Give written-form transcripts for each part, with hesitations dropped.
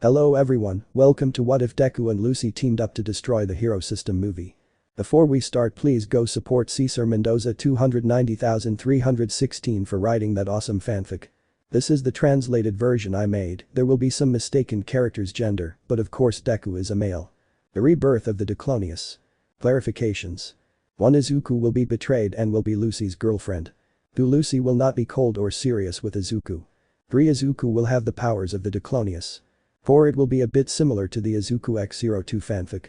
Hello everyone, welcome to What If Deku and Lucy Teamed Up to Destroy the Hero System movie. Before we start, please go support Cesar Mendoza 290,316 for writing that awesome fanfic. This is the translated version I made. There will be some mistaken character's gender, but of course Deku is a male. The rebirth of the diclonius. Clarifications. 1. Izuku will be betrayed and will be Lucy's girlfriend. 2. Lucy will not be cold or serious with Izuku. 3. Izuku will have the powers of the diclonius. 4. It will be a bit similar to the Izuku X02 fanfic.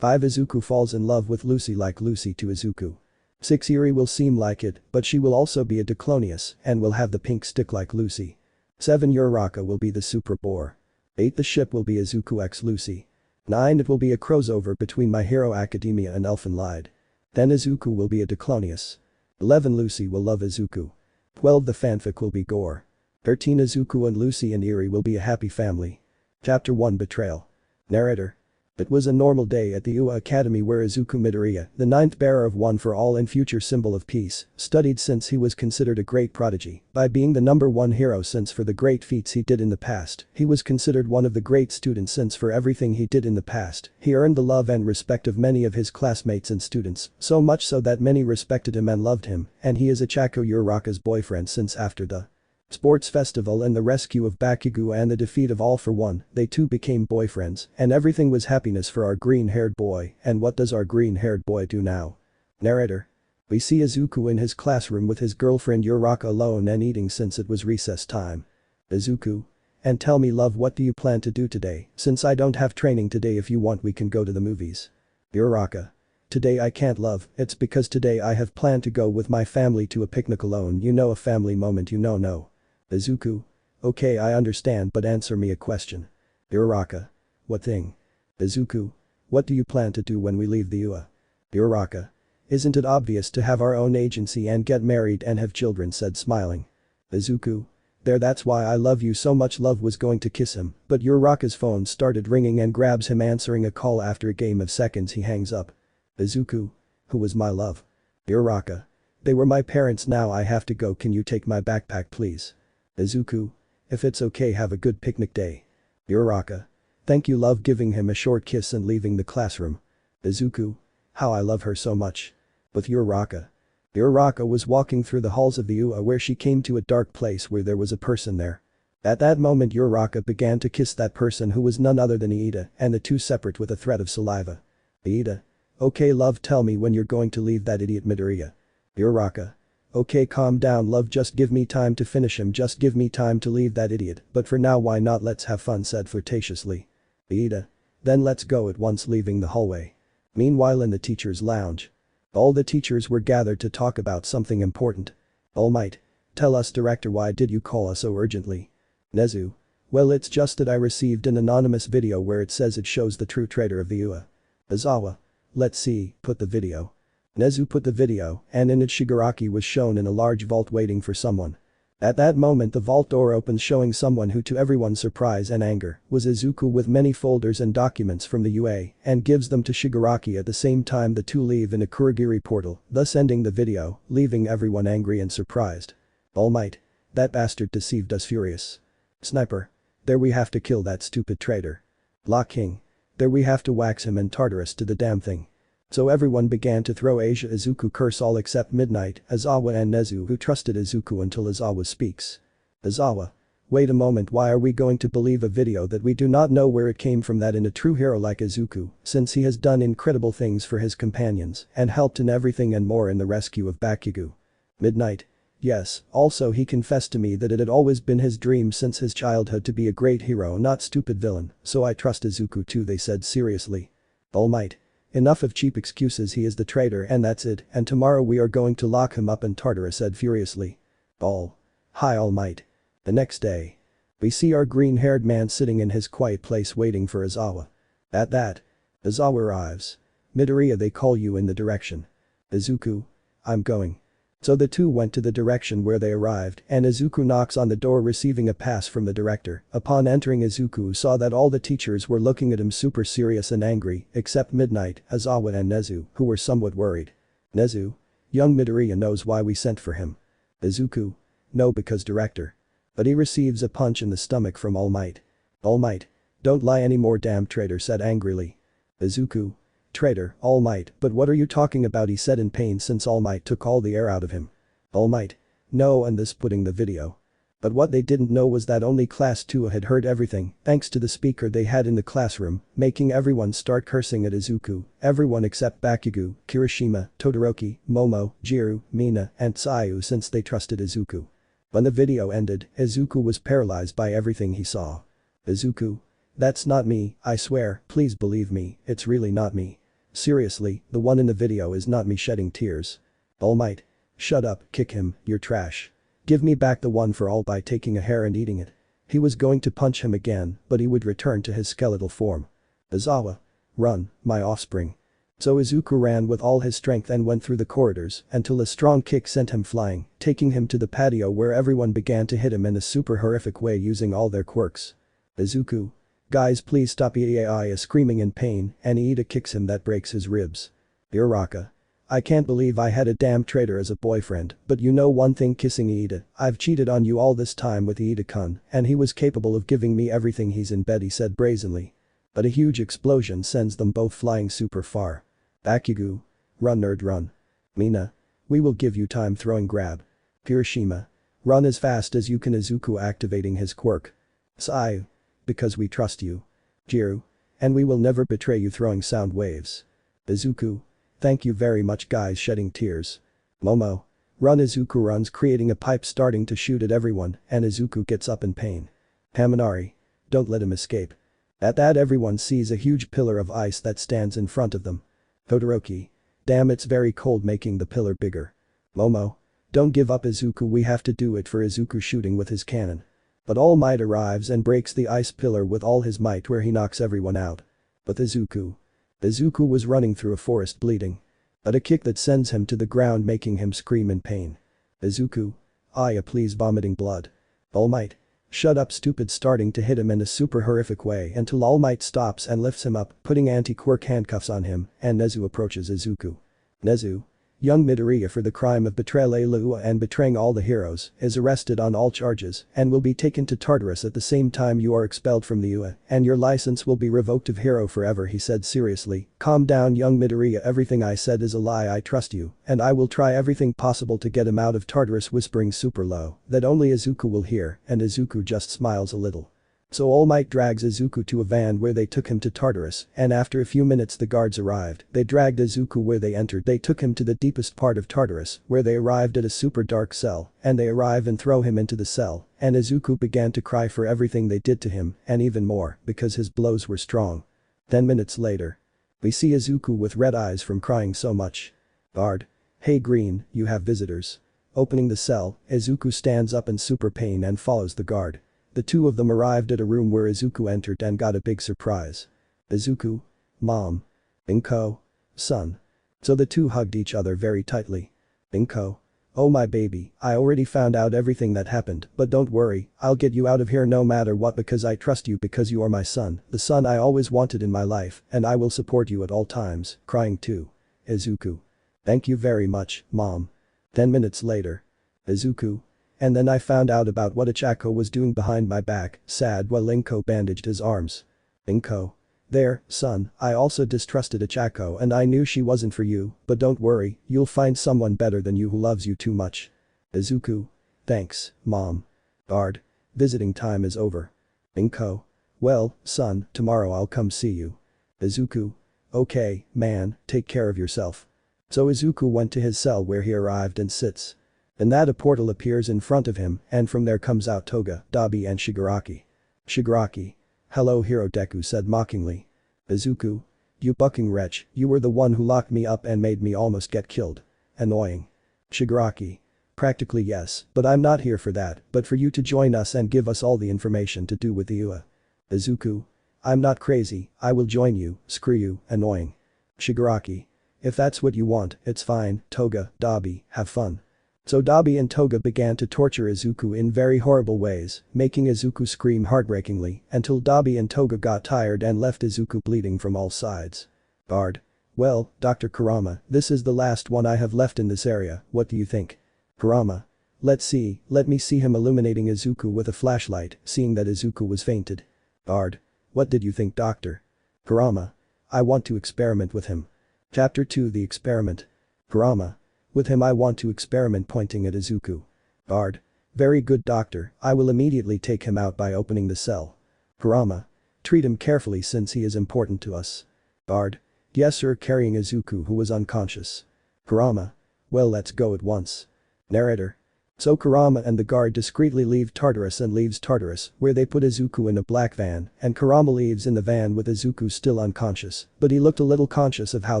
5. Izuku falls in love with Lucy like Lucy to Izuku. 6. Eri will seem like it, but she will also be a diclonius and will have the pink stick like Lucy. 7. Uraraka will be the Supra Boar. 8. The ship will be Izuku x Lucy. 9. It will be a crossover between My Hero Academia and Elfen Lied. 10. Izuku will be a diclonius. 11. Lucy will love Izuku. 12. The fanfic will be gore. 13. Izuku and Lucy and Eri will be a happy family. Chapter 1 Betrayal. Narrator. It was a normal day at the UA Academy where Izuku Midoriya, the ninth bearer of One for All and future symbol of peace, studied since he was considered a great prodigy. By being the #1 hero since for the great feats he did in the past, he was considered one of the great students since for everything he did in the past, he earned the love and respect of many of his classmates and students, so much so that many respected him and loved him, and he is Ichako Uraraka's boyfriend since after the sports festival and the rescue of Bakugo and the defeat of All for One, they two became boyfriends, and everything was happiness for our green-haired boy, and what does our green-haired boy do now? Narrator. We see Izuku in his classroom with his girlfriend Uraraka alone and eating since it was recess time. Izuku. And tell me love, what do you plan to do today? Since I don't have training today, if you want we can go to the movies. Uraraka. Today I can't love, it's because today I have planned to go with my family to a picnic alone, you know, a family moment, you know. No. Izuku. Okay, I understand, but answer me a question. Uraraka. What thing? Izuku. What do you plan to do when we leave the UA? Uraraka. Isn't it obvious to have our own agency and get married and have children, said smiling. Izuku. That's why I love you so much. Love was going to kiss him, but Uraraka's phone started ringing and grabs him, answering a call. After a game of seconds he hangs up. Izuku. Who was my love? Uraraka. They were my parents. Now I have to go, can you take my backpack please? Izuku. If it's okay, have a good picnic day. Uraraka. Thank you, love, giving him a short kiss and leaving the classroom. Izuku. How I love her so much. With Uraraka. Uraraka was walking through the halls of the UA where she came to a dark place where there was a person there. At that moment Uraraka began to kiss that person, who was none other than Iida, and the two separate with a thread of saliva. Iida. Okay love, tell me when you're going to leave that idiot Midoriya. Uraraka. Okay, calm down love, just give me time to finish him, just give me time to leave that idiot, but for now why not, let's have fun, said flirtatiously. Iida. Then let's go at once, leaving the hallway. Meanwhile in the teacher's lounge. All the teachers were gathered to talk about something important. Almight. Tell us director, why did you call us so urgently? Nezu. Well, it's just that I received an anonymous video where it says it shows the true traitor of the UA. Izawa. Let's see, put the video. Nezu put the video, and in it Shigaraki was shown in a large vault waiting for someone. At that moment the vault door opens, showing someone who, to everyone's surprise and anger, was Izuku with many folders and documents from the UA, and gives them to Shigaraki. At the same time the two leave in a Kurogiri portal, thus ending the video, leaving everyone angry and surprised. Almight. That bastard deceived us, furious. Sniper. There, we have to kill that stupid traitor. Law King. There, we have to wax him and Tartarus to the damn thing. So everyone began to throw Asia Izuku curse, all except Midnight, Aizawa and Nezu, who trusted Izuku until Aizawa speaks. Aizawa. Wait a moment, why are we going to believe a video that we do not know where it came from, that in a true hero like Izuku, since he has done incredible things for his companions and helped in everything and more in the rescue of Bakugo? Midnight. Yes, also he confessed to me that it had always been his dream since his childhood to be a great hero, not stupid villain, so I trust Izuku too, they said seriously. Almight. Enough of cheap excuses, he is the traitor and that's it, and tomorrow we are going to lock him up, and Tartarus said furiously. Hi Almight. The next day. We see our green-haired man sitting in his quiet place waiting for Aizawa. At that. Aizawa arrives. Midoriya, they call you in the direction. Izuku. I'm going. So the two went to the direction where they arrived, and Izuku knocks on the door, receiving a pass from the director. Upon entering, Izuku saw that all the teachers were looking at him super serious and angry, except Midnight, Aizawa and Nezu, who were somewhat worried. Nezu. Young Midoriya knows why we sent for him. Izuku. No, because director. But he receives a punch in the stomach from Almight. Almight. Don't lie anymore, damn traitor, said angrily. Izuku. Traitor, All Might, but what are you talking about, he said in pain since All Might took all the air out of him. All Might. No, and this putting the video. But what they didn't know was that only Class 2 had heard everything thanks to the speaker they had in the classroom, making everyone start cursing at Izuku, everyone except Bakugo, Kirishima, Todoroki, Momo, Jiru, Mina, and Tsuyu since they trusted Izuku. When the video ended, Izuku was paralyzed by everything he saw. Izuku. That's not me, I swear, please believe me, it's really not me. Seriously, the one in the video is not me shedding tears. All Might. Shut up, kick him, you're trash. Give me back the one for all by taking a hair and eating it. He was going to punch him again, but he would return to his skeletal form. Izawa. Run, my offspring. So Izuku ran with all his strength and went through the corridors until a strong kick sent him flying, taking him to the patio where everyone began to hit him in a super horrific way using all their quirks. Izuku. Guys, please stop, Iai is screaming in pain and Iida kicks him that breaks his ribs. Uraraka. I can't believe I had a damn traitor as a boyfriend, but you know one thing, kissing Iida, I've cheated on you all this time with Iida-kun and he was capable of giving me everything, he's in bed, he said brazenly. But a huge explosion sends them both flying super far. Bakugo. Run, nerd, run. Mina. We will give you time, throwing grab. Kirishima. Run as fast as you can, Izuku activating his quirk. Tsuyu. Because we trust you. Jiru. And we will never betray you, throwing sound waves. Izuku. Thank you very much, guys, shedding tears. Momo. Run, Izuku runs, creating a pipe starting to shoot at everyone and Izuku gets up in pain. Haminari. Don't let him escape. At that, everyone sees a huge pillar of ice that stands in front of them. Todoroki. Damn, it's very cold, making the pillar bigger. Momo. Don't give up, Izuku, we have to do it for Izuku, shooting with his cannon. But All Might arrives and breaks the ice pillar with all his might where he knocks everyone out. But Izuku. Izuku was running through a forest bleeding. But a kick that sends him to the ground, making him scream in pain. Izuku. Aya, please, vomiting blood. All Might. Shut up, stupid, starting to hit him in a super horrific way until All Might stops and lifts him up, putting anti-quirk handcuffs on him, and Nezu approaches Izuku. Nezu. Young Midoriya, for the crime of betrayal and betraying all the heroes, is arrested on all charges and will be taken to Tartarus at the same time you are expelled from the UA and your license will be revoked of hero forever, he said seriously. Calm down, young Midoriya, everything I said is a lie, I trust you and I will try everything possible to get him out of Tartarus, whispering super low that only Izuku will hear, and Izuku just smiles a little. So All Might drags Izuku to a van where they took him to Tartarus, and after a few minutes the guards arrived, they dragged Izuku where they entered, they took him to the deepest part of Tartarus, where they arrived at a super dark cell, and they arrive and throw him into the cell, and Izuku began to cry for everything they did to him, and even more, because his blows were strong. 10 minutes later. We see Izuku with red eyes from crying so much. Guard. Hey Green, you have visitors. Opening the cell, Izuku stands up in super pain and follows the guard. The two of them arrived at a room where Izuku entered and got a big surprise. Izuku. Mom. Inko. Son. So the two hugged each other very tightly. Inko. Oh my baby, I already found out everything that happened, but don't worry, I'll get you out of here no matter what because I trust you, because you are my son, the son I always wanted in my life, and I will support you at all times, crying too. Izuku. Thank you very much, Mom. 10 minutes later. Izuku. And then I found out about what Ichako was doing behind my back, sad, while Inko bandaged his arms. Inko. There, son, I also distrusted Ichako and I knew she wasn't for you, but don't worry, you'll find someone better than you who loves you too much. Izuku. Thanks, Mom. Guard. Visiting time is over. Inko. Well, son, tomorrow I'll come see you. Izuku. Okay, man, take care of yourself. So Izuku went to his cell where he arrived and sits. And that a portal appears in front of him and from there comes out Toga, Dabi and Shigaraki. Shigaraki. Hello hero, Deku said mockingly. Izuku. You bucking wretch, you were the one who locked me up and made me almost get killed. Annoying. Shigaraki. Practically yes, but I'm not here for that, but for you to join us and give us all the information to do with the UA. Izuku. I'm not crazy, I will join you, screw you, annoying. Shigaraki. If that's what you want, it's fine, Toga, Dabi, have fun. So Dabi and Toga began to torture Izuku in very horrible ways, making Izuku scream heartbreakingly until Dabi and Toga got tired and left Izuku bleeding from all sides. Guard. Well, Dr. Kurama, this is the last one I have left in this area, what do you think? Kurama. Let's see, let me see him illuminating Izuku with a flashlight, seeing that Izuku was fainted. Guard. What did you think, doctor? Kurama. I want to experiment with him. Chapter 2 The Experiment. Kurama. With him I want to experiment, pointing at Izuku. Guard. Very good, doctor, I will immediately take him out by opening the cell. Kurama. Treat him carefully since he is important to us. Guard. Yes sir, carrying Izuku who was unconscious. Kurama. Well, let's go at once. Narrator. So Kurama and the guard discreetly leave Tartarus and leaves Tartarus, where they put Izuku in a black van, and Kurama leaves in the van with Izuku still unconscious, but he looked a little conscious of how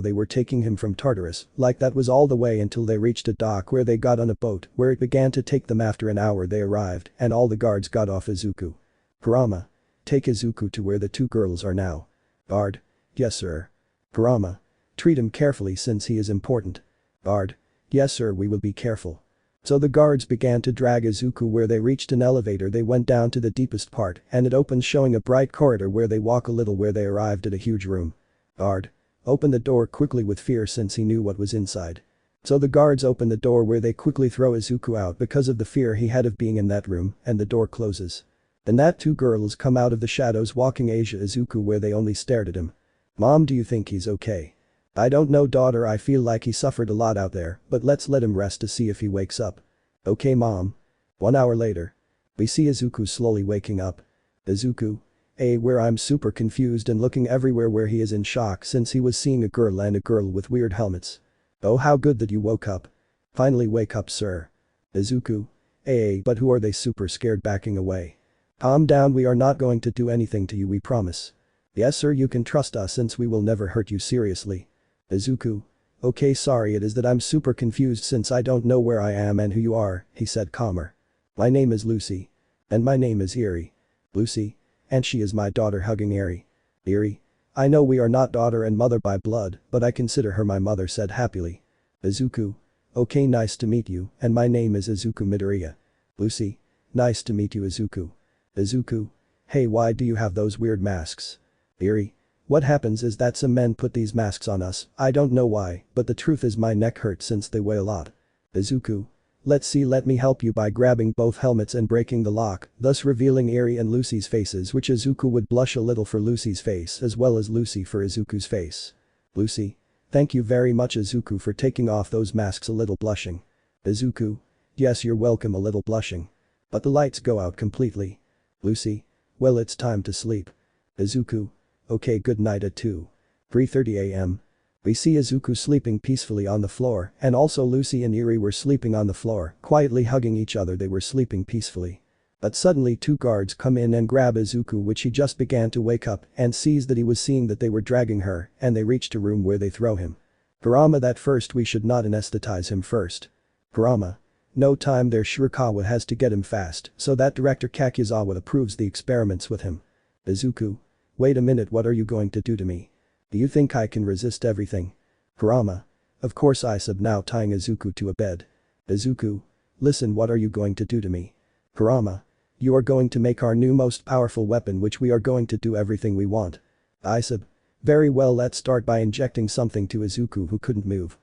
they were taking him from Tartarus, like that was all the way until they reached a dock where they got on a boat, where it began to take them. After an hour they arrived, and all the guards got off Izuku. Kurama. Take Izuku to where the two girls are now. Guard. Yes sir. Kurama. Treat him carefully since he is important. Guard. Yes sir, we will be careful. So the guards began to drag Izuku where they reached an elevator. They went down to the deepest part and it opened, showing a bright corridor where they walk a little, where they arrived at a huge room. Guard. Open the door quickly with fear since he knew what was inside. So the guards open the door where they quickly throw Izuku out because of the fear he had of being in that room, and the door closes. Then that two girls come out of the shadows walking Asia Izuku where they only stared at him. Mom, do you think he's okay? I don't know, daughter, I feel like he suffered a lot out there, but let's let him rest to see if he wakes up. Okay mom. 1 hour later. We see Izuku slowly waking up. Izuku. Where I'm super confused and looking everywhere where he is in shock since he was seeing a girl and a girl with weird helmets. Oh, how good that you woke up. Finally wake up, sir. Izuku. But who are they? Super scared, backing away. Calm down, we are not going to do anything to you, we promise. Yes sir, you can trust us since we will never hurt you seriously. Izuku. Okay, sorry, it is that I'm super confused since I don't know where I am and who you are, he said calmer. My name is Lucy. And my name is Eri. Lucy. And she is my daughter, hugging Eri. Eri. I know we are not daughter and mother by blood, but I consider her my mother, said happily. Izuku. Okay, nice to meet you, and my name is Izuku Midoriya. Lucy. Nice to meet you, Izuku. Izuku. Hey, why do you have those weird masks? Eri. What happens is that some men put these masks on us, I don't know why, but the truth is my neck hurts since they weigh a lot. Izuku. Let's see, let me help you, by grabbing both helmets and breaking the lock, thus revealing Eri and Lucy's faces, which Izuku would blush a little for Lucy's face as well as Lucy for Izuku's face. Lucy. Thank you very much, Izuku, for taking off those masks, a little blushing. Izuku. Yes, you're welcome, a little blushing. But the lights go out completely. Lucy. Well, it's time to sleep. Izuku. Okay, good night at 3:30 a.m. We see Izuku sleeping peacefully on the floor, and also Lucy and Eri were sleeping on the floor, quietly hugging each other. They were sleeping peacefully. But suddenly two guards come in and grab Izuku, which he just began to wake up, and sees that he was seeing that they were dragging her, and they reached a room where they throw him. Kurama, that first we should not anesthetize him first. Kurama. No time there, Shirakawa has to get him fast, so that director Kakuyazawa approves the experiments with him. Izuku. Wait a minute, what are you going to do to me? Do you think I can resist everything? Kurama. Of course, Isub, now tying Izuku to a bed. Izuku. Listen, what are you going to do to me? Kurama. You are going to make our new most powerful weapon, which we are going to do everything we want. Isub. Very well, let's start by injecting something to Izuku who couldn't move.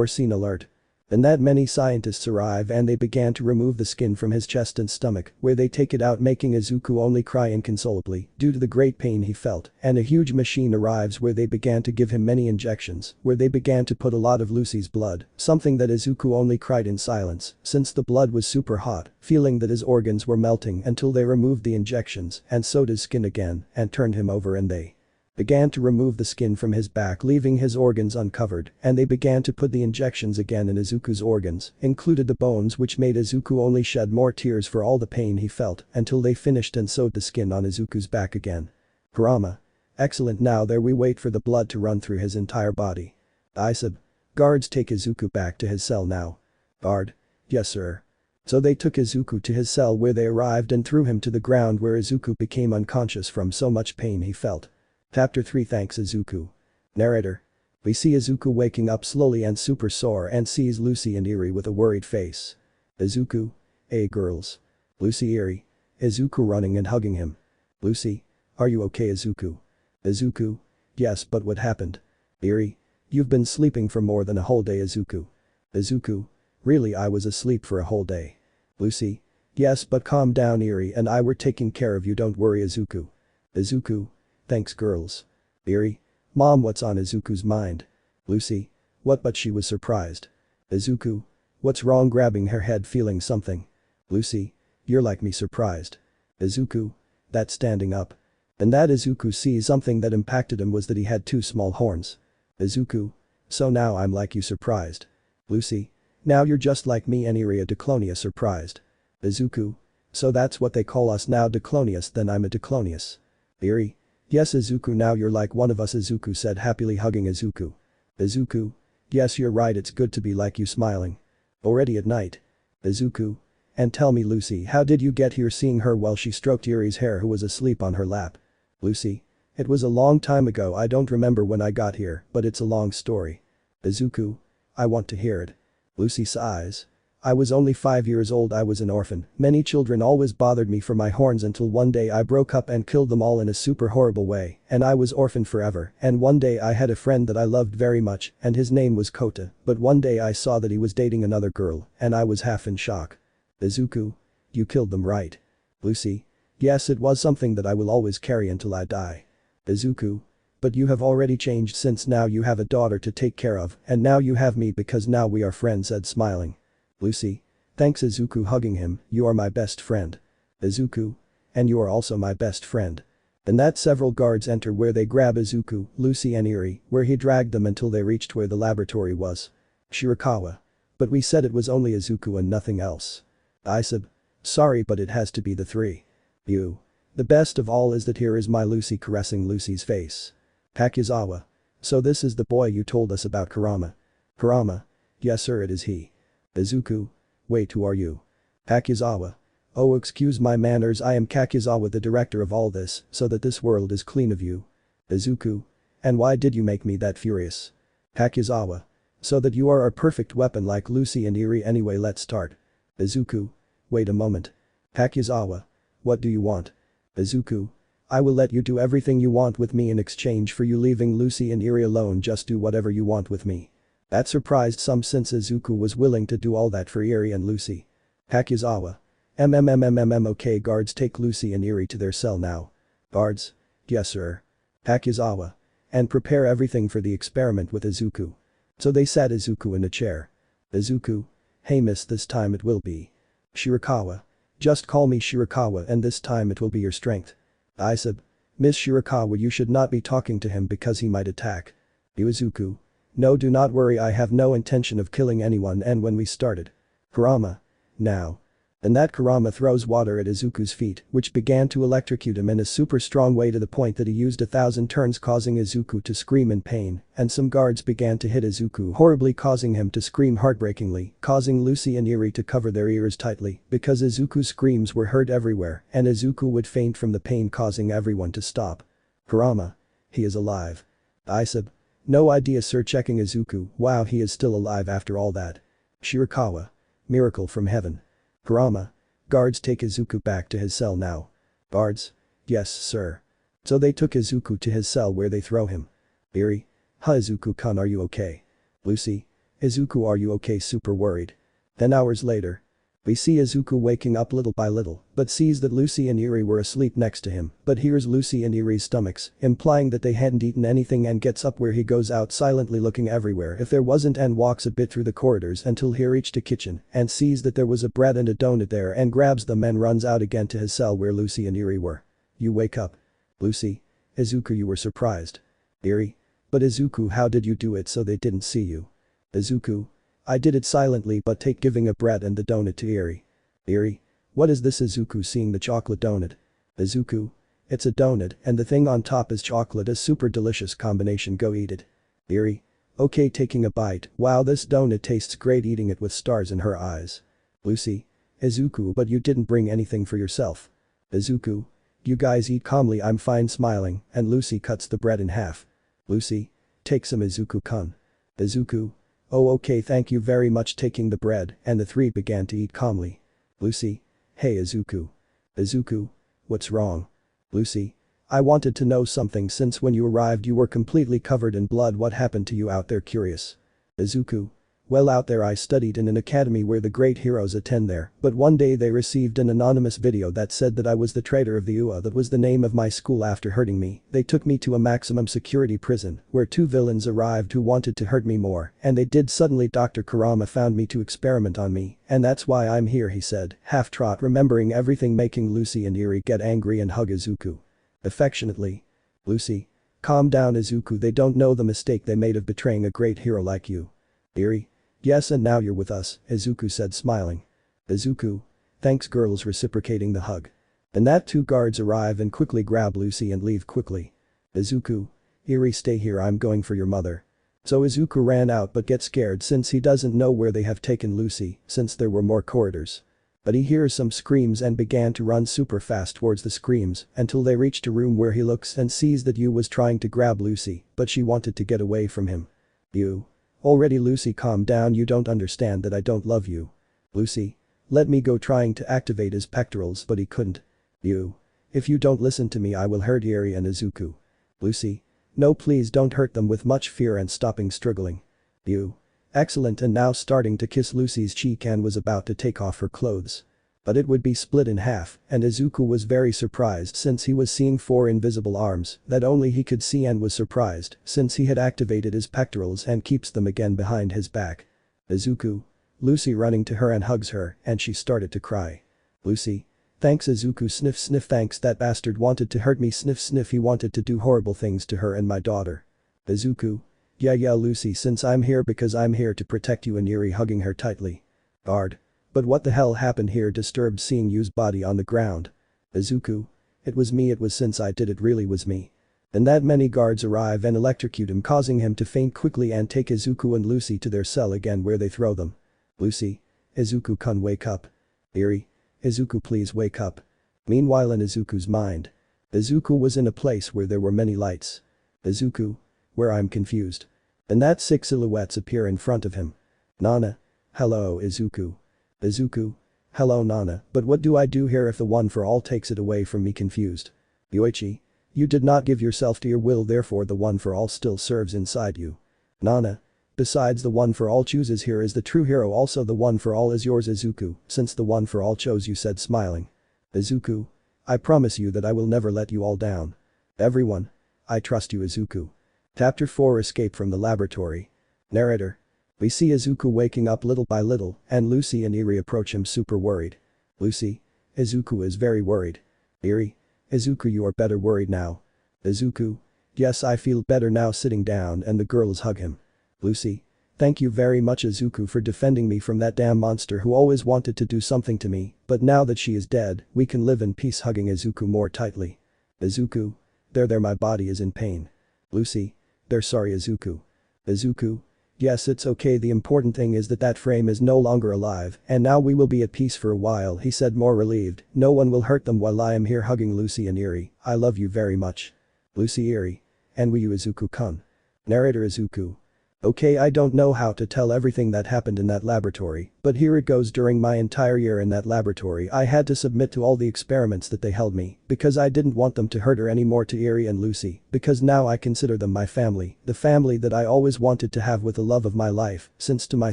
Scene alert. Then that many scientists arrive and they began to remove the skin from his chest and stomach, where they take it out, making Izuku only cry inconsolably due to the great pain he felt, and a huge machine arrives where they began to give him many injections, where they began to put a lot of Lucy's blood, something that Izuku only cried in silence since the blood was super hot, feeling that his organs were melting until they removed the injections and sewed his skin again and turned him over, and they began to remove the skin from his back, leaving his organs uncovered, and they began to put the injections again in Izuku's organs, included the bones, which made Izuku only shed more tears for all the pain he felt until they finished and sewed the skin on Izuku's back again. Kurama. Excellent, now there we wait for the blood to run through his entire body. Isub. Guards, take Izuku back to his cell now. Guard. Yes sir. So they took Izuku to his cell where they arrived and threw him to the ground, where Izuku became unconscious from so much pain he felt. Chapter 3 Thanks Izuku. Narrator. We see Izuku waking up slowly and super sore and sees Lucy and Eri with a worried face. Izuku. Hey girls. Lucy, Eri. Izuku running and hugging him. Lucy. Are you okay, Izuku? Izuku. Yes, but what happened? Eri. You've been sleeping for more than a whole day, Izuku. Izuku. Really, I was asleep for a whole day. Lucy. Yes, but calm down, Eri and I were taking care of you, don't worry, Izuku. Izuku. Thanks girls. Eri. Mom, what's on Izuku's mind? Lucy. What, but she was surprised. Izuku. What's wrong, grabbing her head, feeling something. Lucy. You're like me, surprised. Izuku. That's standing up. And that Izuku sees something that impacted him was that he had two small horns. Izuku. So now I'm like you, surprised. Lucy. Now you're just like me and Eri, a diclonius, surprised. Izuku. So that's what they call us now, diclonius, then I'm a diclonius. Eri. Yes Izuku, now you're like one of us, Izuku said, happily hugging Izuku. Izuku. Yes, you're right, it's good to be like you, smiling. Already at night. Izuku. And tell me, Lucy, how did you get here, seeing her while she stroked Eri's hair, who was asleep on her lap. Lucy. It was a long time ago, I don't remember when I got here, but it's a long story. Izuku. I want to hear it. Lucy sighs. I was only 5 years old, I was an orphan, many children always bothered me for my horns until one day I broke up and killed them all in a super horrible way, and I was orphaned forever, and one day I had a friend that I loved very much, and his name was Kota, but one day I saw that he was dating another girl, and I was half in shock. Izuku. You killed them, right? Lucy. Yes, it was something that I will always carry until I die. Izuku. But you have already changed, since now you have a daughter to take care of, and now you have me because now we are friends, said smiling. Lucy. Thanks Izuku, hugging him, you are my best friend. Izuku. And you are also my best friend. And that several guards enter, where they grab Izuku, Lucy and Eri, where he dragged them until they reached where the laboratory was. Shirakawa. But we said it was only Izuku and nothing else. Isab. Sorry, but it has to be the three. You. The best of all is that here is my Lucy, caressing Lucy's face. Hakuzawa. So this is the boy you told us about, Kurama. Kurama. Yes sir, it is he. Izuku. Wait, who are you? Hakuzawa. Oh, excuse my manners, I am Kakuzawa, the director of all this, so that this world is clean of you. Izuku. And why did you make me that furious? Hakuzawa. So that you are a perfect weapon like Lucy and Eri, anyway let's start. Izuku. Wait a moment. Hakuzawa. What do you want? Izuku. I will let you do everything you want with me in exchange for you leaving Lucy and Eri alone, just do whatever you want with me. That surprised some, since Izuku was willing to do all that for Eri and Lucy. Hakuzawa. Okay, guards, take Lucy and Eri to their cell now. Guards. Yes sir. Hakuzawa. And prepare everything for the experiment with Izuku. So they sat Izuku in a chair. Izuku. Hey miss, this time it will be. Shirakawa. Just call me Shirakawa, and this time it will be your strength. Isab. Miss Shirakawa, you should not be talking to him because he might attack. Izuku. No, do not worry, I have no intention of killing anyone, and when we started. Kurama. Now. And that Kurama throws water at Izuku's feet, which began to electrocute him in a super strong way to the point that he used 1,000 turns, causing Izuku to scream in pain, and some guards began to hit Izuku horribly, causing him to scream heartbreakingly, causing Lucy and Eri to cover their ears tightly because Izuku's screams were heard everywhere and Izuku would faint from the pain, causing everyone to stop. Kurama. He is alive. Isab. No idea sir, checking Izuku, wow, he is still alive after all that. Shirakawa. Miracle from heaven. Kurama. Guards, take Izuku back to his cell now. Guards. Yes sir. So they took Izuku to his cell, where they throw him. Eri. Izuku-kun, are you okay? Lucy. Izuku, are you okay? Super worried. Then hours later. We see Izuku waking up little by little, but sees that Lucy and Eri were asleep next to him, but hears Lucy and Eri's stomachs, implying that they hadn't eaten anything, and gets up, where he goes out silently looking everywhere if there wasn't, and walks a bit through the corridors until he reached a kitchen and sees that there was a bread and a donut there, and grabs them and runs out again to his cell where Lucy and Eri were. You wake up. Lucy. Izuku, you were surprised. Eri. But Izuku, how did you do it so they didn't see you? Izuku. I did it silently, but take giving a bread and the donut to Eri. Eri. What is this? Izuku, seeing the chocolate donut. Izuku. It's a donut and the thing on top is chocolate, a super delicious combination, go eat it. Eri. Okay, taking a bite, wow, this donut tastes great, eating it with stars in her eyes. Lucy. Izuku, but you didn't bring anything for yourself. Izuku. You guys eat calmly, I'm fine, smiling, and Lucy cuts the bread in half. Lucy. Take some, Izuku-kun. Izuku. Oh okay, thank you very much, taking the bread, and the three began to eat calmly. Lucy. Hey Izuku. Izuku. What's wrong? Lucy. I wanted to know something, since when you arrived you were completely covered in blood, what happened to you out there? Curious. Izuku. Well, out there I studied in an academy where the great heroes attend there, but one day they received an anonymous video that said that I was the traitor of the UA. That was the name of my school. After hurting me, they took me to a maximum security prison where two villains arrived who wanted to hurt me more, and they did. Suddenly Dr. Kurama found me to experiment on me, and that's why I'm here, he said, half-trot remembering everything, making Lucy and Eri get angry and hug Izuku affectionately. Lucy. Calm down, Izuku, they don't know the mistake they made of betraying a great hero like you. Eri. Yes, and now you're with us, Izuku said, smiling. Izuku. Thanks, girls, reciprocating the hug. And that two guards arrive and quickly grab Lucy and leave quickly. Izuku. Eri, stay here, I'm going for your mother. So Izuku ran out but gets scared since he doesn't know where they have taken Lucy, since there were more corridors. But he hears some screams and began to run super fast towards the screams until they reached a room where he looks and sees that Yu was trying to grab Lucy, but she wanted to get away from him. Yu. Already, Lucy, calm down, you don't understand that I don't love you. Lucy. Let me go, trying to activate his pectorals but he couldn't. Yu. If you don't listen to me I will hurt Eri and Izuku. Lucy. No, please don't hurt them, with much fear and stopping struggling. Yu. Excellent, and now starting to kiss Lucy's cheek and was about to take off her clothes. But it would be split in half, and Izuku was very surprised since he was seeing 4 invisible arms that only he could see, and was surprised since he had activated his pectorals and keeps them again behind his back. Izuku. Lucy running to her and hugs her, and she started to cry. Lucy. Thanks, Izuku, sniff sniff, thanks, that bastard wanted to hurt me, sniff sniff, he wanted to do horrible things to her and my daughter. Izuku. Yeah, Lucy, since I'm here because I'm here to protect you, and Eri hugging her tightly. Guard. But what the hell happened here, disturbed seeing Yu's body on the ground. Izuku. It was me, it was, since I did it really was me. And that many guards arrive and electrocute him, causing him to faint quickly and take Izuku and Lucy to their cell again where they throw them. Lucy. Izuku-kun, wake up. Eri. Izuku, please wake up. Meanwhile, in Izuku's mind. Izuku was in a place where there were many lights. Izuku. Where, I'm confused. And that 6 silhouettes appear in front of him. Nana. Hello, Izuku. Izuku. Hello, Nana, but what do I do here if the One for All takes it away from me, confused? Yoichi. You did not give yourself to your will, therefore the One for All still serves inside you. Nana. Besides, the One for All chooses here is the true hero, also the One for All is yours, Izuku, since the One for All chose you, said, smiling. Izuku. I promise you that I will never let you all down. Everyone. I trust you, Izuku. Chapter 4, Escape from the Laboratory. Narrator. We see Izuku waking up little by little, and Lucy and Eri approach him super worried. Lucy. Izuku is very worried. Eri. Izuku, you are better worried now. Izuku. Yes, I feel better now, sitting down, and the girls hug him. Lucy. Thank you very much, Izuku, for defending me from that damn monster who always wanted to do something to me, but now that she is dead, we can live in peace, hugging Izuku more tightly. Izuku. There, my body is in pain. Lucy. They're sorry, Izuku. Izuku. Yes, it's okay, the important thing is that frame is no longer alive, and now we will be at peace for a while, he said, more relieved. No one will hurt them while I am here, hugging Lucy and Eri. I love you very much. Lucy, Eri. And will you, Izuku-kun? Narrator. Izuku. Okay, I don't know how to tell everything that happened in that laboratory, but here it goes. During my entire year in that laboratory I had to submit to all the experiments that they held me, because I didn't want them to hurt her anymore, to Eri and Lucy, because now I consider them my family, the family that I always wanted to have with the love of my life, since to my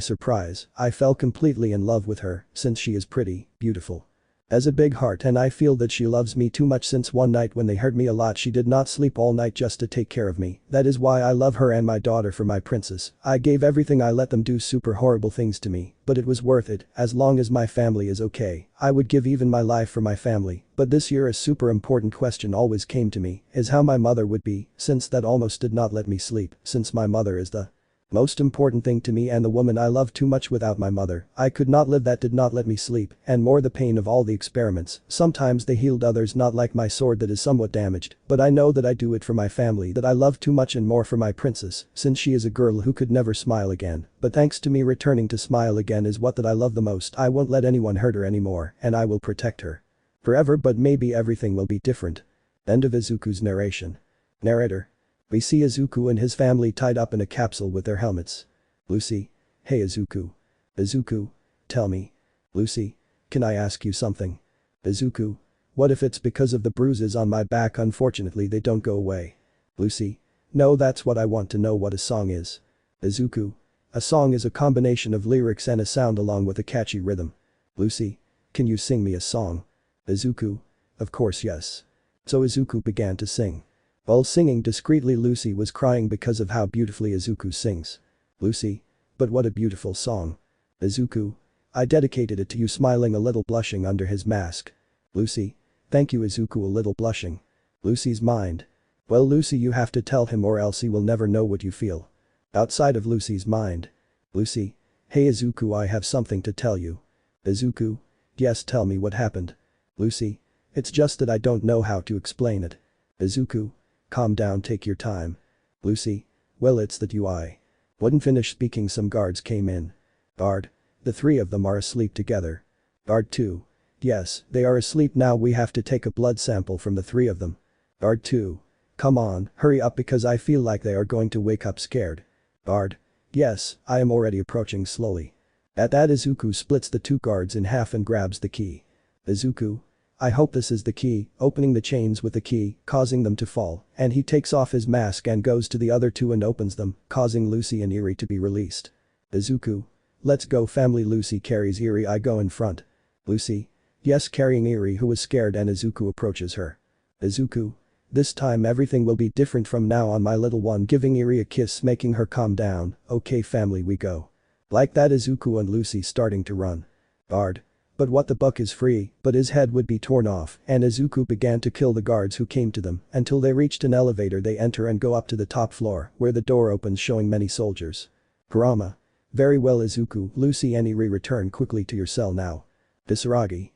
surprise, I fell completely in love with her, since she is pretty, beautiful. As a big heart, and I feel that she loves me too much, since one night when they hurt me a lot she did not sleep all night just to take care of me. That is why I love her and my daughter for my princess. I gave everything, I let them do super horrible things to me, but it was worth it. As long as my family is okay, I would give even my life for my family. But this year a super important question always came to me, is how my mother would be, since that almost did not let me sleep, since my mother is the most important thing to me and the woman I love too much. Without my mother, I could not live. That did not let me sleep, and more the pain of all the experiments. Sometimes they healed others, not like my sword that is somewhat damaged, but I know that I do it for my family that I love too much, and more for my princess, since she is a girl who could never smile again, but thanks to me returning to smile again is what that I love the most. I won't let anyone hurt her anymore, and I will protect her forever, but maybe everything will be different. End of Izuku's narration. Narrator. We see Izuku and his family tied up in a capsule with their helmets. Lucy. Hey, Izuku. Izuku. Tell me. Lucy. Can I ask you something? Izuku. What if it's because of the bruises on my back? Unfortunately they don't go away. Lucy. No, that's what I want to know, what a song is. Izuku. A song is a combination of lyrics and a sound along with a catchy rhythm. Lucy, can you sing me a song? Izuku. Of course yes. So Izuku began to sing. While singing discreetly, Lucy was crying because of how beautifully Izuku sings. Lucy. But what a beautiful song. Izuku. I dedicated it to you, smiling a little, blushing under his mask. Lucy. Thank you, Izuku, a little blushing. Lucy's mind. Well, Lucy, you have to tell him or else he will never know what you feel. Outside of Lucy's mind. Lucy. Hey Izuku, I have something to tell you. Izuku. Yes, tell me what happened. Lucy. It's just that I don't know how to explain it. Izuku. Calm down, take your time. Lucy. Well, it's that I wouldn't finish speaking, some guards came in. Guard. The three of them are asleep together. Guard 2. Yes, they are asleep now, we have to take a blood sample from the three of them. Guard 2. Come on, hurry up because I feel like they are going to wake up scared. Guard. Yes, I am already approaching slowly. At that, Izuku splits the two guards in half and grabs the key. Izuku. I hope this is the key, opening the chains with the key, causing them to fall, and he takes off his mask and goes to the other two and opens them, causing Lucy and Eri to be released. Izuku. Let's go family. Lucy carries Eri, I go in front. Lucy. Yes, carrying Eri, who is scared, and Izuku approaches her. Izuku. This time everything will be different from now on, my little one, giving Eri a kiss, making her calm down. Okay family, we go. Like that, Izuku and Lucy starting to run. Guard. But what the buck is free, but his head would be torn off, and Izuku began to kill the guards who came to them until they reached an elevator. They enter and go up to the top floor, where the door opens showing many soldiers. Kurama. Very well Izuku, Lucy and Eri, return quickly to your cell now. Kisaragi.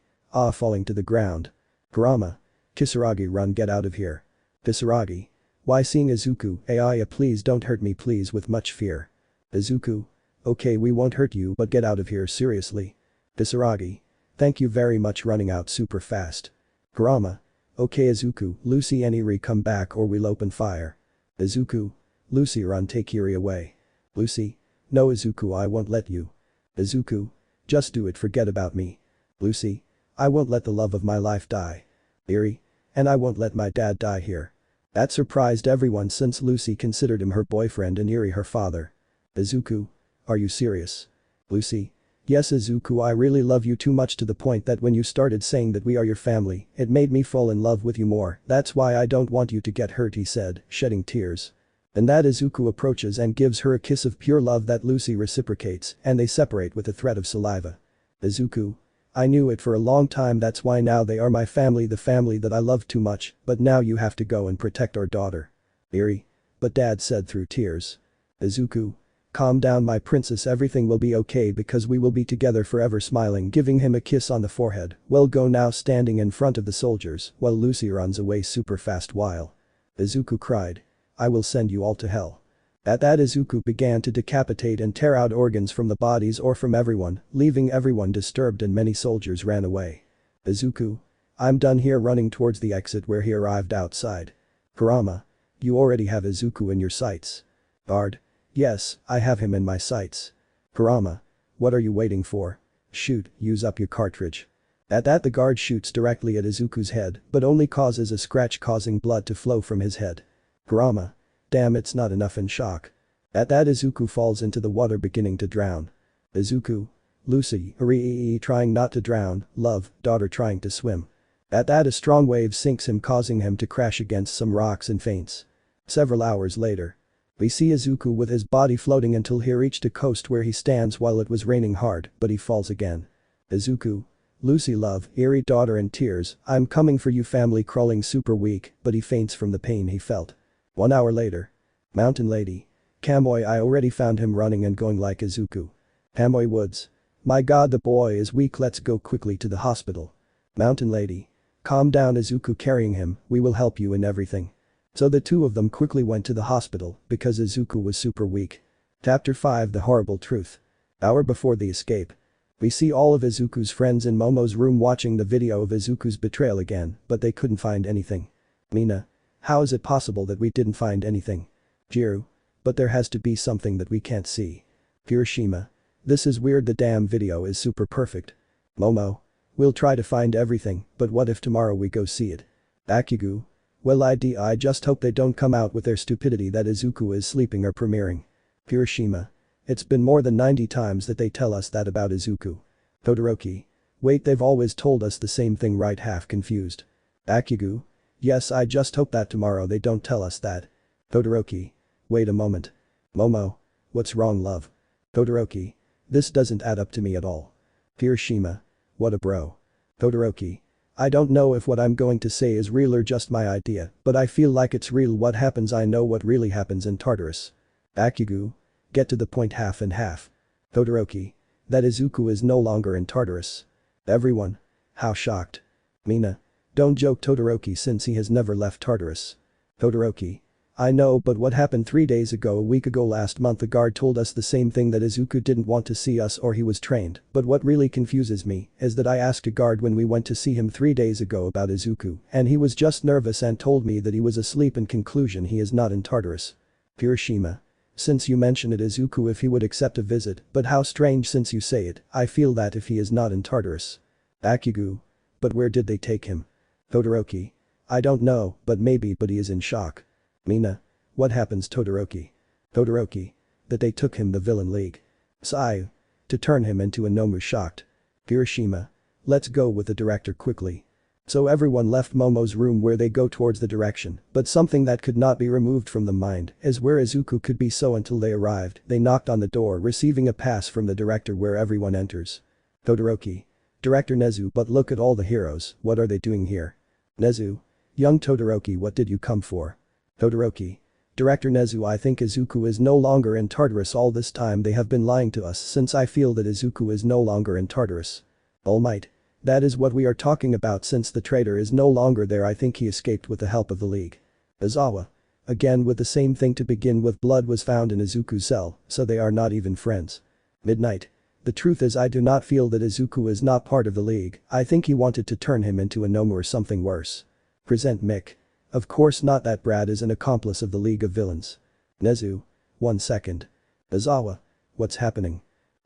Falling to the ground. Kurama. Kisaragi, run, get out of here. Kisaragi. Why, seeing Izuku, Aya, please don't hurt me please, with much fear. Izuku. Okay, we won't hurt you, but get out of here seriously. Kisaragi. Thank you very much, running out super fast. Kurama. Okay Izuku, Lucy and Eri come back or we'll open fire. Izuku. Lucy, run, take Eri away. Lucy. No Izuku, I won't let you. Izuku. Just do it, forget about me. Lucy. I won't let the love of my life die. Eri. And I won't let my dad die here. That surprised everyone since Lucy considered him her boyfriend and Eri her father. Izuku. Are you serious? Lucy. Yes Izuku, I really love you too much, to the point that when you started saying that we are your family, it made me fall in love with you more. That's why I don't want you to get hurt, he said, shedding tears. And that Izuku approaches and gives her a kiss of pure love that Lucy reciprocates, and they separate with a threat of saliva. Izuku. I knew it for a long time, that's why now they are my family, the family that I love too much, but now you have to go and protect our daughter. Eri. But dad said through tears. Izuku. Calm down my princess, everything will be okay because we will be together forever, smiling, giving him a kiss on the forehead. Well, go now, standing in front of the soldiers while Lucy runs away super fast while Izuku cried. I will send you all to hell. At that, Izuku began to decapitate and tear out organs from the bodies or from everyone, leaving everyone disturbed, and many soldiers ran away. Izuku. I'm done here, running towards the exit where he arrived outside. Kurama. You already have Izuku in your sights. Guard. Yes, I have him in my sights. Kurama. What are you waiting for? Shoot, use up your cartridge. At that, the guard shoots directly at Izuku's head but only causes a scratch, causing blood to flow from his head. Kurama. Damn, it's not enough, in shock. At that, Izuku falls into the water, beginning to drown. Izuku. Lucy, Eri trying not to drown, love, daughter trying to swim. At that, a strong wave sinks him, causing him to crash against some rocks and faints. Several hours later. We see Izuku with his body floating until he reached a coast where he stands while it was raining hard, but he falls again. Izuku. Lucy, love, Eri, daughter in tears, I'm coming for you family, crawling super weak, but he faints from the pain he felt. 1 hour later. Mountain Lady. Kamui, I already found him running and going like Izuku. Kamui Woods. My god, the boy is weak, let's go quickly to the hospital. Mountain Lady. Calm down Izuku, carrying him, we will help you in everything. So the two of them quickly went to the hospital because Izuku was super weak. Chapter 5, The Horrible Truth. Hour before the escape. We see all of Izuku's friends in Momo's room watching the video of Izuku's betrayal again, but they couldn't find anything. Mina. How is it possible that we didn't find anything? Jiru. But there has to be something that we can't see. Hiroshima. This is weird, the damn video is super perfect. Momo. We'll try to find everything, but what if tomorrow we go see it? Akugu. Well, I just hope they don't come out with their stupidity that Izuku is sleeping or premiering. Hiroshima. It's been more than 90 times that they tell us that about Izuku. Todoroki. Wait, they've always told us the same thing, right? Half confused. Akugu. Yes, I just hope that tomorrow they don't tell us that. Todoroki. Wait a moment. Momo. What's wrong, love? Todoroki. This doesn't add up to me at all. Hiroshima. What a bro. Todoroki. I don't know if what I'm going to say is real or just my idea, but I feel like it's real. What happens? I know what really happens in Tartarus. Akugu. Get to the point. Half and half. Todoroki. That Izuku is no longer in Tartarus. Everyone. How shocked. Mina. Don't joke, Todoroki, since he has never left Tartarus. Todoroki. I know, but what happened 3 days ago, a week ago, last month? The guard told us the same thing, that Izuku didn't want to see us or he was trained, but what really confuses me is that I asked a guard when we went to see him 3 days ago about Izuku, and he was just nervous and told me that he was asleep. In conclusion, he is not in Tartarus. Hiroshima. Since you mention it, Izuku, if he would accept a visit, but how strange since you say it, I feel that if he is not in Tartarus. Akugu. But where did they take him? Todoroki. I don't know, but maybe, but he is in shock. Mina. What happens, Todoroki? Todoroki. That they took him the villain league. Seiya. To turn him into a Nomu. Shocked. Hiroshima. Let's go with the director quickly. So everyone left Momo's room, where they go towards the direction, but something that could not be removed from the mind is where Izuku could be. So until they arrived, they knocked on the door, receiving a pass from the director, where everyone enters. Todoroki. Director Nezu, but look at all the heroes, what are they doing here? Nezu. Young Todoroki, what did you come for? Todoroki. Director Nezu, I think Izuku is no longer in Tartarus. All this time they have been lying to us, since I feel that Izuku is no longer in Tartarus. Almight. That is what we are talking about, since the traitor is no longer there. I think he escaped with the help of the League. Izawa. Again with the same thing to begin with. Blood was found in Izuku's cell, so they are not even friends. Midnight. The truth is, I do not feel that Izuku is not part of the League. I think he wanted to turn him into a Nomu or something worse. Present Mick. Of course not, that Brad is an accomplice of the League of Villains. Nezu. 1 second. Izawa. What's happening?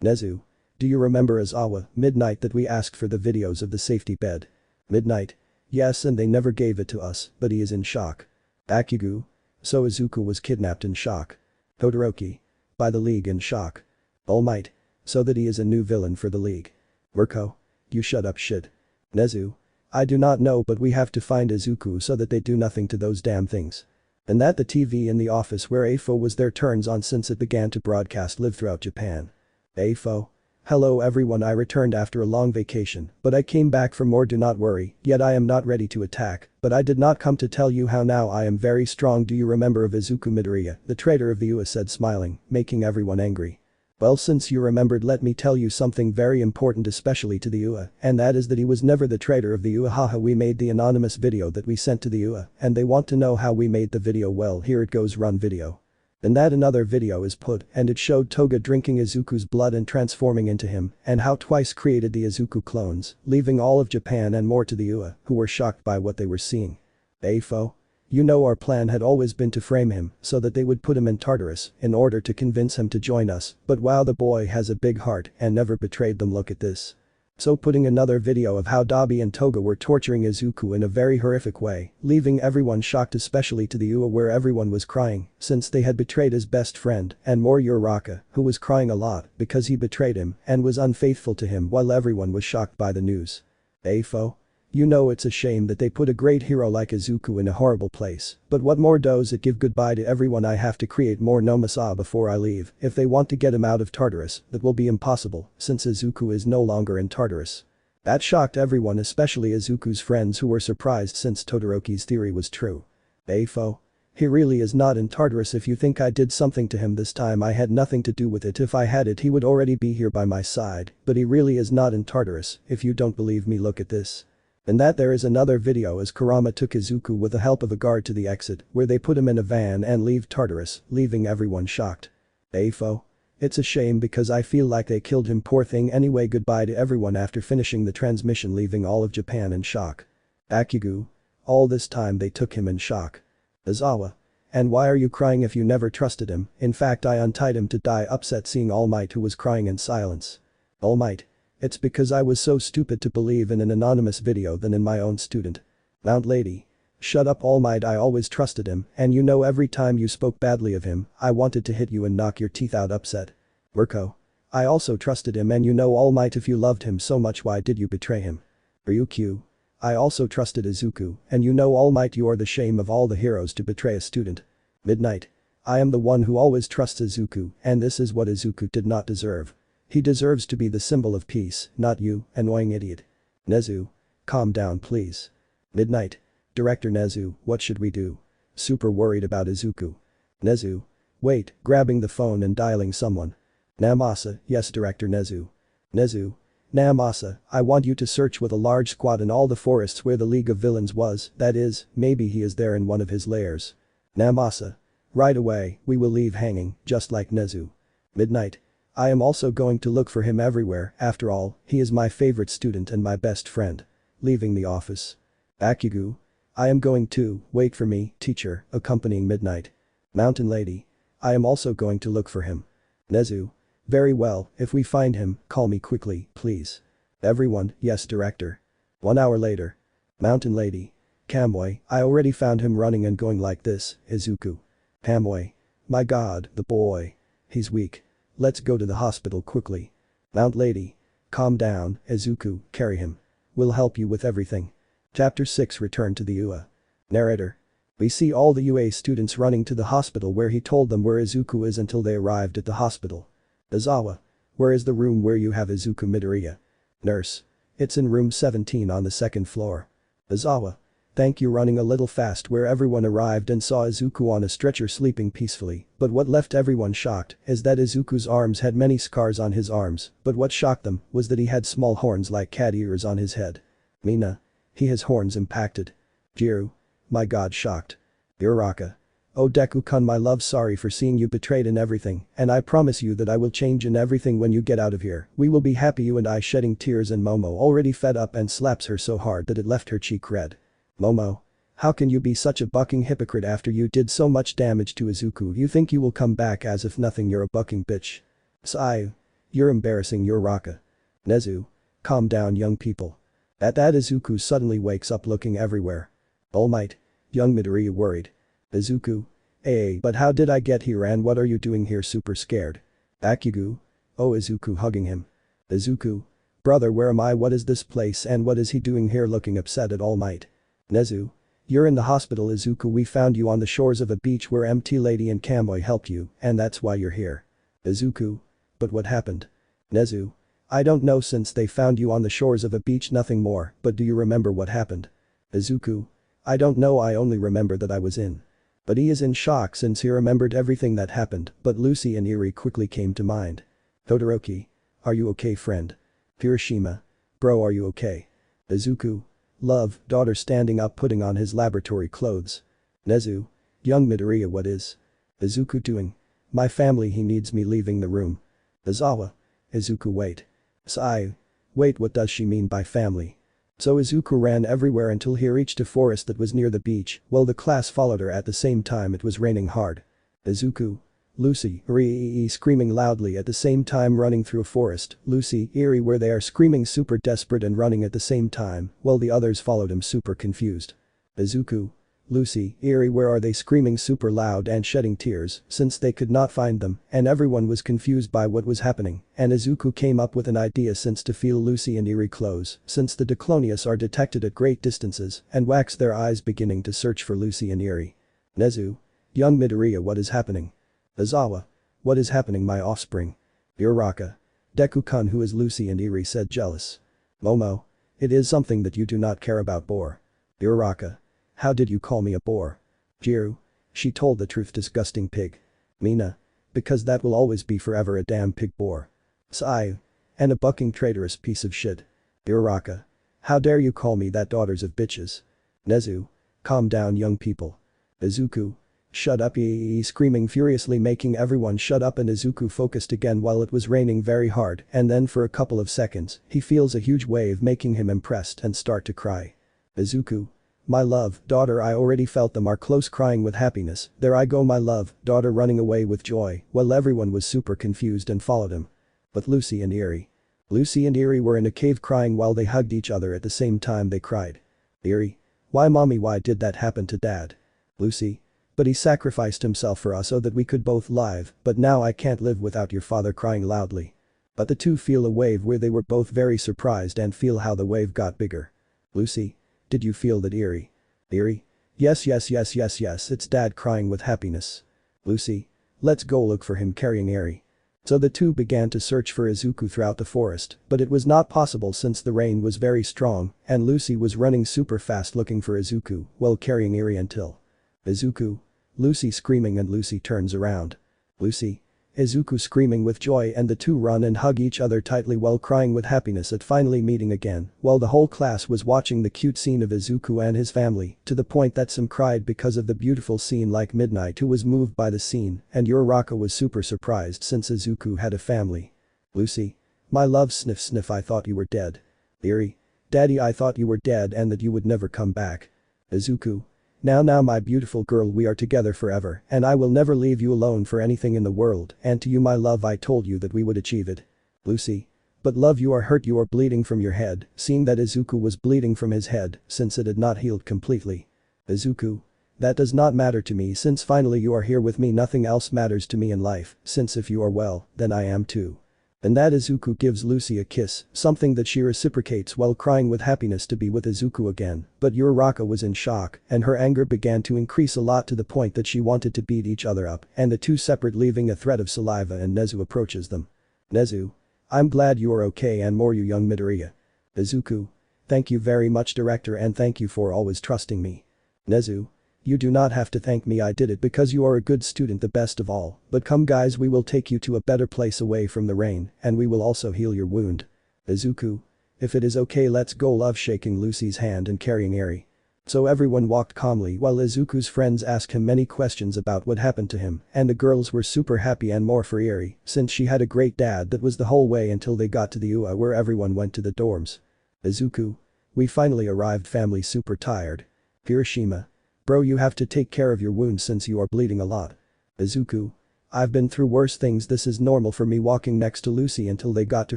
Nezu. Do you remember, Izawa, Midnight, that we asked for the videos of the safety bed? Midnight. Yes, and they never gave it to us, but he is in shock. Akugu. So Izuku was kidnapped. In shock. Todoroki. By the League. In shock. Almight. So that he is a new villain for the League. Mirko. You shut up, shit. Nezu. I do not know, but we have to find Izuku so that they do nothing to those damn things. And that the TV in the office where AFO was there turns on since it began to broadcast live throughout Japan. AFO. Hello everyone, I returned after a long vacation, but I came back for more. Do not worry, yet I am not ready to attack, but I did not come to tell you how. Now I am very strong. Do you remember of Izuku Midoriya, the traitor of the UA, said, smiling, making everyone angry. Well, since you remembered, let me tell you something very important, especially to the UA, and that is that he was never the traitor of the UA. Haha, we made the anonymous video that we sent to the UA, and they want to know how we made the video. Well, here it goes, run video. And that another video is put, and it showed Toga drinking Izuku's blood and transforming into him, and how twice created the Izuku clones, leaving all of Japan and more to the UA, who were shocked by what they were seeing. AFO. You know, our plan had always been to frame him so that they would put him in Tartarus in order to convince him to join us, but wow, the boy has a big heart and never betrayed them. Look at this. So putting another video of how Dabi and Toga were torturing Izuku in a very horrific way, leaving everyone shocked, especially to the UA, where everyone was crying since they had betrayed his best friend, and more Uraraka, who was crying a lot because he betrayed him and was unfaithful to him, while everyone was shocked by the news. AFO. You know, it's a shame that they put a great hero like Izuku in a horrible place, but what more does it give? Goodbye to everyone. I have to create more Nomasa before I leave. If they want to get him out of Tartarus, that will be impossible since Izuku is no longer in Tartarus. That shocked everyone, especially Izuku's friends, who were surprised since Todoroki's theory was true. AFO. He really is not in Tartarus. If you think I did something to him this time, I had nothing to do with it. If I had it, he would already be here by my side, but he really is not in Tartarus. If you don't believe me, look at this. And that there is another video as Kurama took Izuku with the help of a guard to the exit, where they put him in a van and leave Tartarus, leaving everyone shocked. AFO. It's a shame because I feel like they killed him, poor thing. Anyway, goodbye to everyone after finishing the transmission, leaving all of Japan in shock. Akugu. All this time they took him in shock. Izawa. And why are you crying if you never trusted him? In fact, I untied him to die, upset seeing Almight, who was crying in silence. Almight. It's because I was so stupid to believe in an anonymous video than in my own student. Mount Lady. Shut up, Almight, I always trusted him, and you know, every time you spoke badly of him, I wanted to hit you and knock your teeth out, upset. Urko. I also trusted him and you know All Might if you loved him so much why did you betray him? Ryukyu. I also trusted Izuku, and you know All Might you are the shame of all the heroes to betray a student. Midnight. I am the one who always trusts Izuku, and this is what Izuku did not deserve. He deserves to be the symbol of peace, not you, annoying idiot. Nezu. Calm down please. Midnight. Director Nezu, what should we do? Super worried about Izuku. Nezu. Wait, grabbing the phone and dialing someone. Namasa, yes Director Nezu. Nezu. Namasa, I want you to search with a large squad in all the forests where the League of Villains was, that is, maybe he is there in one of his lairs. Namasa. Right away, we will leave hanging, just like Nezu. Midnight. I am also going to look for him everywhere, after all, he is my favorite student and my best friend. Leaving the office. Akugu. I am going too, wait for me, teacher, accompanying Midnight. Mountain Lady. I am also going to look for him. Nezu. Very well, if we find him, call me quickly, please. Everyone, yes director. 1 hour later. Mountain Lady. Kamui, I already found him running and going like this, Izuku. Kamui. My god, the boy. He's weak. Let's go to the hospital quickly. Mount Lady. Calm down, Izuku, carry him. We'll help you with everything. Chapter 6 Return to the UA. Narrator. We see all the UA students running to the hospital where he told them where Izuku is until they arrived at the hospital. Izawa. Where is the room where you have Izuku Midoriya? Nurse. It's in room 17 on the second floor. Izawa. Thank you running a little fast where everyone arrived and saw Izuku on a stretcher sleeping peacefully, but what left everyone shocked is that Izuku's arms had many scars on his arms, but what shocked them was that he had small horns like cat ears on his head. Mina. He has horns impacted. Jiru. My god shocked. Uraraka. Oh Deku-kun my love sorry for seeing you betrayed in everything, and I promise you that I will change in everything when you get out of here, we will be happy you and I shedding tears and Momo already fed up and slaps her so hard that it left her cheek red. Momo. How can you be such a bucking hypocrite after you did so much damage to Izuku you think you will come back as if nothing you're a bucking bitch. Seiya. You're embarrassing Uraraka. Nezu. Calm down young people. At that Izuku suddenly wakes up looking everywhere. Almight. Young Midoriya worried. Izuku. Hey, but how did I get here and what are you doing here super scared? Akugu. Oh Izuku hugging him. Izuku. Brother where am I what is this place and what is he doing here looking upset at All Might? Nezu. You're in the hospital Izuku we found you on the shores of a beach where MT Lady and Kamui helped you and that's why you're here. Izuku. But what happened? Nezu. I don't know since they found you on the shores of a beach nothing more, but do you remember what happened? Izuku. I don't know I only remember that I was in. But he is in shock since he remembered everything that happened, but Lucy and Eri quickly came to mind. Todoroki. Are you okay friend? Hiroshima. Bro are you okay? Izuku. Love, daughter standing up putting on his laboratory clothes. Nezu. Young Midoriya what is? Izuku doing? My family he needs me leaving the room. Izawa. Izuku wait. Seiya. Wait what does she mean by family? So Izuku ran everywhere until he reached a forest that was near the beach, while the class followed her at the same time it was raining hard. Izuku. Lucy, Eri screaming loudly at the same time running through a forest, Lucy, Eri where they are screaming super desperate and running at the same time, while the others followed him super confused. Izuku. Lucy, Eri where are they screaming super loud and shedding tears since they could not find them and everyone was confused by what was happening and Izuku came up with an idea since to feel Lucy and Eri close since the diclonius are detected at great distances and wax their eyes beginning to search for Lucy and Eri. Nezu. Young Midoriya what is happening? Izawa. What is happening my offspring? Uraraka. Deku-kun who is Lucy and Eri said jealous. Momo. It is something that you do not care about bore. Uraraka. How did you call me a bore? Jiru. She told the truth disgusting pig. Mina. Because that will always be forever a damn pig bore. Seiya. And a bucking traitorous piece of shit. Uraraka. How dare you call me that daughters of bitches. Nezu. Calm down young people. Izuku. Shut up screaming furiously making everyone shut up and Izuku focused again while it was raining very hard and then for a couple of seconds he feels a huge wave making him impressed and start to cry. Izuku. My love, daughter I already felt them are close crying with happiness, there I go my love, daughter running away with joy while everyone was super confused and followed him. But Lucy and Eri. Lucy and Eri were in a cave crying while they hugged each other at the same time they cried. Eri. Why mommy why did that happen to dad? Lucy. But he sacrificed himself for us so that we could both live, but now I can't live without your father crying loudly. But the two feel a wave where they were both very surprised and feel how the wave got bigger. Lucy? Did you feel that eerie? Eerie? Yes, it's Dad crying with happiness. Lucy? Let's go look for him carrying Eerie. So the two began to search for Izuku throughout the forest, but it was not possible since the rain was very strong and Lucy was running super fast looking for Izuku while carrying Eerie until. Izuku? Lucy screaming and Lucy turns around. Lucy? Izuku screaming with joy and the two run and hug each other tightly while crying with happiness at finally meeting again, while the whole class was watching the cute scene of Izuku and his family, to the point that some cried because of the beautiful scene like Midnight who was moved by the scene, and Uraraka was super surprised since Izuku had a family. Lucy? My love sniff sniff I thought you were dead. Eerie? Daddy I thought you were dead and that you would never come back. Izuku? Now my beautiful girl we are together forever and I will never leave you alone for anything in the world and to you my love I told you that we would achieve it. Lucy? But love you are hurt you are bleeding from your head, seeing that Izuku was bleeding from his head since it had not healed completely. Izuku? That does not matter to me since finally you are here with me nothing else matters to me in life since if you are well, then I am too. And that Izuku gives Lucy a kiss, something that she reciprocates while crying with happiness to be with Izuku again, but Uraraka was in shock and her anger began to increase a lot to the point that she wanted to beat each other up and the two separate leaving a thread of saliva and Nezu approaches them. Nezu? I'm glad you are okay and more you young Midoriya. Izuku? Thank you very much director and thank you for always trusting me. Nezu? You do not have to thank me I did it because you are a good student the best of all, but come guys we will take you to a better place away from the rain and we will also heal your wound. Izuku? If it is okay let's go love shaking Lucy's hand and carrying Eri. So everyone walked calmly while Izuku's friends asked him many questions about what happened to him and the girls were super happy and more for Eri since she had a great dad that was the whole way until they got to the UA where everyone went to the dorms. Izuku? We finally arrived family super tired. Hiroshima? Bro you have to take care of your wounds since you are bleeding a lot. Izuku? I've been through worse things this is normal for me walking next to Lucy until they got to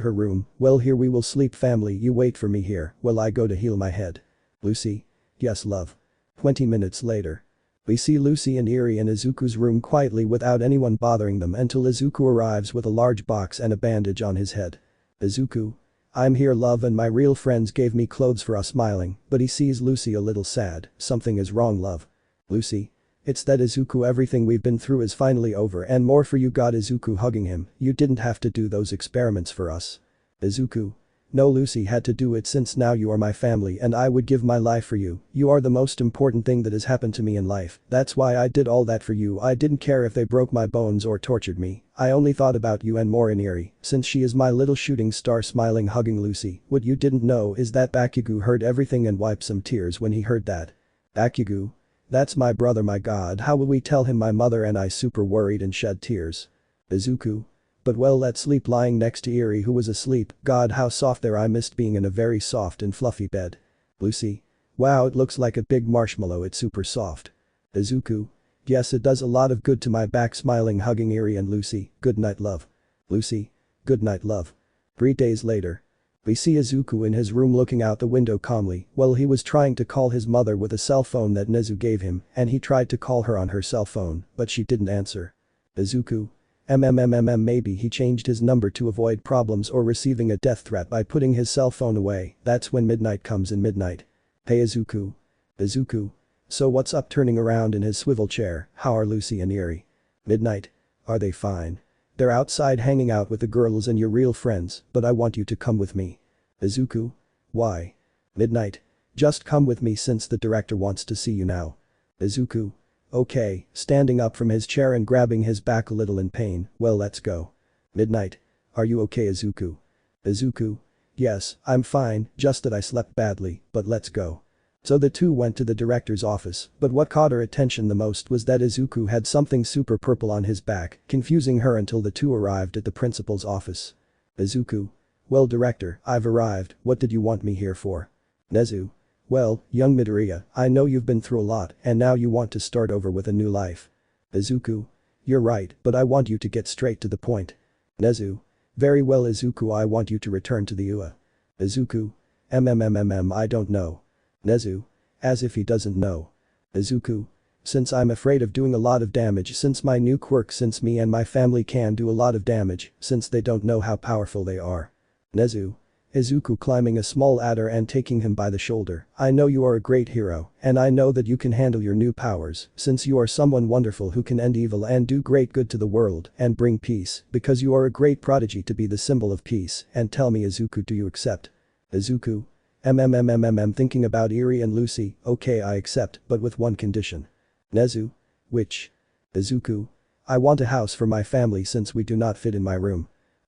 her room, well here we will sleep family you wait for me here while I go to heal my head. Lucy? Yes love. 20 minutes later. We see Lucy and Eri in Izuku's room quietly without anyone bothering them until Izuku arrives with a large box and a bandage on his head. Izuku? I'm here love and my real friends gave me clothes for us smiling, but he sees Lucy a little sad, something is wrong love. Lucy? It's that Izuku everything we've been through is finally over and more for you got Izuku hugging him, you didn't have to do those experiments for us. Izuku? No Lucy had to do it since now you are my family and I would give my life for you, you are the most important thing that has happened to me in life, that's why I did all that for you I didn't care if they broke my bones or tortured me, I only thought about you and more in Eri, since she is my little shooting star smiling hugging Lucy, what you didn't know is that Bakugo heard everything and wiped some tears when he heard that. Bakugo? That's my brother my god how will we tell him my mother and I super worried and shed tears. Izuku? But well let's sleep lying next to Eri who was asleep, god how soft there I missed being in a very soft and fluffy bed. Lucy? Wow it looks like a big marshmallow it's super soft. Izuku? Yes it does a lot of good to my back smiling hugging Eri and Lucy, good night love. Lucy? Good night love. 3 days later. We see Izuku in his room looking out the window calmly while he was trying to call his mother with a cell phone that Nezu gave him and he tried to call her on her cell phone but she didn't answer. Izuku? Maybe he changed his number to avoid problems or receiving a death threat by putting his cell phone away, that's when midnight comes in midnight. Hey Izuku. Izuku. So what's up turning around in his swivel chair, how are Lucy and Eri? Midnight. Are they fine? They're outside hanging out with the girls and your real friends, but I want you to come with me. Izuku. Why? Midnight. Just come with me since the director wants to see you now. Izuku. Okay, standing up from his chair and grabbing his back a little in pain, well let's go. Midnight. Are you okay Izuku? Izuku. Yes, I'm fine, just that I slept badly, but let's go. So the two went to the director's office, but what caught her attention the most was that Izuku had something super purple on his back, confusing her until the two arrived at the principal's office. Izuku. Well director, I've arrived, what did you want me here for? Nezu. Well, young Midoriya, I know you've been through a lot and now you want to start over with a new life. Izuku. You're right, but I want you to get straight to the point. Nezu. Very well Izuku I want you to return to the UA. Izuku. I don't know. Nezu. As if he doesn't know. Izuku. since I'm afraid of doing a lot of damage since my new quirk since me and my family can do a lot of damage since they don't know how powerful they are. Nezu. Izuku climbing a small adder and taking him by the shoulder. I know you are a great hero, and I know that you can handle your new powers, since you are someone wonderful who can end evil and do great good to the world and bring peace, because you are a great prodigy to be the symbol of peace, and tell me Izuku, do you accept? Izuku. Thinking about Eri and Lucy, okay, I accept, but with one condition. Nezu. Which? Izuku. I want a house for my family since we do not fit in my room.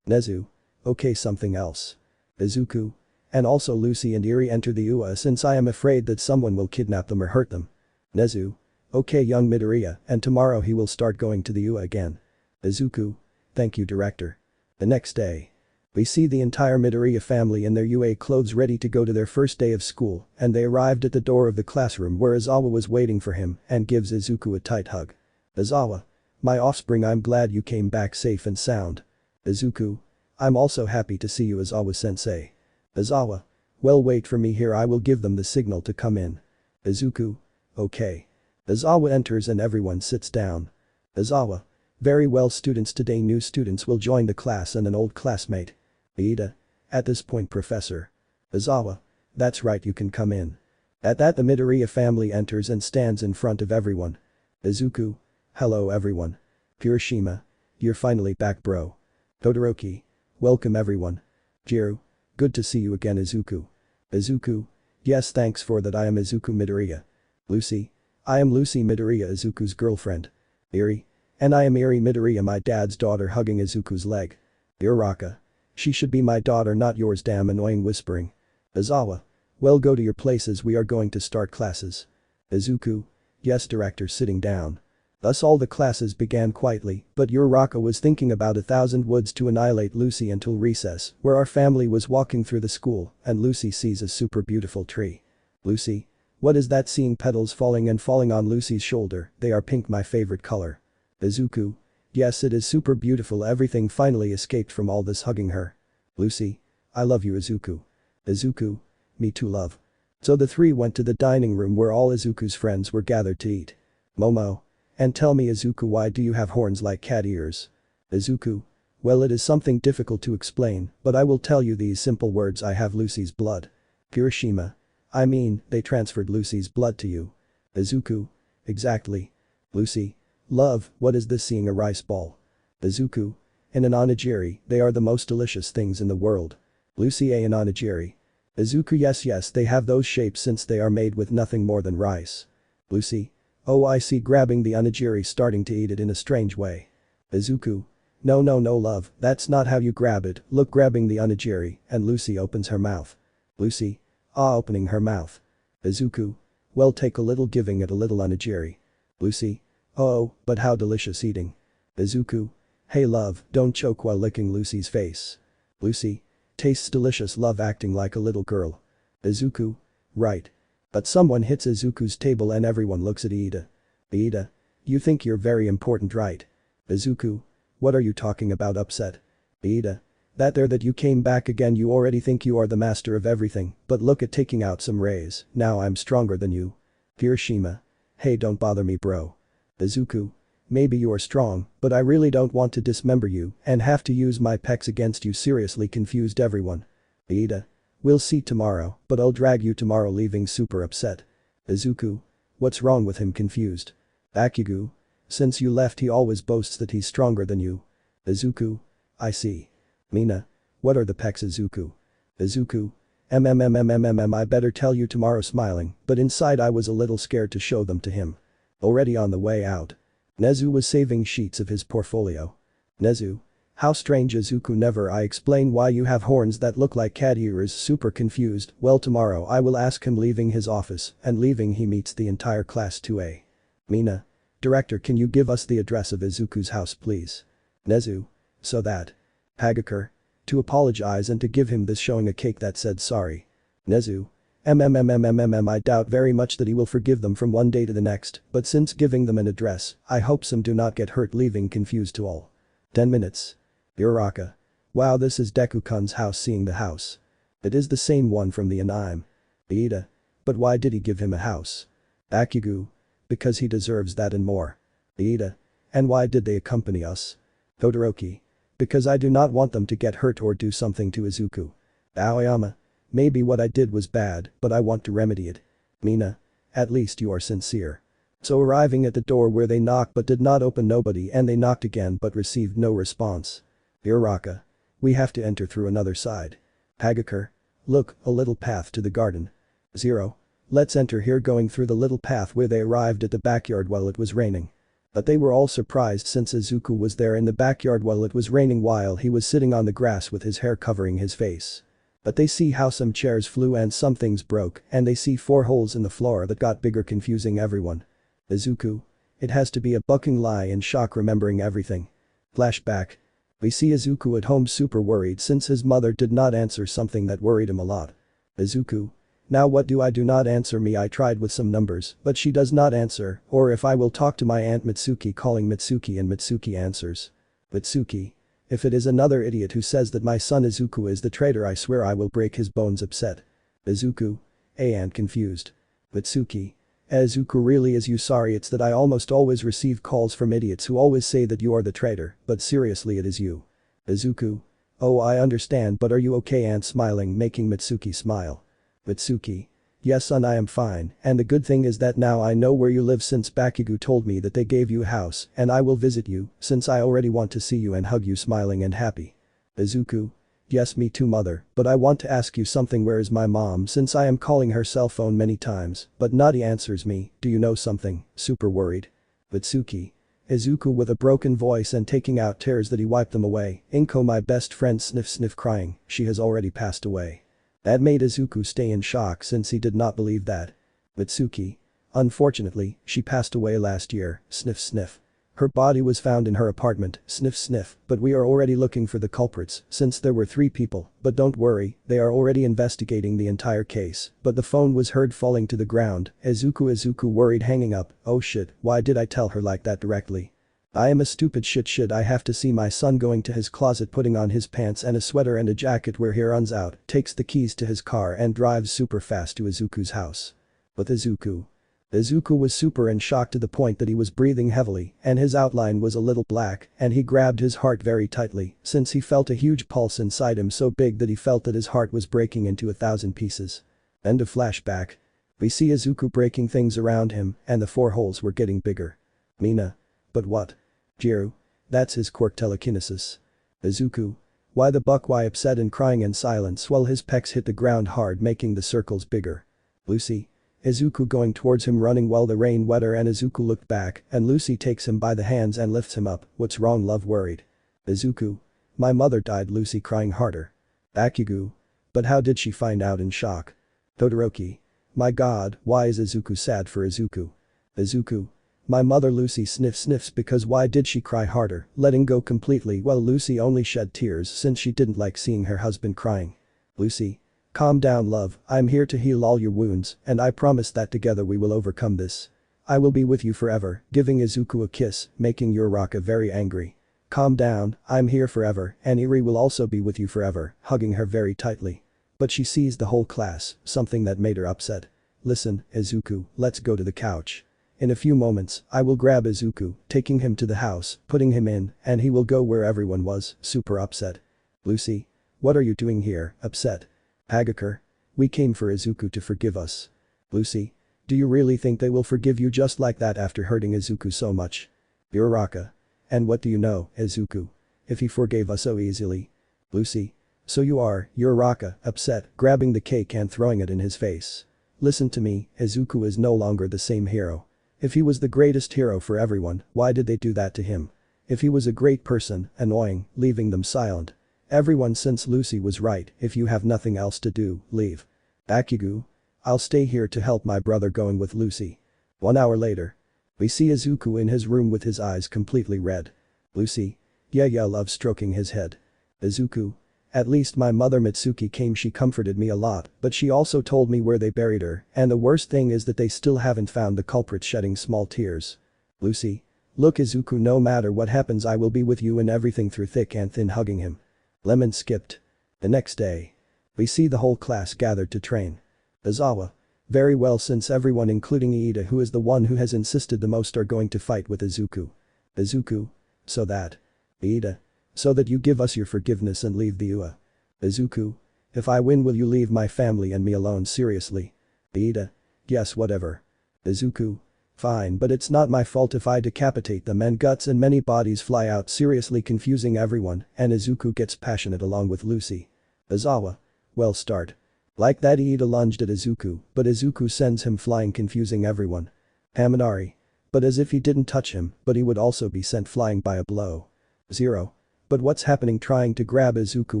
Nezu. Okay, something else. Izuku. And also Lucy and Eri enter the UA since I am afraid that someone will kidnap them or hurt them. Nezu. Okay, young Midoriya, and tomorrow he will start going to the UA again. Izuku. Thank you, director. The next day. We see the entire Midoriya family in their UA clothes ready to go to their first day of school, and they arrived at the door of the classroom where Izawa was waiting for him and gives Izuku a tight hug. Izawa. My offspring, I'm glad you came back safe and sound. Izuku. I'm also happy to see you, Izawa-sensei. Izawa. Well, wait for me here, I will give them the signal to come in. Izuku. Okay. Izawa enters and everyone sits down. Izawa. Very well, students, today new students will join the class and an old classmate. Iida. At this point, Professor. Izawa. That's right, you can come in. At that, the Midoriya family enters and stands in front of everyone. Izuku. Hello everyone. Kirishima. You're finally back, bro. Todoroki. Welcome everyone. Jiro. Good to see you again, Izuku. Izuku. Yes, thanks for that, I am Izuku Midoriya. Lucy. I am Lucy Midoriya, Izuku's girlfriend. Eri. And I am Eri Midoriya, my dad's daughter, hugging Izuku's leg. Uraraka. She should be my daughter, not yours, damn annoying whispering. Izawa. Well, go to your places, we are going to start classes. Izuku. Yes, director, sitting down. Thus all the classes began quietly, but Uraraka was thinking about 1,000 woods to annihilate Lucy until recess, where our family was walking through the school, and Lucy sees a super beautiful tree. Lucy. What is that, seeing petals falling on Lucy's shoulder, they are pink, my favorite color. Izuku. Yes, it is super beautiful, everything finally escaped from all this hugging her. Lucy. I love you, Izuku. Izuku. Me too, love. So the three went to the dining room where all Izuku's friends were gathered to eat. Momo. And tell me, Izuku, why do you have horns like cat ears? Izuku. Well, it is something difficult to explain, but I will tell you these simple words, I have Lucy's blood. Kirishima. I mean, they transferred Lucy's blood to you. Izuku. Exactly. Lucy. Love, what is this, seeing a rice ball? Izuku. In an onigiri, they are the most delicious things in the world. Lucy. An onigiri. Izuku. Yes, they have those shapes since they are made with nothing more than rice. Lucy. Oh, I see, grabbing the onigiri, starting to eat it in a strange way. Izuku. No, love, that's not how you grab it, look, grabbing the onigiri, and Lucy opens her mouth. Lucy. Opening her mouth. Izuku. Well, take a little, giving it a little onigiri. Lucy. Oh, but how delicious eating. Izuku. Hey love, don't choke while licking Lucy's face. Lucy. Tastes delicious, love, acting like a little girl. Izuku. Right. But someone hits Izuku's table and everyone looks at Iida. Iida. You think you're very important, right? Izuku. What are you talking about, upset? Iida. That you came back again, you already think you are the master of everything, but look at taking out some rays, now I'm stronger than you. Kirishima. Hey, don't bother me, bro. Izuku. Maybe you are strong, but I really don't want to dismember you and have to use my pecs against you, seriously, confused everyone. Iida. We'll see tomorrow, but I'll drag you tomorrow, leaving super upset. Izuku. What's wrong with him, confused. Akigu. Since you left he always boasts that he's stronger than you. Izuku. I see. Mina. What are the pecs, Izuku? Izuku. I better tell you tomorrow, smiling, but inside I was a little scared to show them to him. Already on the way out. Nezu was saving sheets of his portfolio. Nezu. How strange, Izuku. Never I explain why you have horns that look like cat ears, super confused. Well, tomorrow I will ask him, leaving his office, and leaving he meets the entire class 2A. Mina. Director, can you give us the address of Izuku's house, please? Nezu. So that. Hagakure. To apologize and to give him this, showing a cake that said sorry. Nezu. I doubt very much that he will forgive them from one day to the next, but since giving them an address, I hope some do not get hurt, leaving confused to all. 10 minutes. Uraraka. Wow, this is Deku-kun's house, seeing the house. It is the same one from the anime. Iida. But why did he give him a house? Akigu. because he deserves that and more. Iida. And why did they accompany us? Todoroki. Because I do not want them to get hurt or do something to Izuku. Aoyama. Maybe what I did was bad, but I want to remedy it. Mina. At least you are sincere. So arriving at the door where they knocked but did not open nobody and they knocked again but received no response. Uraraka. We have to enter through another side. Hagakure. Look, a little path to the garden. Zero. Let's enter here going through the little path where they arrived at the backyard while it was raining. But they were all surprised since Izuku was there in the backyard while it was raining while he was sitting on the grass with his hair covering his face. But they see how some chairs flew and some things broke and they see 4 holes in the floor that got bigger confusing everyone. Izuku. It has to be a bucking lie in shock remembering everything. Flashback. We see Izuku at home super worried since his mother did not answer something that worried him a lot. Izuku. Now what do not answer me? I tried with some numbers but she does not answer, or if I will talk to my aunt Mitsuki calling Mitsuki and Mitsuki answers. Mitsuki. If it is another idiot who says that my son Izuku is the traitor I swear I will break his bones upset. Izuku. Aunt confused. Mitsuki. Izuku really is you sorry it's that I almost always receive calls from idiots who always say that you are the traitor, but seriously it is you. Izuku. Oh I understand but are you okay? Aunt smiling making Mitsuki smile. Mitsuki. Yes son I am fine and the good thing is that now I know where you live since Bakugo told me that they gave you a house and I will visit you since I already want to see you and hug you smiling and happy. Izuku. Yes me too mother but I want to ask you something where is my mom since I am calling her cell phone many times but nobody answers me, do you know something, super worried. Mitsuki. Izuku with a broken voice and taking out tears that he wiped them away, Inko my best friend sniff crying, she has already passed away. That made Izuku stay in shock since he did not believe that. Mitsuki. Unfortunately, she passed away last year, sniff. Her body was found in her apartment, sniff, but we are already looking for the culprits since there were 3 people, but don't worry, they are already investigating the entire case, but the phone was heard falling to the ground, Izuku worried hanging up, oh shit, why did I tell her like that directly? I am a stupid shit I have to see my son going to his closet putting on his pants and a sweater and a jacket where he runs out, takes the keys to his car and drives super fast to Izuku's house. But Izuku was super in shock to the point that he was breathing heavily and his outline was a little black and he grabbed his heart very tightly since he felt a huge pulse inside him so big that he felt that his heart was breaking into 1,000 pieces. End of flashback. We see Izuku breaking things around him and the 4 holes were getting bigger. Mina. But what? Jiru. That's his quirk telekinesis. Izuku. Why the buck why upset and crying in silence while his pecs hit the ground hard making the circles bigger. Lucy. Izuku going towards him running while the rain wetter and Izuku looked back and Lucy takes him by the hands and lifts him up, what's wrong love worried. Izuku. My mother died Lucy crying harder. Bakugo. But how did she find out in shock? Todoroki. My god, why is Izuku sad for Izuku? Izuku. My mother Lucy sniffs because why did she cry harder, letting go completely while Lucy only shed tears since she didn't like seeing her husband crying. Lucy. Calm down love, I'm here to heal all your wounds and I promise that together we will overcome this. I will be with you forever, giving Izuku a kiss, making Uraraka very angry. Calm down, I'm here forever and Eri will also be with you forever, hugging her very tightly. But she sees the whole class, something that made her upset. Listen, Izuku, let's go to the couch. In a few moments, I will grab Izuku, taking him to the house, putting him in, and he will go where everyone was, super upset. Lucy. What are you doing here, upset? Hagakure. We came for Izuku to forgive us. Lucy. Do you really think they will forgive you just like that after hurting Izuku so much? Uraraka. And what do you know, Izuku? If he forgave us so easily. Lucy. So you are, Uraraka, upset, grabbing the cake and throwing it in his face. Listen to me, Izuku is no longer the same hero. If he was the greatest hero for everyone, why did they do that to him? If he was a great person, annoying, leaving them silent. Everyone since Lucy was right, if you have nothing else to do, leave. Bakugo. I'll stay here to help my brother going with Lucy. 1 hour later. We see Izuku in his room with his eyes completely red. Lucy. Yeah love stroking his head. Izuku. At least my mother Mitsuki came she comforted me a lot but she also told me where they buried her and the worst thing is that they still haven't found the culprit shedding small tears. Lucy. Look Izuku no matter what happens I will be with you in everything through thick and thin hugging him. Lemon skipped. The next day. We see the whole class gathered to train. Izawa. Very well, since everyone including Iida, who is the one who has insisted the most, are going to fight with Izuku. Izuku? So that? Iida? So that you give us your forgiveness and leave the UA. Izuku? If I win, will you leave my family and me alone? Seriously? Iida? Yes, whatever. Izuku? Fine, but it's not my fault if I decapitate them and guts and many bodies fly out, seriously confusing everyone, and Izuku gets passionate along with Lucy. Izawa? Well, start. Like that, Iida lunged at Izuku, but Izuku sends him flying, confusing everyone. Haminari? But as if he didn't touch him, but he would also be sent flying by a blow. Zero. But what's happening, trying to grab Izuku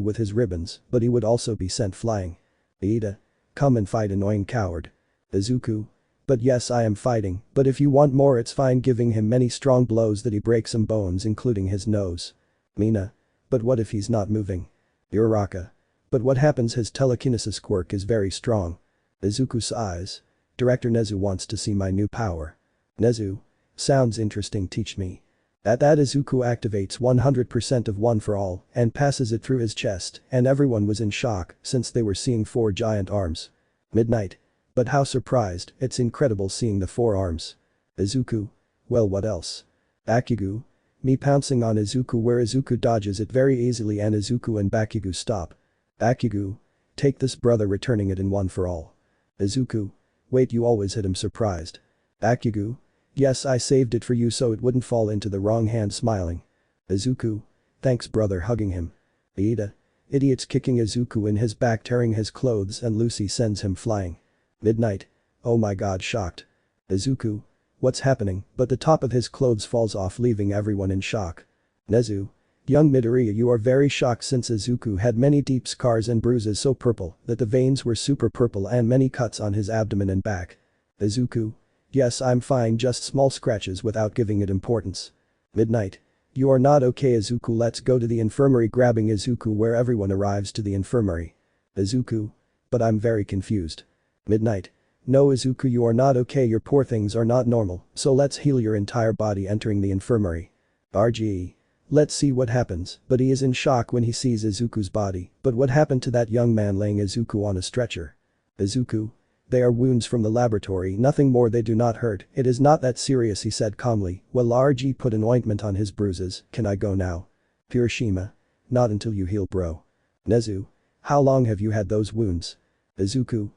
with his ribbons, but he would also be sent flying. Iida? Come and fight, annoying coward. Izuku? But yes, I am fighting, but if you want more it's fine, giving him many strong blows that he breaks some bones including his nose. Mina? But what if he's not moving? Uraraka? But what happens, his telekinesis quirk is very strong. Izuku sighs. Director Nezu wants to see my new power. Nezu? Sounds interesting, teach me. At that, Izuku activates 100% of One for All and passes it through his chest, and everyone was in shock since they were seeing 4 giant arms. Midnight. But how surprised, it's incredible seeing the 4 arms. Izuku? Well, what else? Bakugo? Me pouncing on Izuku, where Izuku dodges it very easily and Izuku and Bakugo stop. Bakugo? Take this, brother, returning it in One for All. Izuku? Wait, you always hit him, surprised. Bakugo? Yes, I saved it for you so it wouldn't fall into the wrong hand, smiling. Izuku? Thanks, brother, hugging him. Iida? Idiots, kicking Izuku in his back, tearing his clothes, and Lucy sends him flying. Midnight. Oh my god, shocked. Izuku? What's happening? But the top of his clothes falls off, leaving everyone in shock. Nezu? Young Midoriya, you are very shocked since Izuku had many deep scars and bruises so purple that the veins were super purple and many cuts on his abdomen and back. Izuku? Yes, I'm fine, just small scratches without giving it importance. Midnight. You are not okay, Izuku, let's go to the infirmary, grabbing Izuku where everyone arrives to the infirmary. Izuku? But I'm very confused. Midnight. No, Izuku, you are not okay, your poor things are not normal, so let's heal your entire body, entering the infirmary. RGE. Let's see what happens, but he is in shock when he sees Izuku's body, but what happened to that young man, laying Izuku on a stretcher? Izuku? They are wounds from the laboratory, nothing more, they do not hurt, it is not that serious, he said calmly, while RG put an ointment on his bruises. Can I go now? Hiroshima. Not until you heal, bro. Nezu. How long have you had those wounds? Izuku.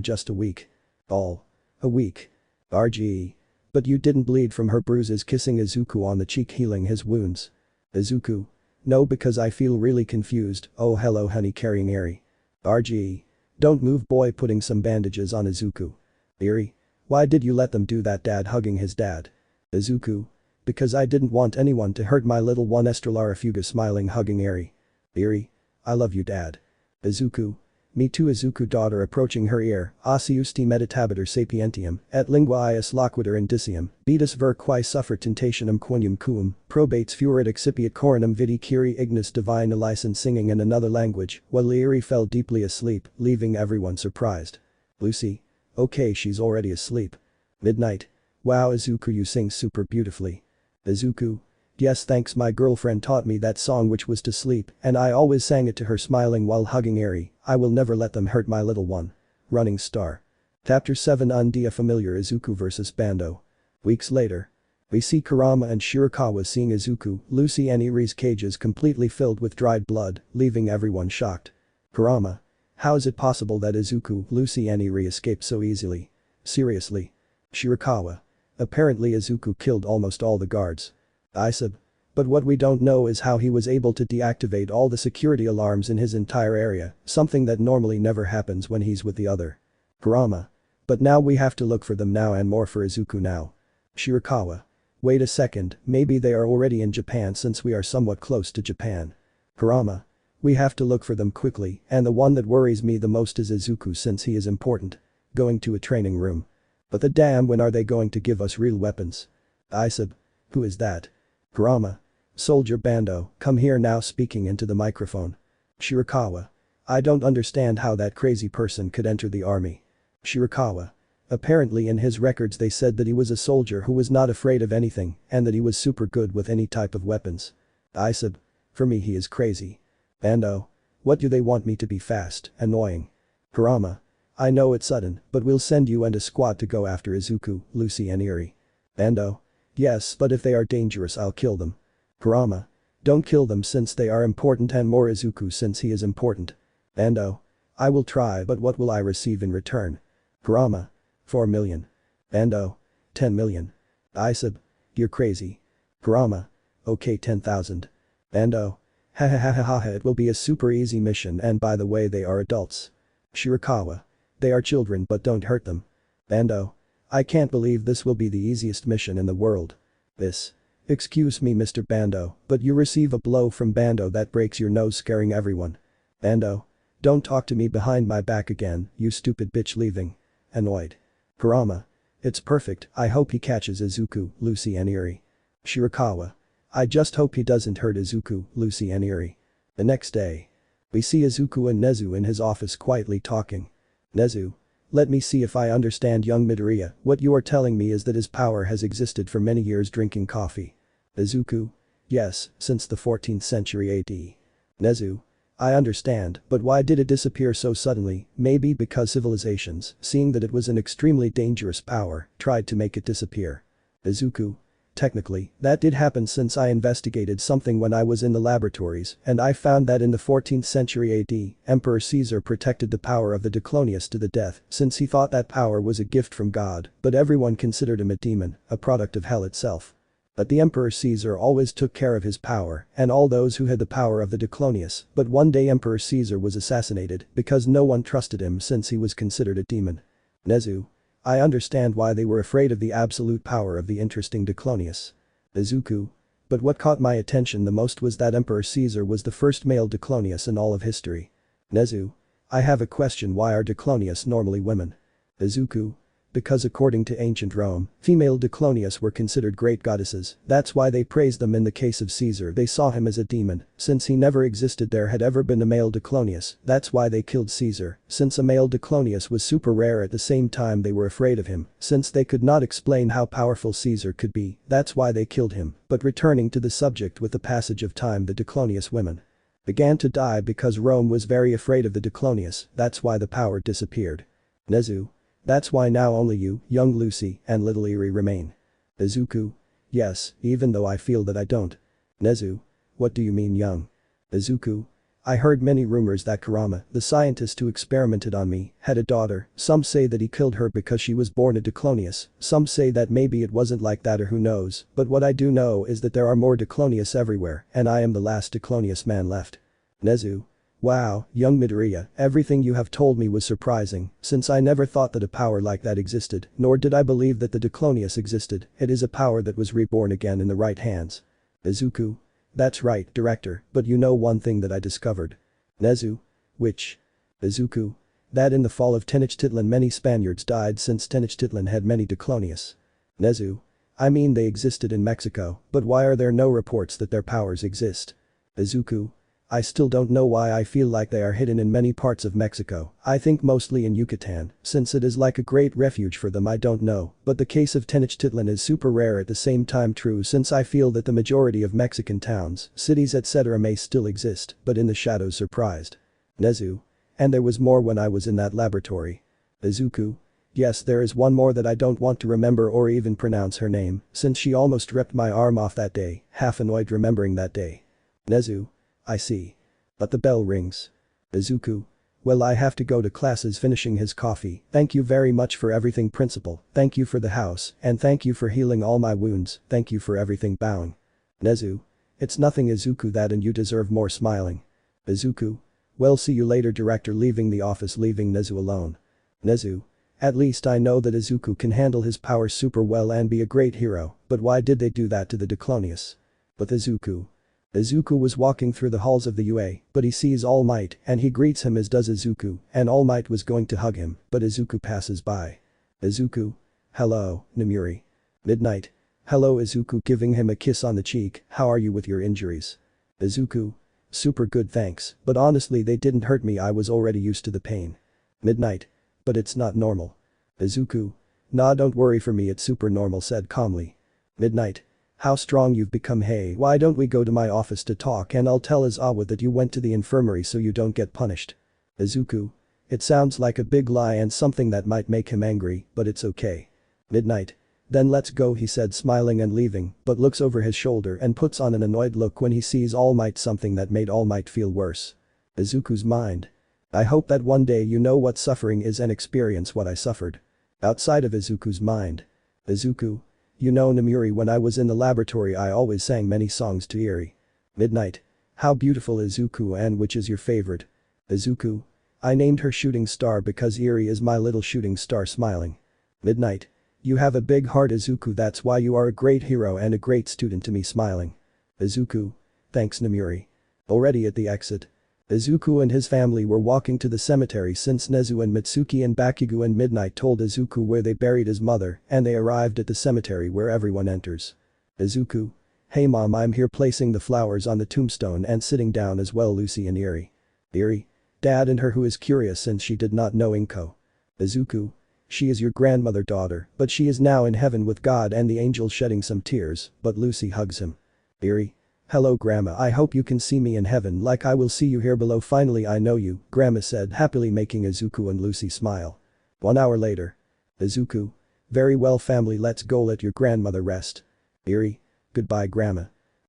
Just a week. All. A week. RG. But you didn't bleed from her bruises, kissing Izuku on the cheek, healing his wounds. Izuku. No, because I feel really confused. Oh hello honey, carrying Eri. RG. Don't move, boy, putting some bandages on Izuku. Eri. Why did you let them do that, dad, hugging his dad. Izuku. Because I didn't want anyone to hurt my little one, Estrellara Fuga, smiling, hugging Eri. Eri. I love you, dad. Izuku. Me too, Izuku, daughter, approaching her ear. Asiusti meditabiter sapientium, et linguaeus loquitur indicium, beatus ver quae suffer tentationem quonium quum, probates furit excipiat coronum vidi curi ignis divine Elison, singing in another language, while Eri fell deeply asleep, leaving everyone surprised. Lucy? Okay, she's already asleep. Midnight. Wow, Izuku, you sing super beautifully. Izuku? Yes, thanks, my girlfriend taught me that song which was to sleep, and I always sang it to her, smiling while hugging Eri. I will never let them hurt my little one. Running star. Chapter 7, Undia familiar, Izuku vs Bando. Weeks later. We see Kurama and Shirakawa seeing Izuku, Lucy and Eri's cages completely filled with dried blood, leaving everyone shocked. Kurama. How is it possible that Izuku, Lucy and Eri escaped so easily? Seriously. Shirakawa. Apparently Izuku killed almost all the guards. Isub. But what we don't know is how he was able to deactivate all the security alarms in his entire area, something that normally never happens when he's with the other. Kurama. But now we have to look for them now, and more for Izuku now. Shirakawa. Wait a second, maybe they are already in Japan since we are somewhat close to Japan. Kurama. We have to look for them quickly, and the one that worries me the most is Izuku since he is important. Going to a training room. But the damn, when are they going to give us real weapons? Isub. Who is that? Kurama. Soldier Bando, come here now, speaking into the microphone. Shirakawa. I don't understand how that crazy person could enter the army. Shirakawa. Apparently in his records they said that he was a soldier who was not afraid of anything and that he was super good with any type of weapons. Isub. For me he is crazy. Bando. What do they want me to be, fast, annoying? Kurama. I know it's sudden, but we'll send you and a squad to go after Izuku, Lucy and Eri. Bando. Yes, but if they are dangerous I'll kill them. Kurama. Don't kill them since they are important and more Izuku since he is important. Bando. I will try but what will I receive in return? Kurama. 4 million. Bando. 10 million. Isub. You're crazy. Kurama. Okay 10,000. Bando. Ha ha ha ha ha, it will be a super easy mission and by the way they are adults. Shirakawa. They are children but don't hurt them. Bando. I can't believe this will be the easiest mission in the world. This. Excuse me Mr. Bando, but you receive a blow from Bando that breaks your nose scaring everyone. Bando. Don't talk to me behind my back again, you stupid bitch leaving. Annoyed. Kurama. It's perfect, I hope he catches Izuku, Lucy and Eri. Shirakawa. I just hope he doesn't hurt Izuku, Lucy and Eri. The next day. We see Izuku and Nezu in his office quietly talking. Nezu. Let me see if I understand young Midoriya, what you are telling me is that his power has existed for many years drinking coffee. Izuku. Yes, since the 14th century AD. Nezu. I understand, but why did it disappear so suddenly? Maybe because civilizations, seeing that it was an extremely dangerous power, tried to make it disappear. Izuku. Technically, that did happen since I investigated something when I was in the laboratories and I found that in the 14th century AD, Emperor Caesar protected the power of the diclonius to the death since he thought that power was a gift from God, but everyone considered him a demon, a product of hell itself. But the Emperor Caesar always took care of his power and all those who had the power of the diclonius, but one day Emperor Caesar was assassinated because no one trusted him since he was considered a demon. Nezu. I understand why they were afraid of the absolute power of the interesting diclonius. Izuku. But what caught my attention the most was that Emperor Caesar was the first male diclonius in all of history. Nezu. I have a question, why are diclonius normally women? Izuku. Because according to ancient Rome, female diclonius were considered great goddesses, that's why they praised them. In the case of Caesar they saw him as a demon, since he never existed there had ever been a male diclonius, that's why they killed Caesar, since a male diclonius was super rare. At the same time they were afraid of him, since they could not explain how powerful Caesar could be, that's why they killed him. But returning to the subject, with the passage of time the diclonius women began to die because Rome was very afraid of the diclonius, that's why the power disappeared. Nezu. That's why now only you, young Lucy, and little Eri remain. Izuku. Yes, even though I feel that I don't. Nezu. What do you mean young? Izuku. I heard many rumors that Kurama, the scientist who experimented on me, had a daughter. Some say that he killed her because she was born a diclonius, some say that maybe it wasn't like that, or who knows, but what I do know is that there are more diclonius everywhere and I am the last diclonius man left. Nezu. Wow, young Midoriya, everything you have told me was surprising, since I never thought that a power like that existed, nor did I believe that the diclonius existed. It is a power that was reborn again in the right hands. Izuku. That's right, director, but you know one thing that I discovered. Nezu. Which? Izuku. That in the fall of Tenochtitlan many Spaniards died since Tenochtitlan had many diclonius. Nezu. I mean they existed in Mexico, but why are there no reports that their powers exist? Izuku. I still don't know why I feel like they are hidden in many parts of Mexico. I think mostly in Yucatan, since it is like a great refuge for them. I don't know, but the case of Tenochtitlan is super rare, at the same time true, since I feel that the majority of Mexican towns, cities etc. may still exist, but in the shadows. Surprised. Nezu. And there was more when I was in that laboratory. Izuku. Yes, there is one more that I don't want to remember or even pronounce her name, since she almost ripped my arm off that day, half annoyed remembering that day. Nezu. I see. But the bell rings. Izuku. Well, I have to go to classes. Finishing his coffee. Thank you very much for everything, principal, thank you for the house, and thank you for healing all my wounds, thank you for everything. Bowing. Nezu. It's nothing Izuku, that and you deserve more. Smiling. Izuku. Well, see you later, director. Leaving the office, leaving Nezu alone. Nezu. At least I know that Izuku can handle his powers super well and be a great hero, but why did they do that to the diclonius? But Izuku. Izuku was walking through the halls of the UA, but he sees All Might and he greets him as does Izuku, and All Might was going to hug him, but Izuku passes by. Izuku. Hello, Namuri. Midnight. Hello Izuku, giving him a kiss on the cheek. How are you with your injuries? Izuku. Super good, thanks, but honestly they didn't hurt me, I was already used to the pain. Midnight. But it's not normal. Izuku. Nah, don't worry, for me it's super normal, said calmly. Midnight. How strong you've become. Hey, why don't we go to my office to talk and I'll tell Izawa that you went to the infirmary so you don't get punished. Izuku. It sounds like a big lie and something that might make him angry, but it's okay. Midnight. Then let's go, he said, smiling and leaving, but looks over his shoulder and puts on an annoyed look when he sees All Might, something that made All Might feel worse. Izuku's mind. I hope that one day you know what suffering is and experience what I suffered. Outside of Izuku's mind. Izuku. You know, Namuri, when I was in the laboratory I always sang many songs to Eri. Midnight. How beautiful, Izuku, and which is your favorite? Izuku. I named her Shooting Star because Eri is my little shooting star, smiling. Midnight. You have a big heart, Izuku, that's why you are a great hero and a great student to me, smiling. Izuku. Thanks, Namuri. Already at the exit. Izuku and his family were walking to the cemetery since Nezu and Mitsuki and Bakugo and Midnight told Izuku where they buried his mother, and they arrived at the cemetery where everyone enters. Izuku. Hey mom, I'm here placing the flowers on the tombstone and sitting down as well, Lucy and Eri. Eri. Dad and her, who is curious since she did not know Inko. Izuku. She is your grandmother, daughter, but she is now in heaven with God and the angels, shedding some tears, but Lucy hugs him. Eri. Hello grandma, I hope you can see me in heaven like I will see you here below. Finally I know you, grandma said, happily, making Izuku and Lucy smile. 1 hour later. Izuku. Very well family, let's go let your grandmother rest. Eri. Goodbye grandma.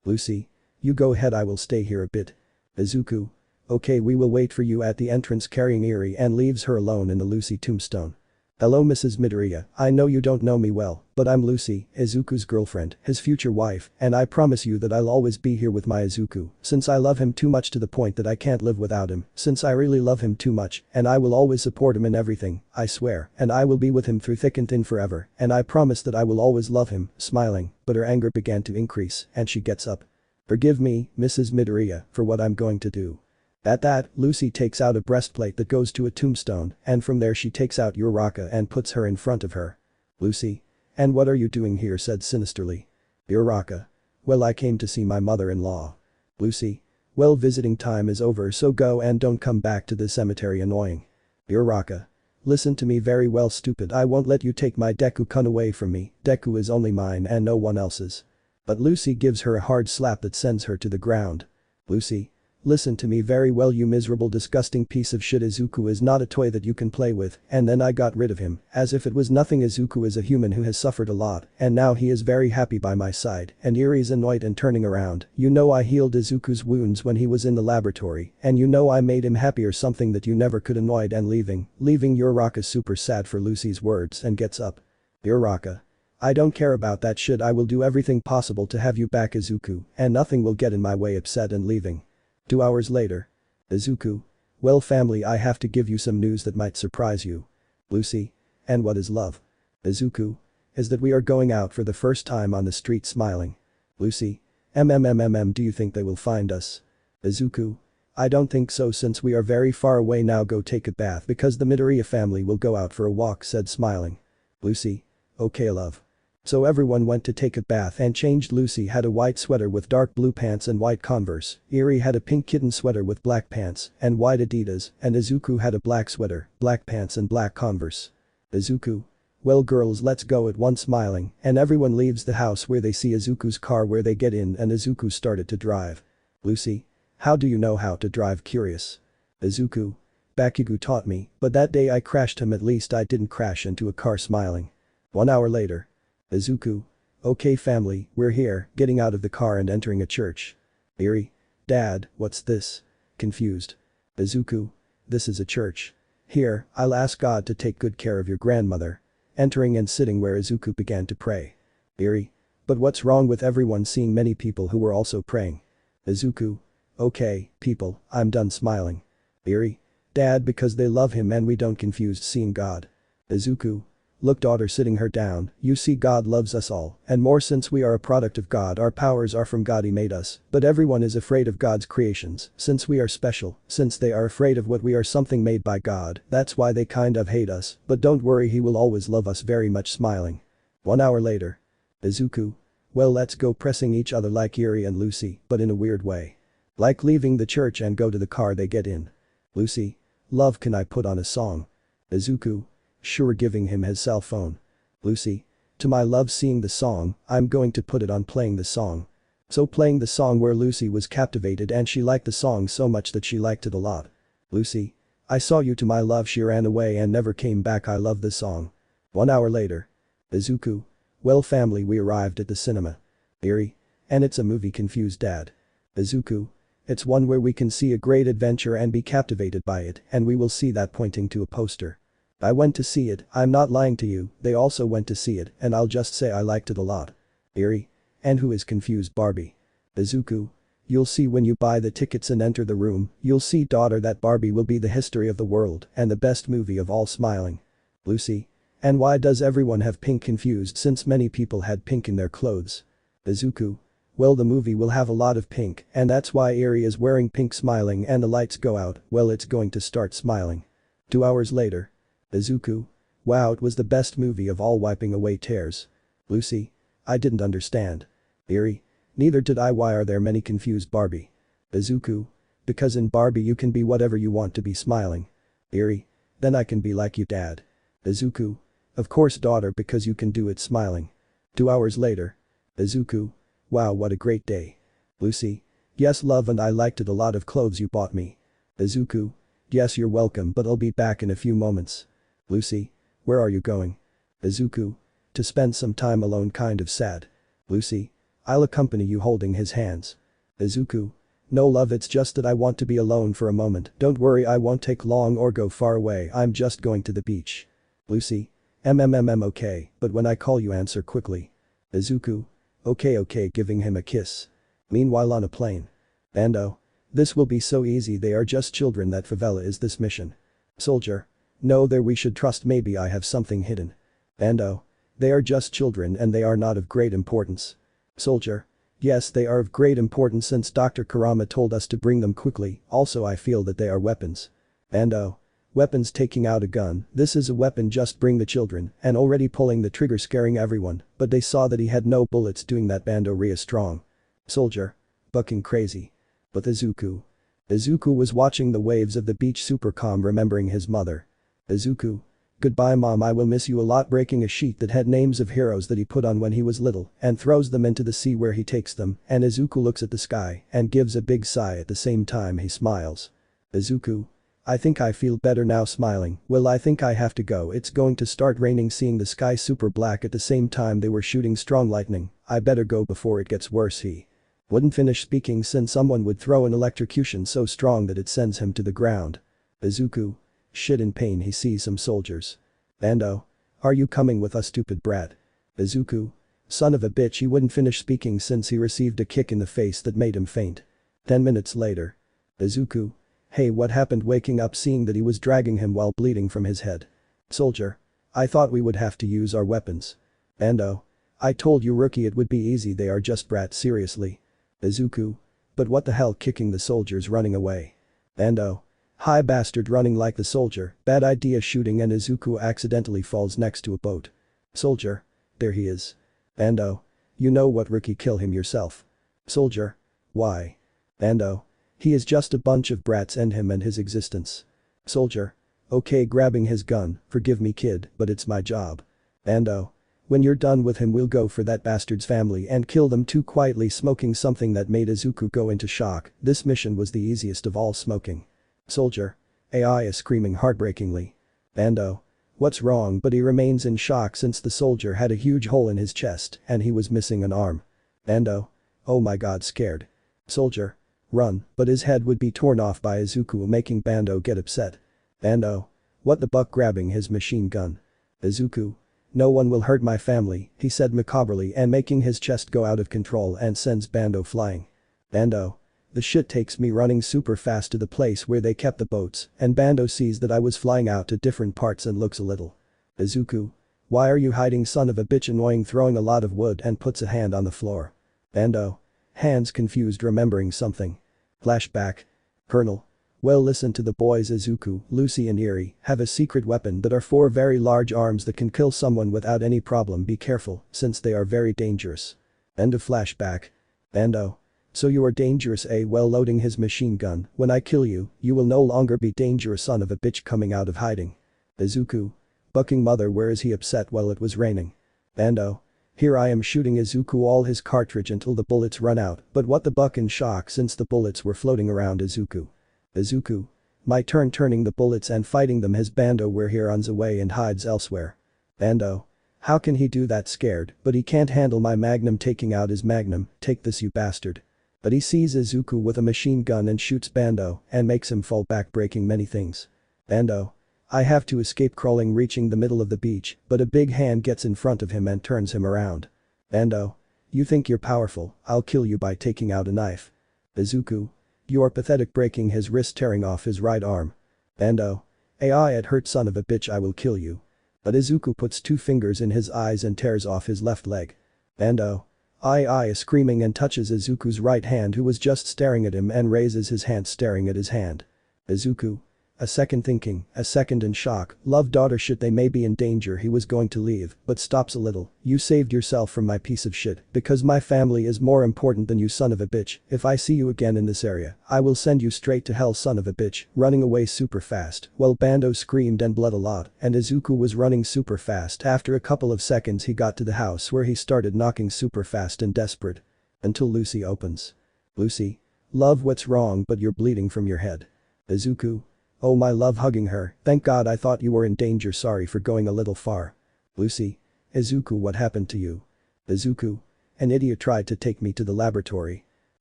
Lucy. You go ahead, I will stay here a bit. Izuku. Okay, we will wait for you at the entrance, carrying Eri, and leaves her alone in the Lucy tombstone. Hello Mrs. Midoriya, I know you don't know me well, but I'm Lucy, Izuku's girlfriend, his future wife, and I promise you that I'll always be here with my Izuku, since I love him too much to the point that I can't live without him, since I really love him too much, and I will always support him in everything, I swear, and I will be with him through thick and thin forever, and I promise that I will always love him, smiling, but her anger began to increase, and she gets up. Forgive me, Mrs. Midoriya, for what I'm going to do. At that, Lucy takes out a breastplate that goes to a tombstone, and from there she takes out Uraraka and puts her in front of her. Lucy. And what are you doing here, said sinisterly. Uraraka. Well, I came to see my mother-in-law. Lucy. Well, visiting time is over, so go and don't come back to the cemetery, annoying. Uraraka. Listen to me very well, stupid, I won't let you take my Deku-kun away from me, Deku is only mine and no one else's. But Lucy gives her a hard slap that sends her to the ground. Lucy. Listen to me very well, you miserable disgusting piece of shit, Izuku is not a toy that you can play with, and then I got rid of him, as if it was nothing. Izuku is a human who has suffered a lot, and now he is very happy by my side, and Eri's annoyed and turning around. You know I healed Izuku's wounds when he was in the laboratory, and you know I made him happy, or something that you never could, annoyed and leaving Uraraka super sad for Lucy's words and gets up. Uraraka. I don't care about that shit, I will do everything possible to have you back, Izuku, and nothing will get in my way, upset and leaving. 2 hours later. Izuku. Well family, I have to give you some news that might surprise you. Lucy. And what is love? Izuku. Is that we are going out for the first time on the street, smiling. Lucy. Do you think they will find us? Izuku. I don't think so, since we are very far away now. Go take a bath because the Midoriya family will go out for a walk, said smiling. Lucy. Okay love. So everyone went to take a bath and changed. Lucy had a white sweater with dark blue pants and white Converse, Eri had a pink kitten sweater with black pants and white Adidas, and Izuku had a black sweater, black pants and black Converse. Izuku. Well girls, let's go at once, smiling, and everyone leaves the house where they see Izuku's car where they get in, and Izuku started to drive. Lucy. How do you know how to drive, curious? Izuku. Bakugo taught me, but that day I crashed him, at least I didn't crash into a car, smiling. 1 hour later. Izuku. Okay family, we're here, getting out of the car and entering a church. Eri. Dad, what's this? Confused. Izuku. This is a church. Here, I'll ask God to take good care of your grandmother. Entering and sitting where Izuku began to pray. Eri. But what's wrong with everyone seeing many people who were also praying? Izuku. Okay, people, I'm done, smiling. Eri. Dad, because they love him and we don't confuse seeing God. Izuku. Look daughter, sitting her down, you see God loves us all, and more since we are a product of God, our powers are from God, he made us, but everyone is afraid of God's creations, since we are special, since they are afraid of what we are, something made by God, that's why they kind of hate us, but don't worry, he will always love us very much, smiling. 1 hour later. Izuku. Well, let's go, pressing each other like Eri and Lucy, but in a weird way. Like leaving the church and go to the car they get in. Lucy. Love, can I put on a song? Izuku. Sure, giving him his cell phone. Lucy. To my love, seeing the song, I'm going to put it on, playing the song. So playing the song where Lucy was captivated and she liked the song so much that she liked it a lot. Lucy. I saw you to my love, she ran away and never came back, I love this song. 1 hour later. Izuku. Well family, we arrived at the cinema. Eerie. And it's a movie, confused dad. Izuku. It's one where we can see a great adventure and be captivated by it, and we will see that, pointing to a poster. I went to see it, I'm not lying to you, they also went to see it, and I'll just say I liked it a lot. Eerie. And who is confused, Barbie? Izuku. You'll see when you buy the tickets and enter the room, you'll see daughter that Barbie will be the history of the world and the best movie of all, smiling. Lucy. And why does everyone have pink, confused since many people had pink in their clothes? Izuku. Well, the movie will have a lot of pink and that's why Eerie is wearing pink, smiling, and the lights go out, well it's going to start smiling. 2 hours later. Izuku. Wow, it was the best movie of all, wiping away tears. Lucy. I didn't understand. Eerie. Neither did I, why are there many, confused Barbie? Izuku. Because in Barbie you can be whatever you want to be, smiling. Eerie. Then I can be like you, dad. Izuku. Of course daughter, because you can do it, smiling. 2 hours later. Izuku. Wow, what a great day. Lucy. Yes love, and I liked it a lot of clothes you bought me. Izuku. Yes you're welcome, but I'll be back in a few moments. Lucy. Where are you going? Izuku. To spend some time alone, kind of sad. Lucy. I'll accompany you, holding his hands. Izuku. No love, it's just that I want to be alone for a moment, don't worry I won't take long or go far away, I'm just going to the beach. Lucy. Okay, but when I call you answer quickly. Izuku. Okay, giving him a kiss. Meanwhile on a plane. Bando. This will be so easy, they are just children, that favela is this mission. Soldier. No, there we should trust, maybe I have something hidden. Bando. They are just children and they are not of great importance. Soldier. Yes, they are of great importance since Dr. Kurama told us to bring them quickly, also I feel that they are weapons. Bando. Weapons, taking out a gun, this is a weapon, just bring the children, and already pulling the trigger, scaring everyone, but they saw that he had no bullets, doing that Bando Ria strong. Soldier. Bucking crazy. But Izuku. Izuku was watching the waves of the beach, super calm, remembering his mother. Izuku. Goodbye mom, I will miss you a lot, breaking a sheet that had names of heroes that he put on when he was little and throws them into the sea where he takes them, and Izuku looks at the sky and gives a big sigh, at the same time he smiles. Izuku. I think I feel better now, smiling, well I think I have to go, it's going to start raining, seeing the sky super black, at the same time they were shooting strong lightning, I better go before it gets worse. He wouldn't finish speaking since someone would throw an electrocution so strong that it sends him to the ground. Izuku. Shit, in pain he sees some soldiers. Bando. Are you coming with us, stupid brat? Izuku. Son of a bitch, he wouldn't finish speaking since he received a kick in the face that made him faint. 10 minutes later. Izuku. Hey, what happened, waking up seeing that he was dragging him while bleeding from his head. Soldier. I thought we would have to use our weapons. Bando. I told you rookie it would be easy, they are just brats, seriously. Izuku. But what the hell, kicking the soldiers, running away. Bando. Hi bastard, running like the soldier, bad idea, shooting, and Izuku accidentally falls next to a boat. Soldier. There he is. Bando. You know what rookie, kill him yourself. Soldier. Why? Bando. He is just a bunch of brats, end him and his existence. Soldier. Okay, grabbing his gun, forgive me kid, but it's my job. Bando. When you're done with him we'll go for that bastard's family and kill them too, quietly smoking something that made Izuku go into shock, this mission was the easiest of all, smoking. Soldier. AI is screaming heartbreakingly. Bando. What's wrong, but he remains in shock since the soldier had a huge hole in his chest and he was missing an arm. Bando. Oh my god, scared. Soldier. Run, but his head would be torn off by Izuku, making Bando get upset. Bando. What the buck, grabbing his machine gun. Izuku. No one will hurt my family, he said macabrely and making his chest go out of control and sends Bando flying. Bando. The shit, takes me running super fast to the place where they kept the boats, and Bando sees that I was flying out to different parts and looks a little. Izuku. Why are you hiding, son of a bitch, annoying, throwing a lot of wood and puts a hand on the floor. Bando. Hands, confused, remembering something. Flashback. Colonel. Well, listen to the boys, Izuku, Lucy and Eerie have a secret weapon that are 4 very large arms that can kill someone without any problem, be careful since they are very dangerous. End of flashback. Bando. So you are dangerous, eh? Well, loading his machine gun, when I kill you, you will no longer be dangerous, son of a bitch, coming out of hiding. Izuku. Bucking mother, where is he, upset? Well, it was raining. Bando. Here I am, shooting Izuku all his cartridge until the bullets run out, but what the buck, in shock since the bullets were floating around Izuku. Izuku. My turn turning the bullets and fighting them. His Bando where he runs away and hides elsewhere. Bando. How can he do that scared, but he can't handle my magnum taking out his magnum, take this you bastard. But he sees Izuku with a machine gun and shoots Bando and makes him fall back breaking many things. Bando. I have to escape crawling reaching the middle of the beach, but a big hand gets in front of him and turns him around. Bando. You think you're powerful, I'll kill you by taking out a knife. Izuku. You are pathetic breaking his wrist tearing off his right arm. Bando. AI it hurt son of a bitch I will kill you. But Izuku puts 2 fingers in his eyes and tears off his left leg. Bando. I is screaming and touches Izuku's right hand who was just staring at him and raises his hand staring at his hand. Izuku. A second thinking, a second in shock, love daughter shit they may be in danger he was going to leave, but stops a little, you saved yourself from my piece of shit, because my family is more important than you son of a bitch, if I see you again in this area, I will send you straight to hell son of a bitch, running away super fast, well Bando screamed and bled a lot, and Izuku was running super fast after a couple of seconds he got to the house where he started knocking super fast and desperate. Until Lucy opens. Lucy. Love what's wrong but you're bleeding from your head. Izuku. Oh my love hugging her, thank God I thought you were in danger sorry for going a little far. Lucy. Izuku what happened to you? Izuku. An idiot tried to take me to the laboratory.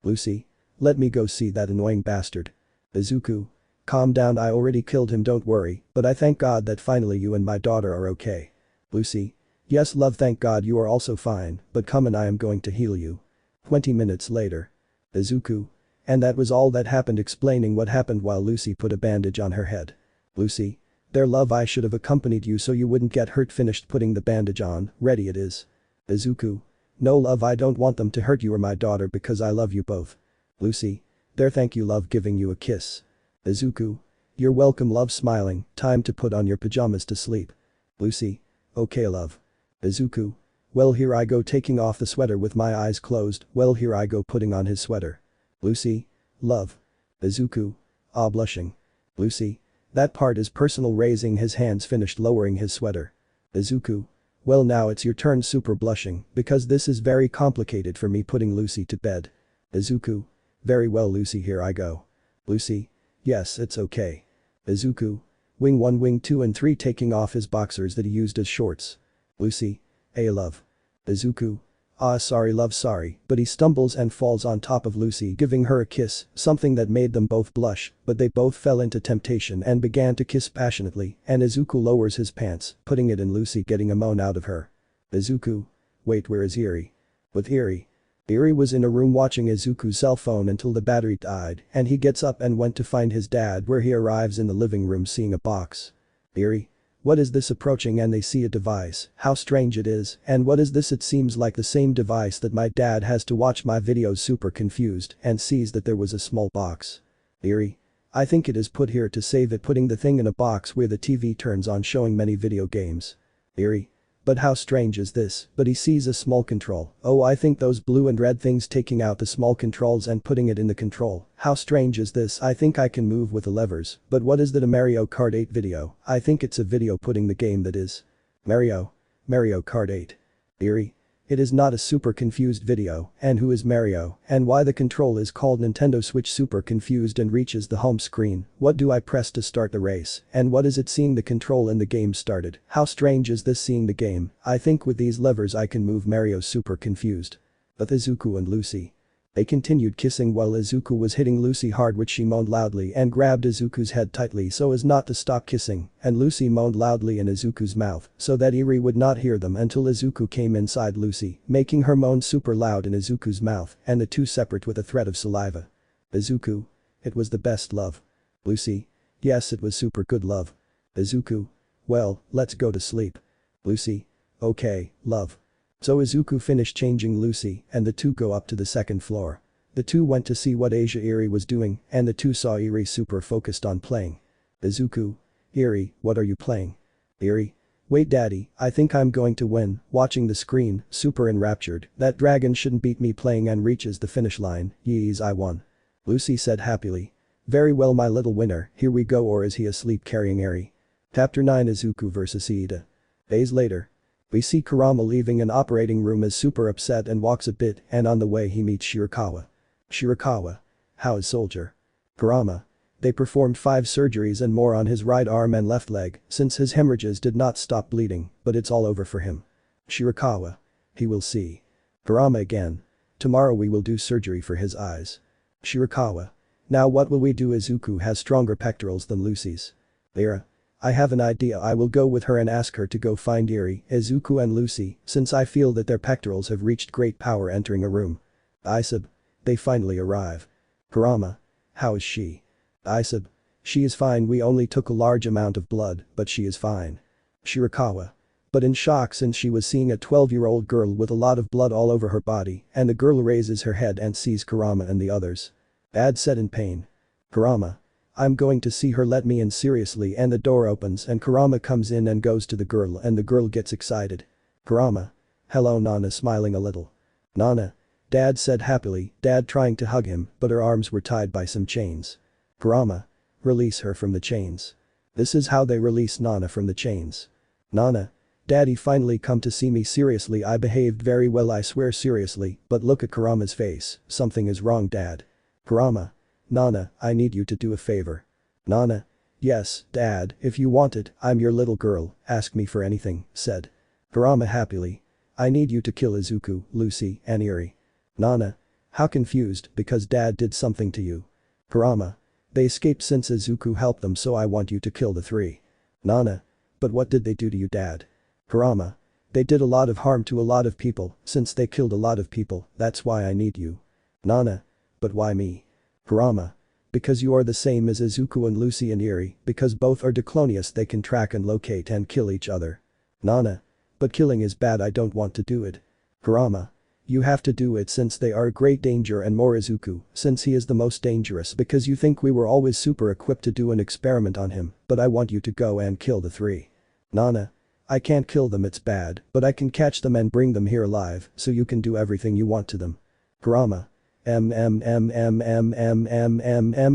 Lucy. Let me go see that annoying bastard. Izuku. Calm down I already killed him don't worry, but I thank God that finally you and my daughter are okay. Lucy. Yes love thank God you are also fine, but come and I am going to heal you. 20 minutes later. Izuku. And that was all that happened explaining what happened while Lucy put a bandage on her head. Lucy. Their love I should have accompanied you so you wouldn't get hurt finished putting the bandage on, ready it is. Izuku. No love I don't want them to hurt you or my daughter because I love you both. Lucy. There thank you love giving you a kiss. Izuku. You're welcome love smiling, time to put on your pajamas to sleep. Lucy. Okay love. Izuku. Well here I go taking off the sweater with my eyes closed, well here I go putting on his sweater. Lucy. Love. Izuku. Ah blushing. Lucy. That part is personal raising his hands finished lowering his sweater. Izuku. Well now it's your turn super blushing because this is very complicated for me putting Lucy to bed. Izuku. Very well Lucy here I go. Lucy. Yes it's okay. Izuku. Wing 1 wing 2 and 3 taking off his boxers that he used as shorts. Lucy. Hey love. Izuku. Ah sorry love sorry, but he stumbles and falls on top of Lucy giving her a kiss, something that made them both blush, but they both fell into temptation and began to kiss passionately, and Izuku lowers his pants, putting it in Lucy getting a moan out of her. Izuku. Wait where is Eri? With Eri. Eri was in a room watching Izuku's cell phone until the battery died and he gets up and went to find his dad where he arrives in the living room seeing a box. Eri. What is this approaching and they see a device, how strange it is, and what is this it seems like the same device that my dad has to watch my videos super confused and sees that there was a small box. Eri. I think it is put here to save it putting the thing in a box where the TV turns on showing many video games. Eri. But how strange is this, but he sees a small control, oh I think those blue and red things taking out the small controls and putting it in the control, how strange is this I think I can move with the levers, but what is that a Mario Kart 8 video, I think it's a video putting the game that is. Mario Kart 8. Eri. It is not a super confused video, and who is Mario, and why the control is called Nintendo Switch super confused and reaches the home screen, what do I press to start the race, and what is it seeing the control in the game started, how strange is this seeing the game, I think with these levers I can move Mario super confused. But Izuku and Lucy. They continued kissing while Izuku was hitting Lucy hard which she moaned loudly and grabbed Izuku's head tightly so as not to stop kissing, and Lucy moaned loudly in Izuku's mouth so that Eri would not hear them until Izuku came inside Lucy, making her moan super loud in Izuku's mouth and the two separate with a thread of saliva. Izuku. It was the best love. Lucy. Yes it was super good love. Izuku. Well, let's go to sleep. Lucy. Okay, love. So Izuku finished changing Lucy and the two go up to the second floor. The two went to see what Asia Eri was doing and the two saw Eri super focused on playing. Izuku. Eri, what are you playing? Eri. Wait daddy, I think I'm going to win, watching the screen, super enraptured, that dragon shouldn't beat me playing and reaches the finish line, yees I won. Lucy said happily. Very well my little winner, here we go or is he asleep carrying Eri? Chapter 9 Izuku vs Iida. Days later. We see Kurama leaving an operating room as super upset and walks a bit and on the way he meets Shirakawa. Shirakawa. How is soldier? Kurama. They performed 5 surgeries and more on his right arm and left leg since his hemorrhages did not stop bleeding, but it's all over for him. Shirakawa. He will see. Kurama again. Tomorrow we will do surgery for his eyes. Shirakawa. Now what will we do? Izuku has stronger pectorals than Lucy's. Ira. I have an idea. I will go with her and ask her to go find Eri, Izuku and Lucy, since I feel that their pectorals have reached great power entering a room. Isub. They finally arrive. Kurama. How is she? Isub. She is fine. We only took a large amount of blood, but she is fine. Shirakawa. But in shock since she was seeing a 12-year-old girl with a lot of blood all over her body, and the girl raises her head and sees Kurama and the others. Dad said in pain. Kurama. I'm going to see her, let me in seriously, and the door opens and Kurama comes in and goes to the girl and the girl gets excited. Kurama. Hello Nana, smiling a little. Nana. Dad said happily, Dad trying to hug him, but her arms were tied by some chains. Kurama. Release her from the chains. This is how they release Nana from the chains. Nana. Daddy finally come to see me seriously. I behaved very well, I swear seriously, but look at Kurama's face, something is wrong Dad. Kurama. Nana, I need you to do a favor. Nana. Yes, Dad, if you want it, I'm your little girl, ask me for anything, said. Kurama happily. I need you to kill Izuku, Lucy, and Eri. Nana. How confused, because Dad did something to you. Kurama. They escaped since Izuku helped them, so I want you to kill the 3. Nana. But what did they do to you Dad? Kurama. They did a lot of harm to a lot of people, since they killed a lot of people, that's why I need you. Nana. But why me? Kurama. Because you are the same as Izuku and Lucy and Eri, because both are diclonius, they can track and locate and kill each other. Nana. But killing is bad, I don't want to do it. Kurama. You have to do it since they are a great danger, and more Izuku, since he is the most dangerous, because you think we were always super equipped to do an experiment on him, but I want you to go and kill the 3. Nana. I can't kill them, it's bad, but I can catch them and bring them here alive, so you can do everything you want to them. Kurama.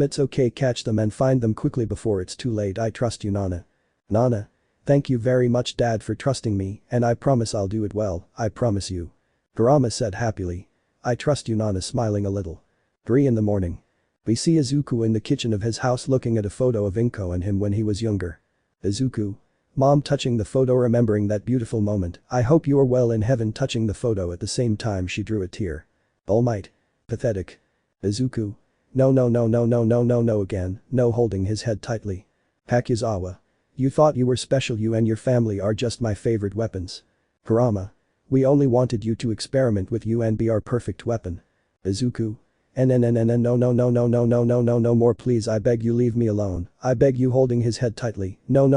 It's okay, catch them and find them quickly before it's too late, I trust you Nana. Nana. Thank you very much Dad for trusting me, and I promise I'll do it well, I promise you. Kurama said happily. I trust you Nana, smiling a little. 3 in the morning. We see Izuku in the kitchen of his house looking at a photo of Inko and him when he was younger. Izuku. Mom touching the photo, remembering that beautiful moment, I hope you are well in heaven, touching the photo at the same time she drew a tear. Almight. Pathetic. Izuku. No again, no, holding his head tightly. Hakuzawa. You thought you were special, you and your family are just my favorite weapons. Kurama. We only wanted you to experiment with you and be our perfect weapon. Izuku. No more please, I beg you, leave me alone, I beg you, holding his head tightly. No,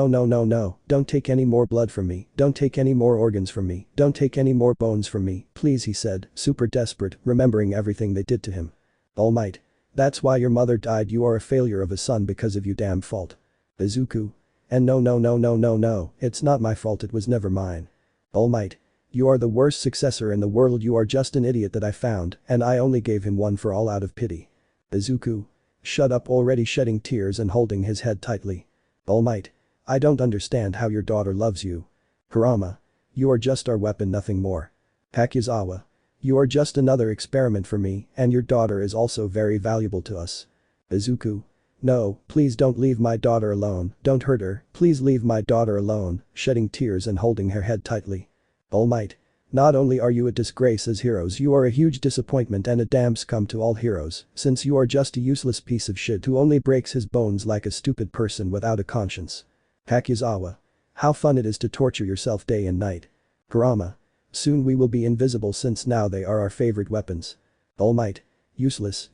don't take any more blood from me, don't take any more organs from me, don't take any more bones from me, please, he said, super desperate, remembering everything they did to him. Almight. That's why your mother died, you are a failure of a son because of you damn fault. Izuku. And no, it's not my fault, it was never mine. Almight. You are the worst successor in the world, you are just an idiot that I found, and I only gave him one for all out of pity. Izuku. Shut up, already, shedding tears and holding his head tightly. Almight. I don't understand how your daughter loves you. Kurama. You are just our weapon, nothing more. Hakuzawa. You are just another experiment for me, and your daughter is also very valuable to us. Izuku. No, please don't leave my daughter alone, don't hurt her, please leave my daughter alone, shedding tears and holding her head tightly. Almight. Not only are you a disgrace as heroes, you are a huge disappointment and a damn scum to all heroes, since you are just a useless piece of shit who only breaks his bones like a stupid person without a conscience. Hakuzawa. How fun it is to torture yourself day and night. Kurama. Soon we will be invisible since now they are our favorite weapons. Almight. Useless,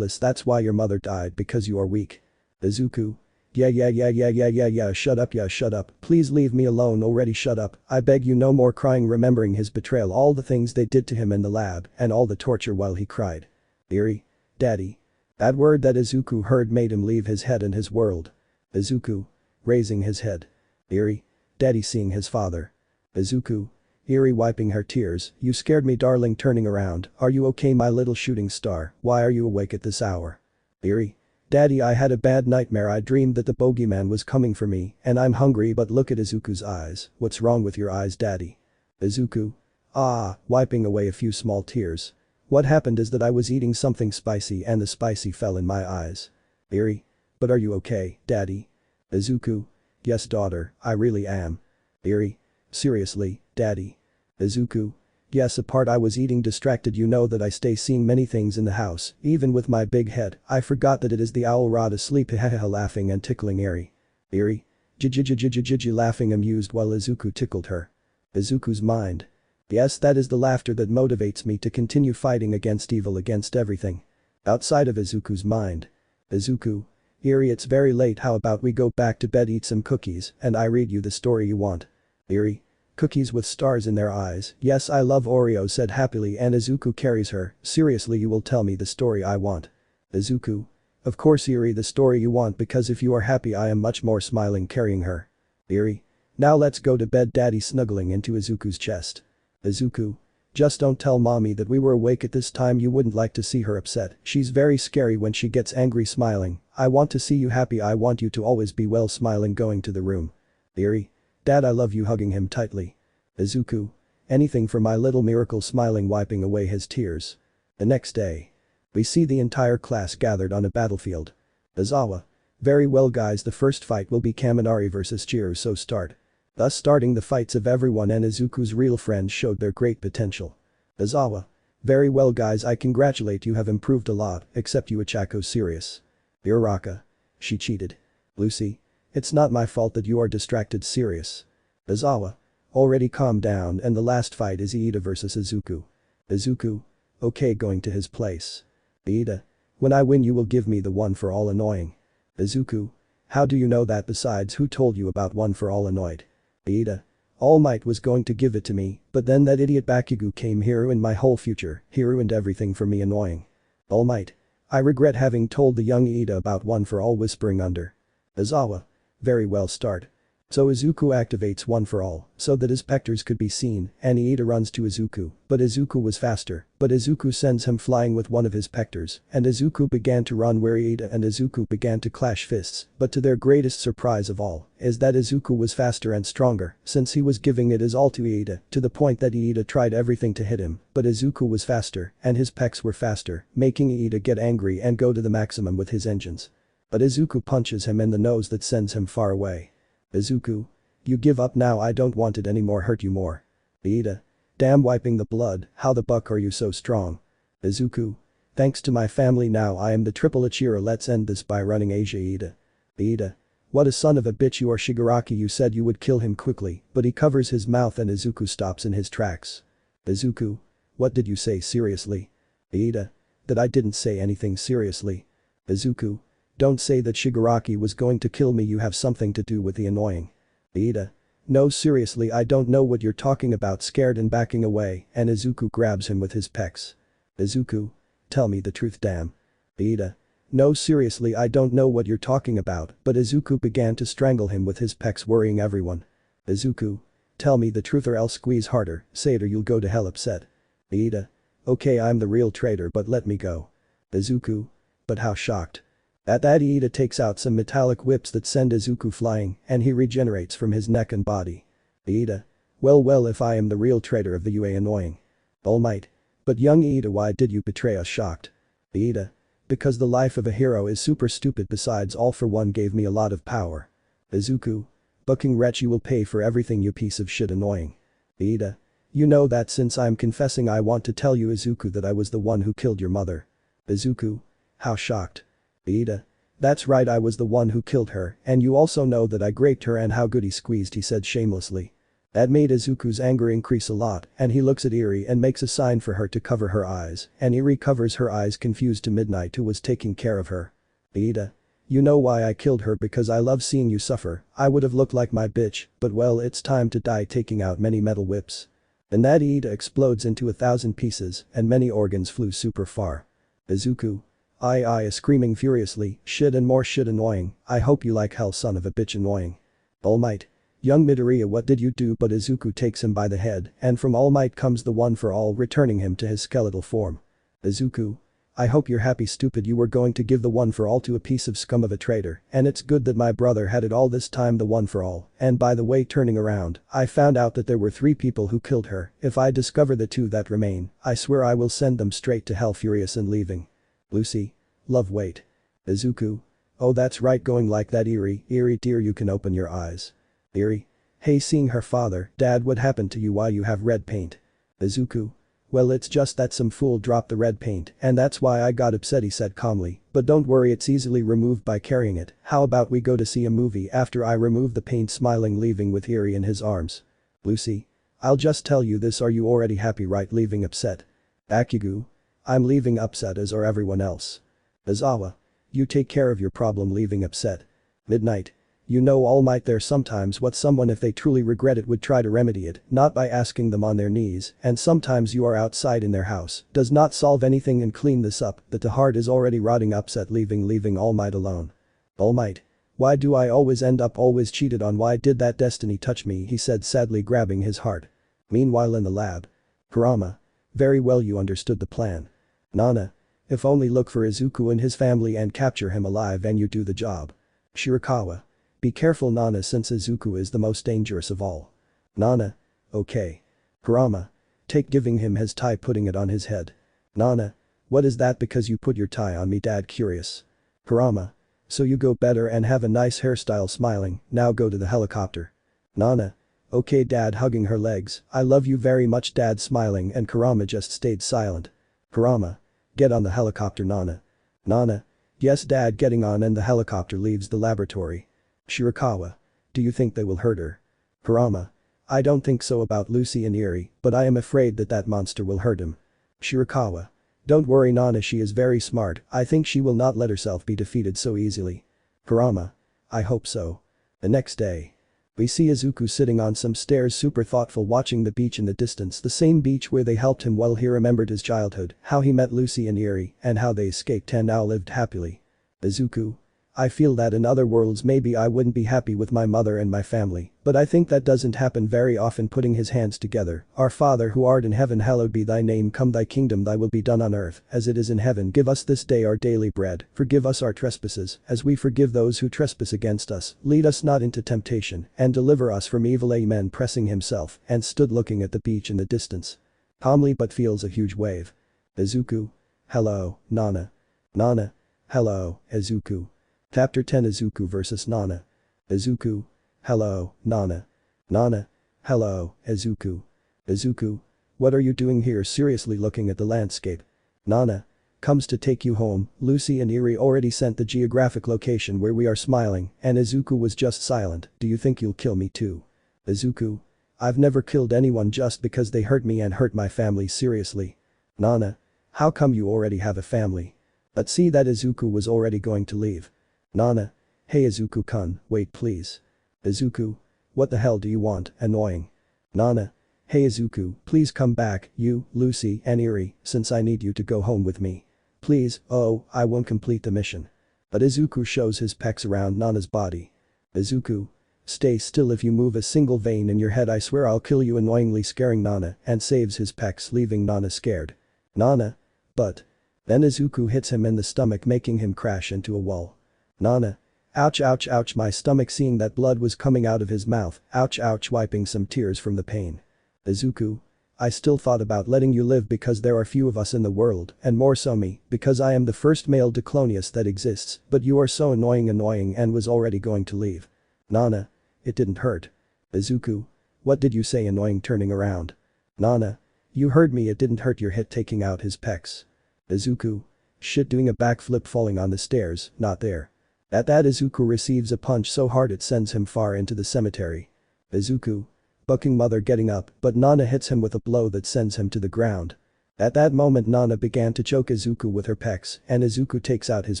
that's why your mother died, because you are weak. Izuku. Yeah, shut up, please leave me alone already, shut up, I beg you, no more crying, remembering his betrayal, all the things they did to him in the lab, and all the torture while he cried. Eri. Daddy. That word that Izuku heard made him leave his head and his world. Izuku. Raising his head. Eri. Daddy, seeing his father. Izuku. Eri, wiping her tears, you scared me darling, turning around, are you okay my little shooting star, why are you awake at this hour? Eri. Daddy, I had a bad nightmare, I dreamed that the bogeyman was coming for me, and I'm hungry, but look at Izuku's eyes, what's wrong with your eyes Daddy? Izuku. Ah, wiping away a few small tears. What happened is that I was eating something spicy and the spicy fell in my eyes. Eri. But are you okay, Daddy? Izuku. Yes daughter, I really am. Eri. Seriously, Daddy. Izuku. Yes, apart I was eating distracted, you know that I stay seeing many things in the house, even with my big head, I forgot that it is the owl rod asleep hahaha laughing and tickling Eri. Eri. Jijijijijiji laughing amused while Izuku tickled her. Izuku's mind. Yes, that is the laughter that motivates me to continue fighting against evil, against everything. Outside of Izuku's mind. Izuku. Eri, it's very late, how about we go back to bed, eat some cookies, and I read you the story you want. Eri. Cookies with stars in their eyes, yes I love Oreo said happily, and Izuku carries her, seriously you will tell me the story I want. Izuku. Of course Eri, the story you want, because if you are happy I am much more smiling carrying her. Eri. Now let's go to bed Daddy snuggling into Izuku's chest. Izuku. Just don't tell mommy that we were awake at this time, you wouldn't like to see her upset, she's very scary when she gets angry smiling, I want to see you happy, I want you to always be well smiling going to the room. Eri. Dad I love you hugging him tightly. Izuku. Anything for my little miracle smiling wiping away his tears. The next day. We see the entire class gathered on a battlefield. Izawa. Very well guys, the first fight will be Kaminari vs Chihiro, so start. Thus starting the fights of everyone and Izuku's real friends showed their great potential. Izawa. Very well guys, I congratulate you, have improved a lot, except you Ichako serious. Uraraka. She cheated. Lucy. It's not my fault that you are distracted serious. Izawa. Already calm down, and the last fight is Iida vs Izuku. Izuku. Okay, going to his place. Iida. When I win you will give me the one for all annoying. Izuku. How do you know that, besides who told you about one for all annoyed? Iida. Almight was going to give it to me, but then that idiot Bakugo came, he ruined my whole future, he ruined everything for me annoying. Almight. I regret having told the young Iida about one for all whispering under. Izawa. Very well start. So Izuku activates one for all, so that his pectors could be seen, and Iida runs to Izuku, but Izuku was faster, but Izuku sends him flying with one of his pectors, and Izuku began to run where Iida and Izuku began to clash fists, but to their greatest surprise of all, is that Izuku was faster and stronger, since he was giving it his all to Iida, to the point that Iida tried everything to hit him, but Izuku was faster, and his pecs were faster, making Iida get angry and go to the maximum with his engines. But Izuku punches him in the nose that sends him far away. Izuku. You give up now, I don't want it anymore, hurt you more. Iida. Damn, wiping the blood, how the buck are you so strong? Izuku. Thanks to my family now I am the triple Ichiro, let's end this by running Asia Iida. Iida. What a son of a bitch you are, Shigaraki, you said you would kill him quickly, but he covers his mouth and Izuku stops in his tracks. Izuku. What did you say seriously? Iida. That I didn't say anything seriously. Izuku. Don't say that Shigaraki was going to kill me, you have something to do with the annoying. Iida. No seriously, I don't know what you're talking about, scared and backing away, and Izuku grabs him with his pecs. Izuku. Tell me the truth, damn. Iida. No seriously, I don't know what you're talking about, but Izuku began to strangle him with his pecs, worrying everyone. Izuku. Tell me the truth or I'll squeeze harder, say it or you'll go to hell upset. Iida. Okay, I'm the real traitor, but let me go. Izuku. But how shocked. At that Iida takes out some metallic whips that send Izuku flying, and he regenerates from his neck and body. Iida. Well if I am the real traitor of the UA annoying. Almight. But young Iida, why did you betray us, shocked? Iida. Because the life of a hero is super stupid, besides all for one gave me a lot of power. Izuku. Bucking wretch, you will pay for everything, you piece of shit annoying. Iida. You know that since I'm confessing I want to tell you Izuku that I was the one who killed your mother. Izuku. How shocked. Iida. That's right, I was the one who killed her, and you also know that I raped her, and how good he squeezed, he said shamelessly. That made Izuku's anger increase a lot, and he looks at Eri and makes a sign for her to cover her eyes, and Eri covers her eyes, confused to Midnight who was taking care of her. Iida. You know why I killed her, because I love seeing you suffer, I would have looked like my bitch, but well it's time to die, taking out many metal whips. And that Iida explodes into 1,000 pieces, and many organs flew super far. Izuku. I screaming furiously, shit and more shit annoying, I hope you like hell, son of a bitch annoying. Almight. Young Midoriya, what did you do? But Izuku takes him by the head, and from Almight comes the one for all, returning him to his skeletal form. Izuku. I hope you're happy, stupid, you were going to give the one for all to a piece of scum of a traitor, and it's good that my brother had it all this time, the one for all, and by the way, turning around, I found out that there were 3 people who killed her, if I discover the 2 that remain, I swear I will send them straight to hell, furious and leaving. Lucy. Love, wait. Izuku. Oh that's right going like that Eri dear you can open your eyes. Eri. Hey seeing her father, Dad what happened to you why you have red paint? Izuku. Well it's just that some fool dropped the red paint and that's why I got upset he said calmly, but don't worry it's easily removed by carrying it, how about we go to see a movie after I remove the paint smiling leaving with Eri in his arms. Lucy. I'll just tell you this are you already happy right leaving upset? Akigugu. I'm leaving upset as are everyone else. Izawa. You take care of your problem leaving upset. Midnight. You know Almight there's sometimes what someone if they truly regret it would try to remedy it, not by asking them on their knees, and sometimes you are outside in their house, does not solve anything and clean this up, that the heart is already rotting upset leaving Almight alone. Almight. Why do I always end up always cheated on why did that destiny touch me he said sadly grabbing his heart. Meanwhile in the lab. Kurama. Very well you understood the plan. Nana. If only look for Izuku and his family and capture him alive and you do the job. Shirakawa. Be careful Nana since Izuku is the most dangerous of all. Nana. Okay. Kurama. Take giving him his tie putting it on his head. Nana. What is that because you put your tie on me dad curious. Kurama. So you go better and have a nice hairstyle smiling, now go to the helicopter. Nana. Okay dad hugging her legs, I love you very much dad smiling and Kurama just stayed silent. Kurama. Get on the helicopter Nana. Nana. Yes dad getting on and the helicopter leaves the laboratory. Shirakawa. Do you think they will hurt her? Kurama. I don't think so about Lucy and Eri, but I am afraid that that monster will hurt him. Shirakawa. Don't worry Nana she is very smart, I think she will not let herself be defeated so easily. Kurama. I hope so. The next day. We see Izuku sitting on some stairs super thoughtful watching the beach in the distance the same beach where they helped him while he remembered his childhood, how he met Lucy and Eri, and how they escaped and now lived happily. Izuku. I feel that in other worlds maybe I wouldn't be happy with my mother and my family, but I think that doesn't happen very often putting his hands together, Our Father who art in heaven hallowed be thy name come thy kingdom thy will be done on earth as it is in heaven give us this day our daily bread, forgive us our trespasses as we forgive those who trespass against us, lead us not into temptation, and deliver us from evil amen pressing himself and stood looking at the beach in the distance. Calmly but feels a huge wave. Izuku. Hello, Nana. Nana. Hello, Izuku. Chapter 10 Izuku vs Nana. Izuku. Hello, Nana. Nana. Hello, Izuku. Izuku. What are you doing here seriously looking at the landscape? Nana. Comes to take you home, Lucy and Eri already sent the geographic location where we are smiling and Izuku was just silent, do you think you'll kill me too? Izuku. I've never killed anyone just because they hurt me and hurt my family seriously. Nana. How come you already have a family? But see that Izuku was already going to leave. Nana. Hey Izuku-kun, wait please. Izuku. What the hell do you want, annoying. Nana. Hey Izuku, please come back, you, Lucy and Eri, since I need you to go home with me. Please, oh, I won't complete the mission. But Izuku shows his pecs around Nana's body. Izuku. Stay still if you move a single vein in your head I swear I'll kill you annoyingly scaring Nana and saves his pecs leaving Nana scared. Nana. But. Then Izuku hits him in the stomach making him crash into a wall. Nana. Ouch ouch ouch my stomach seeing that blood was coming out of his mouth, ouch ouch wiping some tears from the pain. Izuku. I still thought about letting you live because there are few of us in the world and more so me because I am the first male diclonius that exists but you are so annoying and was already going to leave. Nana. It didn't hurt. Izuku. What did you say annoying turning around? Nana. You heard me it didn't hurt your hit taking out his pecs. Izuku. Shit doing a backflip falling on the stairs, not there. At that Izuku receives a punch so hard it sends him far into the cemetery. Izuku. Bucking mother getting up but Nana hits him with a blow that sends him to the ground. At that moment Nana began to choke Izuku with her pecs and Izuku takes out his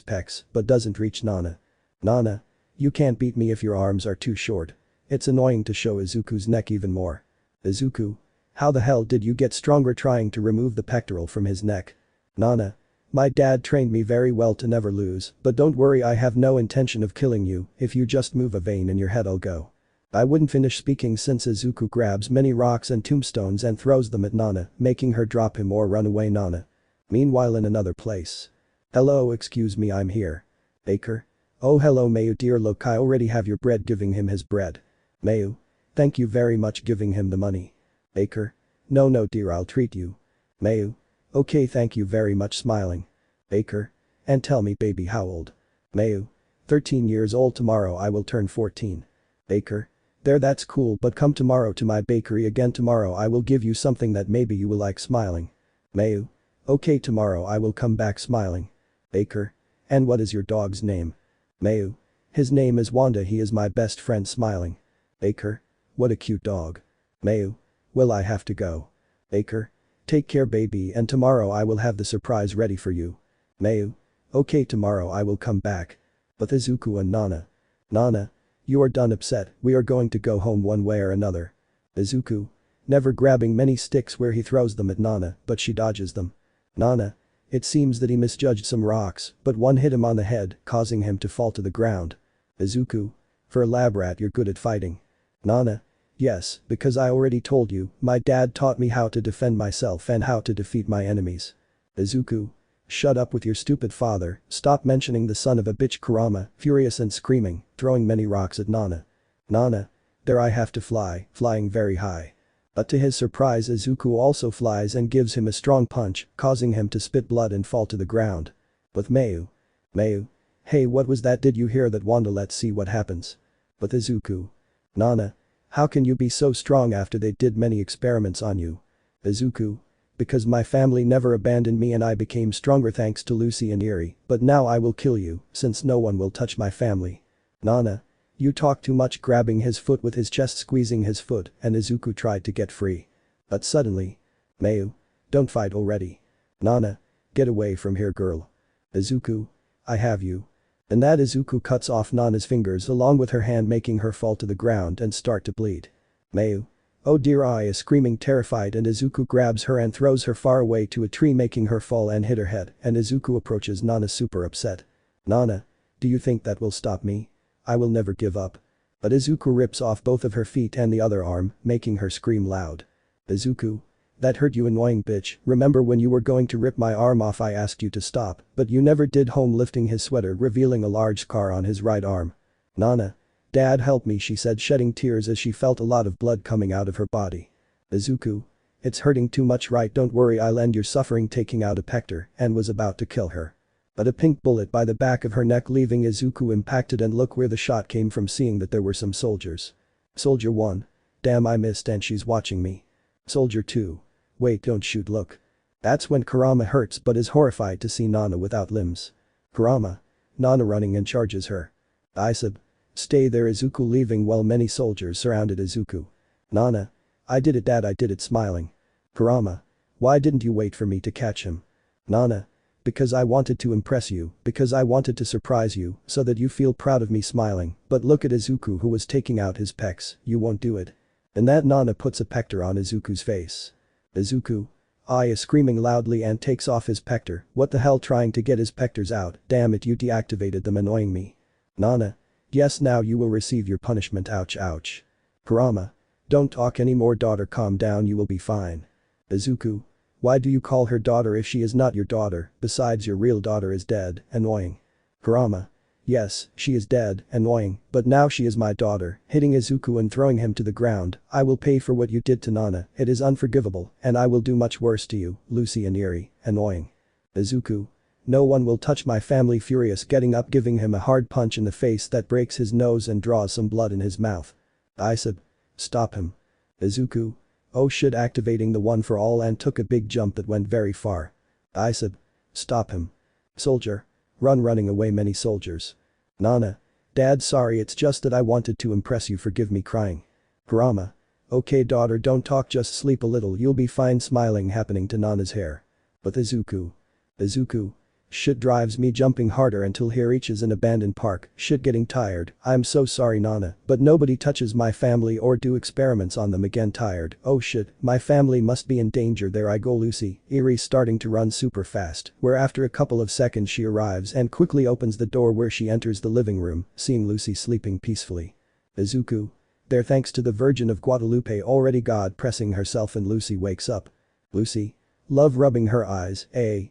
pecs but doesn't reach Nana. Nana. You can't beat me if your arms are too short. It's annoying to show Izuku's neck even more. Izuku. How the hell did you get stronger trying to remove the pectoral from his neck? Nana. My dad trained me very well to never lose, but don't worry I have no intention of killing you, if you just move a vein in your head I'll go. I wouldn't finish speaking since Izuku grabs many rocks and tombstones and throws them at Nana, making her drop him or run away Nana. Meanwhile in another place. Hello excuse me I'm here. Baker. Oh hello Mayu dear look I already have your bread giving him his bread. Mayu. Thank you very much giving him the money. Baker. No dear I'll treat you. Mayu. Okay thank you very much smiling. Baker. And tell me baby how old? Mayu. 13 years old tomorrow I will turn 14. Baker. There, that's cool, but come tomorrow to my bakery again. Tomorrow I will give you something that maybe you will like. Smiling. Mayu. Okay, tomorrow I will come back. Smiling. Baker. And what is your dog's name? Mayu. His name is Wanda, he is my best friend. Smiling. Baker. What a cute dog. Mayu. Well, I have to go. Baker. Take care, baby, and tomorrow I will have the surprise ready for you. Mayu. Okay, tomorrow I will come back. But Izuku and Nana. Nana. You are done upset, we are going to go home one way or another. Izuku. Never grabbing many sticks where he throws them at Nana, but she dodges them. Nana. It seems that he misjudged some rocks, but one hit him on the head, causing him to fall to the ground. Izuku. For a lab rat, you're good at fighting. Nana. Yes, because I already told you, my dad taught me how to defend myself and how to defeat my enemies. Izuku. Shut up with your stupid father, stop mentioning the son of a bitch. Kurama, furious and screaming, throwing many rocks at Nana. Nana. There, I have to fly, flying very high. But to his surprise, Izuku also flies and gives him a strong punch, causing him to spit blood and fall to the ground. With Mayu. Mayu. Hey, what was that? Did you hear that? Wanda, let's see what happens. With Izuku. Nana. How can you be so strong after they did many experiments on you? Izuku. Because my family never abandoned me and I became stronger thanks to Lucy and Eri, but now I will kill you, since no one will touch my family. Nana. You talk too much, grabbing his foot with his chest, squeezing his foot, and Izuku tried to get free. But suddenly. Mayu. Don't fight already. Nana. Get away from here, girl. Izuku. I have you. And that Izuku cuts off Nana's fingers along with her hand, making her fall to the ground and start to bleed. Mayu. Oh dear, I is screaming terrified, and Izuku grabs her and throws her far away to a tree, making her fall and hit her head, and Izuku approaches Nana super upset. Nana. Do you think that will stop me? I will never give up. But Izuku rips off both of her feet and the other arm, making her scream loud. Izuku. That hurt, you annoying bitch. Remember when you were going to rip my arm off, I asked you to stop, but you never did. Home, lifting his sweater, revealing a large scar on his right arm. Nana. Dad, help me, she said, shedding tears as she felt a lot of blood coming out of her body. Izuku. It's hurting too much, right? Don't worry, I'll end your suffering, taking out a pector, and was about to kill her. But a pink bullet by the back of her neck, leaving Izuku impacted, and look where the shot came from, seeing that there were some soldiers. Soldier 1. Damn, I missed and she's watching me. Soldier 2. Wait, don't shoot, look. That's when Kurama hurts but is horrified to see Nana without limbs. Kurama. Nana running and charges her. Isub. Stay there, Izuku, leaving while many soldiers surrounded Izuku. Nana. I did it, Dad, I did it, smiling. Kurama. Why didn't you wait for me to catch him? Nana. Because I wanted to impress you, because I wanted to surprise you, so that you feel proud of me, smiling. But look at Izuku, who was taking out his pecs, you won't do it. And that Nana puts a pector on Izuku's face. Izuku. I is screaming loudly and takes off his pector. What the hell, trying to get his pectors out, damn it, you deactivated them, annoying me. Nana. Yes, now you will receive your punishment, ouch ouch. Kurama. Don't talk anymore, daughter, calm down, you will be fine. Izuku. Why do you call her daughter if she is not your daughter? Besides, your real daughter is dead, annoying. Kurama. Yes, she is dead, annoying, but now she is my daughter, hitting Izuku and throwing him to the ground. I will pay for what you did to Nana, it is unforgivable, and I will do much worse to you, Lucy and Eri, annoying. Izuku. No one will touch my family, furious, getting up, giving him a hard punch in the face that breaks his nose and draws some blood in his mouth. Isub. Stop him. Izuku. Oh shit, activating the one for all and took a big jump that went very far. Isub. Stop him. Soldier. Run, running away many soldiers. Nana. Dad, sorry, it's just that I wanted to impress you, forgive me, crying. Kurama. Okay, daughter, don't talk, just sleep a little, you'll be fine, smiling, happening to Nana's hair. But Izuku. Izuku. Shit drives me jumping harder until he reaches an abandoned park, shit getting tired, I'm so sorry Nana, but nobody touches my family or do experiments on them again, tired, oh shit, my family must be in danger, there I go, Lucy, Eri starting to run super fast, where after a couple of seconds she arrives and quickly opens the door where she enters the living room, seeing Lucy sleeping peacefully. Izuku. There, thanks to the Virgin of Guadalupe, already God pressing herself, and Lucy wakes up. Lucy. Love rubbing her eyes,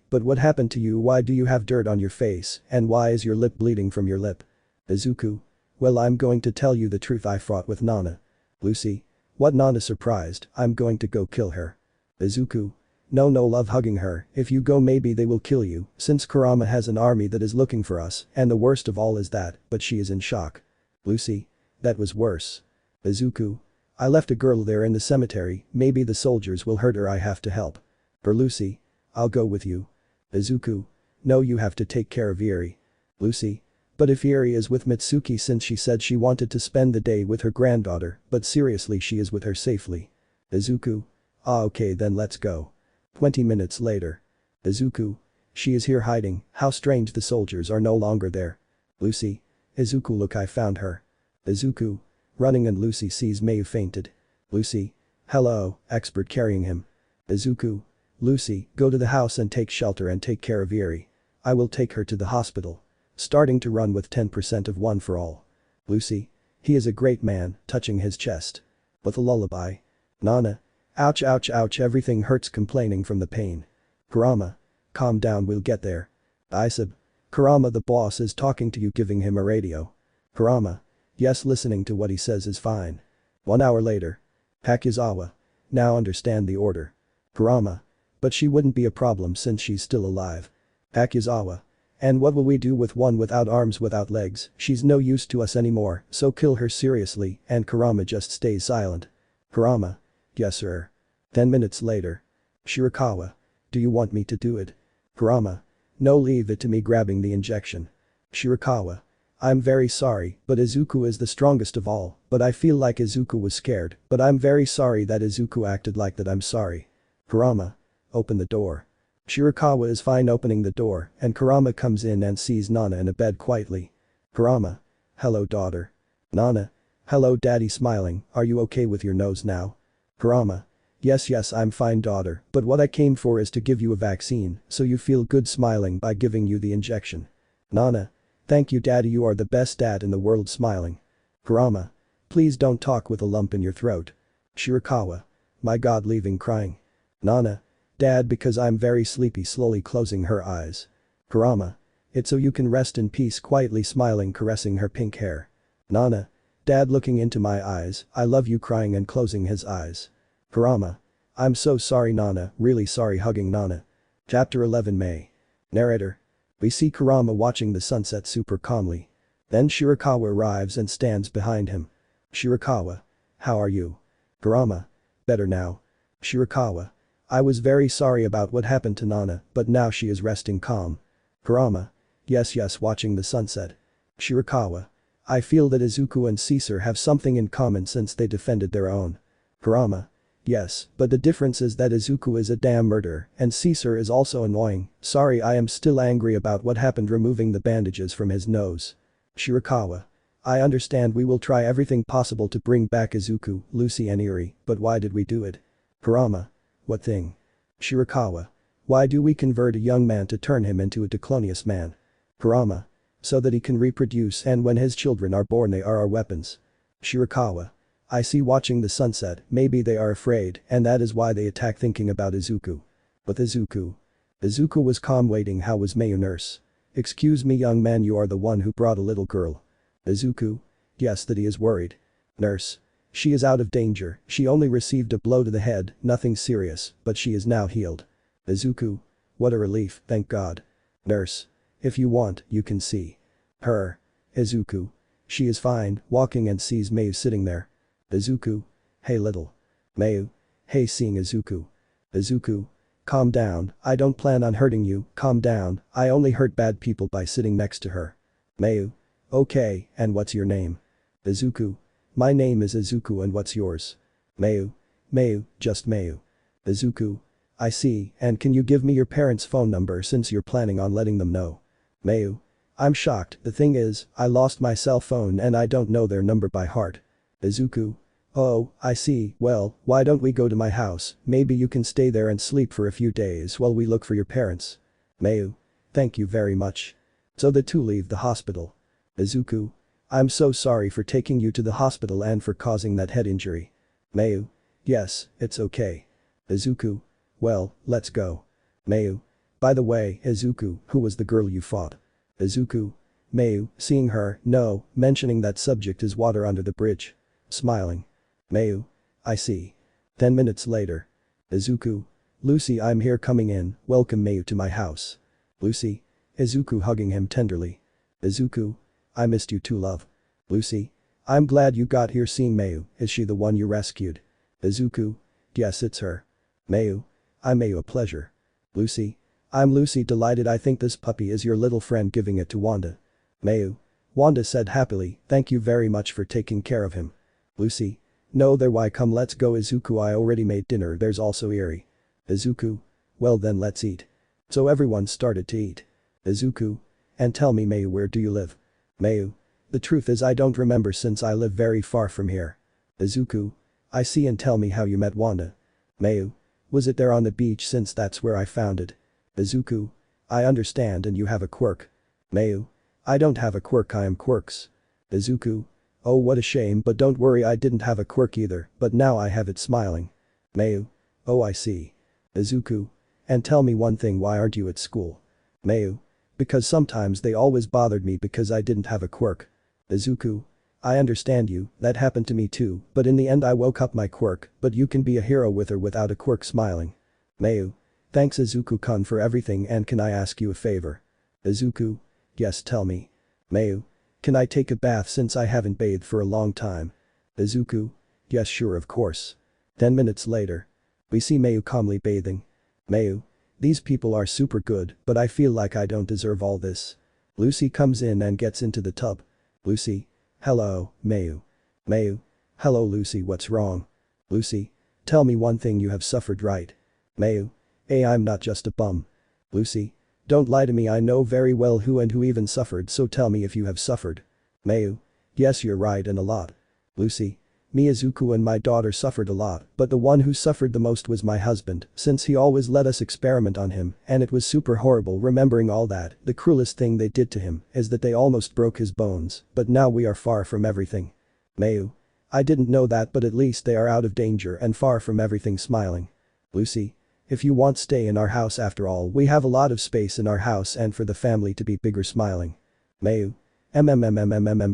but what happened to you, why do you have dirt on your face, and why is your lip bleeding from your lip? Izuku. Well, I'm going to tell you the truth, I fought with Nana. Lucy. What, Nana, surprised, I'm going to go kill her. Izuku. No love hugging her, if you go maybe they will kill you, since Kurama has an army that is looking for us, and the worst of all is that, but she is in shock. Lucy? That was worse. Izuku? I left a girl there in the cemetery, maybe the soldiers will hurt her, I have to help. For Lucy? I'll go with you. Izuku? No, you have to take care of Eri. Lucy? But if Eri is with Mitsuki since she said she wanted to spend the day with her granddaughter, but seriously she is with her safely. Izuku? Ah, okay then let's go. 20 minutes later. Izuku? She is here hiding, how strange the soldiers are no longer there. Lucy? Izuku, look, I found her. Izuku? Running and Lucy sees Mayu fainted. Lucy? Hello, expert carrying him. Izuku? Lucy, go to the house and take shelter and take care of Eri. I will take her to the hospital. Starting to run with 10% of one for all. Lucy? He is a great man, touching his chest. With a lullaby. Nana? Ouch ouch ouch, everything hurts, complaining from the pain. Kurama? Calm down, we'll get there. Isab? Kurama, the boss is talking to you, giving him a radio. Kurama? Yes, listening to what he says is fine. 1 hour later. Hakuzawa? Now understand the order. Kurama? But she wouldn't be a problem since she's still alive. Hakuzawa? And what will we do with one without arms, without legs? She's no use to us anymore, so kill her seriously, and Kurama just stays silent. Kurama? Yes sir. 10 minutes later. Shirakawa? Do you want me to do it? Kurama? No, leave it to me, grabbing the injection. Shirakawa? I'm very sorry, but Izuku is the strongest of all, but I feel like Izuku was scared, but I'm very sorry that Izuku acted like that, I'm sorry. Kurama? Open the door. Shirakawa is fine opening the door, and Kurama comes in and sees Nana in a bed quietly. Kurama? Hello daughter. Nana? Hello daddy, smiling, are you okay with your nose now? Kurama? Yes, I'm fine daughter, but what I came for is to give you a vaccine, so you feel good, smiling, by giving you the injection. Nana? Thank you daddy, you are the best dad in the world, smiling. Kurama? Please don't talk with a lump in your throat. Shirakawa? My god, leaving crying. Nana? Dad, because I'm very sleepy, slowly closing her eyes. Kurama? It's so you can rest in peace, quietly smiling, caressing her pink hair. Nana? Dad, looking into my eyes, I love you, crying and closing his eyes. Kurama? I'm so sorry Nana, really sorry, hugging Nana. Chapter 11 May. Narrator. We see Kurama watching the sunset super calmly. Then Shirakawa arrives and stands behind him. Shirakawa? How are you? Kurama? Better now. Shirakawa? I was very sorry about what happened to Nana, but now she is resting calm. Kurama? Yes, watching the sunset. Shirakawa? I feel that Izuku and Caesar have something in common since they defended their own. Kurama? Yes, but the difference is that Izuku is a damn murderer and Caesar is also annoying. Sorry, I am still angry about what happened, removing the bandages from his nose. Shirakawa? I understand, we will try everything possible to bring back Izuku, Lucy and Eri, but why did we do it? Kurama? What thing? Shirakawa? Why do we convert a young man to turn him into a diclonius man? Kurama? So that he can reproduce, and when his children are born they are our weapons. Shirakawa? I see, watching the sunset, maybe they are afraid and that is why they attack, thinking about Izuku. But Izuku? Izuku was calm, waiting. How was Mayu, nurse? Excuse me young man, you are the one who brought a little girl. Izuku? Yes, that he is worried. Nurse? She is out of danger, she only received a blow to the head, nothing serious, but she is now healed. Izuku? What a relief, thank God. Nurse? If you want, you can see her. Izuku? She is fine, walking and sees Mayu sitting there. Izuku? Hey little Mayu? Hey, seeing Izuku. Izuku? Calm down, I don't plan on hurting you, calm down, I only hurt bad people by sitting next to her. Mayu? Okay, and what's your name? Izuku? My name is Izuku, and what's yours? Mayu? Mayu, just Mayu. Izuku? I see, and can you give me your parents' phone number since you're planning on letting them know? Mayu? I'm shocked, the thing is, I lost my cell phone and I don't know their number by heart. Izuku? Oh, I see, well, why don't we go to my house, maybe you can stay there and sleep for a few days while we look for your parents. Mayu? Thank you very much. So the two leave the hospital. Izuku? I'm so sorry for taking you to the hospital and for causing that head injury. Mayu? Yes, it's okay. Izuku? Well, let's go. Mayu? By the way, Izuku, who was the girl you fought? Izuku? Mayu, seeing her, no, mentioning that subject is water under the bridge. Smiling. Mayu? I see. 10 minutes later. Izuku? Lucy, I'm here coming in, welcome Mayu to my house. Lucy. Izuku hugging him tenderly. Izuku. I missed you too, love. Lucy. I'm glad you got here. Seeing Mayu, is she the one you rescued? Izuku. Yes, it's her. Mayu. I'm Mayu, a pleasure. Lucy. I'm Lucy, delighted. I think this puppy is your little friend, giving it to Wanda. Mayu. Wanda said happily, thank you very much for taking care of him. Lucy. No, there, why, come let's go. Izuku, I already made dinner, there's also Eri. Izuku. Well then let's eat. So everyone started to eat. Izuku. And tell me, Mayu, where do you live? Mayu. The truth is I don't remember since I live very far from here. Izuku. I see, and tell me how you met Wanda. Mayu. Was it there on the beach, since that's where I found it? Izuku. I understand, and you have a quirk. Mayu. I don't have a quirk, I am Quirks. Izuku. Oh, what a shame, but don't worry, I didn't have a quirk either, but now I have it. Smiling. Mayu. Oh, I see. Izuku. And tell me one thing, why aren't you at school? Mayu. Because sometimes they always bothered me because I didn't have a quirk. Izuku. I understand you, that happened to me too, but in the end I woke up my quirk, but you can be a hero with or without a quirk. Smiling. Mayu. Thanks Izuku-kun for everything, and can I ask you a favor? Izuku. Yes, tell me. Mayu. Can I take a bath since I haven't bathed for a long time? Izuku. Yes, sure, of course. 10 minutes later. We see Mayu calmly bathing. Mayu. These people are super good, but I feel like I don't deserve all this. Lucy comes in and gets into the tub. Lucy. Hello, Mayu. Mayu. Hello Lucy, what's wrong? Lucy. Tell me one thing, you have suffered, right? Mayu. Hey, I'm not just a bum. Lucy. Don't lie to me, I know very well who and who even suffered, so tell me if you have suffered. Mayu. Yes, you're right, and a lot. Lucy. Me, Izuku and my daughter suffered a lot, but the one who suffered the most was my husband, since he always let us experiment on him, and it was super horrible remembering all that. The cruelest thing they did to him is that they almost broke his bones, but now we are far from everything. Mayu. I didn't know that, but at least they are out of danger and far from everything. Smiling. Lucy. If you want, stay in our house, after all we have a lot of space in our house and for the family to be bigger. Smiling. Mayu.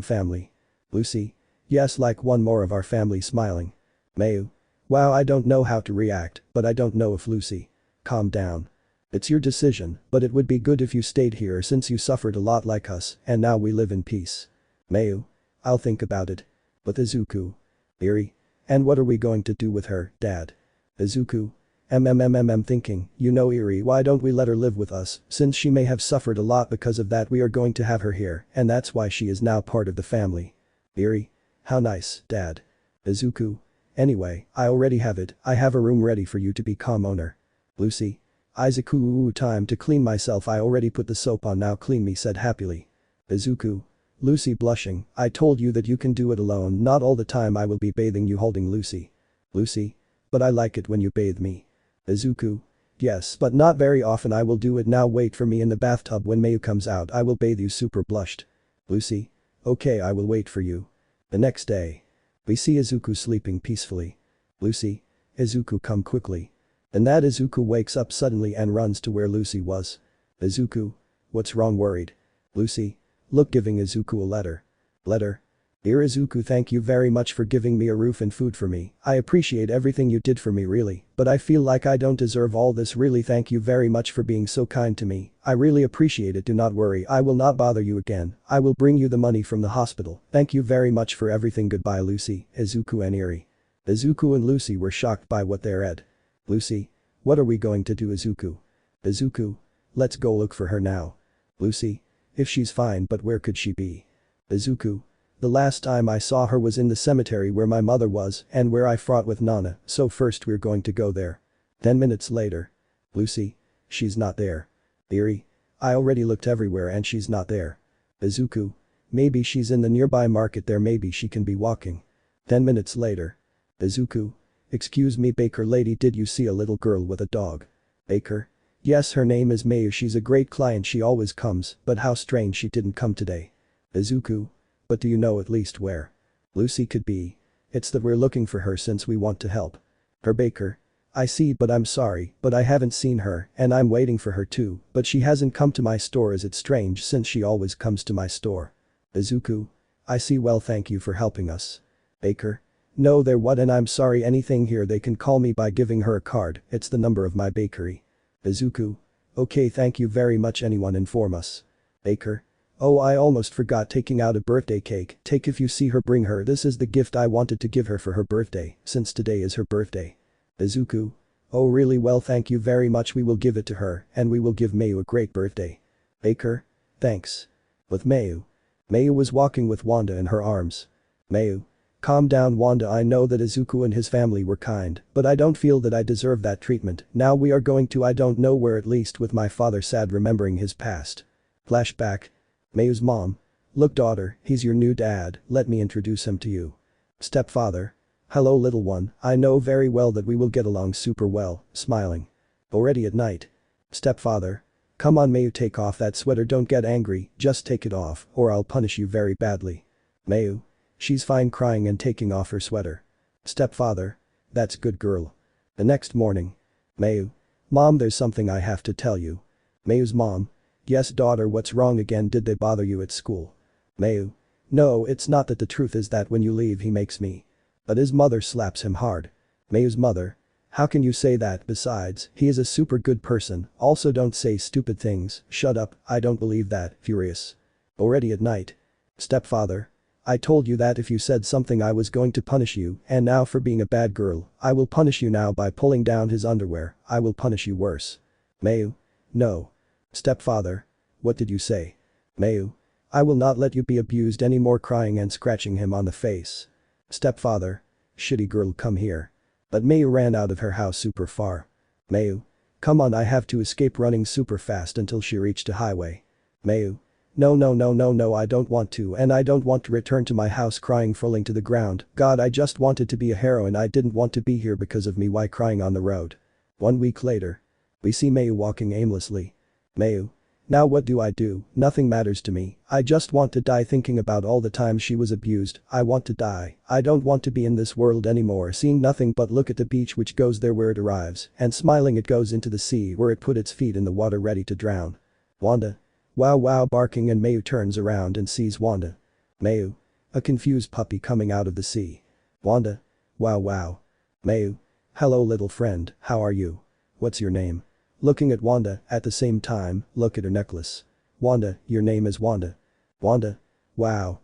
Family. Lucy. Yes, like one more of our family. Smiling. Mayu. Wow, I don't know how to react, but I don't know if Lucy. Calm down. It's your decision, but it would be good if you stayed here since you suffered a lot like us and now we live in peace. Mayu. I'll think about it. But Izuku. Eri. And what are we going to do with her, Dad? Izuku. Thinking, you know Eri, why don't we let her live with us, since she may have suffered a lot because of that. We are going to have her here, and that's why she is now part of the family. Eri. How nice, Dad. Izuku. Anyway, I already have it, I have a room ready for you to become owner. Lucy. Izuku, time to clean myself, I already put the soap on, now clean me, said happily. Izuku. Lucy blushing, I told you that you can do it alone, not all the time I will be bathing you. Holding Lucy. Lucy. But I like it when you bathe me. Izuku. Yes, but not very often, I will do it now, wait for me in the bathtub, when Mayu comes out I will bathe you. Super blushed. Lucy. Okay, I will wait for you. The next day. We see Izuku sleeping peacefully. Lucy. Izuku, come quickly. And that Izuku wakes up suddenly and runs to where Lucy was. Izuku. What's wrong, worried? Lucy. Look, giving Izuku a letter. Letter. Dear Izuku, thank you very much for giving me a roof and food for me. I appreciate everything you did for me, really, but I feel like I don't deserve all this. Really, thank you very much for being so kind to me. I really appreciate it. Do not worry, I will not bother you again. I will bring you the money from the hospital. Thank you very much for everything. Goodbye, Lucy, Izuku and Eri. Izuku and Lucy were shocked by what they read. Lucy. What are we going to do, Izuku? Izuku. Let's go look for her now. Lucy. If she's fine, but where could she be? Izuku. The last time I saw her was in the cemetery where my mother was and where I fought with Nana, so first we're going to go there. 10 minutes later. Lucy. She's not there. Eri. I already looked everywhere and she's not there. Izuku. Maybe she's in the nearby market there, maybe she can be walking. 10 minutes later. Izuku. Excuse me, baker lady, did you see a little girl with a dog? Baker. Yes, her name is Mayu, she's a great client, she always comes, but how strange she didn't come today. Izuku. But do you know at least where Lucy could be? It's that we're looking for her since we want to help. Her baker. I see, but I'm sorry, but I haven't seen her and I'm waiting for her too, but she hasn't come to my store. Is it strange since she always comes to my store? Izuku. I see, well, thank you for helping us. Baker. No there what and I'm sorry anything here they can call me by giving her a card, it's the number of my bakery. Izuku. Okay thank you very much anyone inform us. Baker. Oh I almost forgot taking out a birthday cake, take if you see her bring her this is the gift I wanted to give her for her birthday, since today is her birthday. Izuku. Oh really well thank you very much we will give it to her and we will give Mayu a great birthday. Baker. Thanks. With Mayu. Mayu was walking with Wanda in her arms. Mayu. Calm down Wanda I know that Izuku and his family were kind, but I don't feel that I deserve that treatment, now we are going to I don't know where at least with my father sad remembering his past. Flashback. Mayu's mom. Look daughter, he's your new dad, let me introduce him to you. Stepfather. Hello little one, I know very well that we will get along super well, smiling. Already at night. Stepfather. Come on Mayu take off that sweater don't get angry, just take it off or I'll punish you very badly. Mayu. She's fine crying and taking off her sweater. Stepfather. That's good girl. The next morning. Mayu. Mom there's something I have to tell you. Mayu's mom. Yes daughter what's wrong again did they bother you at school? Mayu. No it's not that the truth is that when you leave he makes me. But his mother slaps him hard. Mayu's mother. How can you say that besides, he is a super good person, also don't say stupid things, shut up, I don't believe that, furious. Already at night. Stepfather. I told you that if you said something I was going to punish you and now for being a bad girl, I will punish you now by pulling down his underwear, I will punish you worse. Mayu. No. Stepfather. What did you say? Mayu. I will not let you be abused anymore crying and scratching him on the face. Stepfather. Shitty girl come here. But Mayu ran out of her house super far. Mayu. Come on I have to escape running super fast until she reached a highway. Mayu. No I don't want to and I don't want to return to my house crying falling to the ground, god I just wanted to be a hero and I didn't want to be here because of me why crying on the road. 1 week later. We see Mayu walking aimlessly. Mayu. Now what do I do, nothing matters to me, I just want to die thinking about all the times she was abused, I want to die, I don't want to be in this world anymore seeing nothing but look at the beach which goes there where it arrives and smiling it goes into the sea where it put its feet in the water ready to drown. Wanda. Wow barking and Mayu turns around and sees Wanda. Mayu. A confused puppy coming out of the sea. Wanda. Wow. Mayu. Hello little friend, how are you? What's your name? Looking at Wanda, at the same time, look at her necklace. Wanda, your name is Wanda. Wanda. Wow.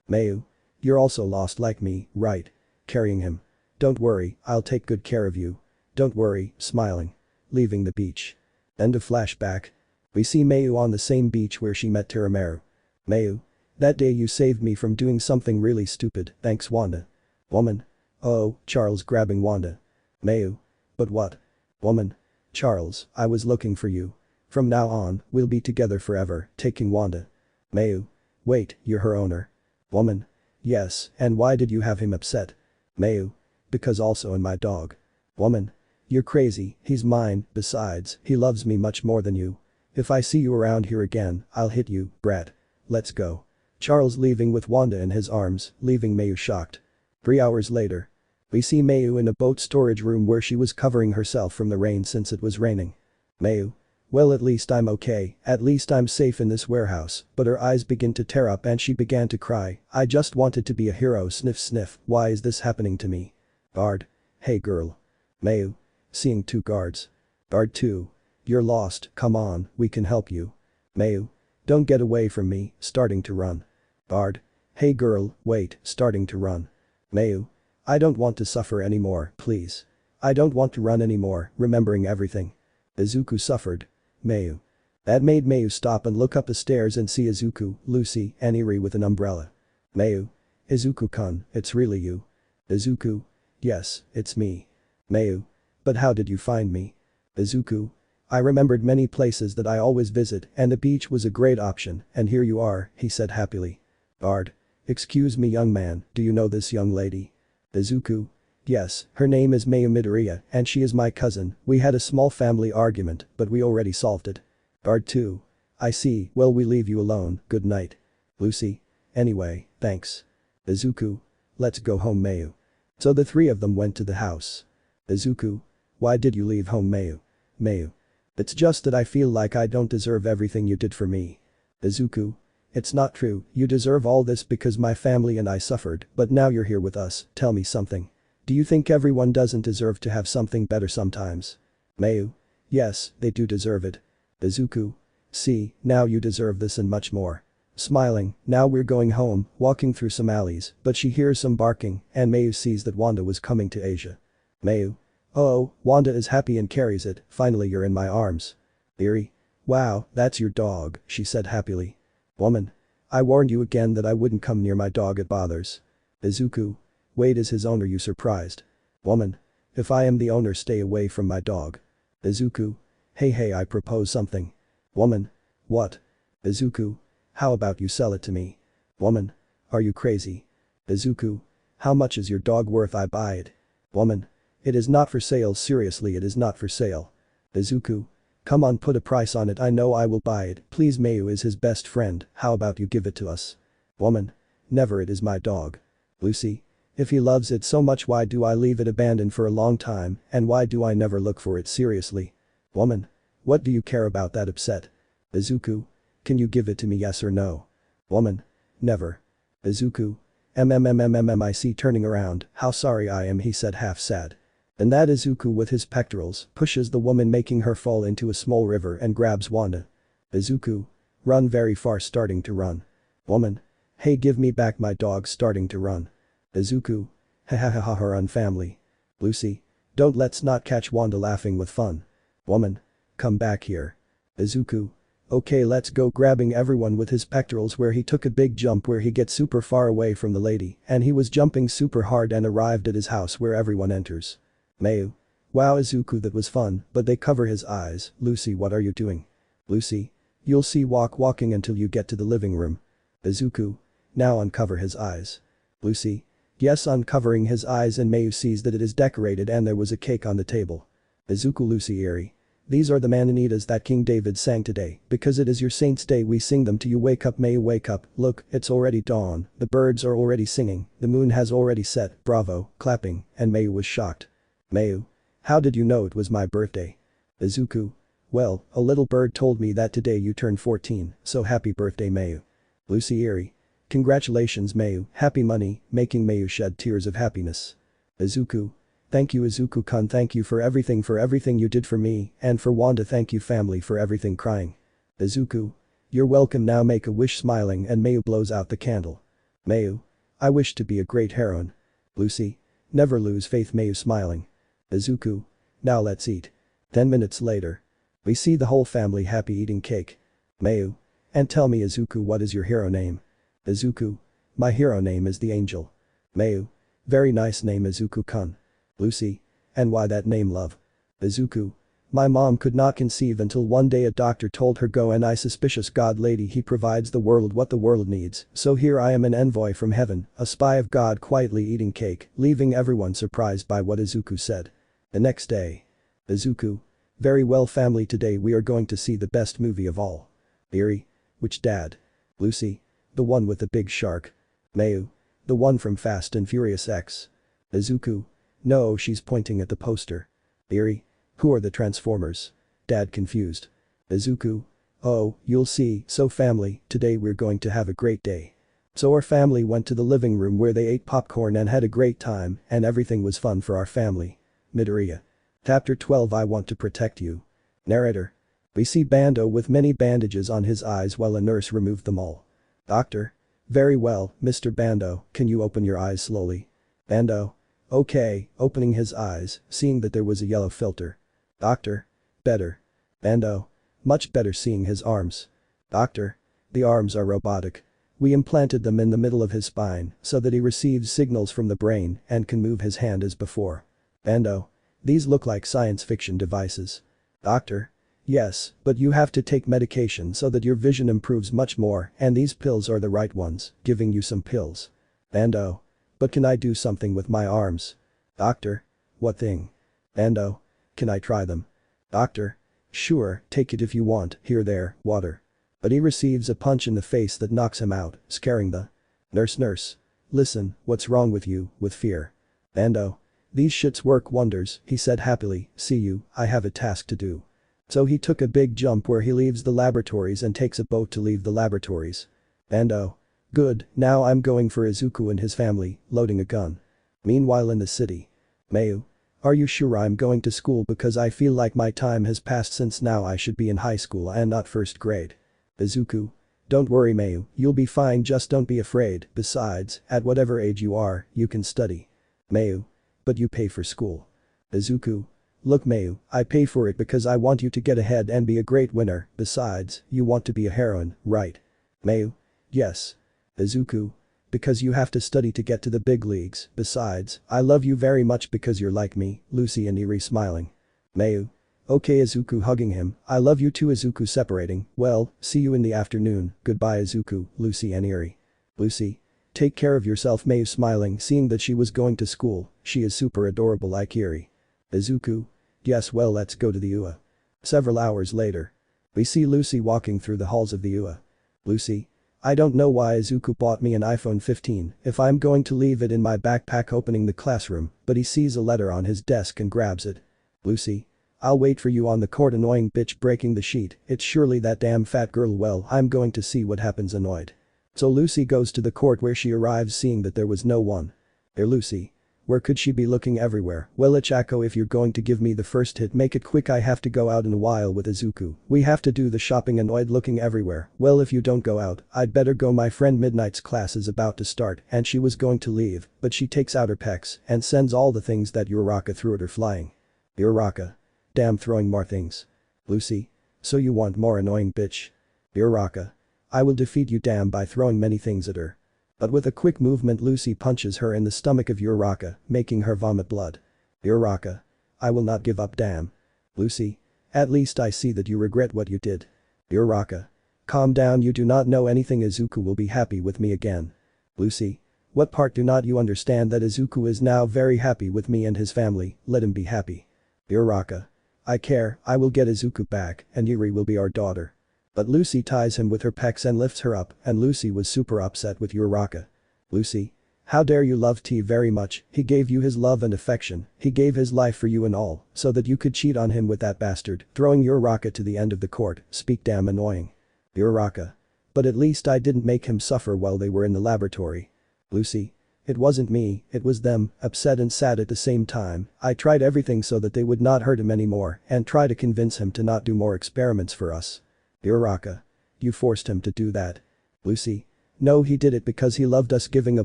Mayu. You're also lost like me, right? Carrying him. Don't worry, I'll take good care of you. Don't worry, smiling. Leaving the beach. End of flashback. We see Mayu on the same beach where she met Teramaru. Mayu. That day you saved me from doing something really stupid, thanks Wanda. Woman. Oh, Charles grabbing Wanda. Mayu. But what? Woman. Charles, I was looking for you. From now on, we'll be together forever, taking Wanda. Mayu. Wait, you're her owner. Woman. Yes, and why did you have him upset? Mayu. Because also in my dog. Woman. You're crazy, he's mine, besides, he loves me much more than you. If I see you around here again, I'll hit you, brat. Let's go. Charles leaving with Wanda in his arms, leaving Mayu shocked. 3 hours later. We see Mayu in a boat storage room where she was covering herself from the rain since it was raining. Mayu. Well at least I'm okay, at least I'm safe in this warehouse, but her eyes begin to tear up and she began to cry, I just wanted to be a hero sniff, why is this happening to me? Guard. Hey girl. Mayu. Seeing 2 guards. Guard 2. You're lost, come on, we can help you. Mayu. Don't get away from me, starting to run. Guard. Hey girl, wait, starting to run. Mayu. I don't want to suffer anymore, please. I don't want to run anymore, remembering everything. Izuku suffered. Mayu. That made Mayu stop and look up the stairs and see Izuku, Lucy, and Eri with an umbrella. Mayu. Izuku-kun, it's really you. Izuku. Yes, it's me. Mayu. But how did you find me? Izuku. I remembered many places that I always visit and the beach was a great option and here you are, he said happily. Guard. Excuse me young man, do you know this young lady? Izuku. Yes, her name is Mayu Midoriya and she is my cousin, we had a small family argument but we already solved it. Guard 2. I see, well we leave you alone, good night. Lucy. Anyway, thanks. Izuku. Let's go home Mayu. So the 3 of them went to the house. Izuku. Why did you leave home Mayu? Mayu. It's just that I feel like I don't deserve everything you did for me. Izuku. It's not true, you deserve all this because my family and I suffered, but now you're here with us, tell me something. Do you think everyone doesn't deserve to have something better sometimes? Mayu. Yes, they do deserve it. Izuku. See, now you deserve this and much more. Smiling, now we're going home, walking through some alleys, but she hears some barking, and Mayu sees that Wanda was coming to Asia. Mayu. Oh, Wanda is happy and carries it, finally you're in my arms. Eri. Wow, that's your dog, she said happily. Woman. I warned you again that I wouldn't come near my dog, it bothers. Izuku. Wait, is his owner you surprised? Woman. If I am the owner, stay away from my dog. Izuku. Hey, I propose something. Woman. What? Izuku. How about you sell it to me? Woman. Are you crazy? Izuku. How much is your dog worth? I buy it. Woman. It is not for sale, seriously it is not for sale. Izuku. Come on, put a price on it, I know I will buy it, please. Mayu is his best friend, how about you give it to us? Woman. Never, it is my dog. Lucy. If he loves it so much, why do I leave it abandoned for a long time, and why do I never look for it seriously? Woman. What do you care about that? Upset. Izuku. Can you give it to me, yes or no? Woman. Never. Izuku. I see, turning around, how sorry I am, he said half sad. And that Izuku with his pectorals pushes the woman, making her fall into a small river, and grabs Wanda. Izuku. Run very far, starting to run. Woman. Hey, give me back my dog, starting to run. Izuku. Her unfamily. Lucy. Don't, let's not catch Wanda laughing with fun. Woman. Come back here. Izuku. Okay, let's go, grabbing everyone with his pectorals, where he took a big jump where he gets super far away from the lady, and he was jumping super hard and arrived at his house where everyone enters. Mayu. Wow, Izuku, that was fun, but they cover his eyes. Lucy, what are you doing? Lucy. You'll see, walking until you get to the living room. Izuku. Now uncover his eyes. Lucy. Yes, uncovering his eyes, and Mayu sees that it is decorated and there was a cake on the table. Izuku. Lucy. Eri. These are the mananitas that King David sang today, because it is your saint's day we sing them to you. Wake up, Mayu, wake up, look, it's already dawn, the birds are already singing, the moon has already set, bravo, clapping, and Mayu was shocked. Mayu. How did you know it was my birthday? Izuku. Well, a little bird told me that today you turned 14, so happy birthday, Mayu. Lucy. Eri. Congratulations, Mayu, happy money, making Mayu shed tears of happiness. Izuku. Thank you, Izuku-kun, thank you for everything you did for me, and for Wanda, thank you family for everything, crying. Izuku. You're welcome, now make a wish, smiling, and Mayu blows out the candle. Mayu. I wish to be a great heroine. Lucy. Never lose faith, Mayu, smiling. Izuku. Now let's eat. 10 minutes later. We see the whole family happy eating cake. Mayu. And tell me, Izuku, what is your hero name? Izuku. My hero name is the Angel. Mayu. Very nice name, Izuku-kun. Lucy. And why that name, love? Izuku. My mom could not conceive until one day a doctor told her go, and I suspicious God lady, he provides the world what the world needs, so here I am, an envoy from heaven, a spy of God, quietly eating cake, leaving everyone surprised by what Izuku said. The next day. Izuku. Very well family, today we are going to see the best movie of all. Eri. Which dad? Lucy. The one with the big shark. Mayu. The one from Fast and Furious X. Izuku. No, she's pointing at the poster. Eri. Who are the Transformers? Dad confused. Izuku. Oh, you'll see, so family, today we're going to have a great day. So our family went to the living room where they ate popcorn and had a great time, and everything was fun for our family. Midoriya. Chapter 12, I want to protect you. Narrator. We see Bando with many bandages on his eyes while a nurse removed them all. Doctor. Very well, Mr. Bando, can you open your eyes slowly? Bando. Okay, opening his eyes, seeing that there was a yellow filter. Doctor. Better. Bando. Much better, seeing his arms. Doctor. The arms are robotic. We implanted them in the middle of his spine so that he receives signals from the brain and can move his hand as before. Bando. These look like science fiction devices. Doctor. Yes, but you have to take medication so that your vision improves much more, and these pills are the right ones, giving you some pills. Bando. But can I do something with my arms? Doctor. What thing? Bando. Can I try them? Doctor. Sure, take it if you want, here there, water. But he receives a punch in the face that knocks him out, scaring the nurse. Listen, what's wrong with you, with fear? Bando. These shits work wonders, he said happily, see you, I have a task to do. So he took a big jump where he leaves the laboratories and takes a boat to leave the laboratories. Bando. Good, now I'm going for Izuku and his family, loading a gun. Meanwhile in the city. Mayu. Are you sure I'm going to school because I feel like my time has passed since now I should be in high school and not first grade. Izuku. Don't worry Mayu, you'll be fine, just don't be afraid, besides, at whatever age you are, you can study. Mayu. But you pay for school. Izuku. Look Mayu, I pay for it because I want you to get ahead and be a great winner, besides, you want to be a heroine, right? Mayu. Yes. Izuku. Because you have to study to get to the big leagues, besides, I love you very much because you're like me, Lucy and Eri smiling. Mayu. Okay Izuku hugging him, I love you too Izuku separating, well, see you in the afternoon, goodbye Izuku, Lucy and Eri. Lucy. Take care of yourself Mayu smiling seeing that she was going to school, she is super adorable like Eri. Izuku. Yes well let's go to the UA. Several hours later. We see Lucy walking through the halls of the UA. Lucy. I don't know why Izuku bought me an iPhone 15 if I'm going to leave it in my backpack opening the classroom, but he sees a letter on his desk and grabs it. Lucy. I'll wait for you on the court annoying bitch breaking the sheet, it's surely that damn fat girl well I'm going to see what happens annoyed. So Lucy goes to the court where she arrives seeing that there was no one. There Lucy. Where could she be looking everywhere? Well Ichako if you're going to give me the first hit make it quick I have to go out in a while with Izuku, we have to do the shopping annoyed looking everywhere, well if you don't go out, I'd better go my friend Midnight's class is about to start and she was going to leave, but she takes out her pecs and sends all the things that Uraraka threw at her flying. Uraraka. Damn throwing more things. Lucy. So you want more annoying bitch. Uraraka. I will defeat you damn by throwing many things at her. But with a quick movement Lucy punches her in the stomach of Uraraka, making her vomit blood. Uraraka. I will not give up damn. Lucy. At least I see that you regret what you did. Uraraka. Calm down you do not know anything Izuku will be happy with me again. Lucy. What part do not you understand that Izuku is now very happy with me and his family, let him be happy. Uraraka. I care, I will get Izuku back and Yuri will be our daughter. But Lucy ties him with her pecs and lifts her up and Lucy was super upset with Uraraka. Lucy. How dare you love T very much, he gave you his love and affection, he gave his life for you and all, so that you could cheat on him with that bastard, throwing Uraraka to the end of the court, speak damn annoying. Uraraka. But at least I didn't make him suffer while they were in the laboratory. Lucy. It wasn't me, it was them, upset and sad at the same time, I tried everything so that they would not hurt him anymore and try to convince him to not do more experiments for us. Uraraka. You forced him to do that. Lucy. No he did it because he loved us giving a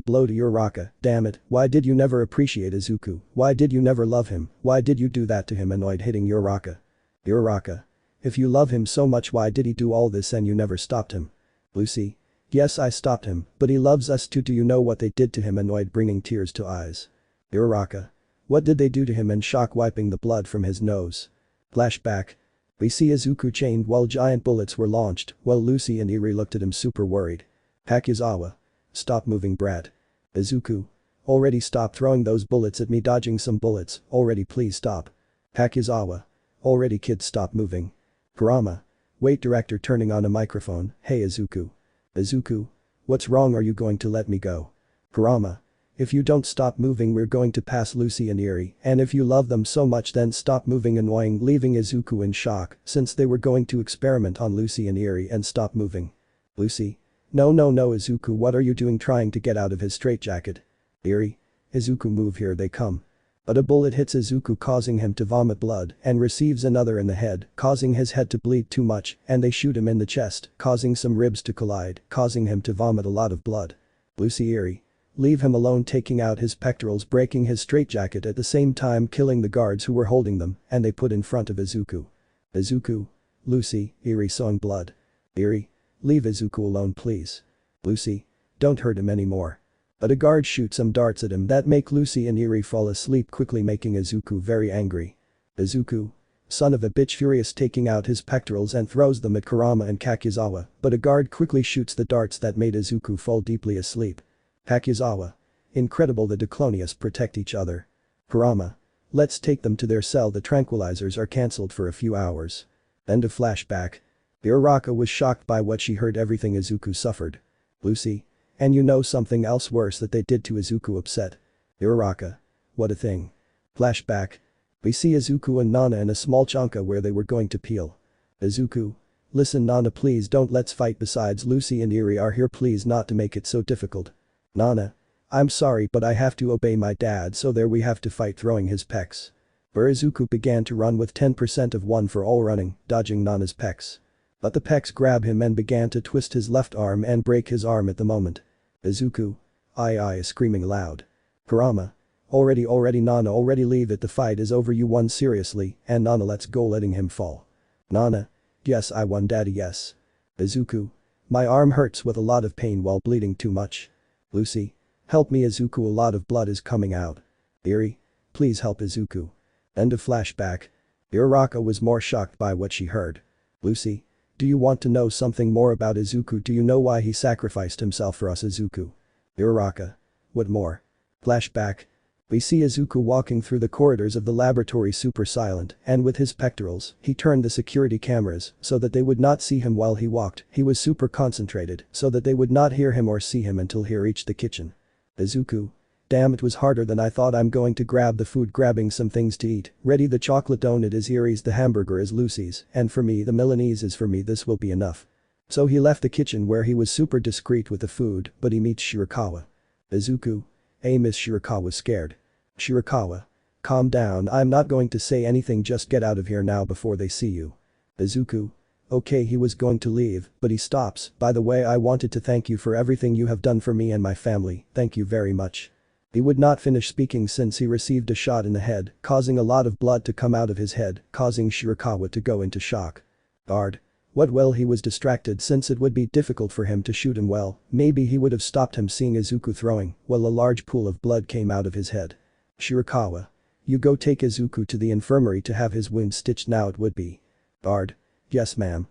blow to Uraraka, damn it, why did you never appreciate Izuku, why did you never love him, why did you do that to him annoyed hitting Uraraka. Uraraka. If you love him so much why did he do all this and you never stopped him. Lucy. Yes I stopped him, but he loves us too do you know what they did to him annoyed bringing tears to eyes. Uraraka. What did they do to him in shock wiping the blood from his nose. Flashback. We see Izuku chained while giant bullets were launched while Lucy and Eri looked at him super worried. Hakuzawa. Stop moving brat. Izuku. Already stop throwing those bullets at me dodging some bullets, already please stop. Hakuzawa. Already kid stop moving. Kurama. Wait director turning on a microphone, hey Izuku. Izuku. What's wrong are you going to let me go? Kurama. If you don't stop moving we're going to pass Lucy and Eri and if you love them so much then stop moving annoying leaving Izuku in shock since they were going to experiment on Lucy and Eri and stop moving. Lucy. No Izuku what are you doing trying to get out of his straitjacket? Eri. Izuku move here they come. But a bullet hits Izuku causing him to vomit blood and receives another in the head causing his head to bleed too much and they shoot him in the chest causing some ribs to collide causing him to vomit a lot of blood. Lucy Eri. Leave him alone taking out his pectorals breaking his straitjacket at the same time killing the guards who were holding them and they put in front of Izuku. Izuku. Lucy, Eri sewing blood. Eri. Leave Izuku alone please. Lucy. Don't hurt him anymore. But a guard shoots some darts at him that make Lucy and Eri fall asleep quickly making Izuku very angry. Izuku. Son of a bitch furious taking out his pectorals and throws them at Kurama and Kakuzawa, but a guard quickly shoots the darts that made Izuku fall deeply asleep. Kakuzawa. Incredible the diclonius protect each other. Kurama. Let's take them to their cell the tranquilizers are cancelled for a few hours. End of flashback. Uraraka was shocked by what she heard everything Izuku suffered. Lucy. And you know something else worse that they did to Izuku upset. Uraraka. What a thing. Flashback. We see Izuku and Nana in a small chanka where they were going to peel. Izuku. Listen Nana, please don't let's fight, besides Lucy and Eri are here, please not to make it so difficult. Nana. I'm sorry but I have to obey my dad, so there we have to fight, throwing his pecs. Izuku began to run with 10% of 1 for all running, dodging Nana's pecs. But the pecs grab him and began to twist his left arm and break his arm at the moment. Izuku. I is screaming loud. Kurama. Already Nana, already leave it, the fight is over, you won seriously, and Nana let's go, letting him fall. Nana. Yes I won daddy, yes. Izuku. My arm hurts with a lot of pain while bleeding too much. Lucy. Help me Izuku, a lot of blood is coming out. Eri. Please help Izuku. End of flashback. Uraraka was more shocked by what she heard. Lucy. Do you want to know something more about Izuku? Do you know why he sacrificed himself for us, Izuku? Uraraka. What more? Flashback. We see Izuku walking through the corridors of the laboratory super silent, and with his pectorals, he turned the security cameras so that they would not see him while he walked. He was super concentrated so that they would not hear him or see him until he reached the kitchen. Izuku. Damn, it was harder than I thought. I'm going to grab the food, grabbing some things to eat. Ready, the chocolate donut is Eri's, the hamburger is Lucy's, and for me the Milanese is for me, this will be enough. So he left the kitchen where he was super discreet with the food, but he meets Shirakawa. Izuku. Miss Shirakawa scared. Shirakawa. Calm down, I'm not going to say anything, just get out of here now before they see you. Izuku. Okay, he was going to leave, but he stops. By the way, I wanted to thank you for everything you have done for me and my family, thank you very much. He would not finish speaking since he received a shot in the head, causing a lot of blood to come out of his head, causing Shirakawa to go into shock. Guard. What, well, he was distracted since it would be difficult for him to shoot him, well, maybe he would have stopped him seeing Izuku throwing, while a large pool of blood came out of his head. Shirakawa. You go take Izuku to the infirmary to have his wound stitched now, it would be. Guard. Yes ma'am.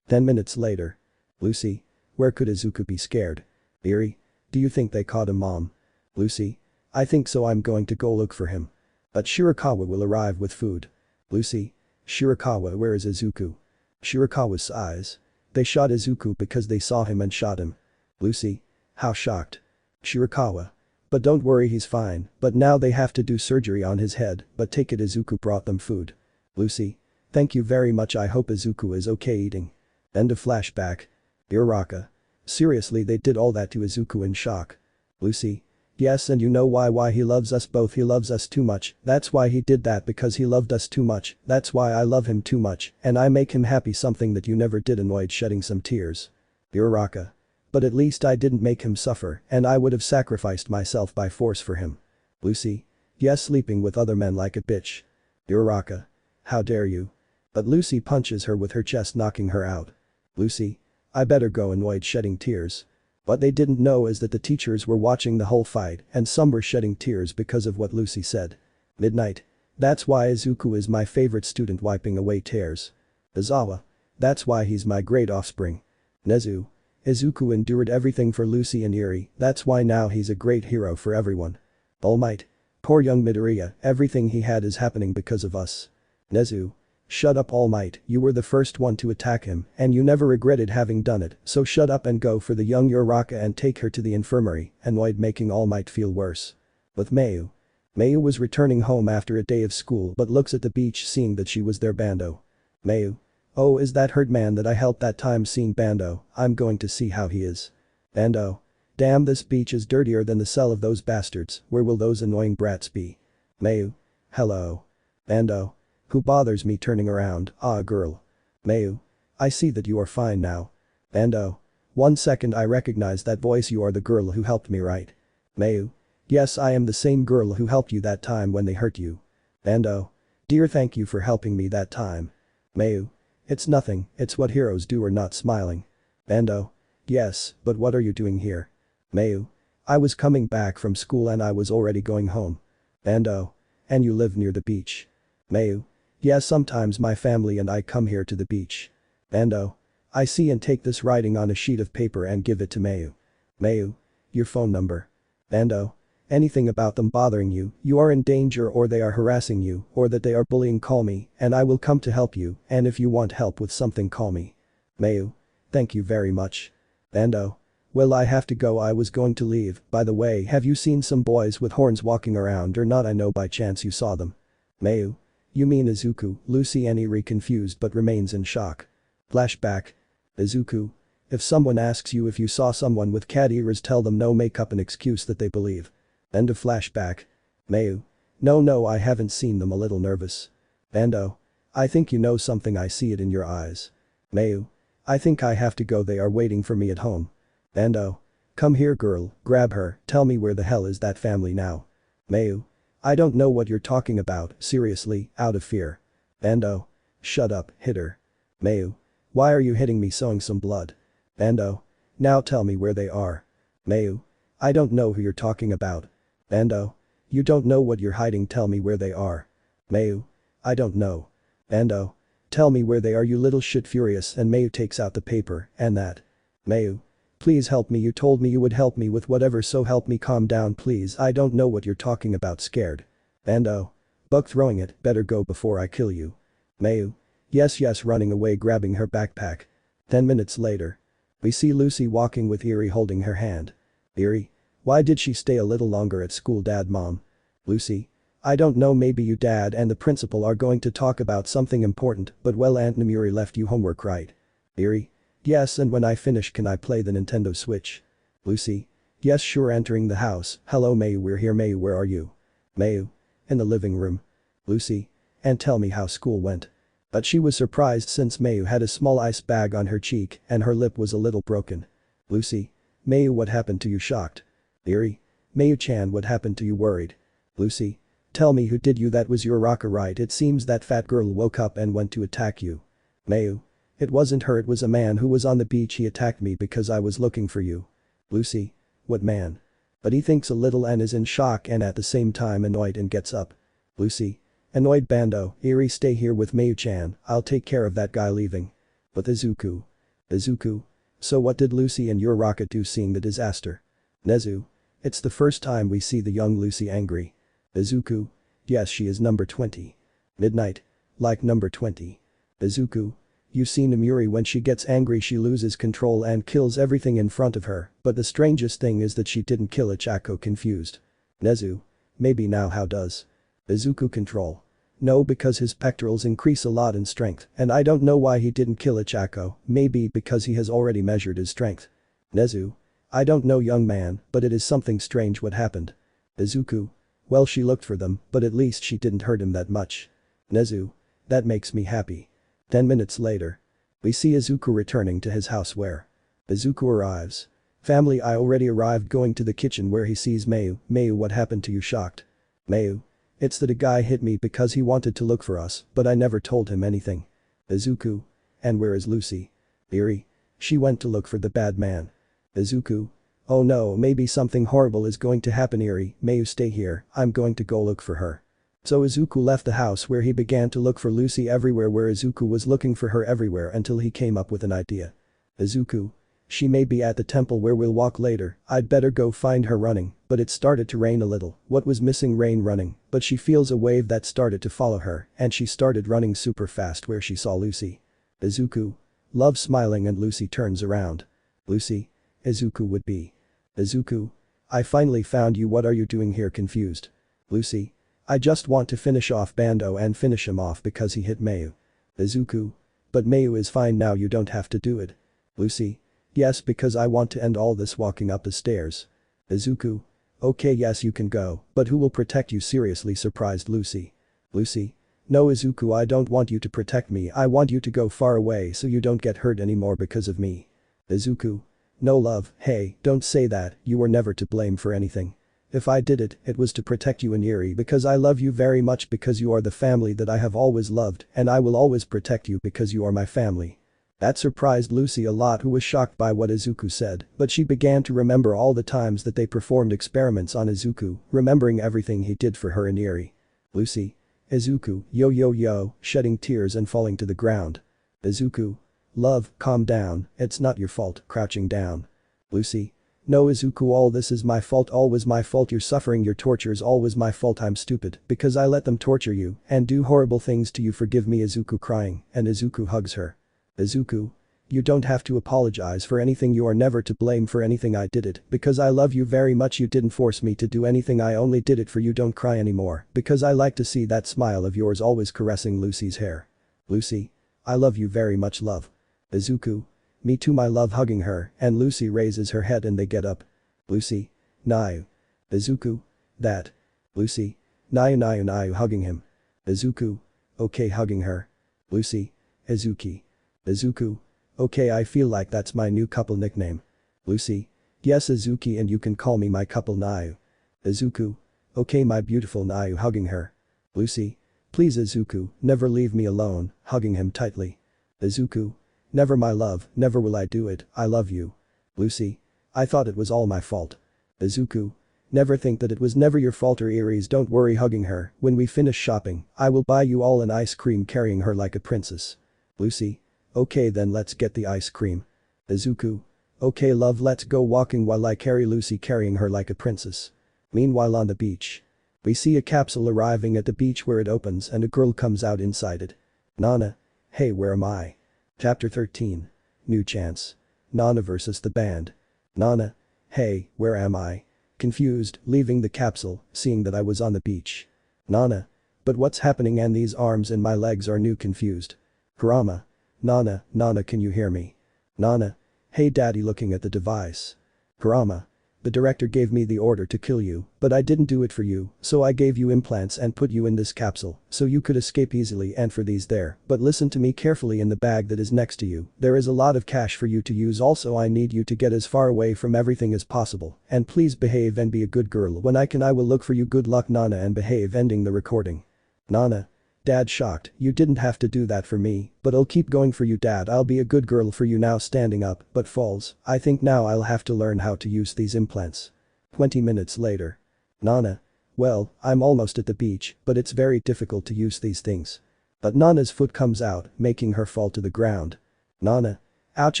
10 minutes later. Lucy. Where could Izuku be scared? Eri. Do you think they caught him, mom? Lucy. I think so, I'm going to go look for him. But Shirakawa will arrive with food. Lucy. Shirakawa, where is Izuku? Shirakawa's eyes. They shot Izuku because they saw him and shot him. Lucy. How shocked. Shirakawa. But don't worry, he's fine, but now they have to do surgery on his head, but take it, Izuku brought them food. Lucy. Thank you very much, I hope Izuku is okay eating. End of flashback. Uraraka. Seriously, they did all that to Izuku, in shock. Lucy. Yes, and you know why he loves us both, he loves us too much, that's why he did that, because he loved us too much, that's why I love him too much, and I make him happy, something that you never did, annoyed, shedding some tears. Uraraka. But at least I didn't make him suffer, and I would have sacrificed myself by force for him. Lucy. Yes, sleeping with other men like a bitch. Uraraka. How dare you. But Lucy punches her with her chest, knocking her out. Lucy. I better go, annoyed, shedding tears. What they didn't know is that the teachers were watching the whole fight and some were shedding tears because of what Lucy said. Midnight. That's why Izuku is my favorite student, wiping away tears. Izawa. That's why he's my great offspring. Nezu. Izuku endured everything for Lucy and Eri, that's why now he's a great hero for everyone. Almight. Poor young Midoriya, everything he had is happening because of us. Nezu. Shut up, Almight, you were the first one to attack him and you never regretted having done it, so shut up and go for the young Uraraka and take her to the infirmary, annoyed, making Almight feel worse. With Mayu. Mayu was returning home after a day of school but looks at the beach, seeing that she was there. Bando. Mayu. Oh, is that Herdman that I helped that time, seeing Bando, I'm going to see how he is. Bando. Damn, this beach is dirtier than the cell of those bastards, where will those annoying brats be? Mayu. Hello. Bando. Who bothers me, turning around, ah, girl. Mayu. I see that you are fine now. Bando. 1 second, I recognize that voice, you are the girl who helped me, right? Mayu. Yes, I am the same girl who helped you that time when they hurt you. Bando. Dear, thank you for helping me that time. Mayu. It's nothing, it's what heroes do, or not, smiling. Bando. Yes, but what are you doing here? Mayu. I was coming back from school and I was already going home. Bando. And you live near the beach? Mayu. Yes, sometimes my family and I come here to the beach. Bando. I see, and take this writing on a sheet of paper and give it to Mayu. Mayu. Your phone number. Bando. Anything about them bothering you, you are in danger or they are harassing you or that they are bullying, call me and I will come to help you, and if you want help with something, call me. Mayu. Thank you very much. Bando. Well, I have to go, I was going to leave, by the way, have you seen some boys with horns walking around or not? I know by chance you saw them. Mayu. You mean Izuku? Lucy and Eri confused but remains in shock. Flashback. Izuku. If someone asks you if you saw someone with cat ears, tell them no, make up an excuse that they believe. End of flashback. Mayu. No, I haven't seen them, a little nervous. Bando. I think you know something, I see it in your eyes. Mayu. I think I have to go, they are waiting for me at home. Bando. Come here girl, grab her, tell me where the hell is that family now? Mayu. I don't know what you're talking about, seriously, out of fear. Bando. Shut up, hit her. Mayu. Why are you hitting me, sowing some blood? Bando. Now tell me where they are. Mayu. I don't know who you're talking about. Bando. You don't know what you're hiding, tell me where they are. Mayu. I don't know. Bando. Tell me where they are, you little shit, furious, and Mayu takes out the paper, and that. Mayu. Please help me, you told me you would help me with whatever, so help me, calm down please, I don't know what you're talking about, scared. Bando. Buck throwing it, better go before I kill you. Mayu. Yes, running away, grabbing her backpack. 10 minutes later. We see Lucy walking with Eri holding her hand. Eri. Why did she stay a little longer at school, dad, mom? Lucy. I don't know, maybe you dad and the principal are going to talk about something important, but well, Aunt Namuri left you homework, right? Eri. Yes, and when I finish can I play the Nintendo Switch? Lucy. Yes sure, entering the house. Hello Mayu, we're here. Mayu, where are you? Mayu. In the living room. Lucy. And tell me how school went. But she was surprised since Mayu had a small ice bag on her cheek and her lip was a little broken. Lucy. Mayu, what happened to you, shocked? Eri. Mayu-chan, what happened to you, worried? Lucy. Tell me, who did you? That was Uraraka, right? It seems that fat girl woke up and went to attack you. Mayu. It wasn't her, it was a man who was on the beach, he attacked me because I was looking for you. Lucy. What man? But he thinks a little and is in shock and at the same time annoyed and gets up. Lucy. Annoyed. Bando. Eri, stay here with Mayu-chan, I'll take care of that guy, leaving. But Izuku. Izuku. So what did Lucy and Uraraka do seeing the disaster? Nezu. It's the first time we see the young Lucy angry. Izuku. Yes, she is number 20. Midnight. Like number 20. Izuku. You see Namuri, when she gets angry she loses control and kills everything in front of her, but the strangest thing is that she didn't kill Ichako, confused. Nezu. Maybe now, how does Izuku control? No, because his pectorals increase a lot in strength and I don't know why he didn't kill Ichako, maybe because he has already measured his strength. Nezu. I don't know, young man, but it is something strange what happened. Izuku. Well, she looked for them, but at least she didn't hurt him that much. Nezu. That makes me happy. 10 minutes later. We see Izuku returning to his house where Izuku arrives. Family, I already arrived, going to the kitchen where he sees Mayu. Mayu, what happened to you, shocked? Mayu. It's that a guy hit me because he wanted to look for us, but I never told him anything. Izuku. And where is Lucy? Eri. She went to look for the bad man. Izuku. Oh no, maybe something horrible is going to happen. Eri. Mayu, stay here, I'm going to go look for her. So Izuku left the house where he began to look for Lucy everywhere, where Izuku was looking for her everywhere until he came up with an idea. Izuku. She may be at the temple where we'll walk later, I'd better go find her. Running, but it started to rain a little. What was missing? Rain. Running, but she feels a wave that started to follow her and she started running super fast where she saw Lucy. Izuku. Love, smiling, and Lucy turns around. Lucy. Izuku would be. Izuku. I finally found you, what are you doing here, confused? Lucy. I just want to finish off Bando and finish him off because he hit Mayu. Izuku. But Mayu is fine now, you don't have to do it. Lucy. Yes, because I want to end all this walking up the stairs. Izuku. Okay, yes, you can go, but who will protect you, seriously, surprised Lucy. Lucy. No Izuku, I don't want you to protect me, I want you to go far away so you don't get hurt anymore because of me. Izuku. No love, hey, don't say that, you were never to blame for anything. If I did it, it was to protect you and Eri because I love you very much, because you are the family that I have always loved and I will always protect you because you are my family. That surprised Lucy a lot, who was shocked by what Izuku said, but she began to remember all the times that they performed experiments on Izuku, remembering everything he did for her and Eri. Lucy. Izuku, yo, shedding tears and falling to the ground. Izuku. Love, calm down, it's not your fault, crouching down. Lucy. No Izuku, all this is my fault, always my fault, your suffering, your torture is always my fault, I'm stupid because I let them torture you and do horrible things to you, forgive me. Izuku crying, and Izuku hugs her. Izuku. You don't have to apologize for anything, you are never to blame for anything, I did it because I love you very much, you didn't force me to do anything, I only did it for you, don't cry anymore because I like to see that smile of yours, always caressing Lucy's hair. Lucy. I love you very much, love. Izuku. Me too, my love, hugging her, and Lucy raises her head and they get up. Lucy. Nayu. Izuku. That. Lucy. Nayu hugging him. Izuku. Okay, hugging her. Lucy. Izuki. Izuku. Okay, I feel like that's my new couple nickname. Lucy. Yes, Izuki, and you can call me my couple Nayu. Izuku. Okay, my beautiful Nayu, hugging her. Lucy. Please, Izuku, never leave me alone, hugging him tightly. Izuku. Never, my love, never will I do it, I love you. Lucy. I thought it was all my fault. Izuku. Never think that it was never your fault or Erie's, don't worry, hugging her. When we finish shopping, I will buy you all an ice cream, carrying her like a princess. Lucy. Okay, then let's get the ice cream. Izuku. Okay, love, let's go walking while I carry Lucy, carrying her like a princess. Meanwhile, on the beach. We see a capsule arriving at the beach where it opens and a girl comes out inside it. Nana. Hey, where am I? Chapter 13. New chance. Nana versus the band. Nana. Hey, where am I? Confused, leaving the capsule, seeing that I was on the beach. Nana. But what's happening, and these arms and my legs are new, confused. Kurama. Nana, can you hear me? Nana. Hey daddy, looking at the device. Kurama. The director gave me the order to kill you, but I didn't do it for you, so I gave you implants and put you in this capsule, so you could escape easily, and for these there, but listen to me carefully, in the bag that is next to you, there is a lot of cash for you to use. Also, I need you to get as far away from everything as possible, and please behave and be a good girl. When I can, I will look for you. Good luck, Nana, and behave. Ending the recording. Nana. Dad, shocked. You didn't have to do that for me, but I'll keep going for you, Dad. I'll be a good girl for you now. Standing up, but falls. I think now I'll have to learn how to use these implants. 20 minutes later. Nana. Well, I'm almost at the beach, but it's very difficult to use these things. But Nana's foot comes out, making her fall to the ground. Nana. Ouch,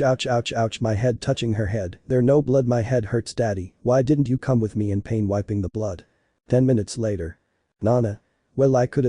ouch, ouch, ouch, my head, touching her head. There no blood, my head hurts, Daddy. Why didn't you come with me? In pain, wiping the blood. 10 minutes later. Nana. Well, I got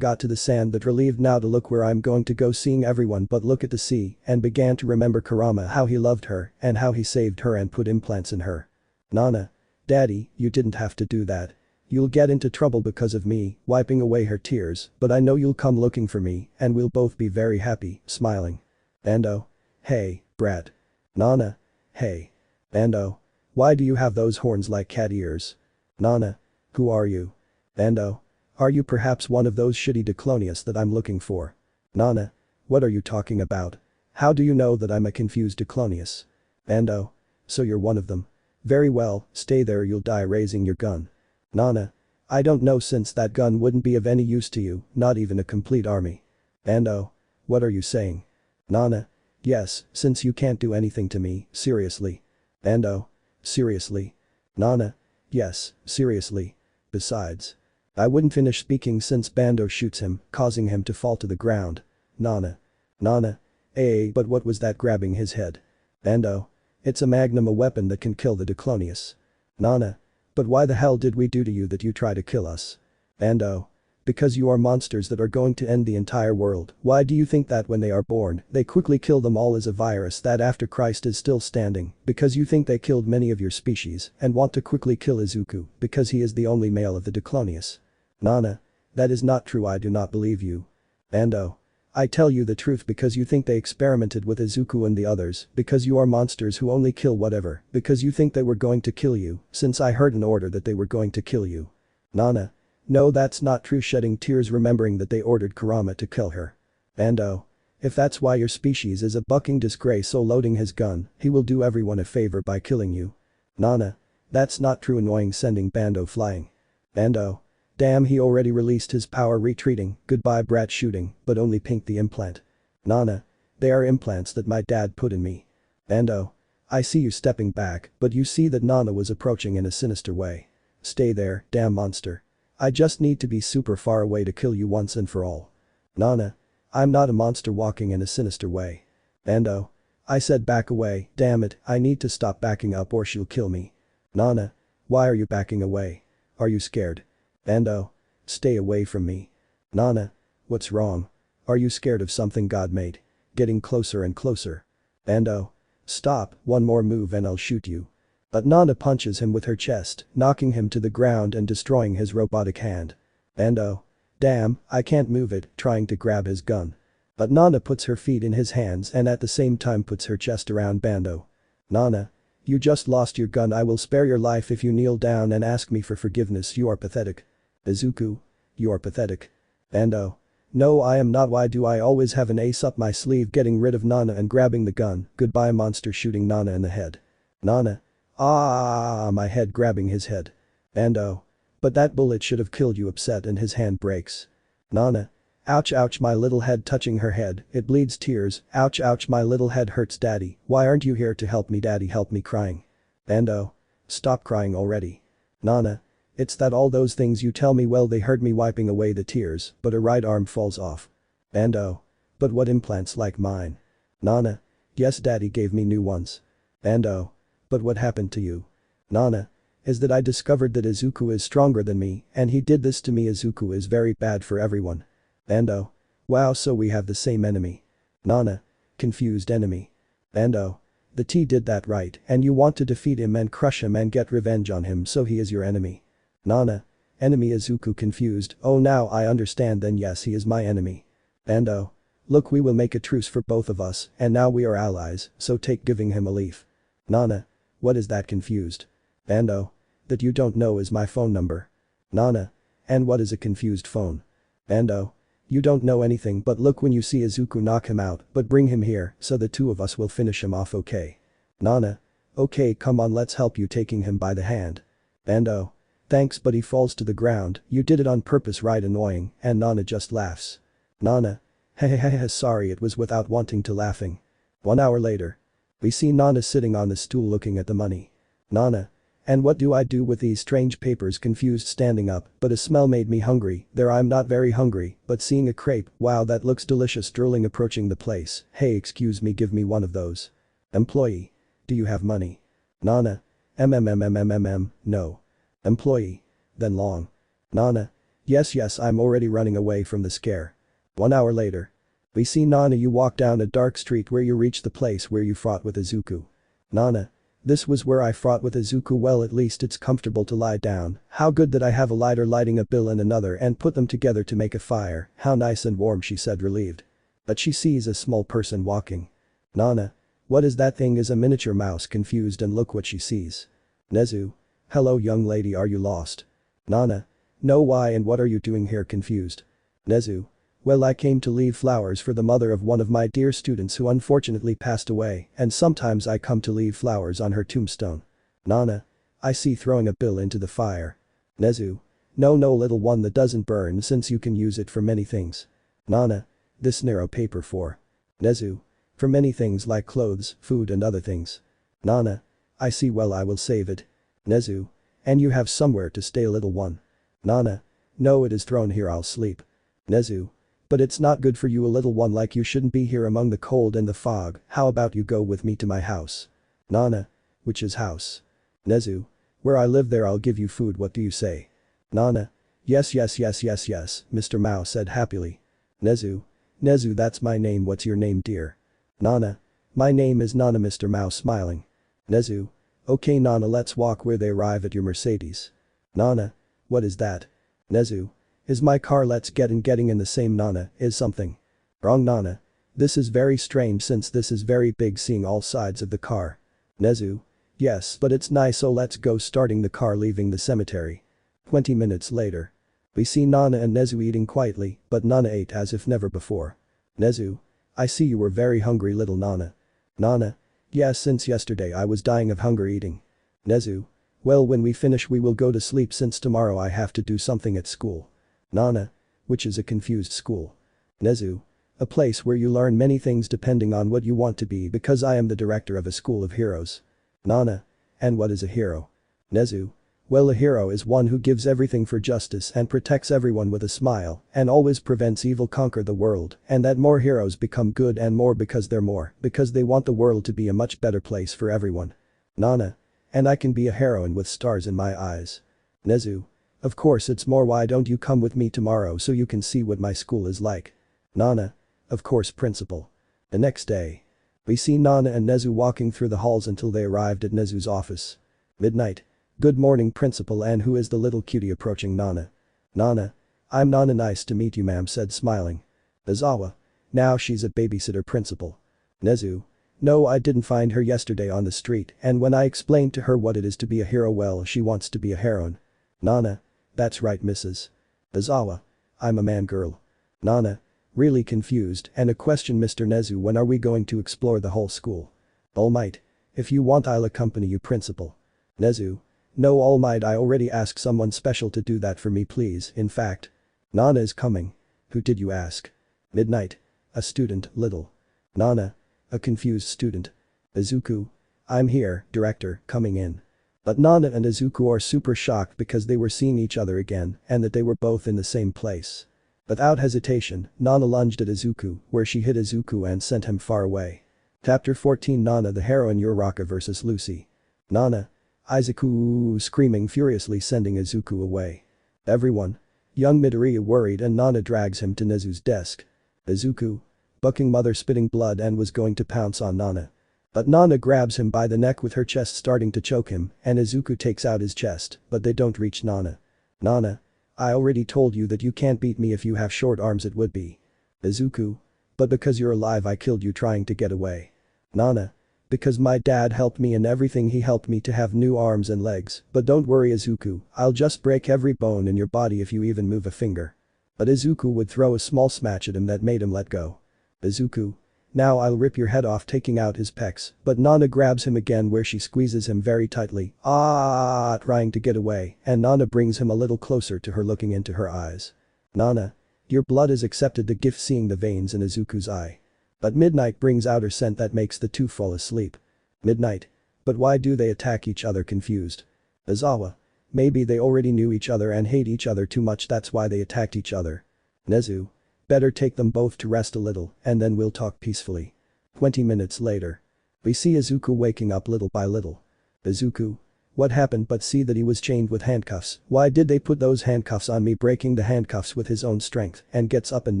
to the sand, but relieved now to look where I'm going to go, seeing everyone but look at the sea, and began to remember Kurama, how he loved her, and how he saved her and put implants in her. Nana. Daddy, you didn't have to do that. You'll get into trouble because of me, wiping away her tears, but I know you'll come looking for me, and we'll both be very happy, smiling. Bando. Hey, brat. Nana. Hey. Bando. Why do you have those horns like cat ears? Nana. Who are you? Bando. Are you perhaps one of those shitty diclonius that I'm looking for? Nana. What are you talking about? How do you know that I'm a confused diclonius? Bando. So you're one of them. Very well, stay there, you'll die, raising your gun. Nana. I don't know, since that gun wouldn't be of any use to you, not even a complete army. Bando. What are you saying? Nana. Yes, since you can't do anything to me, seriously. Bando. Seriously? Nana. Yes, seriously. Besides. I wouldn't finish speaking since Bando shoots him, causing him to fall to the ground. Nana. Nana. But what was that, grabbing his head? Bando. It's a magnum, a weapon that can kill the diclonius. Nana. But why the hell did we do to you that you try to kill us? Bando. Because you are monsters that are going to end the entire world. Why do you think that when they are born, they quickly kill them all as a virus that after Christ is still standing? Because you think they killed many of your species and want to quickly kill Izuku because he is the only male of the diclonius. Nana. That is not true, I do not believe you. Bando. I tell you the truth, because you think they experimented with Izuku and the others, because you are monsters who only kill whatever, because you think they were going to kill you, since I heard an order that they were going to kill you. Nana. No, that's not true, shedding tears remembering that they ordered Kurama to kill her. Bando. If that's why your species is a bucking disgrace, so loading his gun, he will do everyone a favor by killing you. Nana. That's not true, annoying, sending Bando flying. Bando. Damn, he already released his power, retreating, goodbye brat, shooting, but only pinked the implant. Nana. They are implants that my dad put in me. Bando. I see you stepping back, but you see that Nana was approaching in a sinister way. Stay there, damn monster. I just need to be super far away to kill you once and for all. Nana. I'm not a monster walking in a sinister way. Bando. I said back away, damn it, I need to stop backing up or she'll kill me. Nana. Why are you backing away? Are you scared? Bando. Stay away from me. Nana. What's wrong? Are you scared of something God made? Getting closer and closer. Bando. Stop, one more move and I'll shoot you. But Nana punches him with her chest, knocking him to the ground and destroying his robotic hand. Bando. Damn, I can't move it, trying to grab his gun. But Nana puts her feet in his hands and at the same time puts her chest around Bando. Nana. You just lost your gun. I will spare your life if you kneel down and ask me for forgiveness. You are pathetic. Izuku. You are pathetic. Bando. No, I am not. Why do I always have an ace up my sleeve? Getting rid of Nana and grabbing the gun. Goodbye monster, shooting Nana in the head. Nana. Ah, my head, grabbing his head. Bando. But that bullet should have killed you. Upset and his hand breaks. Nana. Ouch, ouch, my little head, touching her head, it bleeds tears. Ouch, ouch, my little head hurts. Daddy, why aren't you here to help me? Daddy, help me, crying. Bando. Stop crying already. Nana. It's that all those things you tell me, well, they hurt me, wiping away the tears, but her right arm falls off. Bando. But what implants like mine? Nana. Yes, Daddy gave me new ones. Bando. But what happened to you? Nana. Is that I discovered that Izuku is stronger than me and he did this to me. Izuku is very bad for everyone. Bando. Wow, so we have the same enemy. Nana. Confused enemy. Bando. The T did that, right, and you want to defeat him and crush him and get revenge on him, so he is your enemy. Nana. Enemy. Izuku confused. Oh, now I understand, then yes, he is my enemy. Bando. Look, we will make a truce for both of us and now we are allies, so take giving him a leaf. Nana. What is that? Confused. Bando. That you don't know is my phone number. Nana. And what is a confused phone? Bando. You don't know anything, but look, when you see Izuku, knock him out, but bring him here so the two of us will finish him off, okay? Nana. Okay, come on, let's help you, taking him by the hand. Bando. Thanks, but he falls to the ground. You did it on purpose, right? Annoying, and Nana just laughs. Nana. Hehehehe, sorry, it was without wanting to laughing. 1 hour later. We see Nana sitting on the stool looking at the money. Nana. And what do I do with these strange papers? Confused, standing up, but a smell made me hungry. There, I'm not very hungry, but seeing a crepe, wow, that looks delicious. Drooling, approaching the place. Hey, excuse me, give me one of those. Employee. Do you have money? Nana. No. Employee. Then long. Nana. Yes, I'm already running away from the scare. 1 hour later. We see Nana, you walk down a dark street where you reach the place where you fought with Izuku. Nana. This was where I fought with Izuku. Well, at least it's comfortable to lie down. How good that I have a lighter, lighting a bill and another and put them together to make a fire. How nice and warm, she said, relieved. But she sees a small person walking. Nana. What is that thing? Is a miniature mouse. Confused, and look what she sees. Nezu. Hello young lady, are you lost? Nana. No, why and what are you doing here? Confused. Nezu. Well, I came to leave flowers for the mother of one of my dear students who unfortunately passed away, and sometimes I come to leave flowers on her tombstone. Nana. I see, throwing a bill into the fire. Nezu. No, little one, that doesn't burn since you can use it for many things. Nana. This narrow paper for. Nezu. For many things like clothes, food and other things. Nana. I see, well, I will save it. Nezu. And you have somewhere to stay, little one. Nana. No, it is thrown here, I'll sleep. Nezu. But it's not good for you, a little one like you shouldn't be here among the cold and the fog. How about you go with me to my house? Nana. Which is house? Nezu. Where I live, there I'll give you food, what do you say? Nana. Yes, Mr. Mouse said happily. Nezu. Nezu, that's my name. What's your name, dear? Nana. My name is Nana, Mr. Mouse smiling. Nezu. Okay Nana, let's walk. Where they arrive at your Mercedes. Nana. What is that? Nezu. Is my car. Let's get in. Getting in the same. Nana. Is something wrong? Nana. This is very strange since this is very big, seeing all sides of the car. Nezu. Yes, but it's nice, so let's go. Starting the car, leaving the cemetery. 20 minutes later. We see Nana and Nezu eating quietly, but Nana ate as if never before. Nezu. I see you were very hungry, little Nana. Nana. Yes, since yesterday I was dying of hunger eating. Nezu. Well, when we finish we will go to sleep since tomorrow I have to do something at school. Nana. Which is a confused school? Nezu. A place where you learn many things depending on what you want to be, because I am the director of a school of heroes. Nana. And what is a hero? Nezu. Well, a hero is one who gives everything for justice and protects everyone with a smile and always prevents evil conquer the world, and that more heroes become good and more because they're more, because they want the world to be a much better place for everyone. Nana. And I can be a heroine with stars in my eyes. Nezu. Of course it's more. Why don't you come with me tomorrow so you can see what my school is like? Nana. Of course, principal. The next day. We see Nana and Nezu walking through the halls until they arrived at Nezu's office. Midnight. Good morning, principal. And who is the little cutie approaching Nana? Nana. I'm Nana, nice to meet you, ma'am, said smiling. Izawa. Now she's a babysitter principal. Nezu. No, I didn't find her yesterday on the street, and when I explained to her what it is to be a hero, well, she wants to be a heroine. Nana. That's right, Mrs. Izawa. I'm a man girl. Nana. Really confused, and a question, Mr. Nezu, when are we going to explore the whole school? Almight. If you want, I'll accompany you, principal. Nezu. No, Almight, I already asked someone special to do that for me, please. In fact. Nana is coming. Who did you ask? Midnight. A student, little. Nana. A confused student. Izuku. I'm here, director, coming in. But Nana and Izuku are super shocked because they were seeing each other again and that they were both in the same place. Without hesitation, Nana lunged at Izuku, where she hit Izuku and sent him far away. Chapter 14, Nana the heroine, Uraraka vs Lucy. Nana. Izuku screaming furiously, sending Izuku away. Everyone. Young Midoriya worried, and Nana drags him to Nezu's desk. Izuku. Bucking mother, spitting blood, and was going to pounce on Nana. But Nana grabs him by the neck with her chest, starting to choke him, and Izuku takes out his chest, but they don't reach Nana. Nana. I already told you that you can't beat me if you have short arms, it would be. Izuku. But because you're alive I killed you trying to get away. Nana. Because my dad helped me and everything, he helped me to have new arms and legs, but don't worry Izuku, I'll just break every bone in your body if you even move a finger. But Izuku would throw a small smash at him that made him let go. Izuku. Now I'll rip your head off, taking out his pecs, but Nana grabs him again, where she squeezes him very tightly, trying to get away, and Nana brings him a little closer to her, looking into her eyes. Nana. Your blood is accepted, the gift, seeing the veins in Izuku's eye. But Midnight brings out her scent that makes the two fall asleep. Midnight. But why do they attack each other, confused? Izawa. Maybe they already knew each other and hate each other too much, that's why they attacked each other. Nezu. Better take them both to rest a little, and then we'll talk peacefully. 20 minutes later. We see Izuku waking up little by little. Izuku. What happened? But see that he was chained with handcuffs. Why did they put those handcuffs on me? Breaking the handcuffs with his own strength, and gets up, and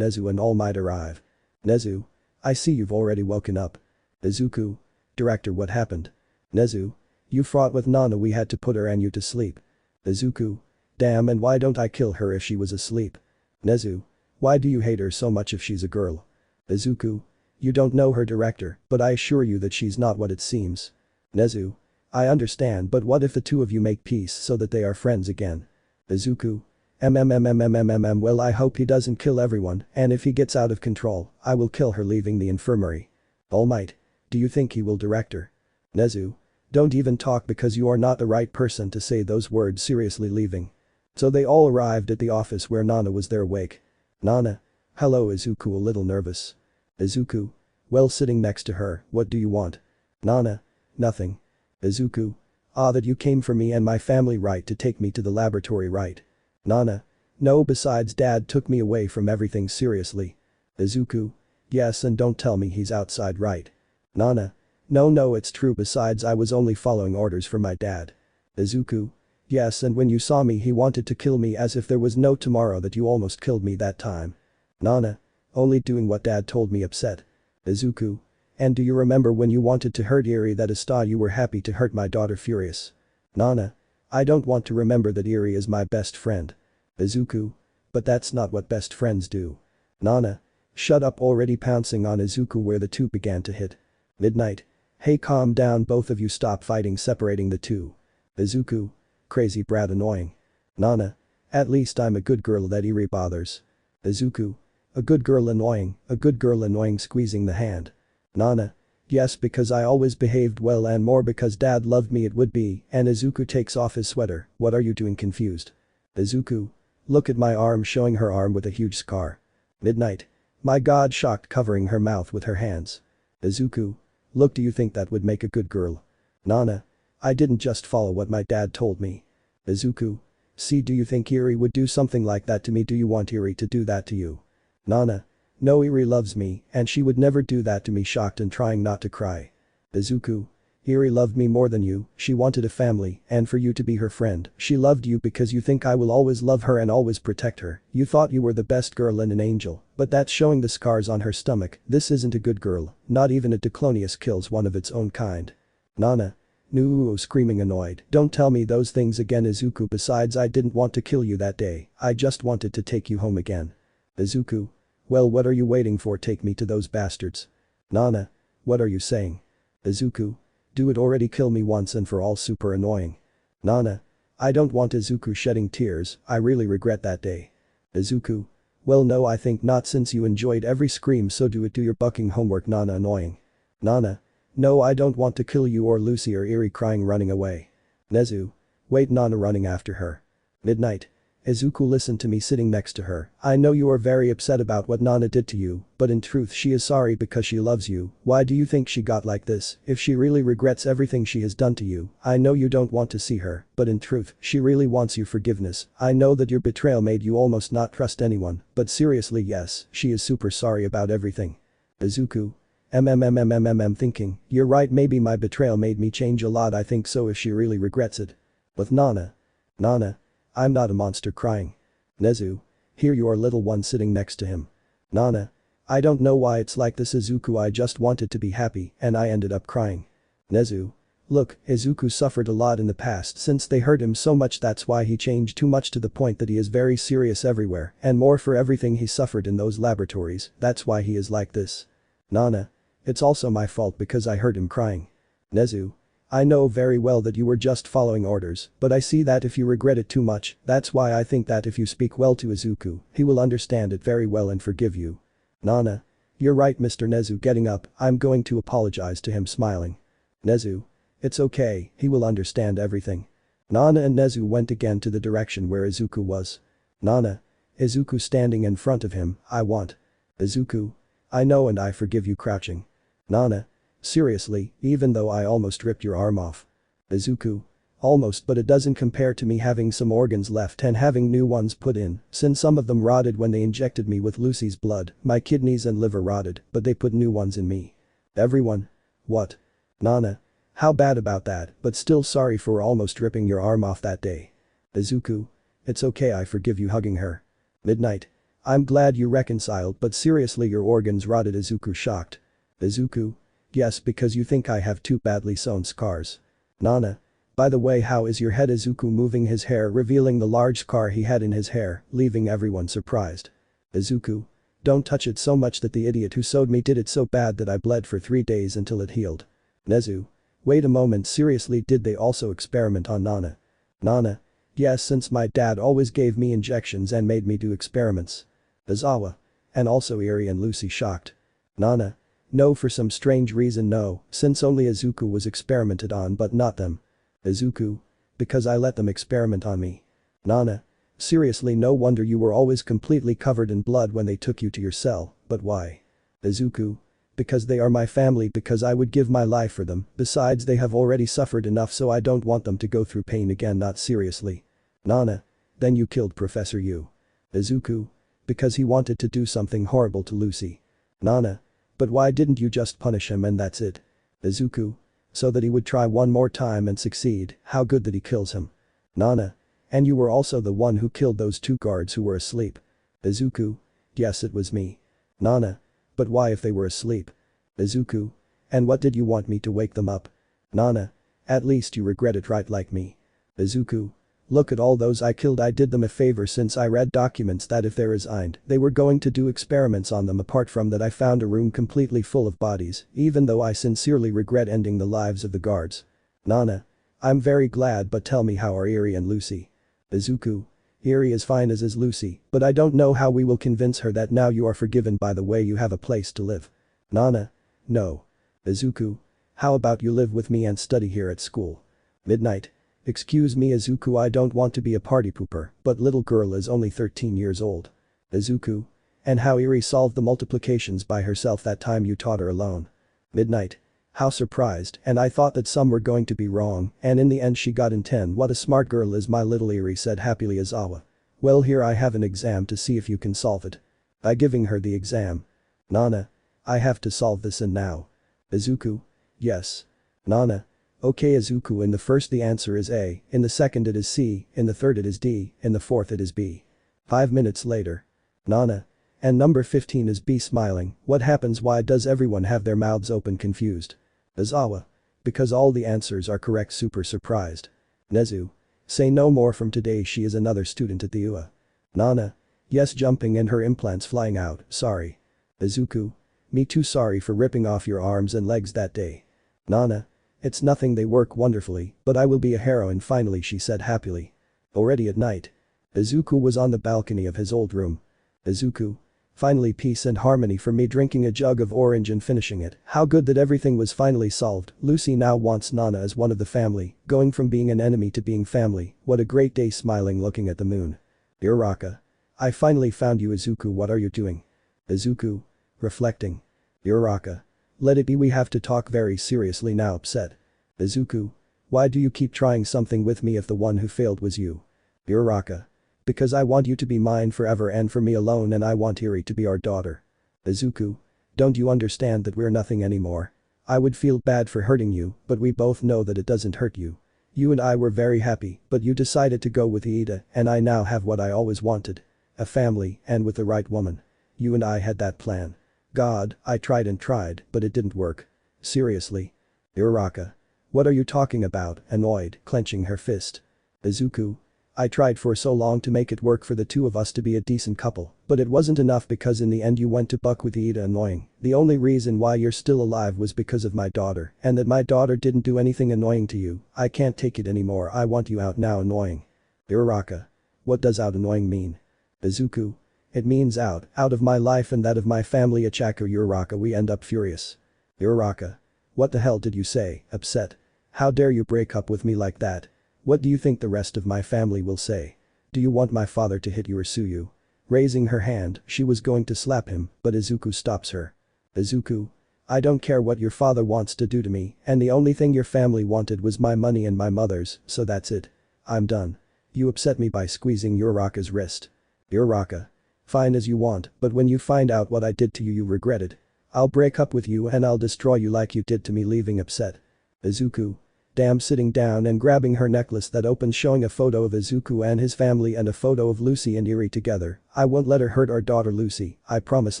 Nezu and All Might arrive. Nezu. I see you've already woken up. Izuku. Director, what happened? Nezu. You fought with Nana, we had to put her and you to sleep. Izuku. Damn, and why don't I kill her if she was asleep? Nezu. Why do you hate her so much if she's a girl? Izuku. You don't know her, director, but I assure you that she's not what it seems. Nezu. I understand, but what if the two of you make peace so that they are friends again? Izuku. Well, I hope he doesn't kill everyone, and if he gets out of control, I will kill her, leaving the infirmary. All Might. Do you think he will, director? Nezu. Don't even talk, because you are not the right person to say those words, seriously, leaving. So they all arrived at the office where Nana was there, awake. Nana. Hello Izuku, a little nervous. Izuku. Well, sitting next to her, what do you want? Nana. Nothing. Izuku. That you came for me and my family, right, to take me to the laboratory, right? Nana. No, besides dad took me away from everything, seriously. Izuku. Yes, and don't tell me he's outside, right? Nana. No, it's true, besides I was only following orders from my dad. Izuku. Yes, and when you saw me he wanted to kill me as if there was no tomorrow, that you almost killed me that time. Nana. Only doing what dad told me, upset. Izuku. And do you remember when you wanted to hurt Eri, that you were happy to hurt my daughter, furious? Nana. I don't want to remember that, Eri is my best friend. Izuku. But that's not what best friends do. Nana. Shut up, already, pouncing on Izuku, where the two began to hit. Midnight. Hey, calm down, both of you, stop fighting, separating the two. Izuku. Crazy brat, annoying. Nana. At least I'm a good girl that Eri bothers. Izuku. A good girl, annoying, a good girl, annoying, squeezing the hand. Nana. Yes, because I always behaved well, and more because dad loved me, it would be, and Izuku takes off his sweater. What are you doing, confused? Izuku. Look at my arm, showing her arm with a huge scar. Midnight. My god, shocked, covering her mouth with her hands. Izuku. Look, do you think that would make a good girl? Nana. I didn't just follow what my dad told me. Izuku. See, do you think Eri would do something like that to me? Do you want Eri to do that to you? Nana. No, Eri loves me, and she would never do that to me, shocked and trying not to cry. Izuku. Eri loved me more than you, she wanted a family, and for you to be her friend, she loved you because you think I will always love her and always protect her, you thought you were the best girl and an angel, but that's showing the scars on her stomach, this isn't a good girl, not even a diclonius kills one of its own kind. Nana. No, screaming annoyed, don't tell me those things again, Izuku, besides I didn't want to kill you that day, I just wanted to take you home again. Izuku. Well, what are you waiting for? Take me to those bastards. Nana. What are you saying? Izuku. Do it already, kill me once and for all, super annoying. Nana. I don't want. Izuku shedding tears, I really regret that day. Izuku. Well no, I think not, since you enjoyed every scream, so do it, do your bucking homework. Nana annoying. Nana. No, I don't want to kill you or Lucy or Eri crying running away. Nezu. Wait, Nana running after her. Midnight. Izuku, listen to me, sitting next to her. I know you are very upset about what Nana did to you, but in truth she is sorry because she loves you. Why do you think she got like this? If she really regrets everything she has done to you, I know you don't want to see her, but in truth, she really wants your forgiveness. I know that your betrayal made you almost not trust anyone, but seriously yes, she is super sorry about everything. Izuku. Thinking, you're right, maybe my betrayal made me change a lot, I think so if she really regrets it. With Nana. Nana. I'm not a monster crying. Nezu. Here you are, little one, sitting next to him. Nana. I don't know why it's like this, Izuku, I just wanted to be happy and I ended up crying. Nezu. Look, Izuku suffered a lot in the past since they hurt him so much, that's why he changed too much to the point that he is very serious everywhere and more for everything he suffered in those laboratories, that's why he is like this. Nana. It's also my fault because I heard him crying. Nezu. I know very well that you were just following orders, but I see that if you regret it too much, that's why I think that if you speak well to Izuku, he will understand it very well and forgive you. Nana. You're right, Mr. Nezu, getting up, I'm going to apologize to him, smiling. Nezu. It's okay, he will understand everything. Nana and Nezu went again to the direction where Izuku was. Nana. Izuku standing in front of him, I want. Izuku. I know and I forgive you, crouching. Nana. Seriously, even though I almost ripped your arm off. Izuku. Almost, but it doesn't compare to me having some organs left and having new ones put in, since some of them rotted when they injected me with Lucy's blood, my kidneys and liver rotted, but they put new ones in me. Everyone. What? Nana. How bad about that, but still sorry for almost ripping your arm off that day. Izuku. It's okay, I forgive you, hugging her. Midnight. I'm glad you reconciled, but seriously your organs rotted, Izuku, shocked. Izuku. Yes, because you think I have two badly sewn scars. Nana. By the way, how is your head? Izuku moving his hair, revealing the large scar he had in his hair, leaving everyone surprised. Izuku. Don't touch it so much, that the idiot who sewed me did it so bad that I bled for 3 days until it healed. Nezu. Wait a moment, seriously, did they also experiment on Nana? Nana. Yes, since my dad always gave me injections and made me do experiments. Izawa. And also Eri and Lucy, shocked. Nana. No, for some strange reason no, since only Izuku was experimented on but not them. Izuku. Because I let them experiment on me. Nana. Seriously, no wonder you were always completely covered in blood when they took you to your cell, but why? Izuku. Because they are my family, because I would give my life for them, besides they have already suffered enough, so I don't want them to go through pain again, not seriously. Nana. Then you killed Professor Yu. Izuku. Because he wanted to do something horrible to Lucy. Nana. But why didn't you just punish him and that's it? Izuku. So that he would try one more time and succeed, how good that he kills him. Nana. And you were also the one who killed those 2 guards who were asleep. Izuku. Yes, it was me. Nana. But why if they were asleep? Izuku. And what did you want me to wake them up? Nana. At least you regret it, right, like me. Izuku. Look at all those I killed, I did them a favor since I read documents that if they resigned, they were going to do experiments on them. Apart from that, I found a room completely full of bodies, even though I sincerely regret ending the lives of the guards. Nana. I'm very glad, but tell me, how are Eri and Lucy? Izuku. Eri is fine as is Lucy, but I don't know how we will convince her that now you are forgiven, by the way you have a place to live. Nana. No. Izuku. How about you live with me and study here at school? Midnight. Excuse me, Izuku, I don't want to be a party pooper, but little girl is only 13 years old. Izuku. And how Eri solved the multiplications by herself that time you taught her alone. Midnight. How surprised, and I thought that some were going to be wrong, and in the end she got in 10. What a smart girl is my little Eri, said happily Izawa. Well, here I have an exam to see if you can solve it. By giving her the exam. Nana. I have to solve this and now. Izuku. Yes. Nana. Okay, Izuku, in the first the answer is A, in the second it is C, in the third it is D, in the fourth it is B. 5 minutes later. Nana. And number 15 is B, smiling. What happens? Why does everyone have their mouths open, confused? Izawa. Because all the answers are correct, super surprised. Nezu. Say no more, from today she is another student at the UA. Nana. Yes, jumping and her implants flying out, sorry. Izuku. Me too, sorry for ripping off your arms and legs that day. Nana. It's nothing, they work wonderfully, but I will be a heroine finally, she said happily. Already at night. Izuku was on the balcony of his old room. Izuku. Finally peace and harmony for me, drinking a jug of orange and finishing it. How good that everything was finally solved. Lucy now wants Nana as one of the family, going from being an enemy to being family. What a great day, smiling looking at the moon. Uraraka. I finally found you, Izuku, what are you doing? Izuku. Reflecting. Uraraka. Let it be, we have to talk very seriously now, upset. Izuku. Why do you keep trying something with me if the one who failed was you? Uraraka. Because I want you to be mine forever and for me alone, and I want Eri to be our daughter. Izuku. Don't you understand that we're nothing anymore? I would feel bad for hurting you, but we both know that it doesn't hurt you. You and I were very happy, but you decided to go with Iida, and I now have what I always wanted. A family, and with the right woman. You and I had that plan. God, I tried and tried, but it didn't work. Seriously. Uraraka. What are you talking about? Annoyed, clenching her fist. Izuku. I tried for so long to make it work for the two of us to be a decent couple, but it wasn't enough because in the end you went to buck with Iida, annoying. The only reason why you're still alive was because of my daughter, and that my daughter didn't do anything annoying to you. I can't take it anymore, I want you out now, annoying. Uraraka. What does out annoying mean? Izuku. It means out of my life and that of my family. Achaka. Uraraka. We end up furious. Uraraka. What the hell did you say? Upset. How dare you break up with me like that? What do you think the rest of my family will say? Do you want my father to hit you or sue you? Raising her hand, she was going to slap him, but Izuku stops her. Izuku. I don't care what your father wants to do to me, and the only thing your family wanted was my money and my mother's, so that's it. I'm done. You upset me by squeezing Uraraka's wrist. Uraraka. Fine as you want, but when you find out what I did to you, you regret it. I'll break up with you and I'll destroy you like you did to me, leaving upset. Izuku. Damn, sitting down and grabbing her necklace that opens, showing a photo of Izuku and his family and a photo of Lucy and Eri together. I won't let her hurt our daughter Lucy, I promise.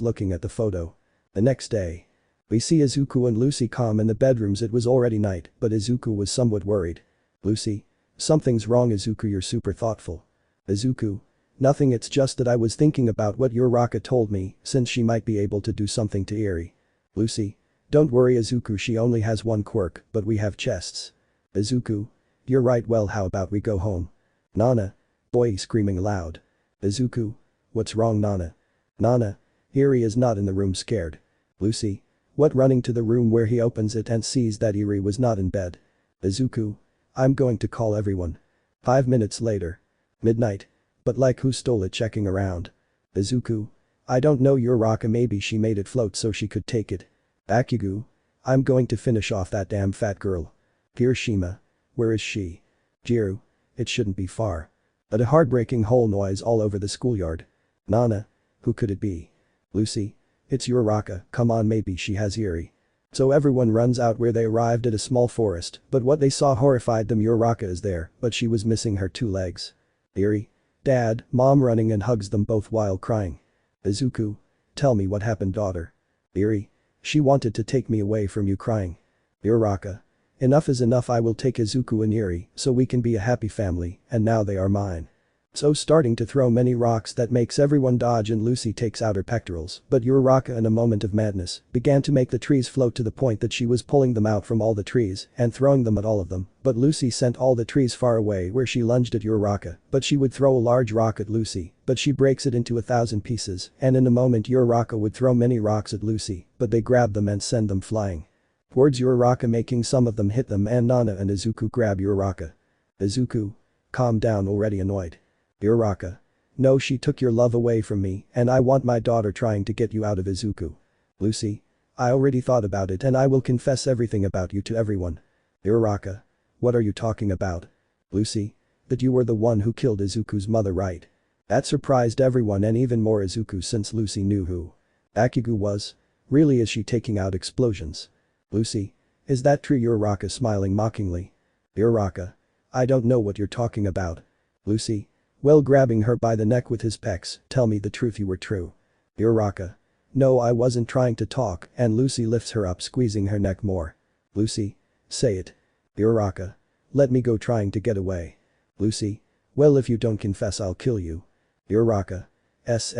Looking at the photo. The next day. We see Izuku and Lucy calm in the bedrooms. It was already night, but Izuku was somewhat worried. Lucy. Something's wrong, Izuku, you're super thoughtful. Izuku. Nothing, it's just that I was thinking about what Uraraka told me, since she might be able to do something to Eri. Lucy. Don't worry, Izuku, she only has one quirk, but we have chests. Izuku. You're right, well how about we go home? Nana. Boy screaming aloud. Izuku. What's wrong, Nana? Nana. Eri is not in the room, scared. Lucy. What, running to the room where he opens it and sees that Eri was not in bed. Izuku. I'm going to call everyone. 5 minutes later. Midnight. But like who stole it, checking around. Izuku. I don't know, Uraraka, maybe she made it float so she could take it. Bakugo. I'm going to finish off that damn fat girl. Hiroshima. Where is she? Jiru. It shouldn't be far. But a heartbreaking whole noise all over the schoolyard. Nana. Who could it be? Lucy. It's Uraraka, come on, maybe she has Eri. So everyone runs out where they arrived at a small forest, but what they saw horrified them. Uraraka is there, but she was missing her 2 legs. Eri. Dad, Mom running and hugs them both while crying. Izuku. Tell me what happened, daughter. Eri. She wanted to take me away from you, crying. Uraraka. Enough is enough, I will take Izuku and Eri so we can be a happy family, and now they are mine. So starting to throw many rocks that makes everyone dodge, and Lucy takes out her pectorals, but Uraraka in a moment of madness began to make the trees float to the point that she was pulling them out from all the trees and throwing them at all of them, but Lucy sent all the trees far away where she lunged at Uraraka, but she would throw a large rock at Lucy, but she breaks it into 1,000 pieces, and in a moment Uraraka would throw many rocks at Lucy, but they grab them and send them flying. Towards Uraraka, making some of them hit them, and Nana and Izuku grab Uraraka. Izuku. Calm down, already annoyed. Uraraka. No, she took your love away from me and I want my daughter, trying to get you out of Izuku. Lucy. I already thought about it and I will confess everything about you to everyone. Uraraka. What are you talking about? Lucy. That you were the one who killed Izuku's mother, right? That surprised everyone and even more Izuku, since Lucy knew who Bakugo was. Really, is she taking out explosions? Lucy. Is that true? Uraraka, smiling mockingly. Uraraka. I don't know what you're talking about. Lucy. Well, grabbing her by the neck with his pecs, tell me the truth, you were true. Uraraka. No, I wasn't trying to talk, and Lucy lifts her up, squeezing her neck more. Lucy. Say it. Uraraka. Let me go, trying to get away. Lucy. Well, if you don't confess I'll kill you. Uraraka. Yes,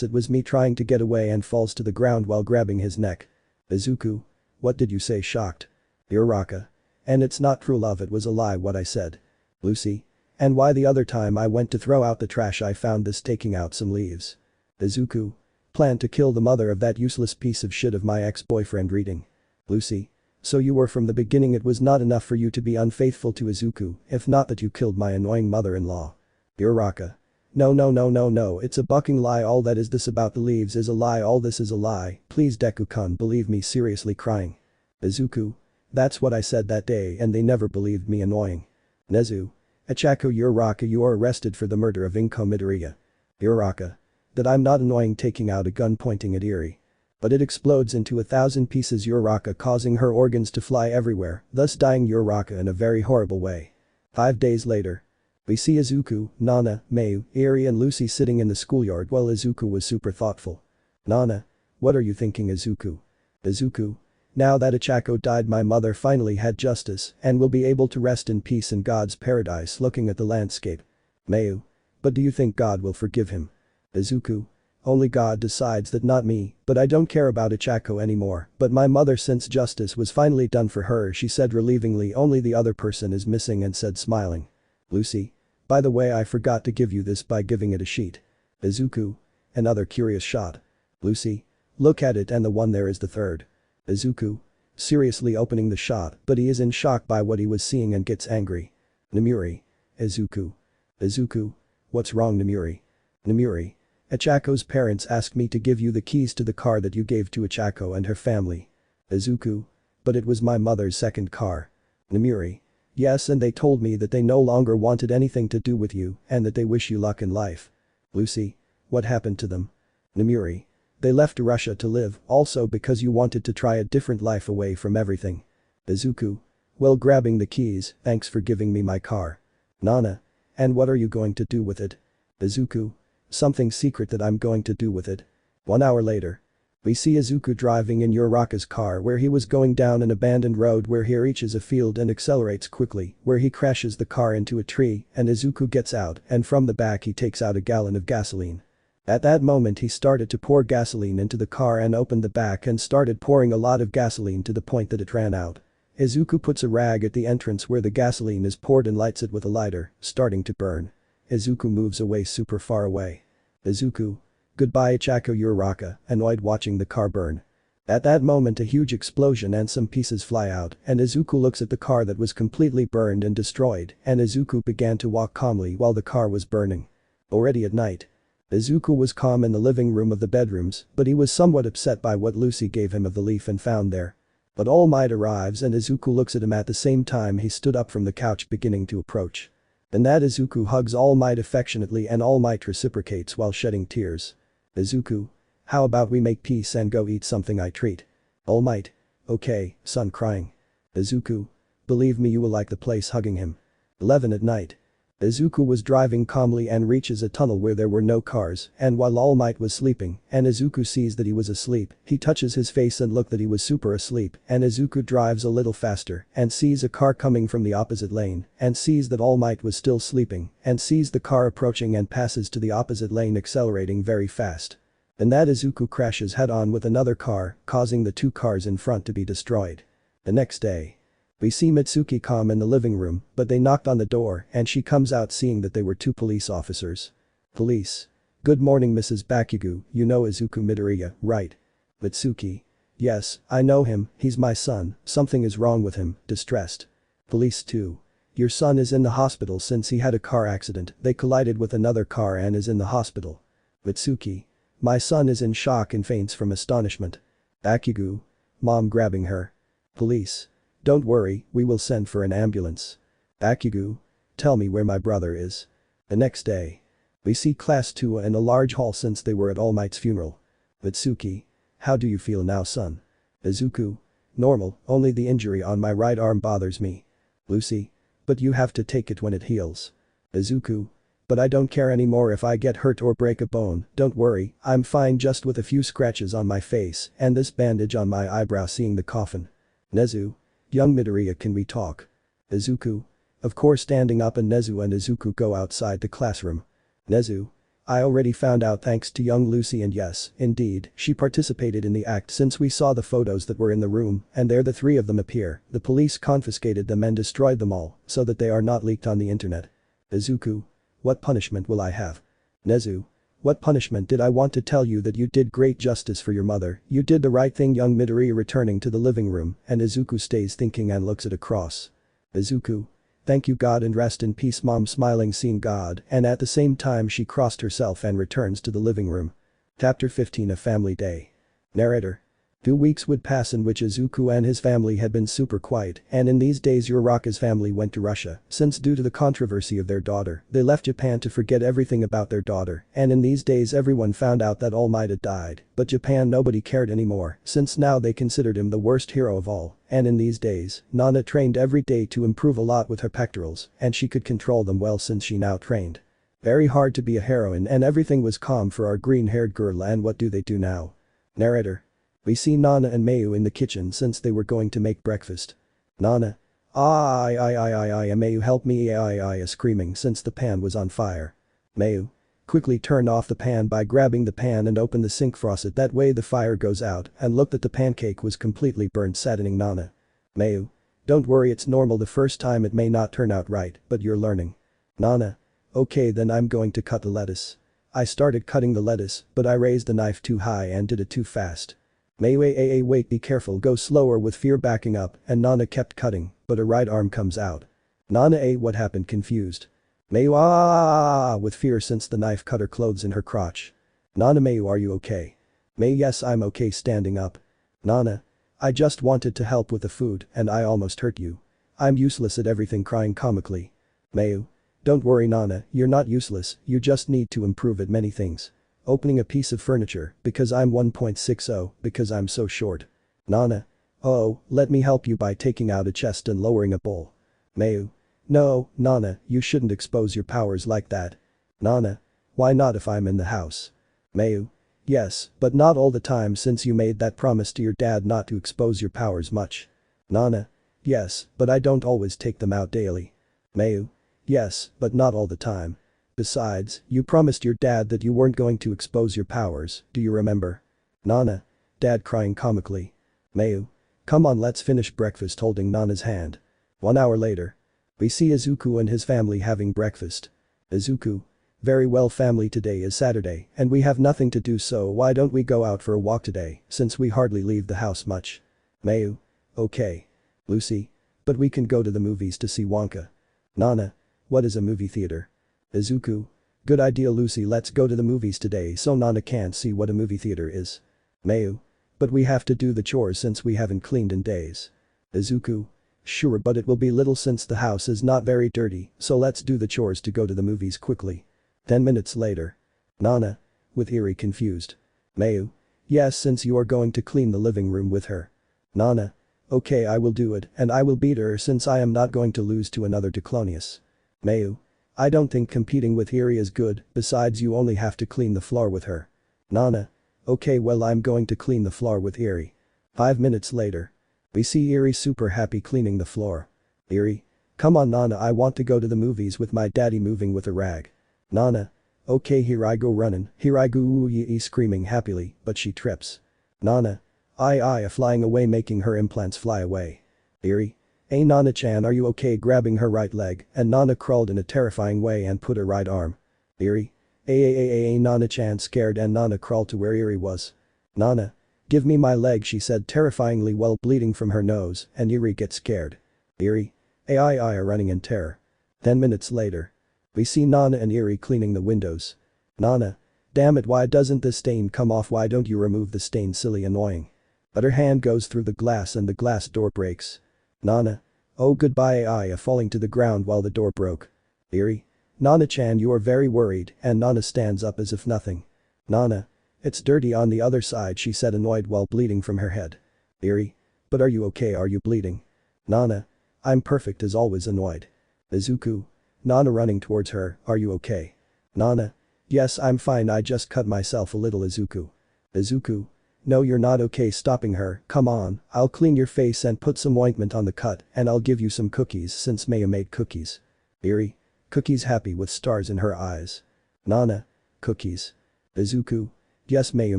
it was me trying to get away and falls to the ground while grabbing his neck. Izuku. What did you say? Shocked. Uraraka. And it's not true love, it was a lie what I said. Lucy. And why the other time I went to throw out the trash I found this taking out some leaves. Izuku. Planned to kill the mother of that useless piece of shit of my ex-boyfriend reading. Lucy. So you were from the beginning, it was not enough for you to be unfaithful to Izuku, if not that you killed my annoying mother-in-law. Uraraka. No, it's a bucking lie, all that is this about the leaves is a lie, all this is a lie, please Deku-kun believe me, seriously crying. Izuku. That's what I said that day and they never believed me, annoying. Nezu. Echako Uraraka, you are arrested for the murder of Inko Midoriya. Uraraka. That I'm not annoying, taking out a gun pointing at Eri. But it explodes into 1,000 pieces, Uraraka, causing her organs to fly everywhere, thus dying Uraraka in a very horrible way. 5 days later. We see Izuku, Nana, Mayu, Eri and Lucy sitting in the schoolyard while Izuku was super thoughtful. Nana. What are you thinking, Izuku? Izuku. Now that Echako died, my mother finally had justice and will be able to rest in peace in God's paradise, looking at the landscape. Mayu. But do you think God will forgive him? Izuku. Only God decides that, not me, but I don't care about Echako anymore, but my mother, since justice was finally done for her, she said relievingly, only the other person is missing, and said smiling. Lucy. By the way, I forgot to give you this by giving it a sheet. Izuku. Another curious shot. Lucy. Look at it, and the one there is the third. Izuku. Seriously opening the shot, but he is in shock by what he was seeing and gets angry. Namuri. Izuku. Izuku. What's wrong, Namuri? Namuri. Echako's parents asked me to give you the keys to the car that you gave to Echako and her family. Izuku. But it was my mother's second car. Namuri. Yes, and they told me that they no longer wanted anything to do with you and that they wish you luck in life. Lucy. What happened to them? Namuri. They left Russia to live, also because you wanted to try a different life away from everything. Izuku. Well, grabbing the keys, thanks for giving me my car. Nana. And what are you going to do with it? Izuku. Something secret that I'm going to do with it. 1 hour later. We see Izuku driving in Uraraka's car, where he was going down an abandoned road where he reaches a field and accelerates quickly, where he crashes the car into a tree and Izuku gets out, and from the back he takes out a gallon of gasoline. At that moment he started to pour gasoline into the car and opened the back and started pouring a lot of gasoline to the point that it ran out. Izuku puts a rag at the entrance where the gasoline is poured and lights it with a lighter, starting to burn. Izuku moves away, super far away. Izuku. Goodbye, Echako Uraraka, annoyed watching the car burn. At that moment a huge explosion and some pieces fly out, and Izuku looks at the car that was completely burned and destroyed, and Izuku began to walk calmly while the car was burning. Already at night. Izuku was calm in the living room of the bedrooms, but he was somewhat upset by what Lucy gave him of the leaf and found there. But All Might arrives and Izuku looks at him at the same time he stood up from the couch, beginning to approach. Then that Izuku hugs All Might affectionately and All Might reciprocates while shedding tears. Izuku. How about we make peace and go eat something I treat? All Might. Okay, son, crying. Izuku. Believe me, you will like the place, hugging him. 11 at night. Izuku was driving calmly and reaches a tunnel where there were no cars, and while All Might was sleeping and Izuku sees that he was asleep, he touches his face and look that he was super asleep, and Izuku drives a little faster and sees a car coming from the opposite lane and sees that All Might was still sleeping and sees the car approaching and passes to the opposite lane, accelerating very fast. Then that Izuku crashes head-on with another car, causing the 2 cars in front to be destroyed. The next day. We see Mitsuki calm in the living room, but they knocked on the door and she comes out seeing that they were 2 police officers. Police. Good morning, Mrs. Bakugo, you know Izuku Midoriya, right? Mitsuki. Yes, I know him, he's my son, something is wrong with him, distressed. Police 2. Your son is in the hospital since he had a car accident, they collided with another car and is in the hospital. Mitsuki. My son is in shock and faints from astonishment. Bakugo. Mom grabbing her. Police. Don't worry, we will send for an ambulance. Bakugo. Tell me where my brother is. The next day. We see Class 2 in a large hall since they were at All Might's funeral. Mitsuki. How do you feel now, son? Izuku. Normal, only the injury on my right arm bothers me. Lucy. But you have to take it when it heals. Izuku. But I don't care anymore if I get hurt or break a bone, don't worry, I'm fine just with a few scratches on my face and this bandage on my eyebrow, seeing the coffin. Nezu. Young Midoriya, can we talk? Izuku. Of course standing up and Nezu and Izuku go outside the classroom. Nezu. I already found out thanks to young Lucy and yes, indeed, she participated in the act since we saw the photos that were in the room and there the three of them appear. The police confiscated them and destroyed them all so that they are not leaked on the internet. Izuku. What punishment will I have? Nezu. What punishment did I want to tell you that you did great justice for your mother, you did the right thing. Young Midori returning to the living room and Izuku stays thinking and looks at a cross. Izuku. Thank you God and rest in peace mom smiling seeing God and at the same time she crossed herself and returns to the living room. Chapter 15 A Family Day. Narrator. 2 weeks would pass in which Izuku and his family had been super quiet and in these days Uraraka's family went to Russia since due to the controversy of their daughter they left Japan to forget everything about their daughter and in these days everyone found out that Almight had died but Japan nobody cared anymore since now they considered him the worst hero of all and in these days Nana trained every day to improve a lot with her pectorals and she could control them well since she now trained very hard to be a heroine and everything was calm for our green-haired girl and what do they do now? Narrator. We see Nana and Mayu in the kitchen since they were going to make breakfast. Nana. Mayu help me screaming since the pan was on fire. Mayu. Quickly turn off the pan by grabbing the pan and open the sink faucet that way the fire goes out and look that the pancake was completely burnt saddening Nana. Mayu. Don't worry it's normal the first time it may not turn out right but you're learning. Nana. Okay then I'm going to cut the lettuce. I started cutting the lettuce but I raised the knife too high and did it too fast. Mayu wait be careful go slower with fear backing up and Nana kept cutting but her right arm comes out. Nana what happened confused. Mayu with fear since the knife cut her clothes in her crotch. Nana Mayu are you okay? Mayu yes I'm okay standing up. Nana. I just wanted to help with the food and I almost hurt you. I'm useless at everything crying comically. Mayu. Don't worry Nana you're not useless you just need to improve at many things. Opening a piece of furniture because I'm 1.60 because I'm so short. Nana. Oh, let me help you by taking out a chest and lowering a bowl. Mayu. No, Nana, you shouldn't expose your powers like that. Nana. Why not if I'm in the house? Mayu. Yes, but not all the time since you made that promise to your dad not to expose your powers much. Nana. Yes, but I don't always take them out daily. Mayu. Yes, but not all the time. Besides, you promised your dad that you weren't going to expose your powers, do you remember? Nana. Dad crying comically. Mayu. Come on let's finish breakfast holding Nana's hand. 1 hour later. We see Izuku and his family having breakfast. Izuku. Very well family today is Saturday and we have nothing to do so why don't we go out for a walk today since we hardly leave the house much. Mayu. Okay. Lucy. But we can go to the movies to see Wonka. Nana. What is a movie theater? Izuku. Good idea Lucy let's go to the movies today so Nana can't see what a movie theater is. Mayu. But we have to do the chores since we haven't cleaned in days. Izuku. Sure but it will be little since the house is not very dirty so let's do the chores to go to the movies quickly. 10 minutes later. Nana. With eerie confused. Mayu. Yes since you are going to clean the living room with her. Nana. Okay I will do it and I will beat her since I am not going to lose to another diclonius. Mayu. I don't think competing with Eri is good, besides you only have to clean the floor with her. Nana. Okay well I'm going to clean the floor with Eri. 5 minutes later. We see Eri super happy cleaning the floor. Eri. Come on Nana I want to go to the movies with my daddy moving with a rag. Nana. Okay here I go running, here I go screaming happily, but she trips. Nana. Flying away making her implants fly away. Eri. Hey Nana-chan are you okay grabbing her right leg and Nana crawled in a terrifying way and put her right arm. Eri. Nana-chan scared and Nana crawled to where Eri was. Nana. Give me my leg she said terrifyingly while bleeding from her nose and Eri gets scared. Eri. Are running in terror. 10 minutes later. We see Nana and Eri cleaning the windows. Nana. Damn it why doesn't this stain come off why don't you remove the stain silly annoying. But her hand goes through the glass and the glass door breaks. Nana. Oh goodbye falling to the ground while the door broke. Eri. Nana-chan you are very worried and Nana stands up as if nothing. Nana. It's dirty on the other side she said annoyed while bleeding from her head. Eri. But are you okay are you bleeding? Nana. I'm perfect as always annoyed. Izuku. Nana running towards her, are you okay? Nana. Yes I'm fine I just cut myself a little Izuku. Izuku. No, you're not okay, stopping her. Come on, I'll clean your face and put some ointment on the cut and I'll give you some cookies since Mayu made cookies. Eri. Cookies, happy with stars in her eyes. Nana. Cookies. Izuku. Yes, Mayu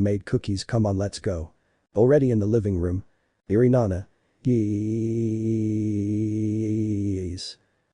made cookies, come on, let's go. Already in the living room. Eri. Nana. Yes.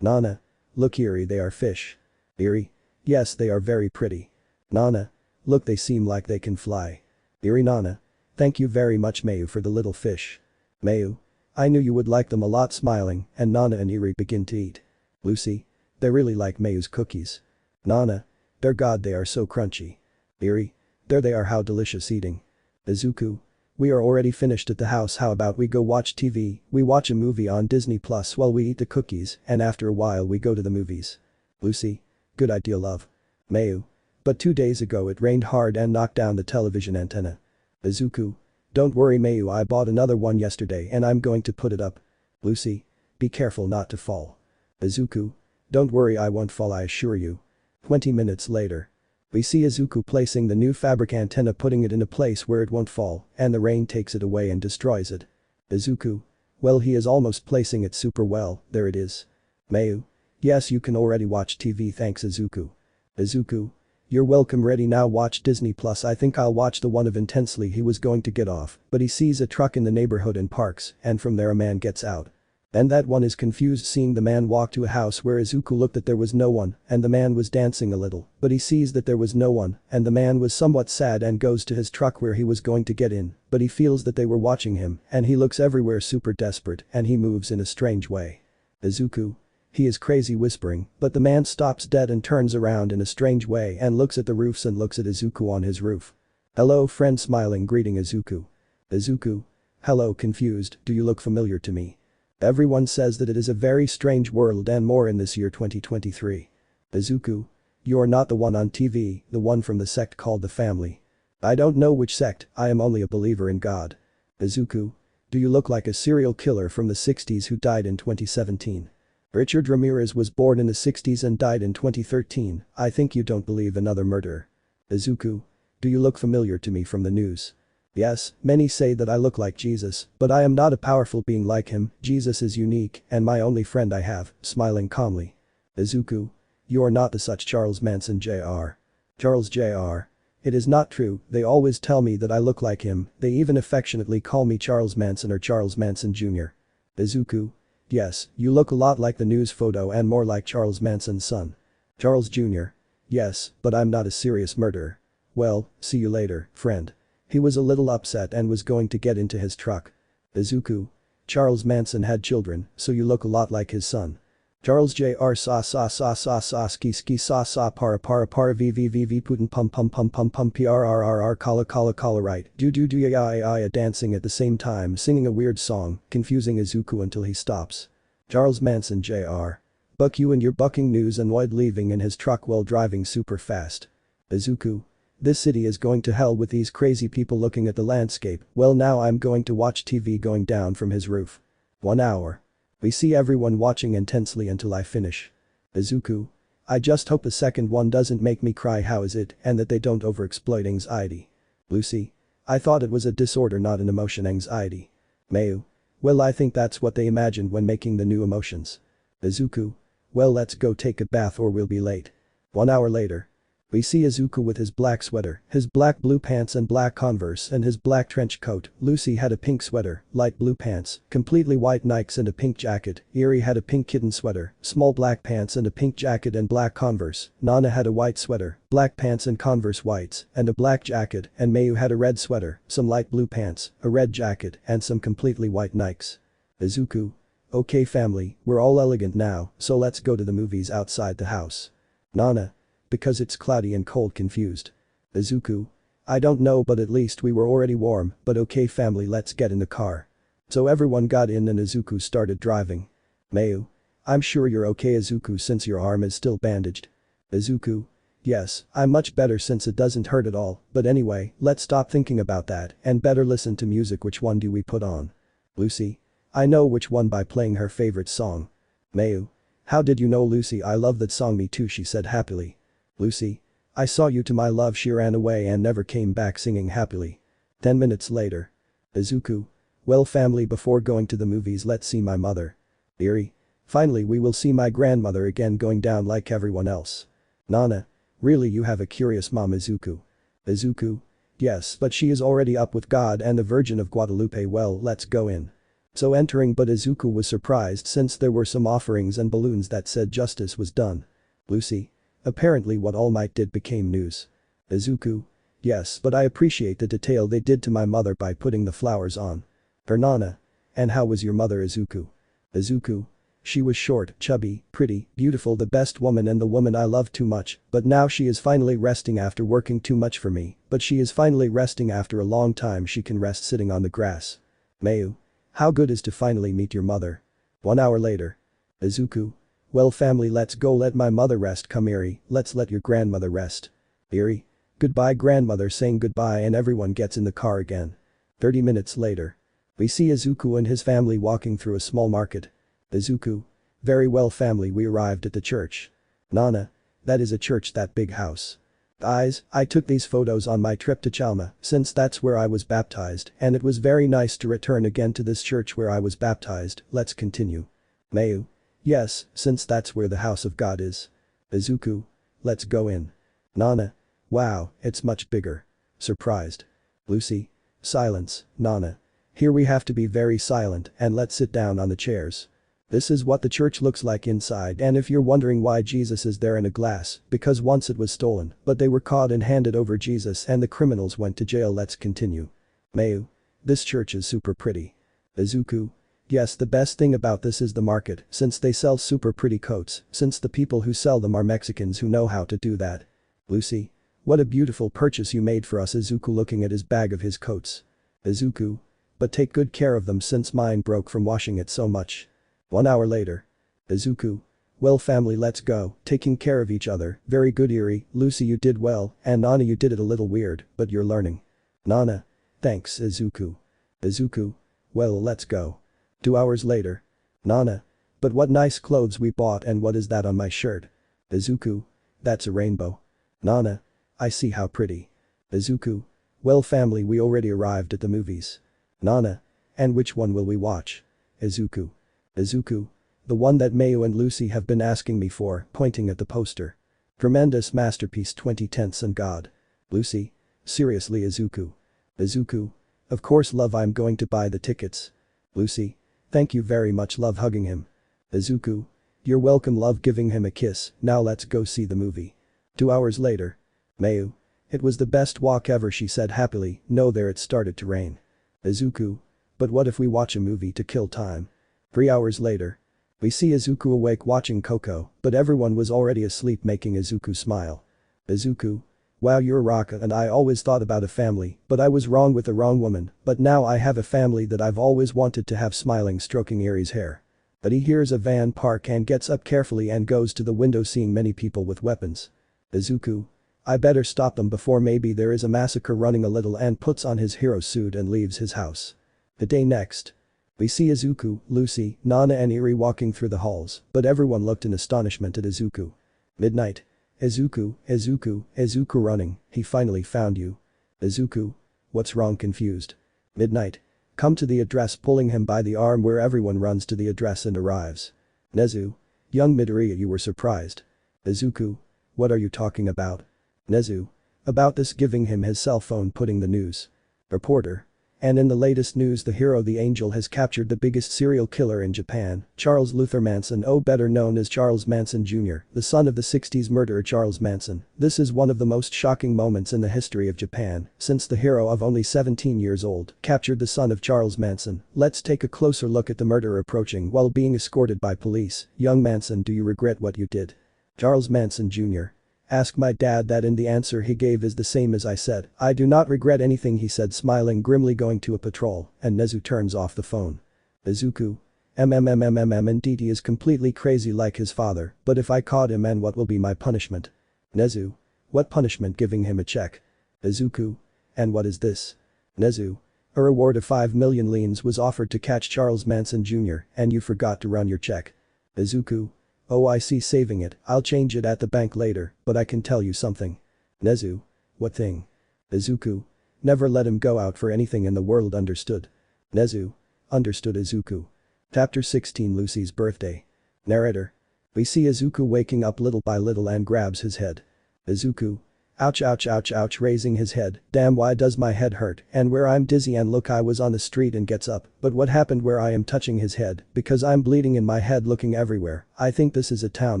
Nana. Look, Eri, they are fish. Eri. Yes, they are very pretty. Nana. Look, they seem like they can fly. Eri. Nana. Thank you very much, Mayu, for the little fish. Mayu. I knew you would like them a lot, smiling, and Nana and Eri begin to eat. Lucy. They really like Mayu's cookies. Nana. Dear God, they are so crunchy. Eri. There they are, how delicious eating. Izuku. We are already finished at the house, how about we go watch TV, we watch a movie on Disney Plus while we eat the cookies and after a while we go to the movies. Lucy. Good idea, love. Mayu. But 2 days ago it rained hard and knocked down the television antenna. Izuku. Don't worry, Mayu, I bought another one yesterday and I'm going to put it up. Lucy. Be careful not to fall. Izuku. Don't worry, I won't fall, I assure you. 20 minutes later. We see Izuku placing the new fabric antenna, putting it in a place where it won't fall, and the rain takes it away and destroys it. Izuku. Well, he is almost placing it super well, there it is. Mayu. Yes, you can already watch TV, thanks Izuku. Izuku. You're welcome, ready now, watch Disney Plus. I think I'll watch the one of Intensely. He was going to get off, but he sees a truck in the neighborhood and parks, and from there a man gets out. And that one is confused, seeing the man walk to a house where Izuku looked that there was no one and the man was dancing a little, but he sees that there was no one and the man was somewhat sad and goes to his truck where he was going to get in, but he feels that they were watching him and he looks everywhere super desperate and he moves in a strange way. Izuku. He is crazy, whispering, but the man stops dead and turns around in a strange way and looks at the roofs and looks at Izuku on his roof. Hello, friend, smiling, greeting Izuku. Izuku. Hello, confused, do you look familiar to me? Everyone says that it is a very strange world and more in this year 2023. Izuku. You are not the one on TV, the one from the sect called the Family. I don't know which sect, I am only a believer in God. Izuku. Do you look like a serial killer from the 60s who died in 2017? Richard Ramirez was born in the 60s and died in 2013, I think you don't believe another murderer. Izuku. Do you look familiar to me from the news? Yes, many say that I look like Jesus, but I am not a powerful being like him, Jesus is unique and my only friend I have, smiling calmly. Izuku. You are not the such Charles Manson Jr. Charles Jr. It is not true, they always tell me that I look like him, they even affectionately call me Charles Manson or Charles Manson Jr. Izuku. Yes, you look a lot like the news photo and more like Charles Manson's son. Charles Jr. Yes, but I'm not a serious murderer. Well, see you later, friend. He was a little upset and was going to get into his truck. Izuku. Charles Manson had children, so you look a lot like his son. Charles Jr. Sa ski sa para v putin pum prrrr kala right do ya dancing at the same time, singing a weird song, confusing Izuku until he stops. Charles Manson Jr. Buck you and your bucking news, and Lloyd leaving in his truck while driving super fast. Izuku. This city is going to hell with these crazy people looking at the landscape, well now I'm going to watch TV going down from his roof. 1 hour. We see everyone watching intensely until I finish. Izuku. I just hope the second one doesn't make me cry, how is it, and that they don't overexploit anxiety. Lucy. I thought it was a disorder, not an emotion, anxiety. Mayu. Well, I think that's what they imagined when making the new emotions. Izuku. Well, let's go take a bath or we'll be late. 1 hour later. We see Izuku with his black sweater, his black blue pants and black Converse and his black trench coat. Lucy had a pink sweater, light blue pants, completely white Nikes and a pink jacket. Eri had a pink kitten sweater, small black pants and a pink jacket and black Converse. Nana had a white sweater, black pants and Converse whites, and a black jacket, and Mayu had a red sweater, some light blue pants, a red jacket, and some completely white Nikes. Izuku. Okay family, we're all elegant now, so let's go to the movies outside the house. Nana. Because it's cloudy and cold, confused. Izuku. I don't know, but at least we were already warm, but okay family, let's get in the car. So everyone got in and Izuku started driving. Mayu. I'm sure you're okay Izuku since your arm is still bandaged. Izuku. Yes, I'm much better since it doesn't hurt at all, but anyway, let's stop thinking about that and better listen to music. Which one do we put on? Lucy. I know which one by playing her favorite song. Mayu. How did you know, Lucy? I love that song, me too, she said happily. Lucy. I saw you to my love, she ran away and never came back singing happily. 10 minutes later. Izuku. Well family, before going to the movies let's see my mother. Eerie. Finally we will see my grandmother again, going down like everyone else. Nana. Really, you have a curious mom, Izuku. Izuku. Yes, but she is already up with God and the Virgin of Guadalupe. Well, let's go in. So entering, but Izuku was surprised since there were some offerings and balloons that said justice was done. Lucy. Apparently what Almight did became news. Izuku. Yes, but I appreciate the detail they did to my mother by putting the flowers on her. Nana. And how was your mother, Izuku? Izuku. She was short, chubby, pretty, beautiful, the best woman and the woman I loved too much, but now she is finally resting after working too much for me, but she is finally resting after a long time. She can rest sitting on the grass. Mayu. How good is to finally meet your mother. 1 hour later. Izuku. Well family, let's go let my mother rest. Come Eri, let's let your grandmother rest. Eri. Goodbye grandmother, saying goodbye and everyone gets in the car again. 30 minutes later. We see Izuku and his family walking through a small market. Izuku. Very well family, we arrived at the church. Nana. That is a church, that big house. Guys, I took these photos on my trip to Chalma since that's where I was baptized and it was very nice to return again to this church where I was baptized. Let's continue. Mayu. Yes, since that's where the house of God is. Izuku. Let's go in. Nana. Wow, it's much bigger. Surprised. Lucy. Silence, Nana. Here we have to be very silent and let's sit down on the chairs. This is what the church looks like inside, and if you're wondering why Jesus is there in a glass, because once it was stolen, but they were caught and handed over Jesus and the criminals went to jail. Let's continue. Mayu. This church is super pretty. Izuku. Yes, the best thing about this is the market, since they sell super pretty coats, since the people who sell them are Mexicans who know how to do that. Lucy. What a beautiful purchase you made for us. Izuku looking at his bag of his coats. Izuku. But take good care of them since mine broke from washing it so much. 1 hour later. Izuku. Well family, let's go, taking care of each other. Very good Eri, Lucy you did well, and Nana you did it a little weird, but you're learning. Nana. Thanks Izuku. Izuku. Well let's go. 2 hours later. Nana. But what nice clothes we bought, and what is that on my shirt? Izuku. That's a rainbow. Nana. I see, how pretty. Izuku. Well family, we already arrived at the movies. Nana. And which one will we watch? Izuku. Izuku. The one that Mayu and Lucy have been asking me for, pointing at the poster. Tremendous masterpiece, 2010s and God. Lucy. Seriously Izuku. Izuku. Of course love, I'm going to buy the tickets. Lucy. Thank you very much love, hugging him. Izuku. You're welcome love, giving him a kiss. Now let's go see the movie. 2 hours later. Mayu. It was the best walk ever, she said happily. No, there it started to rain. Izuku. But what if we watch a movie to kill time? 3 hours later. We see Izuku awake watching Coco, but everyone was already asleep, making Izuku smile. Izuku. Wow, Uraraka and I always thought about a family, but I was wrong with the wrong woman, but now I have a family that I've always wanted to have, smiling, stroking Eri's hair. But he hears a van park and gets up carefully and goes to the window, seeing many people with weapons. Izuku. I better stop them before maybe there is a massacre, running a little and puts on his hero suit and leaves his house. The day next. We see Izuku, Lucy, Nana and Eri walking through the halls, but everyone looked in astonishment at Izuku. Midnight. Izuku, Izuku, Izuku running, he finally found you. Izuku. What's wrong, confused. Midnight. Come to the address, pulling him by the arm, where everyone runs to the address and arrives. Nezu. Young Midoriya, you were surprised. Izuku. What are you talking about? Nezu. About this, giving him his cell phone, putting the news. Reporter. And in the latest news, the hero the Angel has captured the biggest serial killer in Japan, Charles Luther Manson, better known as Charles Manson Jr., the son of the 60s murderer Charles Manson. This is one of the most shocking moments in the history of Japan, since the hero of only 17 years old captured the son of Charles Manson. Let's take a closer look at the murderer approaching while being escorted by police. Young Manson, do you regret what you did? Charles Manson Jr. Ask my dad that, and the answer he gave is the same as I said. I do not regret anything, he said, smiling grimly, going to a patrol, and Nezu turns off the phone. Izuku. And Deity is completely crazy like his father, but if I caught him, and what will be my punishment? Nezu. What punishment? Giving him a check. Izuku. And what is this? Nezu. A reward of 5 million liens was offered to catch Charles Manson Jr., and you forgot to run your check. Izuku. Oh, I see, saving it, I'll change it at the bank later, but I can tell you something. Nezu. What thing? Izuku. Never let him go out for anything in the world, understood? Nezu. Understood Izuku. Chapter 16 Lucy's birthday. Narrator. We see Izuku waking up little by little and grabs his head. Izuku. Ouch ouch ouch ouch, raising his head, damn, why does my head hurt, and where I'm dizzy, and look, I was on the street, and gets up, but what happened where I am touching his head, because I'm bleeding in my head, looking everywhere, I think this is a town,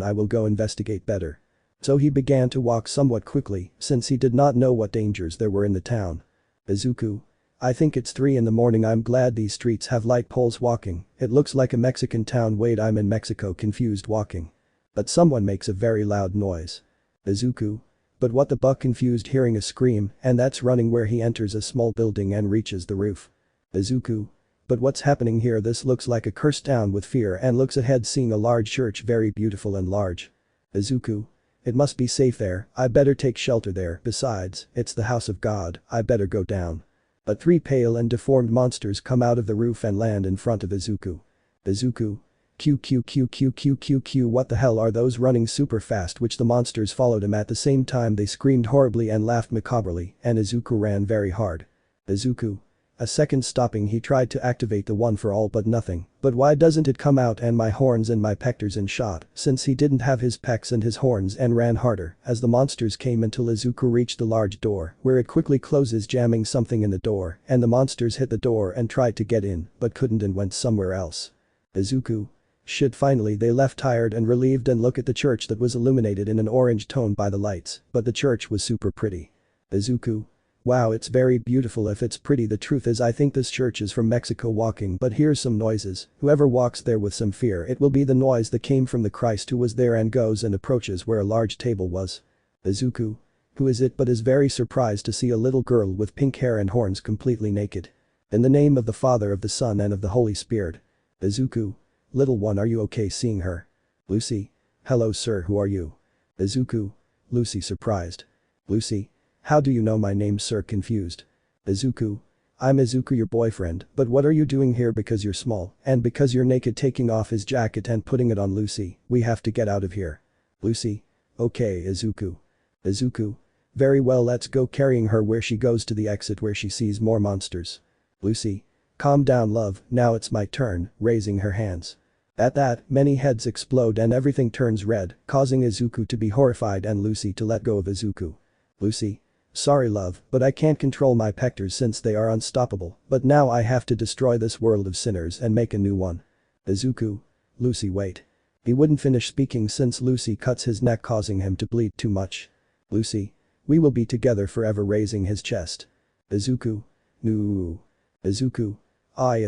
I will go investigate better. So he began to walk somewhat quickly, since he did not know what dangers there were in the town. Izuku. I think it's 3 in the morning, I'm glad these streets have light poles. Walking, it looks like a Mexican town, wait, I'm in Mexico, confused, walking. But someone makes a very loud noise. Izuku. But what the buck, confused, hearing a scream, and that's running where he enters a small building and reaches the roof. Izuku. But what's happening here, this looks like a cursed town, with fear and looks ahead, seeing a large church, very beautiful and large. Izuku. It must be safe there, I better take shelter there, besides, it's the house of God, I better go down. But 3 pale and deformed monsters come out of the roof and land in front of Izuku. Izuku. Q, what the hell are those, running super fast, which the monsters followed him at the same time, they screamed horribly and laughed macabrely, and Izuku ran very hard. Izuku. A second stopping, he tried to activate the one for all but nothing, but why doesn't it come out, and my horns and my pectors in shot, since he didn't have his pecs and his horns, and ran harder as the monsters came until Izuku reached the large door, where it quickly closes, jamming something in the door, and the monsters hit the door and tried to get in, but couldn't and went somewhere else. Izuku. Shit, finally they left tired and relieved, and look at the church that was illuminated in an orange tone by the lights, but the church was super pretty. Izuku. Wow, it's very beautiful. If it's pretty, the truth is I think this church is from Mexico. Walking, but here's some noises, whoever walks there with some fear, it will be the noise that came from the Christ who was there, and goes and approaches where a large table was. Izuku. Who is it, but is very surprised to see a little girl with pink hair and horns, completely naked. In the name of the Father, of the Son, and of the Holy Spirit. Izuku. Little one, are you okay seeing her? Lucy. Hello sir, who are you? Izuku. Lucy, surprised. Lucy. How do you know my name, sir, confused. Izuku. I'm Izuku, your boyfriend, but what are you doing here? Because you're small, and because you're naked, taking off his jacket and putting it on. Lucy, we have to get out of here. Lucy. Okay, Izuku. Izuku. Very well, let's go, carrying her where she goes to the exit where she sees more monsters. Lucy. Calm down, love, now it's my turn, raising her hands. At that, many heads explode and everything turns red, causing Izuku to be horrified and Lucy to let go of Izuku. Lucy. Sorry love, but I can't control my pectors since they are unstoppable, but now I have to destroy this world of sinners and make a new one. Izuku. Lucy, wait. He wouldn't finish speaking since Lucy cuts his neck, causing him to bleed too much. Lucy. We will be together forever, raising his chest. Izuku. No. Izuku.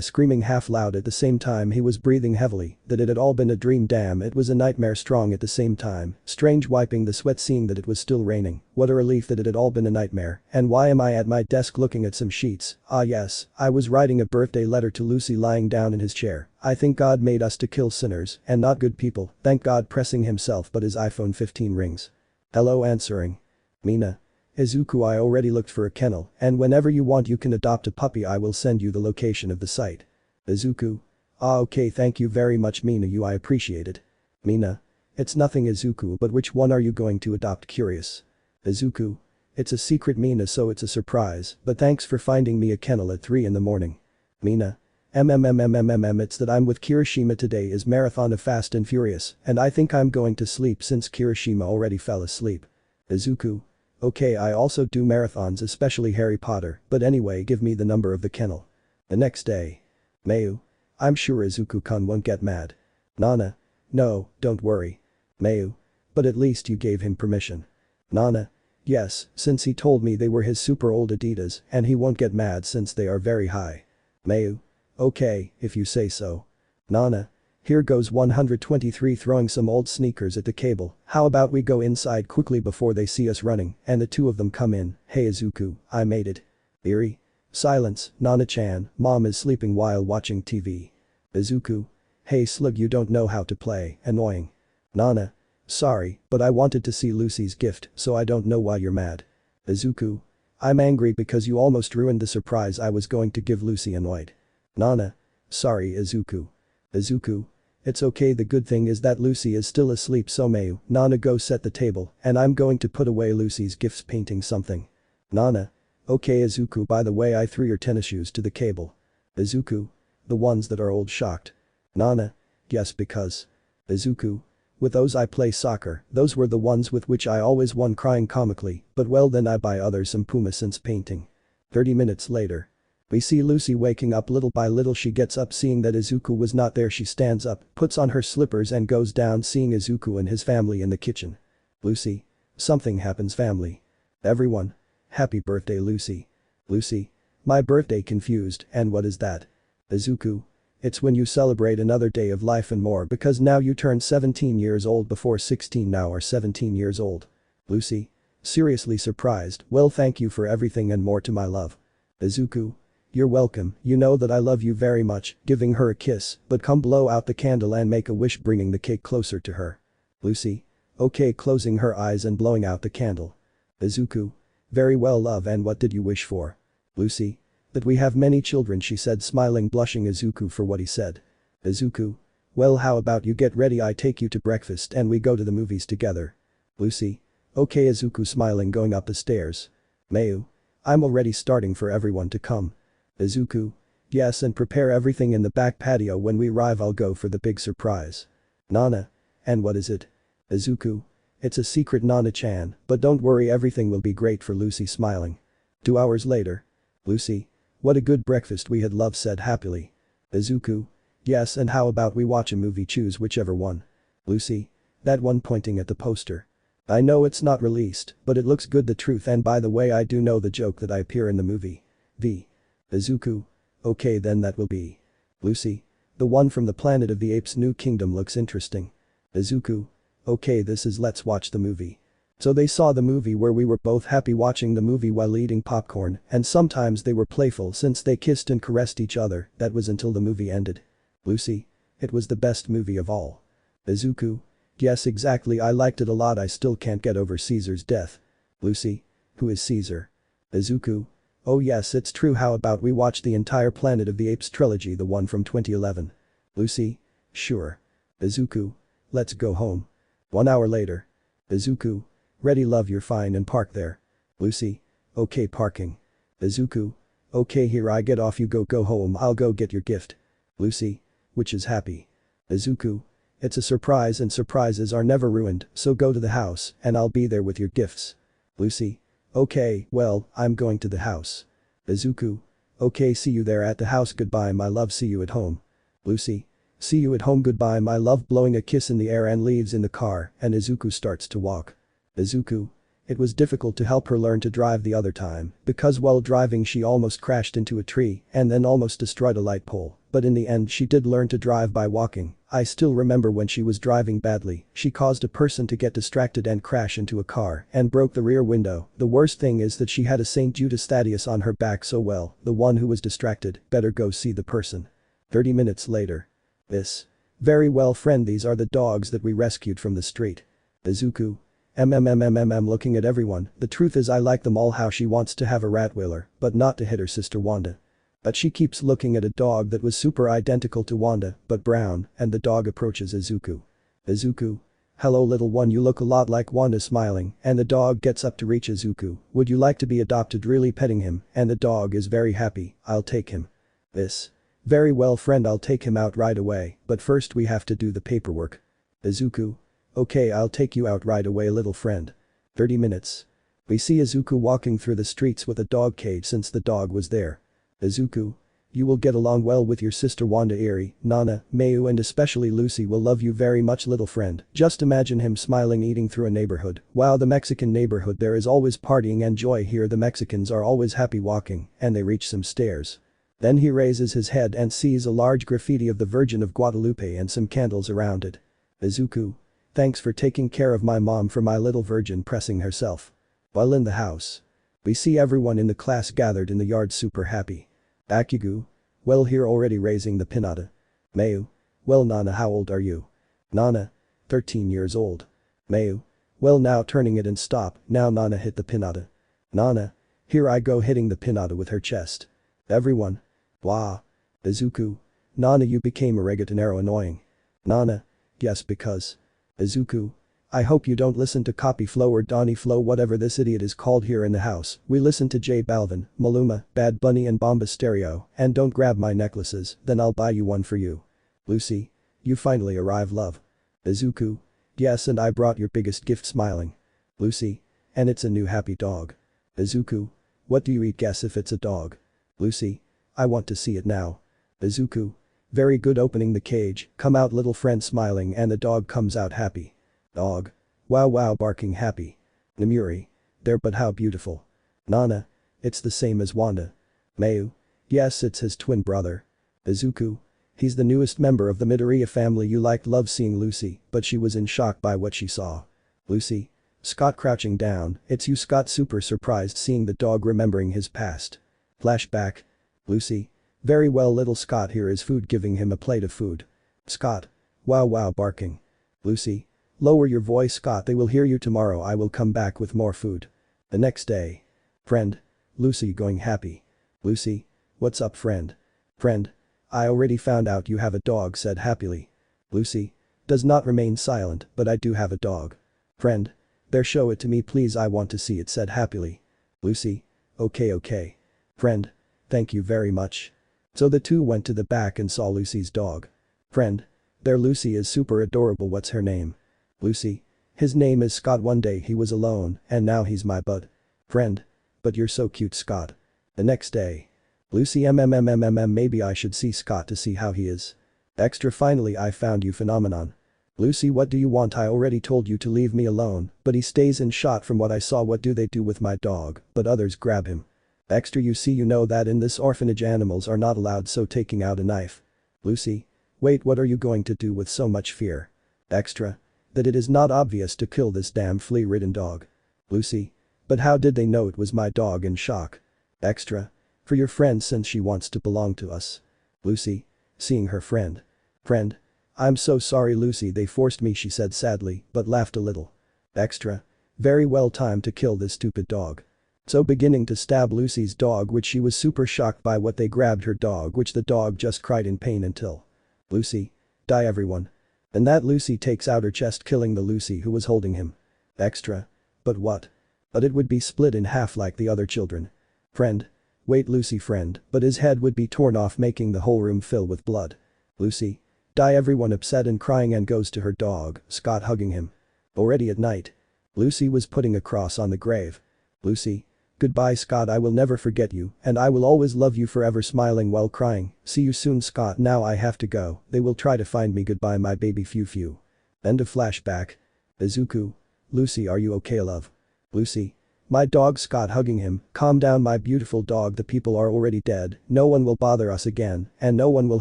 Screaming half loud at the same time he was breathing heavily, that it had all been a dream, damn, it was a nightmare, strong at the same time, strange, wiping the sweat, seeing that it was still raining, what a relief that it had all been a nightmare, and why am I at my desk looking at some sheets, yes, I was writing a birthday letter to Lucy, lying down in his chair, I think God made us to kill sinners and not good people, thank God, pressing himself, but his iPhone 15 rings. Hello, answering. Mina. Izuku, I already looked for a kennel, and whenever you want you can adopt a puppy, I will send you the location of the site. Izuku. Okay, thank you very much Mina, I appreciate it. Mina. It's nothing Izuku, but which one are you going to adopt, curious. Izuku. It's a secret Mina, so it's a surprise, but thanks for finding me a kennel at 3 in the morning. Mina. It's that I'm with Kirishima, today is marathon of Fast and Furious, and I think I'm going to sleep since Kirishima already fell asleep. Izuku. Okay, I also do marathons, especially Harry Potter, but anyway, give me the number of the kennel. The next day. Mayu. I'm sure Izuku-kun won't get mad. Nana. No, don't worry. Mayu. But at least you gave him permission. Nana. Yes, since he told me they were his super old Adidas and he won't get mad since they are very high. Mayu. Okay, if you say so. Nana. Here goes 123, throwing some old sneakers at the cable, how about we go inside quickly before they see us running, and the two of them come in, hey Izuku, I made it. Iri. Silence, Nana-chan, mom is sleeping while watching TV. Izuku. Hey Slug, you don't know how to play, annoying. Nana. Sorry, but I wanted to see Lucy's gift, so I don't know why you're mad. Izuku. I'm angry because you almost ruined the surprise I was going to give Lucy, annoyed. Nana. Sorry Izuku. Izuku. It's okay, the good thing is that Lucy is still asleep, so Mayu, Nana, go set the table, and I'm going to put away Lucy's gifts, painting something. Nana. Okay Izuku, by the way, I threw your tennis shoes to the cable. Izuku. The ones that are old, shocked. Nana. Yes, because. Izuku. With those I play soccer, those were the ones with which I always won, crying comically, but well then I buy others some Puma since painting. 30 minutes later. We see Lucy waking up little by little. She gets up seeing that Izuku was not there. She stands up, puts on her slippers and goes down seeing Izuku and his family in the kitchen. Lucy. Something happens, family. Everyone. Happy birthday Lucy. Lucy. My birthday, confused, and what is that? Izuku. It's when you celebrate another day of life and more because now you turned 17 years old, before 16, now are 17 years old. Lucy. Seriously surprised, well thank you for everything and more, to my love. Izuku. You're welcome, you know that I love you very much, giving her a kiss, but come blow out the candle and make a wish, bringing the cake closer to her. Lucy. Okay, closing her eyes and blowing out the candle. Izuku. Very well love, and what did you wish for? Lucy. That we have many children, she said, smiling, blushing Izuku for what he said. Izuku. Well, how about you get ready, I take you to breakfast and we go to the movies together. Lucy. Okay Izuku, smiling, going up the stairs. Mayu. I'm already starting for everyone to come. Izuku. Yes, and prepare everything in the back patio, when we arrive I'll go for the big surprise. Nana. And what is it? Izuku. It's a secret, Nana-chan, but don't worry, everything will be great, for Lucy, smiling. 2 hours later. Lucy. What a good breakfast we had, love said happily. Izuku. Yes, and how about we watch a movie, choose whichever one. Lucy. That one, pointing at the poster. I know it's not released, but it looks good, the truth, and by the way I do know the joke that I appear in the movie. V. Izuku. Okay then that will be. Lucy. The one from the Planet of the Apes New Kingdom looks interesting. Izuku. Okay, this is, let's watch the movie. So they saw the movie, where we were both happy watching the movie while eating popcorn, and sometimes they were playful since they kissed and caressed each other. That was until the movie ended. Lucy. It was the best movie of all. Izuku. Yes, exactly, I liked it a lot, I still can't get over Caesar's death. Lucy. Who is Caesar? Izuku. Oh yes, it's true, how about we watch the entire Planet of the Apes trilogy, the one from 2011. Lucy. Sure. Izuku. Let's go home. 1 hour later. Izuku. Ready love, you're fine, and park there. Lucy. Okay, parking. Izuku. Okay, here I get off, you go home, I'll go get your gift. Lucy. Which is happy. Izuku. It's a surprise and surprises are never ruined, so go to the house and I'll be there with your gifts. Lucy. Okay, well, I'm going to the house. Izuku. Okay, see you there at the house, goodbye my love, see you at home. Lucy. See you at home, goodbye my love, blowing a kiss in the air and leaves in the car, and Izuku starts to walk. Izuku. It was difficult to help her learn to drive the other time, because while driving she almost crashed into a tree and then almost destroyed a light pole, but in the end she did learn to drive by walking. I still remember when she was driving badly, she caused a person to get distracted and crash into a car and broke the rear window. The worst thing is that she had a St. Judas Thaddeus on her back, so well, the one who was distracted better go see the person. 30 minutes later. This. Very well friend, these are the dogs that we rescued from the street. Izuku. Looking at everyone, the truth is I like them all, how she wants to have a Rottweiler, but not to hit her sister Wanda. But she keeps looking at a dog that was super identical to Wanda, but brown, and the dog approaches Izuku. Izuku. Hello little one, you look a lot like Wanda, smiling, and the dog gets up to reach Izuku. Would you like to be adopted, really petting him, and the dog is very happy. I'll take him. This. Very well friend, I'll take him out right away, but first we have to do the paperwork. Izuku. Okay, I'll take you out right away little friend. 30 minutes. We see Izuku walking through the streets with a dog cage since the dog was there. Izuku. You will get along well with your sister Wanda, Eri, Nana, Mayu, and especially Lucy will love you very much little friend. Just imagine him smiling, eating through a neighborhood. Wow, the Mexican neighborhood, there is always partying and joy here, the Mexicans are always happy walking, and they reach some stairs. Then he raises his head and sees a large graffiti of the Virgin of Guadalupe and some candles around it. Izuku. Thanks for taking care of my mom, for my little virgin, pressing herself. While in the house. We see everyone in the class gathered in the yard super happy. Akugu. Well, here already raising the pinata. Mayu. Well Nana, how old are you? Nana. 13 years old. Mayu. Well now turning it and stop, now Nana hit the pinata. Nana. Here I go, hitting the pinata with her chest. Everyone. Blah. Izuku. Nana, you became a reggaetonero, annoying. Nana. Yes, because. Izuku. I hope you don't listen to Copy Flow or Donny Flow, whatever this idiot is called here in the house. We listen to J Balvin, Maluma, Bad Bunny and Bomba Stereo, and don't grab my necklaces, then I'll buy you one for you. Lucy. You finally arrive, love. Izuku. Yes, and I brought your biggest gift, smiling. Lucy. And it's a new happy dog. Izuku. What do you eat? Guess if it's a dog. Lucy. I want to see it now. Izuku. Very good, opening the cage, come out little friend, smiling, and the dog comes out happy. Dog. Wow wow, barking happy. Namuri. There, but how beautiful. Nana. It's the same as Wanda. Mayu. Yes, it's his twin brother. Izuku. He's the newest member of the Midoriya family. You liked love seeing Lucy, but she was in shock by what she saw. Lucy. Scott crouching down, it's you Scott, super surprised seeing the dog, remembering his past. Flashback. Lucy. Very well little Scott, here is food, giving him a plate of food. Scott. Wow wow, barking. Lucy. Lower your voice, Scott, they will hear you tomorrow, I will come back with more food. The next day. Friend. Lucy going happy. Lucy. What's up, friend? Friend. I already found out you have a dog, said happily. Lucy. Does not remain silent, but I do have a dog. Friend. There, show it to me please, I want to see it, said happily. Lucy. Okay. Friend. Thank you very much. So the two went to the back and saw Lucy's dog. Friend. There, Lucy is super adorable, what's her name? Lucy. His name is Scott, one day he was alone and now he's my bud. Friend. But you're so cute, Scott. The next day. Lucy. Maybe I should see Scott to see how he is. Extra, finally I found you, phenomenon. Lucy. What do you want? I already told you to leave me alone, but he stays in shot from what I saw. What do they do with my dog? But others grab him. Extra. You see, you know that in this orphanage animals are not allowed, so taking out a knife. Lucy. Wait, what are you going to do with so much fear? Extra. That it is not obvious to kill this damn flea-ridden dog. Lucy. But how did they know it was my dog? In shock. Extra. For your friend, since she wants to belong to us. Lucy. Seeing her friend. Friend. I'm so sorry, Lucy, they forced me, she said sadly, but laughed a little. Extra. Very well, time to kill this stupid dog. So beginning to stab Lucy's dog, which she was super shocked by what they grabbed her dog, which the dog just cried in pain until. Lucy. Die everyone. And that Lucy takes out her chest, killing the Lucy who was holding him. Extra. But what? But it would be split in half like the other children. Friend. Wait, Lucy, friend, but his head would be torn off, making the whole room fill with blood. Lucy. Die everyone, upset and crying, and goes to her dog, Scott, hugging him. Already at night. Lucy was putting a cross on the grave. Lucy. Goodbye, Scott, I will never forget you and I will always love you forever, smiling while crying. See you soon, Scott, now I have to go, they will try to find me, goodbye my baby, phew. End of flashback. Izuku. Lucy, are you okay, love? Lucy. My dog, Scott, hugging him, calm down my beautiful dog, the people are already dead, no one will bother us again and no one will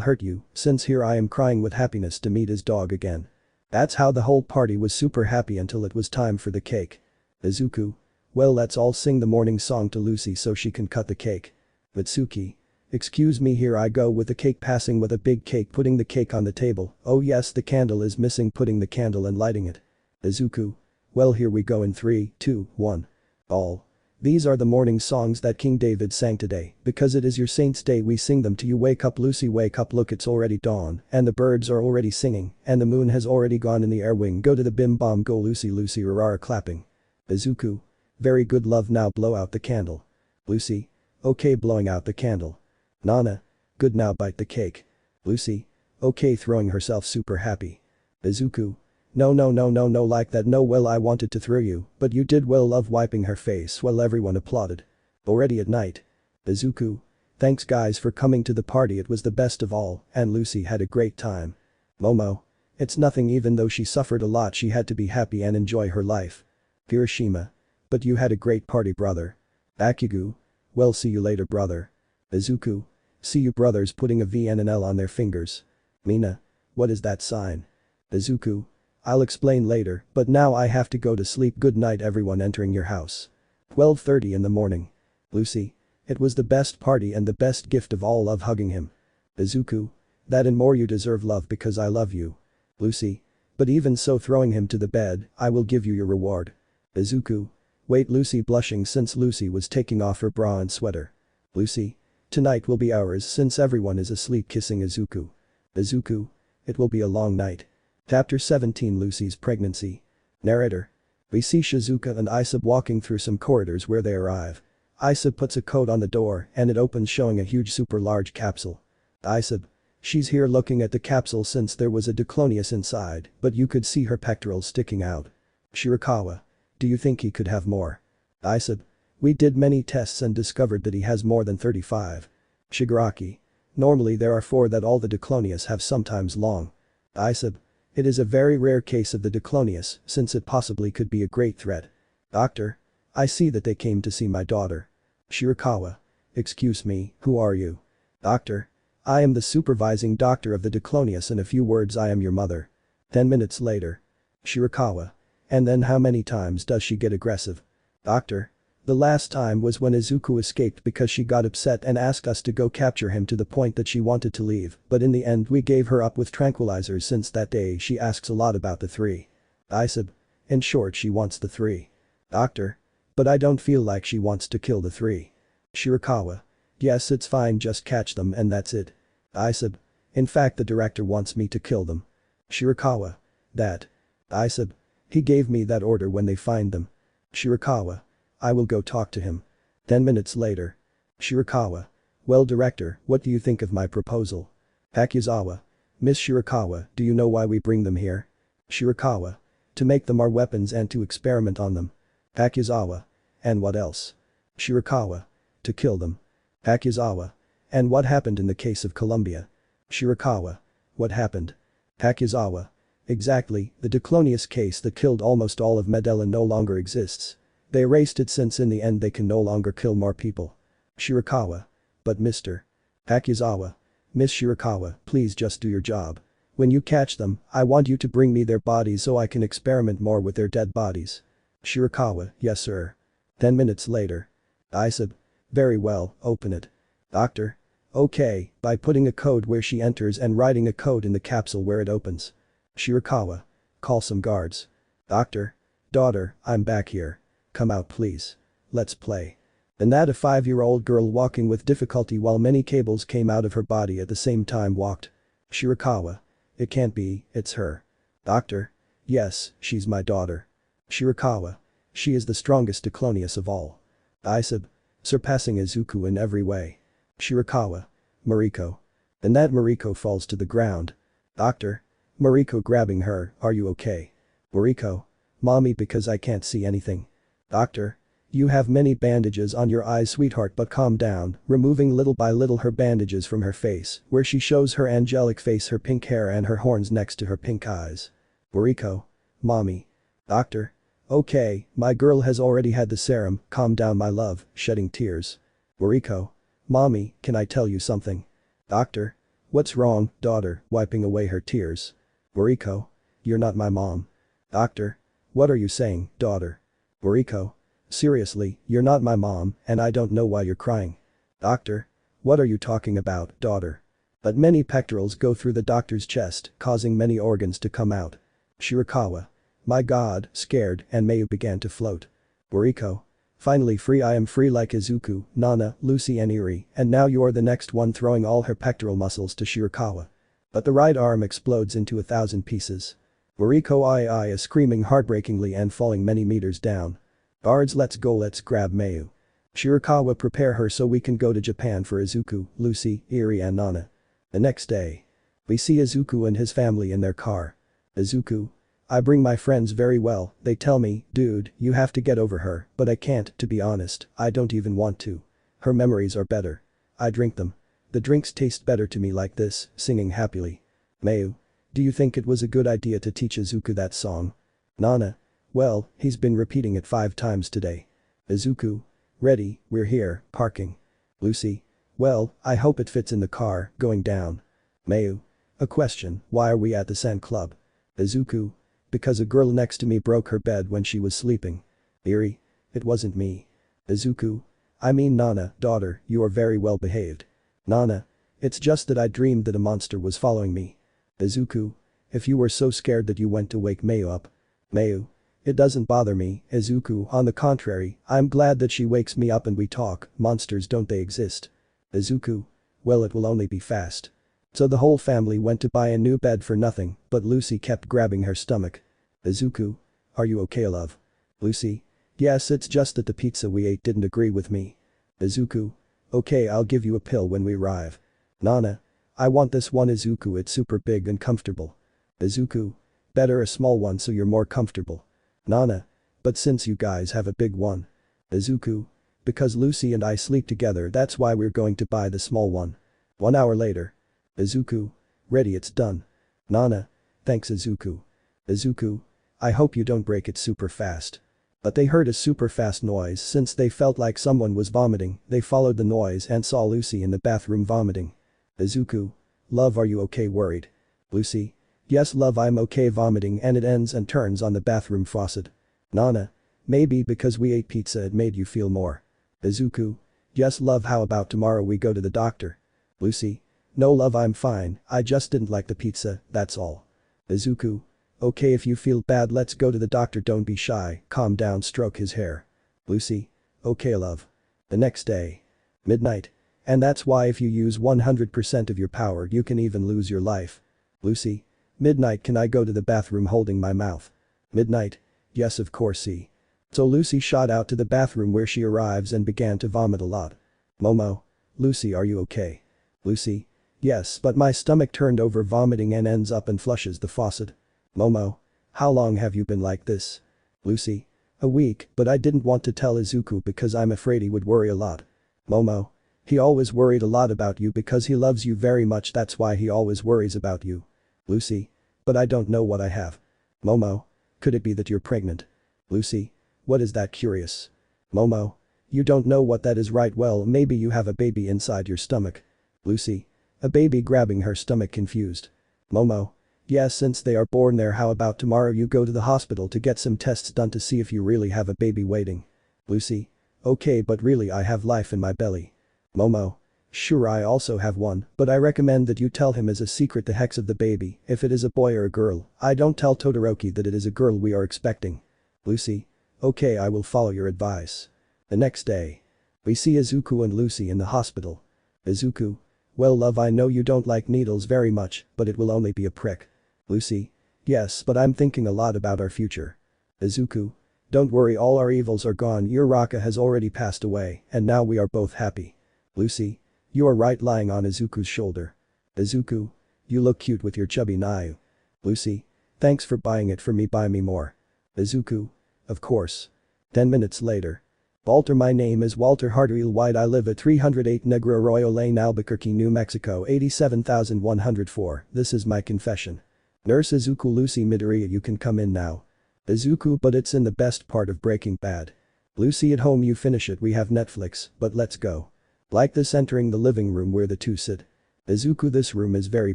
hurt you, since here I am crying with happiness to meet his dog again. That's how the whole party was super happy until it was time for the cake. Izuku. Well, let's all sing the morning song to Lucy so she can cut the cake. Mitsuki. Excuse me, here I go with the cake, passing with a big cake, putting the cake on the table. Oh yes, the candle is missing, putting the candle and lighting it. Izuku. Well, here we go in 3, 2, 1. All. These are the morning songs that King David sang today, because it is your saint's day we sing them to you. Wake up, Lucy, wake up, look, it's already dawn and the birds are already singing and the moon has already gone in the air wing, go to the bim bom, go Lucy, Uraraka clapping. Izuku. Very good, love, now blow out the candle. Lucy. Okay, blowing out the candle. Nana. Good, now bite the cake. Lucy. Okay, throwing herself super happy. Izuku. No, like that, no, well, I wanted to throw you, but you did well, love, wiping her face while everyone applauded. Already at night. Izuku. Thanks guys for coming to the party, it was the best of all and Lucy had a great time. Momo. It's nothing, even though she suffered a lot she had to be happy and enjoy her life. Hiroshima. But you had a great party, brother. Akugu. Well, see you later, brother. Izuku. See you, brothers, putting a V and an L on their fingers. Mina. What is that sign? Izuku. I'll explain later, but now I have to go to sleep, good night everyone, entering your house. 12:30 in the morning. Lucy. It was the best party and the best gift of all, love, hugging him. Izuku. That and more, you deserve love because I love you. Lucy. But even so, throwing him to the bed, I will give you your reward. Izuku. Wait, Lucy, blushing since Lucy was taking off her bra and sweater. Lucy. Tonight will be ours since everyone is asleep, kissing Izuku. Izuku. It will be a long night. Chapter 17, Lucy's pregnancy. Narrator. We see Shizuka and Isub walking through some corridors where they arrive. Isub puts a code on the door and it opens showing a huge super large capsule. Isub. She's here looking at the capsule since there was a diclonius inside, but you could see her pectorals sticking out. Shirakawa. Do you think he could have more? Isub. We did many tests and discovered that he has more than 35. Shigaraki. Normally there are 4 that all the diclonius have, sometimes long. Isub. It is a very rare case of the diclonius since it possibly could be a great threat. Doctor. I see that they came to see my daughter. Shirakawa. Excuse me, who are you? Doctor. I am the supervising doctor of the diclonius. In a few words, I am your mother. 10 minutes later. Shirakawa. And then how many times does she get aggressive? Doctor. The last time was when Izuku escaped because she got upset and asked us to go capture him to the point that she wanted to leave, but in the end we gave her up with tranquilizers. Since that day she asks a lot about the 3. Isub. In short, she wants the 3. Doctor. But I don't feel like she wants to kill the 3. Shirakawa. Yes, it's fine, just catch them and that's it. Isub. In fact, the director wants me to kill them. Shirakawa. That. Isub. He gave me that order when they find them. Shirakawa. I will go talk to him. 10 minutes later. Shirakawa. Well, director, what do you think of my proposal? Hakuzawa. Miss Shirakawa, do you know why we bring them here? Shirakawa. To make them our weapons and to experiment on them. Hakuzawa. And what else? Shirakawa. To kill them. Hakuzawa. And what happened in the case of Columbia? Shirakawa. What happened? Hakuzawa. Exactly, the diclonius case that killed almost all of Medellin no longer exists. They erased it since in the end they can no longer kill more people. Shirakawa. But Mr. Hakuzawa. Miss Shirakawa, please just do your job. When you catch them, I want you to bring me their bodies so I can experiment more with their dead bodies. Shirakawa, yes sir. 10 minutes later. Isub. Very well, open it. Doctor. Okay, by putting a code where she enters and writing a code in the capsule where it opens. Shirakawa. Call some guards. Doctor. Daughter, I'm back here. Come out please. Let's play. And that a 5-year-old girl walking with difficulty while many cables came out of her body at the same time walked. Shirakawa. It can't be, it's her. Doctor. Yes, she's my daughter. Shirakawa. She is the strongest diclonius of all. Isub. Surpassing Izuku in every way. Shirakawa. Mariko. And that Mariko falls to the ground. Doctor. Mariko grabbing her, are you okay? Mariko. Mommy, because I can't see anything. Doctor. You have many bandages on your eyes, sweetheart, but calm down, removing little by little her bandages from her face, where she shows her angelic face, her pink hair and her horns next to her pink eyes. Mariko. Mommy. Doctor. Okay, my girl has already had the serum, calm down my love, shedding tears. Mariko. Mommy, can I tell you something? Doctor. What's wrong, daughter, wiping away her tears. Mariko. You're not my mom. Doctor. What are you saying, daughter? Mariko. Seriously, you're not my mom, and I don't know why you're crying. Doctor. What are you talking about, daughter? But many pectorals go through the doctor's chest, causing many organs to come out. Shirakawa. My god, scared, and Mayu began to float. Mariko. Finally free, I am free like Izuku, Nana, Lucy and Eri, and now you're the next one, throwing all her pectoral muscles to Shirakawa. But the right arm explodes into 1,000 pieces. Mariko I is screaming heartbreakingly and falling many meters down. Guards, let's go, let's grab Mayu. Shirakawa, prepare her so we can go to Japan for Izuku, Lucy, Eri and Nana. The next day. We see Izuku and his family in their car. Izuku. I bring my friends very well, they tell me, dude, you have to get over her, but I can't, to be honest, I don't even want to. Her memories are better. I drink them. The drinks taste better to me like this, singing happily. Mayu. Do you think it was a good idea to teach Izuku that song? Nana. Well, he's been repeating it 5 times today. Izuku. Ready, we're here, parking. Lucy. Well, I hope it fits in the car, going down. Mayu. A question, why are we at the sand club? Izuku. Because a girl next to me broke her bed when she was sleeping. Eri. It wasn't me. Izuku. I mean Nana, daughter, you are very well behaved. Nana. It's just that I dreamed that a monster was following me. Izuku. If you were so scared that you went to wake Mayu up. Mayu. It doesn't bother me, Izuku, on the contrary, I'm glad that she wakes me up and we talk, monsters don't they exist? Izuku. Well, it will only be fast. So the whole family went to buy a new bed for nothing, but Lucy kept grabbing her stomach. Izuku. Are you okay, love? Lucy? Yes, it's just that the pizza we ate didn't agree with me. Izuku? Okay, I'll give you a pill when we arrive. Nana? I want this one, Izuku, it's super big and comfortable. Izuku? Better a small one so you're more comfortable. Nana? But since you guys have a big one. Izuku? Because Lucy and I sleep together, that's why we're going to buy the small one. 1 hour later. Izuku? Ready, it's done. Nana? Thanks, Izuku. Izuku? I hope you don't break it super fast. But they heard a super fast noise. Since they felt like someone was vomiting, they followed the noise and saw Lucy in the bathroom vomiting. Izuku? Love, are you okay? Worried. Lucy? Yes, love, I'm okay vomiting, and it ends and turns on the bathroom faucet. Nana? Maybe because we ate pizza it made you feel more. Izuku? Yes, love, how about tomorrow we go to the doctor? Lucy? No, love, I'm fine, I just didn't like the pizza, that's all. Izuku? Okay, if you feel bad let's go to the doctor, don't be shy, calm down, stroke his hair. Lucy? Okay, love. The next day. Midnight. And that's why if you use 100% of your power you can even lose your life. Lucy? Midnight, can I go to the bathroom holding my mouth? Midnight? Yes, of course. See. So Lucy shot out to the bathroom where she arrives and began to vomit a lot. Momo? Lucy, are you okay? Lucy? Yes, but my stomach turned over vomiting and ends up and flushes the faucet. Momo? How long have you been like this? Lucy? A week, but I didn't want to tell Izuku because I'm afraid he would worry a lot. Momo? He always worried a lot about you because he loves you very much, that's why he always worries about you. Lucy? But I don't know what I have. Momo? Could it be that you're pregnant? Lucy? What is that? Curious. Momo? You don't know what that is, right? Well, maybe you have a baby inside your stomach. Lucy? A baby, grabbing her stomach, confused. Momo? Yes, since they are born there, how about tomorrow you go to the hospital to get some tests done to see if you really have a baby waiting. Lucy? Okay, but really I have life in my belly. Momo? Sure, I also have one, but I recommend that you tell him as a secret the sex of the baby, if it is a boy or a girl. I don't tell Todoroki that it is a girl we are expecting. Lucy? Okay, I will follow your advice. The next day. We see Izuku and Lucy in the hospital. Izuku? Well, love, I know you don't like needles very much, but it will only be a prick. Lucy? Yes, but I'm thinking a lot about our future. Izuku? Don't worry, all our evils are gone, Uraraka has already passed away, and now we are both happy. Lucy? You are right, lying on Izuku's shoulder. Izuku? You look cute with your chubby Nayu. Lucy? Thanks for buying it for me, buy me more. Izuku? Of course. 10 minutes later. Walter, my name is Walter Hartwell White, I live at 308 Negra Arroyo Lane, Albuquerque, New Mexico 87104, this is my confession. Nurse Izuku. Lucy? Midoriya, you can come in now. Izuku, but it's in the best part of Breaking Bad. Lucy, at home, you finish it, we have Netflix, but let's go. Like this, entering the living room where the two sit. Izuku, this room is very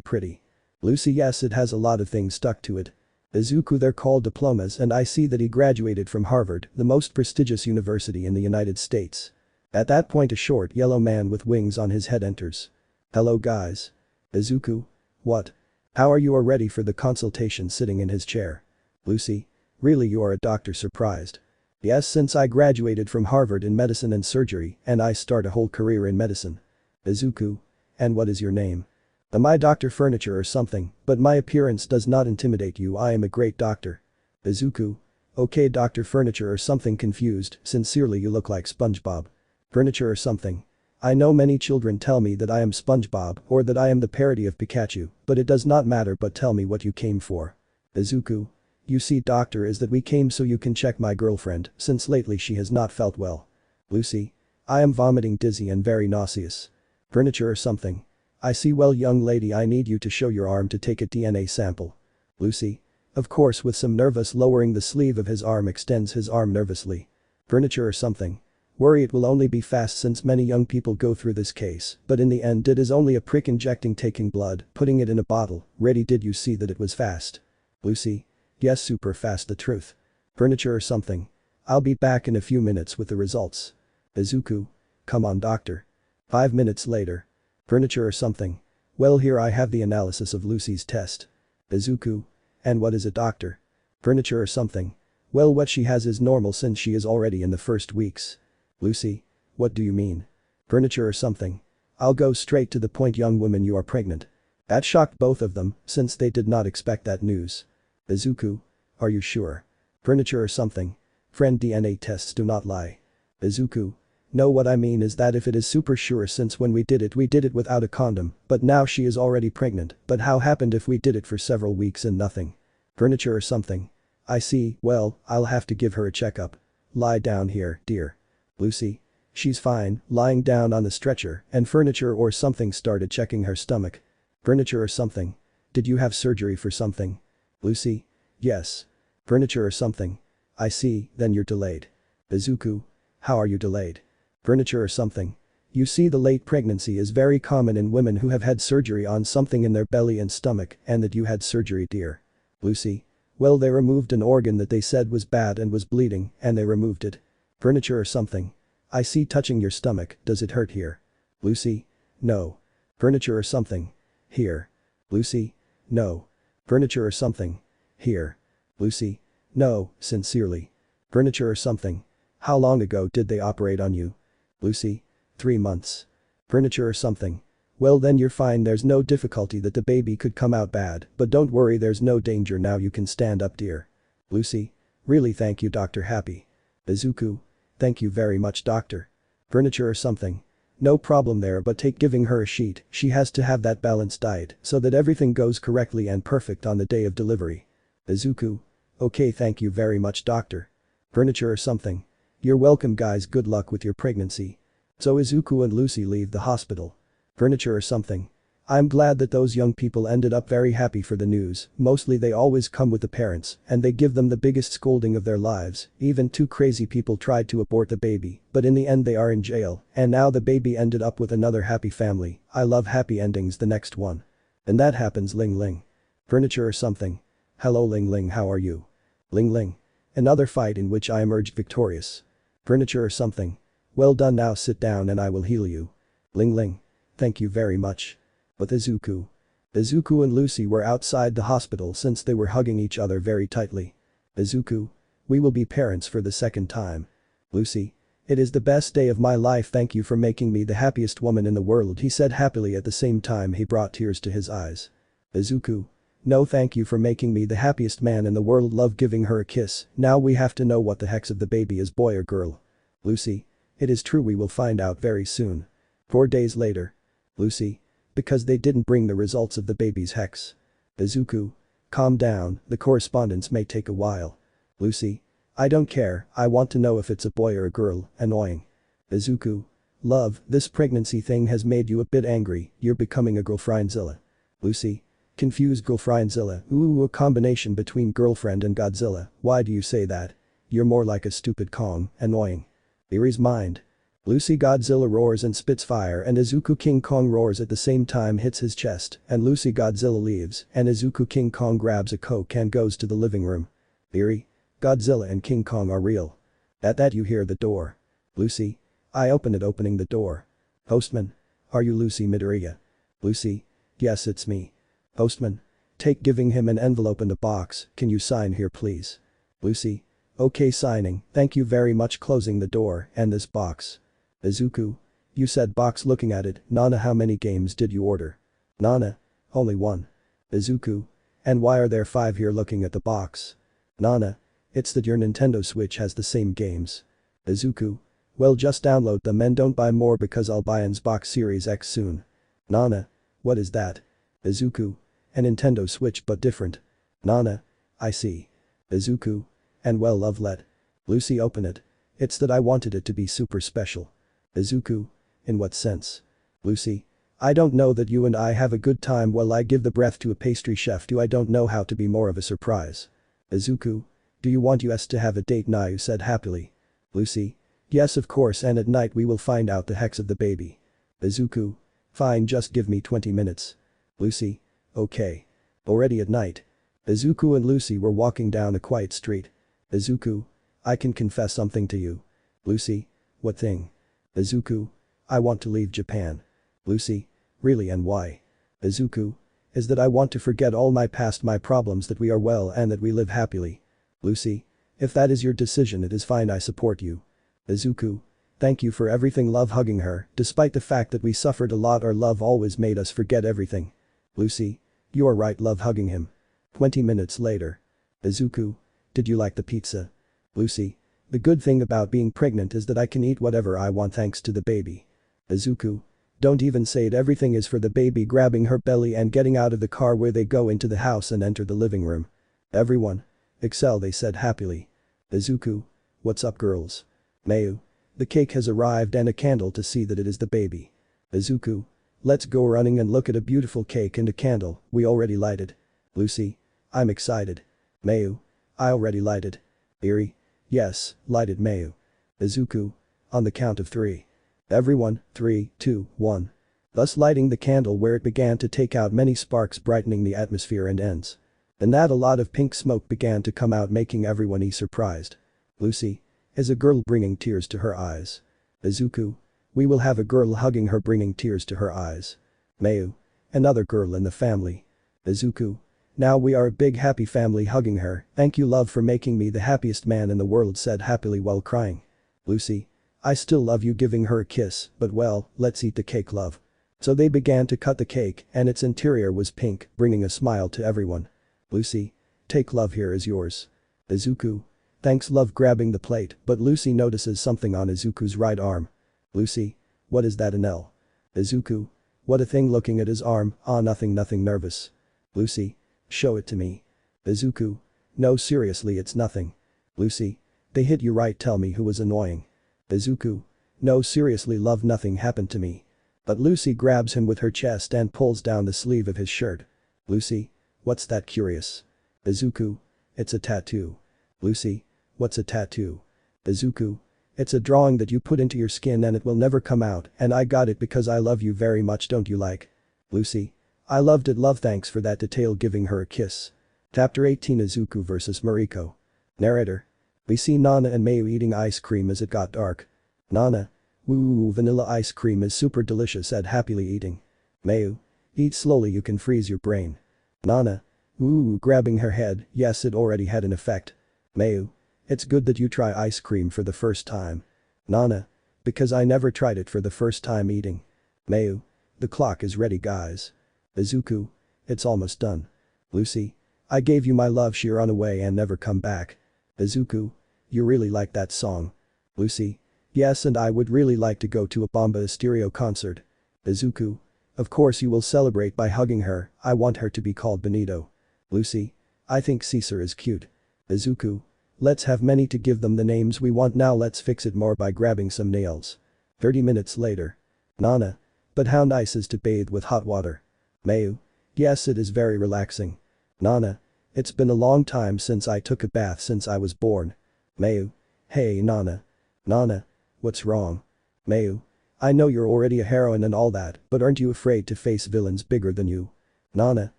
pretty. Lucy? Yes, it has a lot of things stuck to it. Izuku, they're called diplomas, and I see that he graduated from Harvard, the most prestigious university in the United States. At that point a short yellow man with wings on his head enters. Hello guys. Izuku? What? How are you all ready for the consultation, sitting in his chair? Lucy? Really, you are a doctor? Surprised. Yes, since I graduated from Harvard in medicine and surgery, and I start a whole career in medicine. Izuku? And what is your name? Am I Dr. Furniture or something, but my appearance does not intimidate you, I am a great doctor. Izuku? Okay, Dr. Furniture or something, confused, sincerely, you look like SpongeBob. Furniture or something. I know many children tell me that I am SpongeBob or that I am the parody of Pikachu, but it does not matter, but tell me what you came for. Izuku? You see, doctor, is that we came so you can check my girlfriend, since lately she has not felt well. Lucy? I am vomiting, dizzy and very nauseous. Furniture or something. I see, well, young lady, I need you to show your arm to take a DNA sample. Lucy? Of course, with some nervous, lowering the sleeve of his arm, extends his arm nervously. Furniture or something. Worry, it will only be fast since many young people go through this case, but in the end it is only a prick, injecting, taking blood, putting it in a bottle, ready. Did you see that it was fast? Lucy? Yes, super fast, the truth. Furniture or something. I'll be back in a few minutes with the results. Izuku? Come on, doctor. 5 minutes later. Furniture or something. Well, here I have the analysis of Lucy's test. Izuku? And what is it, doctor? Furniture or something. Well, what she has is normal since she is already in the first weeks. Lucy? What do you mean? Furniture or something. I'll go straight to the point, young woman, you are pregnant. That shocked both of them, since they did not expect that news. Izuku? Are you sure? Furniture or something. Friend, DNA tests do not lie. Izuku. No, what I mean is that if it is super sure, since when we did it without a condom, but now she is already pregnant, but how happened if we did it for several weeks and nothing? Furniture or something. I see, well, I'll have to give her a checkup. Lie down here, dear. Lucy. She's fine, lying down on the stretcher, and Furniture or something started checking her stomach. Furniture or something. Did you have surgery for something? Lucy. Yes. Furniture or something. I see, then you're delayed. Izuku. How are you delayed? Furniture or something. You see, the late pregnancy is very common in women who have had surgery on something in their belly and stomach, and that you had surgery, dear. Lucy. Well, they removed an organ that they said was bad and was bleeding, and they removed it. Furniture or something. I see, touching your stomach, does it hurt here? Lucy. No. Furniture or something. Here. Lucy. No. Furniture or something. Here. Lucy. No, sincerely. Furniture or something. How long ago did they operate on you? Lucy. 3 months. Furniture or something. Well, then you're fine, there's no difficulty that the baby could come out bad, but don't worry, there's no danger now, you can stand up, dear. Lucy. Really, thank you, Dr. Happy. Izuku. Thank you very much, doctor. Furniture or something. No problem there, but take giving her a sheet, she has to have that balanced diet so that everything goes correctly and perfect on the day of delivery. Izuku. Okay, thank you very much, doctor. Furniture or something. You're welcome, guys, good luck with your pregnancy. So Izuku and Lucy leave the hospital. Furniture or something. I'm glad that those young people ended up very happy for the news, mostly they always come with the parents, and they give them the biggest scolding of their lives, even 2 crazy people tried to abort the baby, but in the end they are in jail, and now the baby ended up with another happy family. I love happy endings. The next one. And that happens, Ling Ling. Furniture or something. Hello Ling Ling, how are you? Ling Ling. Another fight in which I emerged victorious. Furniture or something. Well done, now sit down and I will heal you. Ling Ling. Thank you very much. But Izuku. Izuku and Lucy were outside the hospital since they were hugging each other very tightly. Izuku. We will be parents for the 2nd time. Lucy. It is the best day of my life, thank you for making me the happiest woman in the world, he said happily, at the same time he brought tears to his eyes. Izuku. No, thank you for making me the happiest man in the world, love giving her a kiss. Now we have to know what the hex of the baby is, boy or girl. Lucy. It is true, we will find out very soon. 4 days later. Lucy. Because they didn't bring the results of the baby's hex. Izuku. Calm down, the correspondence may take a while. Lucy. I don't care, I want to know if it's a boy or a girl, annoying. Izuku. Love, this pregnancy thing has made you a bit angry, you're becoming a girlfriendzilla. Lucy. Confused girlfriendzilla, ooh, a combination between girlfriend and Godzilla, why do you say that? You're more like a stupid Kong, annoying. Erie's mind. Lucy. Godzilla roars and spits fire and Izuku King Kong roars at the same time, hits his chest, and Lucy Godzilla leaves and Izuku King Kong grabs a Coke and goes to the living room. Eerie. Godzilla and King Kong are real. At that you hear the door. Lucy. I open it, opening the door. Postman. Are you Lucy Midoriya? Lucy. Yes, it's me. Postman. Take giving him an envelope and a box, can you sign here please? Lucy. Okay, signing, thank you very much, closing the door, and this box. Izuku. You said box, looking at it. Nana, how many games did you order? Nana. Only 1. Izuku. And why are there 5 here, looking at the box? Nana. It's that your Nintendo Switch has the same games. Izuku. Well, just download them and don't buy more because I'll buy an Xbox Series X soon. Nana. What is that? Izuku. A Nintendo Switch but different. Nana. I see. Izuku. And well, love, let Lucy open it. It's that I wanted it to be super special. Izuku. In what sense? Lucy. I don't know, that you and I have a good time while I give the breath to a pastry chef, do I don't know how to be more of a surprise. Izuku. Do you want us to have a date now, you said happily. Lucy. Yes, of course, and at night we will find out the hex of the baby. Izuku. Fine, just give me 20 minutes. Lucy. Okay. Already at night. Izuku and Lucy were walking down a quiet street. Izuku. I can confess something to you. Lucy. What thing? Izuku. I want to leave Japan. Lucy. Really, and why? Izuku. Is that I want to forget all my past, my problems, that we are well and that we live happily. Lucy. If that is your decision, it is fine, I support you. Izuku. Thank you for everything, love, hugging her, despite the fact that we suffered a lot, our love always made us forget everything. Lucy. You are right, love, hugging him. 20 minutes later. Izuku. Did you like the pizza? Lucy. The good thing about being pregnant is that I can eat whatever I want thanks to the baby. Izuku. Don't even say it, everything is for the baby, grabbing her belly and getting out of the car where they go into the house and enter the living room. Everyone. Excel, they said happily. Izuku. What's up girls? Mayu. The cake has arrived and a candle to see that it is the baby. Izuku. Let's go running and look at a beautiful cake and a candle, we already lighted. Lucy. I'm excited. Mayu. I already lighted. Eri. Yes, lighted Mayu. Izuku. On the count of 3. Everyone, 3, 2, 1. Thus lighting the candle where it began to take out many sparks, brightening the atmosphere and ends. And that a lot of pink smoke began to come out, making everyone surprised. Lucy. Is a girl bringing tears to her eyes. Izuku. We will have a girl hugging her bringing tears to her eyes. Mayu. Another girl in the family. Izuku. Now we are a big happy family hugging her, thank you love for making me the happiest man in the world, said happily while crying. Lucy. I still love you, giving her a kiss, but well, let's eat the cake love. So they began to cut the cake and its interior was pink, bringing a smile to everyone. Lucy. Take love, here is yours. Izuku. Thanks love, grabbing the plate, but Lucy notices something on Izuku's right arm. Lucy. What is that, an L? Izuku. What a thing, looking at his arm, nothing nervous. Lucy. Show it to me. Izuku. No seriously, it's nothing. Lucy. They hit you right, tell me who was annoying. Izuku. No seriously love, nothing happened to me. But Lucy grabs him with her chest and pulls down the sleeve of his shirt. Lucy. What's that, curious? Izuku. It's a tattoo. Lucy. What's a tattoo? Izuku. It's a drawing that you put into your skin and it will never come out, and I got it because I love you very much, don't you like? Lucy. I loved it love, thanks for that detail, giving her a kiss. Chapter 18 Izuku vs Mariko. Narrator. We see Nana and Mayu eating ice cream as it got dark. Nana. Woo, vanilla ice cream is super delicious, said happily eating. Mayu. Eat slowly, you can freeze your brain. Nana. Woo, grabbing her head, yes, it already had an effect. Mayu. It's good that you try ice cream for the first time. Nana. Because I never tried it for the first time eating. Mayu. The clock is ready guys. Izuku. It's almost done. Lucy. I gave you my love, she run away and never come back. Izuku. You really like that song? Lucy. Yes, and I would really like to go to a Bomba Stereo concert. Izuku. Of course you will celebrate by hugging her, I want her to be called Benito. Lucy. I think Caesar is cute. Izuku. Let's have many to give them the names we want, now let's fix it more by grabbing some nails. 30 minutes later. Nana. But how nice is to bathe with hot water. Mayu. Yes, it is very relaxing. Nana. It's been a long time since I took a bath since I was born. Mayu. Hey Nana. Nana. What's wrong? Mayu. I know you're already a heroine and all that, but aren't you afraid to face villains bigger than you? Nana.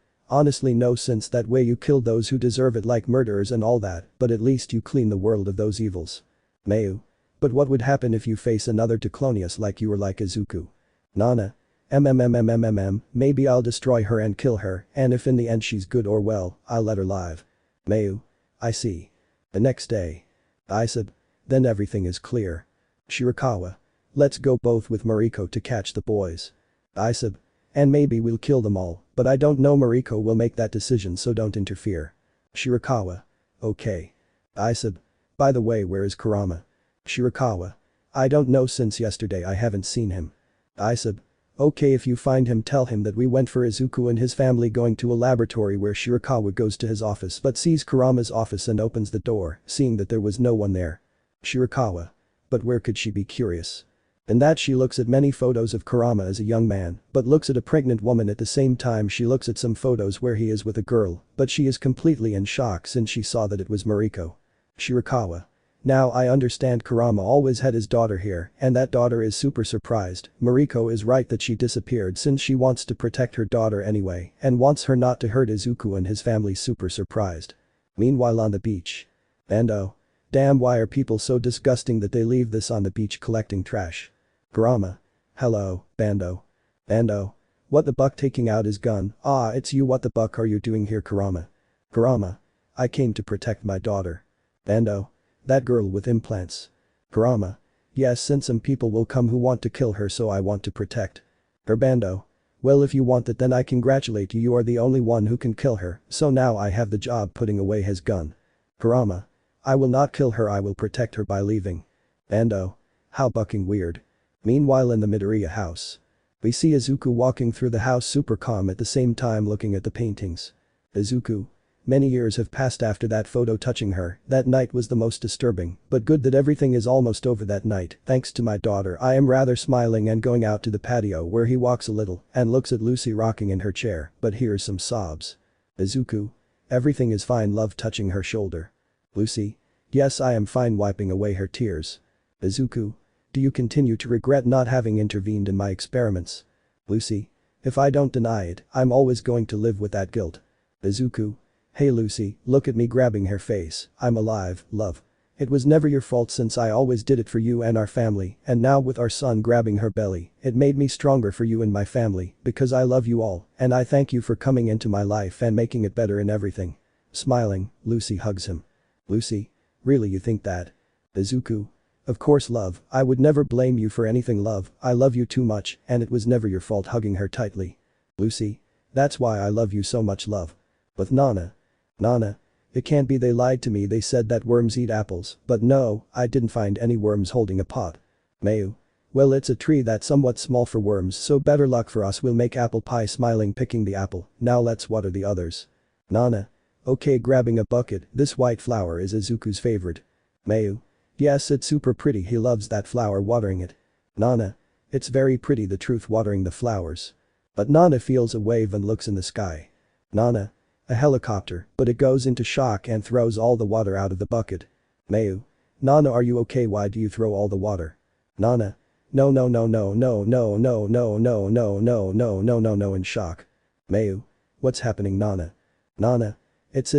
Honestly no, since that way you kill those who deserve it like murderers and all that, but at least you clean the world of those evils. Mayu. But what would happen if you face another diclonius like you were like Izuku? Nana. Maybe I'll destroy her and kill her, and if in the end she's good or well, I'll let her live. Mayu. I see. The next day. Isab. Then everything is clear. Shirakawa. Let's go both with Mariko to catch the boys. Isab. And maybe we'll kill them all, but I don't know, Mariko will make that decision, so don't interfere. Shirakawa. Okay. Isab. By the way, where is Kurama? Shirakawa. I don't know, since yesterday I haven't seen him. Isab. Okay, if you find him tell him that we went for Izuku and his family going to a laboratory, where Shirakawa goes to his office but sees Kurama's office and opens the door, seeing that there was no one there. Shirakawa. But where could she be, curious? And that she looks at many photos of Kurama as a young man, but looks at a pregnant woman at the same time. She looks at some photos where he is with a girl, but she is completely in shock since she saw that it was Mariko. Shirakawa. Now I understand, Kurama always had his daughter here and that daughter is super surprised. Mariko is right that she disappeared since she wants to protect her daughter anyway and wants her not to hurt Izuku and his family, super surprised. Meanwhile on the beach. Bando. Damn, why are people so disgusting that they leave this on the beach collecting trash? Kurama. Hello, Bando. Bando. What the buck, taking out his gun. Ah, it's you, what the buck are you doing here, Kurama? Kurama. I came to protect my daughter. Bando. That girl with implants. Kurama. Yes, since some people will come who want to kill her, so I want to protect her. Bando. Well, if you want that, then I congratulate you, you are the only one who can kill her, so now I have the job putting away his gun. Kurama. I will not kill her, I will protect her by leaving. Bando. How bucking weird. Meanwhile in the Midoriya house. We see Izuku walking through the house super calm at the same time looking at the paintings. Izuku. Many years have passed after that photo touching her, that night was the most disturbing, but good that everything is almost over that night, thanks to my daughter I am rather smiling and going out to the patio where he walks a little and looks at Lucy rocking in her chair, but hears some sobs. Izuku. Everything is fine, love touching her shoulder. Lucy. Yes, I am fine, wiping away her tears. Izuku. Do you continue to regret not having intervened in my experiments? Lucy. If I don't deny it, I'm always going to live with that guilt. Izuku. Hey Lucy, look at me grabbing her face, I'm alive, love. It was never your fault since I always did it for you and our family, and now with our son grabbing her belly, it made me stronger for you and my family, because I love you all, and I thank you for coming into my life and making it better in everything. Smiling, Lucy hugs him. Lucy. Really, you think that? Izuku. Of course, love, I would never blame you for anything, love, I love you too much and it was never your fault, hugging her tightly. Lucy. That's why I love you so much, love. But Nana. Nana. It can't be, they lied to me, they said that worms eat apples, but no, I didn't find any worms holding a pot. Mayu. Well, it's a tree that's somewhat small for worms, so better luck for us, we'll make apple pie, smiling, picking the apple, now let's water the others. Nana. Okay, grabbing a bucket, this white flower is Izuku's favorite. Mayu. Yes, it's super pretty, he loves that flower, watering it. Nana. It's very pretty, the truth, watering the flowers. But Nana feels a wave and looks in the sky. Nana. A helicopter, but it goes into shock and throws all the water out of the bucket. Mayu. Nana, are you okay, why do you throw all the water? Nana. No, no, no, no, no, no, no, no, no, no, no, no, no, no, no, in shock. Mayu. What's happening, Nana? Nana. It's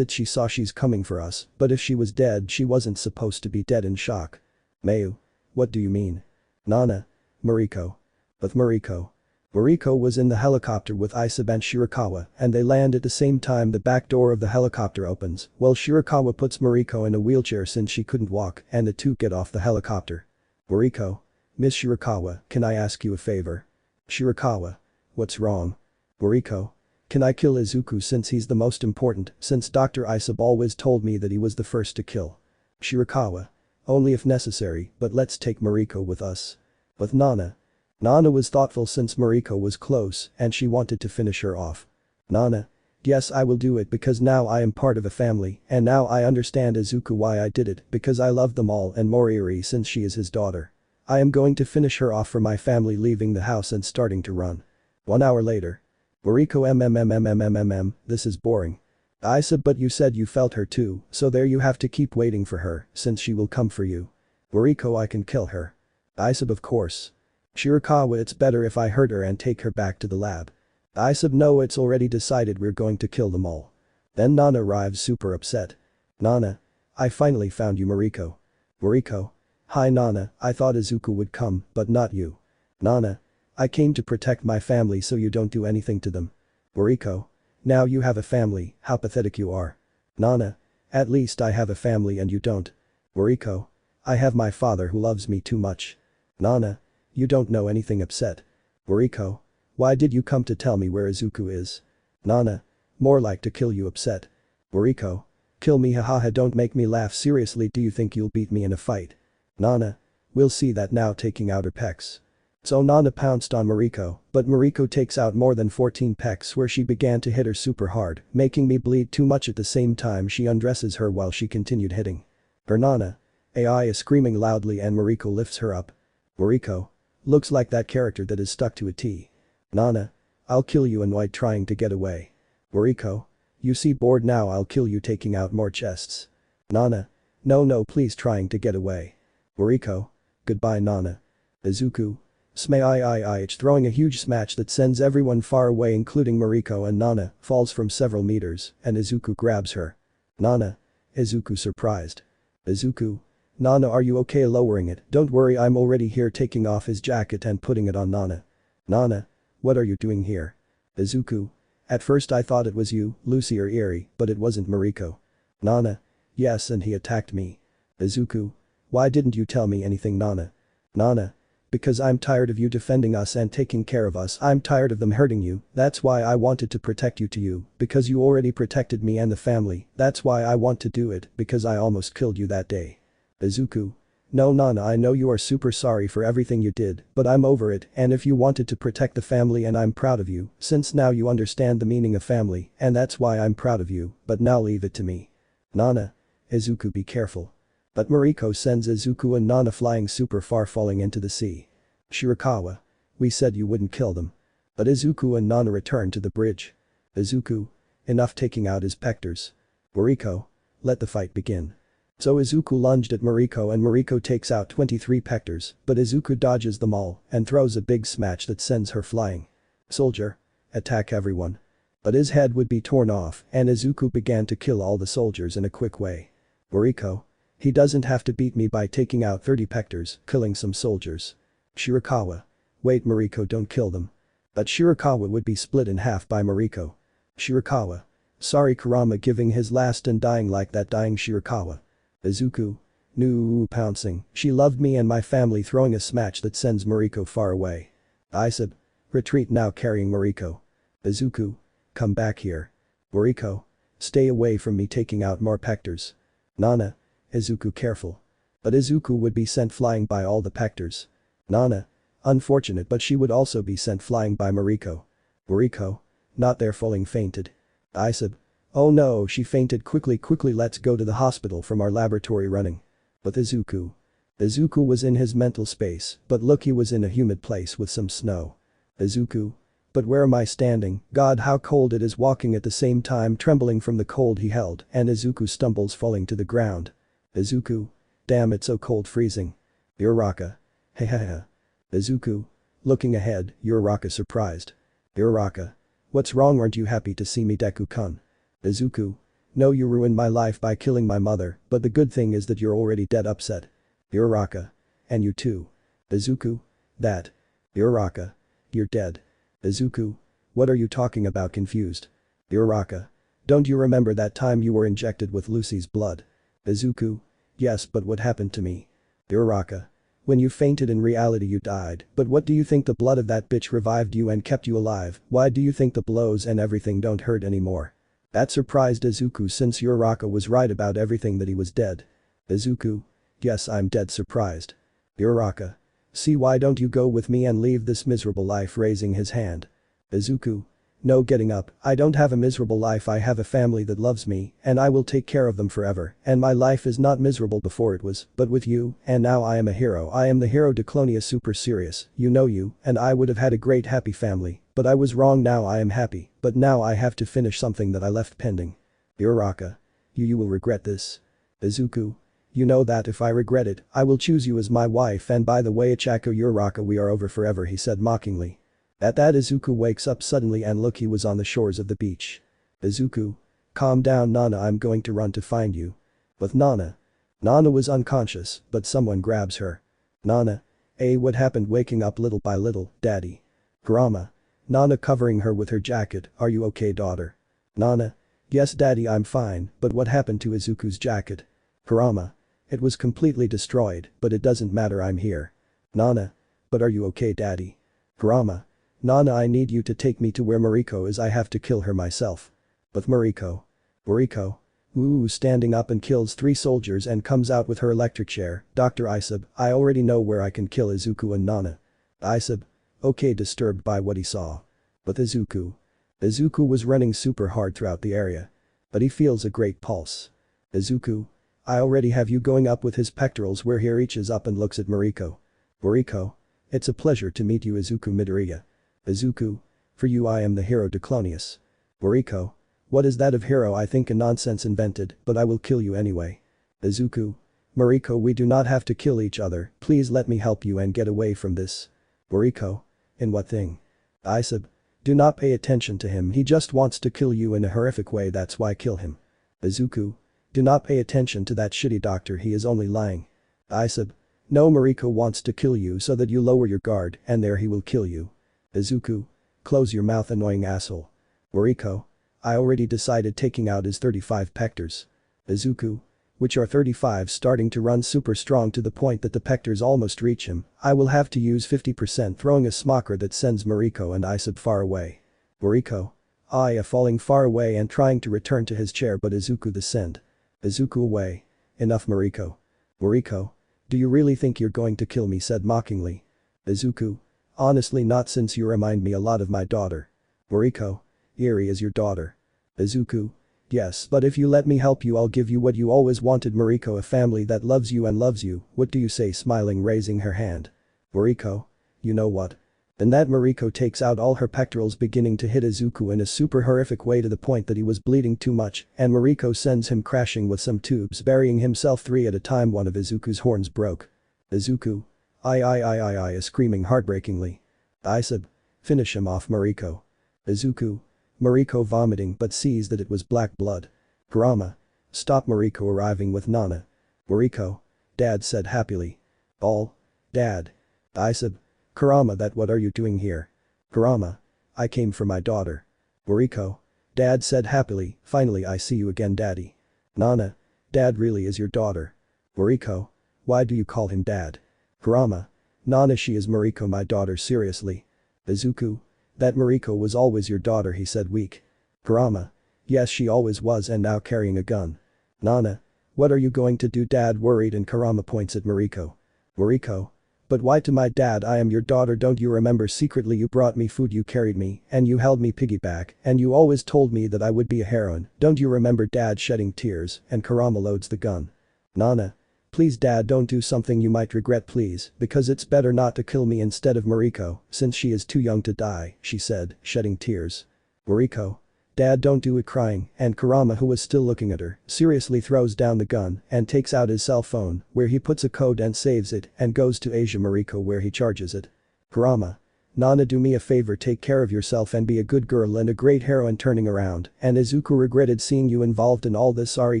she saw she's coming for us, but if she was dead she wasn't supposed to be dead, in shock. Mayu. What do you mean? Nana. Mariko. But Mariko. Mariko was in the helicopter with Izuku and Shirakawa and they land at the same time. The back door of the helicopter opens, while Shirakawa puts Mariko in a wheelchair since she couldn't walk, and the two get off the helicopter. Mariko. Miss Shirakawa, can I ask you a favor? Shirakawa. What's wrong? Mariko. Can I kill Izuku since he's the most important, since Dr. Izuku always told me that he was the first to kill? Shirakawa. Only if necessary, but let's take Mariko with us. With Nana. Nana was thoughtful since Mariko was close and she wanted to finish her off. Nana. Yes, I will do it because now I am part of a family and now I understand Izuku why I did it, because I love them all and Moriiri since she is his daughter. I am going to finish her off for my family, leaving the house and starting to run. 1 hour later. Mariko, this is boring. Izuku, but you said you felt her too, so there you have to keep waiting for her since she will come for you. Mariko, I can kill her. Izuku, of course. Shirakawa, it's better if I hurt her and take her back to the lab. Izuku, no, it's already decided, we're going to kill them all. Then Nana arrives super upset. Nana. I finally found you, Mariko. Mariko. Hi Nana, I thought Izuku would come, but not you. Nana. I came to protect my family so you don't do anything to them. Mariko. Now you have a family, how pathetic you are. Nana. At least I have a family and you don't. Mariko. I have my father who loves me too much. Nana. You don't know anything, upset. Mariko. Why did you come to tell me where Izuku is? Nana. More like to kill you, upset. Mariko. Kill me, hahaha, don't make me laugh, seriously, do you think you'll beat me in a fight? Nana. We'll see that now, taking out her pecs. So Nana pounced on Mariko, but Mariko takes out more than 14 pecs where she began to hit her super hard, making me bleed too much. At the same time she undresses her while she continued hitting her. Nana. AI is screaming loudly and Mariko lifts her up. Mariko. Looks like that character that is stuck to a T. Nana. I'll kill you, annoyed, trying to get away. Mariko. You see, bored now, I'll kill you, taking out more chests. Nana. No, please, trying to get away. Mariko. Goodbye, Nana. Izuku. Smaih, throwing a huge smash that sends everyone far away including Mariko and Nana, falls from several meters and Izuku grabs her. Nana. Izuku, surprised. Izuku. Nana, are you okay, lowering it? Don't worry, I'm already here, taking off his jacket and putting it on Nana. Nana. What are you doing here? Izuku. At first I thought it was you, Lucy or Eri, but it wasn't Mariko. Nana. Yes, and he attacked me. Izuku. Why didn't you tell me anything, Nana? Nana. Because I'm tired of you defending us and taking care of us. I'm tired of them hurting you. That's why I wanted to protect you to you. Because you already protected me and the family. That's why I want to do it. Because I almost killed you that day. Izuku. No Nana, I know you are super sorry for everything you did, but I'm over it, and if you wanted to protect the family, and I'm proud of you, since now you understand the meaning of family, and that's why I'm proud of you, but now leave it to me. Nana. Izuku, be careful. But Mariko sends Izuku and Nana flying super far, falling into the sea. Shirakawa. We said you wouldn't kill them. But Izuku and Nana return to the bridge. Izuku. Enough taking out his pectors. Mariko. Let the fight begin. So Izuku lunged at Mariko and Mariko takes out 23 pectors, but Izuku dodges them all and throws a big smash that sends her flying. Soldier. Attack everyone. But his head would be torn off and Izuku began to kill all the soldiers in a quick way. Mariko. He doesn't have to beat me by taking out 30 pectors, killing some soldiers. Shirakawa. Wait Mariko, don't kill them. But Shirakawa would be split in half by Mariko. Shirakawa. Sorry Kurama, giving his last and dying like that, dying Shirakawa. Izuku. No, pouncing. She loved me and my family, throwing a smash that sends Mariko far away. Isab. Retreat now, carrying Mariko. Izuku. Come back here. Mariko. Stay away from me, taking out more pectors. Nana. Izuku, careful. But Izuku would be sent flying by all the pectors. Nana. Unfortunate, but she would also be sent flying by Mariko. Mariko. Not there, falling, fainted. Isab. Oh no, she fainted. Quickly let's go to the hospital from our laboratory, running. But Izuku. Izuku was in his mental space, but look, he was in a humid place with some snow. Izuku. But where am I standing? God, how cold it is, walking at the same time, trembling from the cold he held, and Izuku stumbles, falling to the ground. Izuku. Damn, it's so cold, freezing. Uraraka. Hehehe. Izuku. Looking ahead, Uraraka surprised. Uraraka. What's wrong, aren't you happy to see me, Deku-kun? Izuku. No, you ruined my life by killing my mother, but the good thing is that you're already dead, upset. Uraraka. And you too. Izuku. That. Uraraka. You're dead. Izuku. What are you talking about, confused? Uraraka. Don't you remember that time you were injected with Lucy's blood? Izuku. Yes, but what happened to me? Uraraka. When you fainted, in reality you died, but what do you think, the blood of that bitch revived you and kept you alive? Why do you think the blows and everything don't hurt anymore? That surprised Izuku, since Uraraka was right about everything, that he was dead. Izuku. Yes, I'm dead, surprised. Uraraka. See, why don't you go with me and leave this miserable life, raising his hand. Izuku. No, getting up. I don't have a miserable life, I have a family that loves me, and I will take care of them forever, and my life is not miserable before it was, but with you, and now I am a hero. I am the hero, Diclonius, super serious, you, and I would have had a great happy family, but I was wrong, now I am happy, but now I have to finish something that I left pending. Uraraka. You will regret this. Izuku. You know that if I regret it, I will choose you as my wife, and by the way, Ichako Uraraka, we are over forever, he said mockingly. At that, Izuku wakes up suddenly and look, he was on the shores of the beach. Izuku. Calm down, Nana, I'm going to run to find you. With Nana. Nana was unconscious, but someone grabs her. Nana. What happened, waking up little by little, daddy? Kurama. Nana covering her with her jacket, are you okay, daughter? Nana. Yes daddy, I'm fine, but what happened to Izuku's jacket? Kurama. It was completely destroyed, but it doesn't matter, I'm here. Nana. But are you okay, daddy? Kurama. Nana, I need you to take me to where Mariko is, I have to kill her myself. But Mariko. Mariko. Ooh, standing up and kills 3 soldiers and comes out with her electric chair. Dr. Isab, I already know where I can kill Izuku and Nana. Isab. Okay, disturbed by what he saw. But Izuku. Izuku was running super hard throughout the area. But he feels a great pulse. Izuku. I already have you, going up with his pectorals, where he reaches up and looks at Mariko. Mariko. It's a pleasure to meet you, Izuku Midoriya. Izuku. For you I am the hero, Diclonius. Mariko. What is that of hero? I think a nonsense invented, but I will kill you anyway. Izuku. Mariko, we do not have to kill each other, please let me help you and get away from this. Mariko. In what thing? Isab. Do not pay attention to him, he just wants to kill you in a horrific way, that's why kill him. Izuku. Do not pay attention to that shitty doctor, he is only lying. Isab. No, Mariko wants to kill you so that you lower your guard, and there he will kill you. Izuku. Close your mouth, annoying asshole. Mariko. I already decided, taking out his 35 pectors. Izuku. which are 35 starting to run super strong to the point that the Pectors almost reach him. I will have to use 50% throwing a smoker that sends Mariko and Isub far away. Mariko. Aya falling far away and trying to return to his chair but Izuku the send. Izuku away. Enough Mariko. Mariko. Do you really think you're going to kill me said mockingly. Izuku. Honestly not since you remind me a lot of my daughter. Mariko. Eri is your daughter. Izuku. Yes, but if you let me help you I'll give you what you always wanted Mariko, a family that loves you and loves you, what do you say smiling raising her hand. Mariko. You know what? And that Mariko takes out all her pectorals beginning to hit Izuku in a super horrific way to the point that he was bleeding too much and Mariko sends him crashing with some tubes burying himself 3 at a time. One of Izuku's horns broke. Izuku. I is screaming heartbreakingly. Isub. Finish him off Mariko. Izuku. Mariko vomiting but sees that it was black blood. Kurama. Stop Mariko arriving with Nana. Mariko. Dad said happily. All. Dad. Isub. Kurama that what are you doing here? Kurama. I came for my daughter. Mariko. Dad said happily, finally I see you again daddy. Nana. Dad really is your daughter. Mariko. Why do you call him dad? Kurama. Nana she is Mariko my daughter seriously. Izuku. That Mariko was always your daughter he said weak. Kurama. Yes she always was and now carrying a gun. Nana. What are you going to do dad worried and Kurama points at Mariko. Mariko. But why to my dad I am your daughter don't you remember secretly you brought me food you carried me and you held me piggyback and you always told me that I would be a heroine don't you remember dad shedding tears and Kurama loads the gun. Nana. Please dad don't do something you might regret please because it's better not to kill me instead of Mariko since she is too young to die she said shedding tears. Mariko. Dad don't do it crying and Kurama who was still looking at her seriously throws down the gun and takes out his cell phone where he puts a code and saves it and goes to Asia Mariko where he charges it. Kurama. Nana do me a favor take care of yourself and be a good girl and a great heroine turning around and Izuku regretted seeing you involved in all this sorry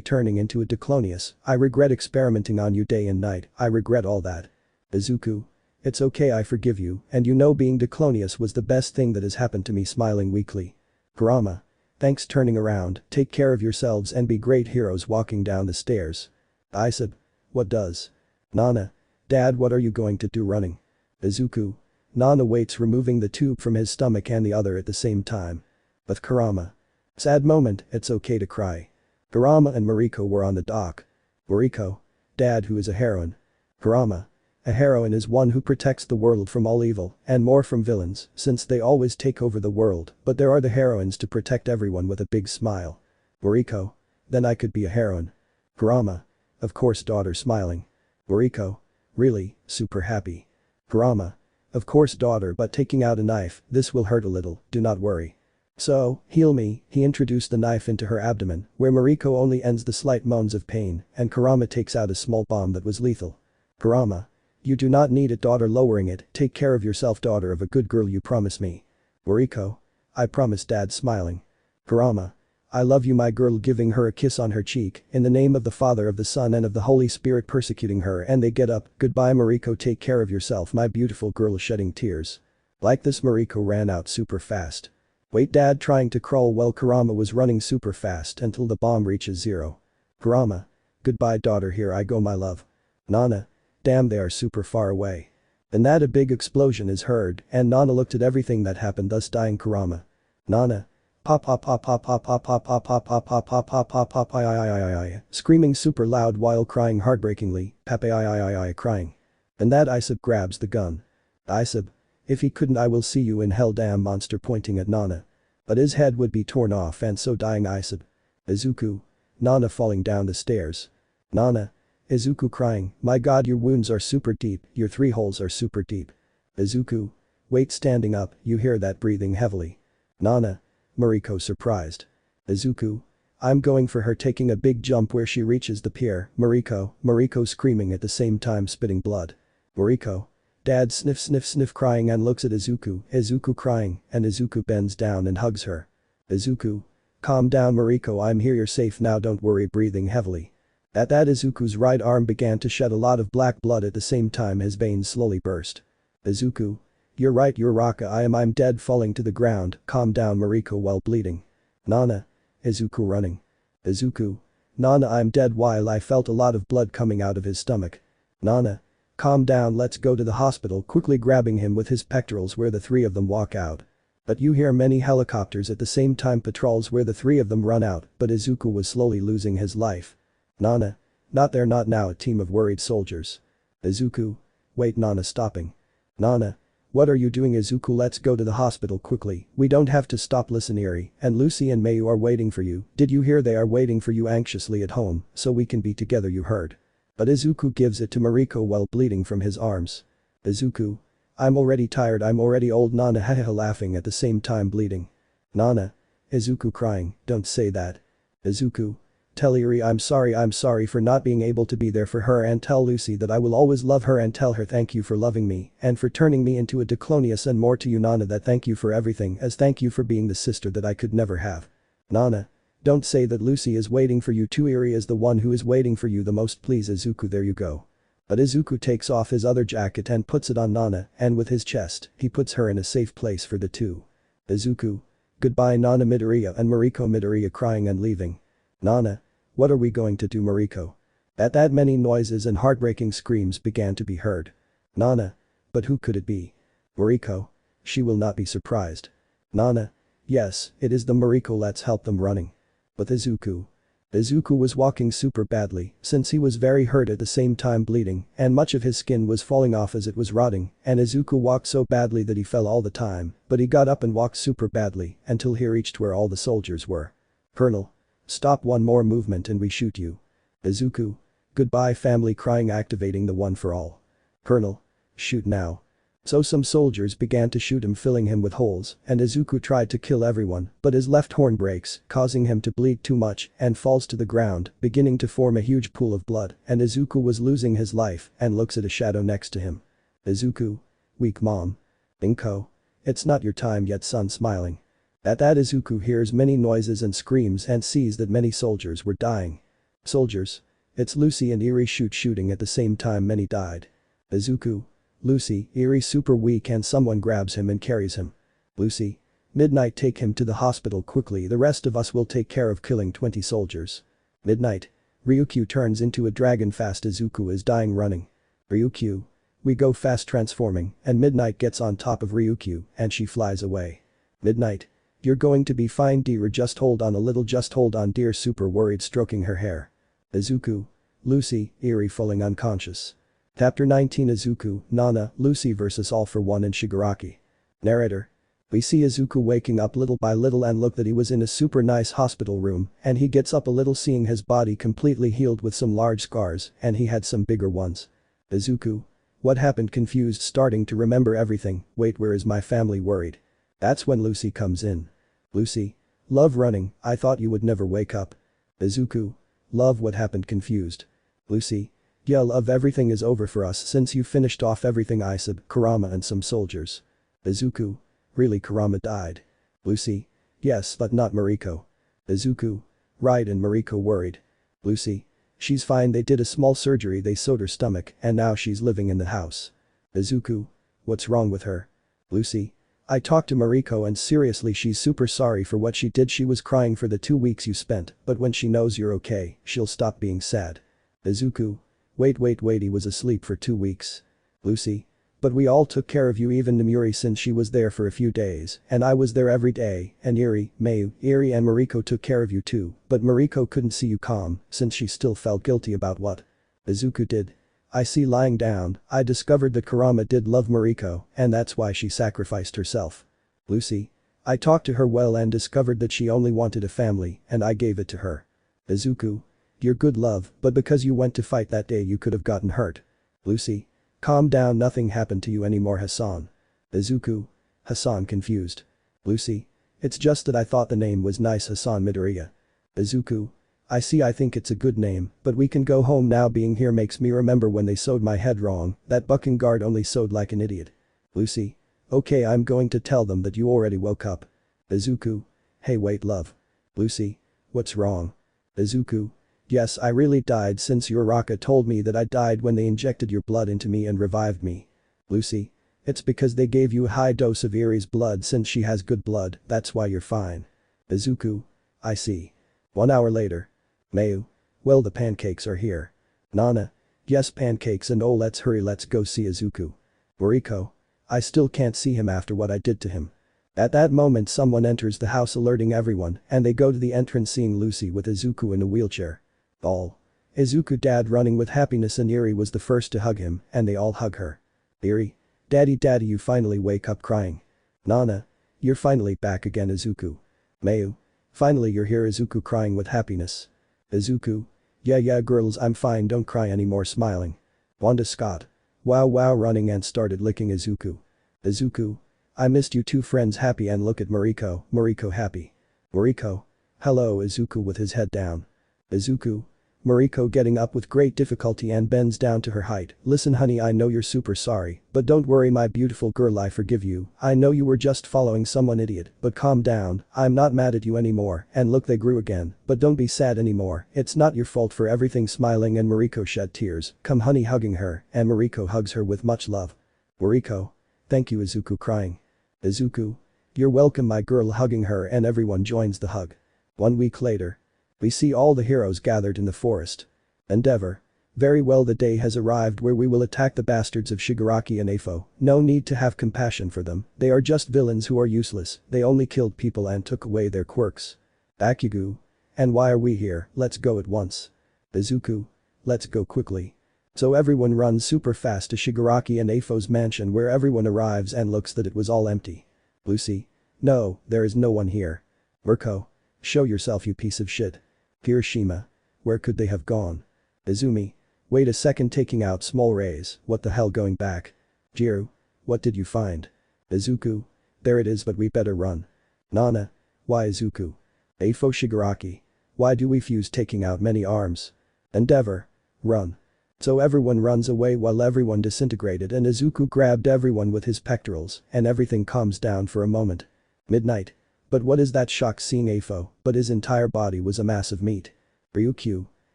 turning into a diclonius, I regret experimenting on you day and night, I regret all that. Izuku. It's okay I forgive you and you know being diclonius was the best thing that has happened to me smiling weakly. Kurama. Thanks turning around, take care of yourselves and be great heroes walking down the stairs. Isub. What does? Nana. Dad what are you going to do running? Izuku. Nana waits removing the tube from his stomach and the other at the same time. With Kurama. Sad moment, it's okay to cry. Kurama and Mariko were on the dock. Mariko. Dad who is a heroine? Kurama. A heroine is one who protects the world from all evil and more from villains since they always take over the world but there are the heroines to protect everyone with a big smile. Mariko. Then I could be a heroine. Kurama. Of course daughter smiling. Mariko. Really, super happy. Kurama. Of course daughter but taking out a knife, this will hurt a little, do not worry. So, heal me, he introduced the knife into her abdomen where Mariko only ends the slight moans of pain and Kurama takes out a small bomb that was lethal. Kurama. You do not need it daughter lowering it, take care of yourself daughter of a good girl you promise me. Mariko. I promise dad smiling. Kurama. I love you my girl giving her a kiss on her cheek in the name of the Father of the Son and of the Holy Spirit persecuting her and they get up, goodbye Mariko take care of yourself my beautiful girl shedding tears. Like this Mariko ran out super fast. Wait dad trying to crawl while Kurama was running super fast until the bomb reaches 0. Kurama. Goodbye daughter here I go my love. Nana. Damn they are super far away. Then that a big explosion is heard and Nana looked at everything that happened thus dying Kurama. Nana. Pop pop pop pop pop pop pop pop pop pop pop pop pop pop pop I screaming super loud while crying heartbreakingly, Pape I crying. And that Isub grabs the gun. Isub. If he couldn't I will see you in hell damn monster pointing at Nana. But his head would be torn off and so dying Isub. Izuku. Nana falling down the stairs. Nana. Izuku crying, my god your wounds are super deep, your 3 holes are super deep. Izuku. Wait standing up, you hear that breathing heavily. Nana. Mariko surprised. Izuku. I'm going for her taking a big jump where she reaches the pier, Mariko screaming at the same time spitting blood. Mariko. Dad sniff sniff sniff crying and looks at Izuku crying and Izuku bends down and hugs her. Izuku. Calm down Mariko I'm here you're safe now don't worry breathing heavily. At that Izuku's right arm began to shed a lot of black blood at the same time his veins slowly burst. Izuku. You're right Uraraka I'm dead falling to the ground, calm down Mariko while bleeding. Nana. Izuku running. Izuku. Nana, I'm dead while I felt a lot of blood coming out of his stomach. Nana. Calm down, let's go to the hospital, quickly grabbing him with his pectorals where the three of them walk out. But you hear many helicopters at the same time, patrols where the three of them run out, but Izuku was slowly losing his life. Nana. Not there, not now, a team of worried soldiers. Izuku. Wait, Nana, stopping. Nana. What are you doing, Izuku? Let's go to the hospital quickly, we don't have to stop. Listen, Eri and Lucy and Mayu are waiting for you, did you hear? They are waiting for you anxiously at home, so we can be together, you heard. But Izuku gives it to Mariko while bleeding from his arms. Izuku. I'm already tired, I'm already old. Nana haha laughing at the same time bleeding. Nana. Izuku crying, don't say that. Izuku. Tell Eri I'm sorry for not being able to be there for her, and tell Lucy that I will always love her, and tell her thank you for loving me and for turning me into a diclonius, and more to you, Nana, that thank you for everything, as thank you for being the sister that I could never have. Nana. Don't say that. Lucy is waiting for you too. Eri is the one who is waiting for you the most, please Izuku, there you go. But Izuku takes off his other jacket and puts it on Nana, and with his chest, he puts her in a safe place for the two. Izuku. Goodbye, Nana. Midoriya and Mariko. Midoriya crying and leaving. Nana. What are we going to do, Mariko? At that, many noises and heartbreaking screams began to be heard. Nana. But who could it be? Mariko. She will not be surprised. Nana. Yes, it is them, Mariko, let's help them. Running. But Izuku. Izuku was walking super badly since he was very hurt at the same time bleeding, and much of his skin was falling off as it was rotting, and Izuku walked so badly that he fell all the time, but he got up and walked super badly until he reached where all the soldiers were. Colonel. Stop one more movement and we shoot you. Izuku. Goodbye, family crying, activating the one for all. Colonel. Shoot now. So some soldiers began to shoot him, filling him with holes, and Izuku tried to kill everyone, but his left horn breaks, causing him to bleed too much and falls to the ground, beginning to form a huge pool of blood, and Izuku was losing his life and looks at a shadow next to him. Izuku. Weak mom. Inko. It's not your time yet, son, smiling. At that, Izuku hears many noises and screams and sees that many soldiers were dying. Soldiers. It's Lucy and Eri shooting at the same time, many died. Izuku. Lucy, Eri super weak and someone grabs him and carries him. Lucy. Midnight, take him to the hospital quickly, the rest of us will take care of killing 20 soldiers. Midnight. Ryukyu turns into a dragon fast, Izuku is dying running. Ryukyu. We go fast transforming, and Midnight gets on top of Ryukyu and she flies away. Midnight. You're going to be fine, dear, just hold on a little, just hold on, dear, super worried, stroking her hair. Izuku. Lucy, Eri falling unconscious. Chapter 19. Izuku, Nana, Lucy vs All for One and Shigaraki. Narrator. We see Izuku waking up little by little and look that he was in a super nice hospital room, and he gets up a little seeing his body completely healed with some large scars, and he had some bigger ones. Izuku. What happened, confused, starting to remember everything, wait, where is my family, worried. That's when Lucy comes in. Lucy. Love, running, I thought you would never wake up. Izuku. Love, what happened, confused. Lucy. Yeah, love, everything is over for us since you finished off everything, Isab, Kurama and some soldiers. Izuku. Really, Kurama died? Lucy. Yes, but not Mariko. Izuku. Right, and Mariko worried. Lucy. She's fine, they did a small surgery, they sewed her stomach and now she's living in the house. Izuku. What's wrong with her? Lucy. I talked to Mariko and seriously she's super sorry for what she did, she was crying for the 2 weeks you spent, but when she knows you're okay, she'll stop being sad. Izuku. Wait, he was asleep for 2 weeks. Lucy. But we all took care of you, even Nomuri, since she was there for a few days, and I was there every day, and Eri, Mayu, Eri and Mariko took care of you too, but Mariko couldn't see you calm since she still felt guilty about what Izuku did. I see, lying down, I discovered that Kurama did love Mariko and that's why she sacrificed herself. Lucy. I talked to her well and discovered that she only wanted a family and I gave it to her. Izuku. You're good, love, but because you went to fight that day you could have gotten hurt. Lucy. Calm down, nothing happened to you anymore, Hassan. Izuku. Hassan, confused. Lucy. It's just that I thought the name was nice, Hassan Midoriya. Izuku. I see, I think it's a good name, but we can go home now, being here makes me remember when they sewed my head wrong, that bucking guard only sewed like an idiot. Lucy. Okay, I'm going to tell them that you already woke up. Izuku. Hey, wait, love. Lucy. What's wrong? Izuku. Yes, I really died since Uraraka told me that I died when they injected your blood into me and revived me. Lucy. It's because they gave you a high dose of Eri's blood since she has good blood, that's why you're fine. Izuku. I see. 1 hour later. Mayu. Well, the pancakes are here. Nana. Yes, pancakes, and oh, let's hurry, let's go see Izuku. Mariko. I still can't see him after what I did to him. At that moment someone enters the house alerting everyone and they go to the entrance seeing Lucy with Izuku in a wheelchair. All. Izuku dad running with happiness and Eri was the first to hug him and they all hug her. Eri. Daddy you finally wake up crying. Nana. You're finally back again Izuku. Mayu. Finally you're here Izuku crying with happiness. Izuku. Yeah girls I'm fine don't cry anymore smiling. Wanda Scott. Wow running and started licking Izuku. Izuku. I missed you two friends happy and look at Mariko happy. Mariko. Hello Izuku with his head down. Izuku. Mariko getting up with great difficulty and bends down to her height. Listen honey I know you're super sorry, but don't worry my beautiful girl I forgive you. I know you were just following someone idiot, but calm down, I'm not mad at you anymore and look they grew again, but don't be sad anymore, it's not your fault for everything smiling and Mariko shed tears. Come honey hugging her and Mariko hugs her with much love. Mariko. Thank you Izuku crying. Izuku. You're welcome my girl hugging her and everyone joins the hug. 1 week later. We see all the heroes gathered in the forest. Endeavor. Very well the day has arrived where we will attack the bastards of Shigaraki and Afo. No need to have compassion for them, they are just villains who are useless, they only killed people and took away their quirks. Bakugo. And why are we here, let's go at once. Izuku. Let's go quickly. So everyone runs super fast to Shigaraki and Afo's mansion where everyone arrives and looks that it was all empty. Lucy. No, there is no one here. Mirko. Show yourself you piece of shit. Hiroshima. Where could they have gone? Izumi. Wait a second taking out small rays, what the hell going back? Jiru. What did you find? Izuku. There it is but we better run. Nana. Why Izuku? Afo Shigaraki. Why do we fuse taking out many arms? Endeavor. Run. So everyone runs away while everyone disintegrated and Izuku grabbed everyone with his pectorals and everything calms down for a moment. Midnight. But what is that shock seeing Afo, but his entire body was a mass of meat. Ryukyu.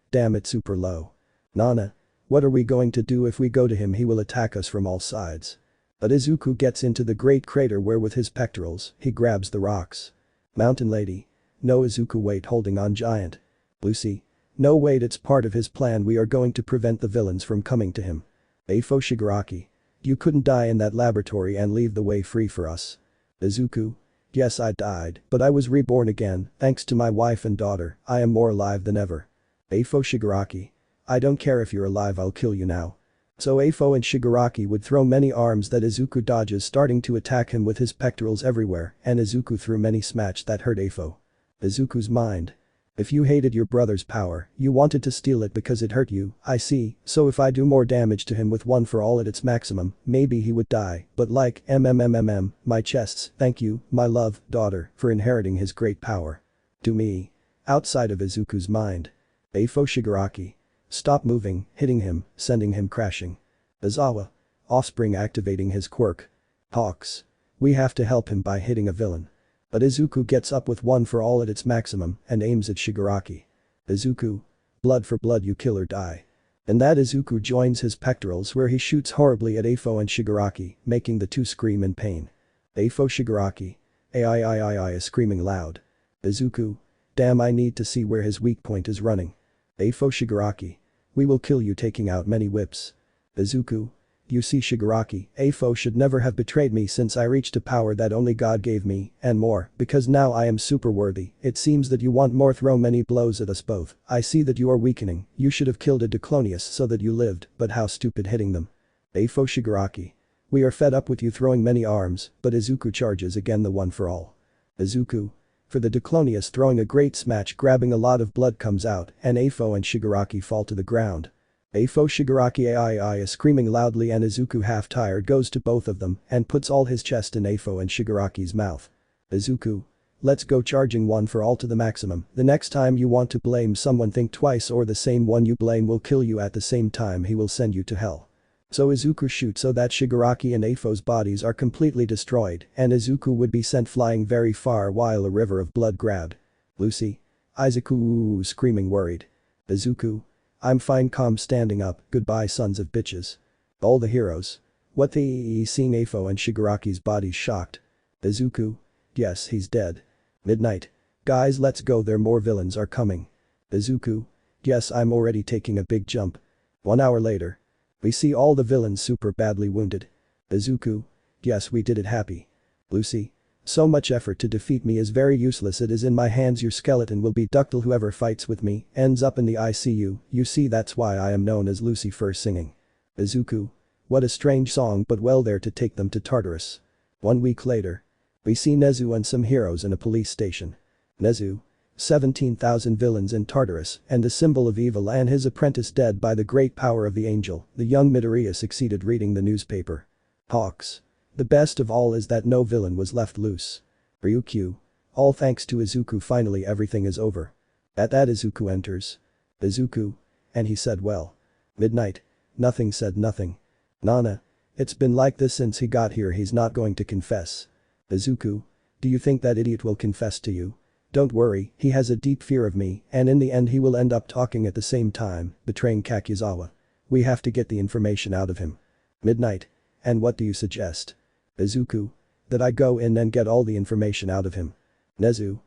Damn it super low. Nana. What are we going to do if we go to him he will attack us from all sides. But Izuku gets into the great crater where with his pectorals, he grabs the rocks. Mountain Lady. No Izuku wait holding on giant. Lucy. No wait it's part of his plan we are going to prevent the villains from coming to him. Afo Shigaraki. You couldn't die in that laboratory and leave the way free for us. Izuku. Yes I died, but I was reborn again, thanks to my wife and daughter, I am more alive than ever. Afo Shigaraki. I don't care if you're alive I'll kill you now. So Afo and Shigaraki would throw many arms that Izuku dodges starting to attack him with his pectorals everywhere and Izuku threw many smash that hurt Afo. Izuku's mind. If you hated your brother's power, you wanted to steal it because it hurt you, I see, so if I do more damage to him with one for all at its maximum, maybe he would die, but like my chests, thank you, my love, daughter, for inheriting his great power. To me. Outside of Izuku's mind. Afo Shigaraki. Stop moving, hitting him, sending him crashing. Izawa. Offspring activating his quirk. Hawks. We have to help him by hitting a villain. But Izuku gets up with one for all at its maximum and aims at Shigaraki. Izuku. Blood for blood you kill or die. And that Izuku joins his pectorals where he shoots horribly at Afo and Shigaraki, making the two scream in pain. Afo Shigaraki. Ai is screaming loud. Izuku. Damn I need to see where his weak point is running. Afo Shigaraki. We will kill you taking out many whips. Izuku. You see Shigaraki, Afo should never have betrayed me since I reached a power that only God gave me, and more, because now I am super worthy, it seems that you want more throw many blows at us both, I see that you are weakening, you should have killed a diclonius so that you lived, but how stupid hitting them. Afo Shigaraki. We are fed up with you throwing many arms, but Izuku charges again the one for all. Izuku. For the diclonius throwing a great smash grabbing a lot of blood comes out and Afo and Shigaraki fall to the ground. Afo Shigaraki Ai is screaming loudly and Izuku half tired goes to both of them and puts all his chest in Afo and Shigaraki's mouth. Izuku. Let's go charging one for all to the maximum, the next time you want to blame someone think twice or the same one you blame will kill you at the same time he will send you to hell. So Izuku shoots so that Shigaraki and Afo's bodies are completely destroyed and Izuku would be sent flying very far while a river of blood grabbed. Lucy. Izuku screaming worried. Izuku. I'm fine calm standing up, goodbye sons of bitches. All the heroes. What the seeing Afo and Shigaraki's bodies shocked. Izuku. Yes he's dead. Midnight. Guys let's go there more villains are coming. Izuku. Yes, I'm already taking a big jump. 1 hour later. We see all the villains super badly wounded. Izuku. Yes, we did it happy. Lucy. So much effort to defeat me is very useless, it is in my hands, your skeleton will be ductile, whoever fights with me ends up in the ICU, you see that's why I am known as Lucy first singing. Izuku. What a strange song, but well, there to take them to Tartarus. 1 week later. We see Nezu and some heroes in a police station. Nezu. 17,000 villains in Tartarus and the symbol of evil and his apprentice dead by the great power of the angel, the young Midoriya succeeded reading the newspaper. Hawks. The best of all is that no villain was left loose. Ryukyu. All thanks to Izuku, finally everything is over. At that Izuku enters. Izuku. And he said, well. Midnight. Nothing said nothing. Nana. It's been like this since he got here, he's not going to confess. Izuku. Do you think that idiot will confess to you? Don't worry, he has a deep fear of me and in the end he will end up talking at the same time, betraying Kakuzawa. We have to get the information out of him. Midnight. And what do you suggest? Izuku. That I go in and get all the information out of him. Nezu.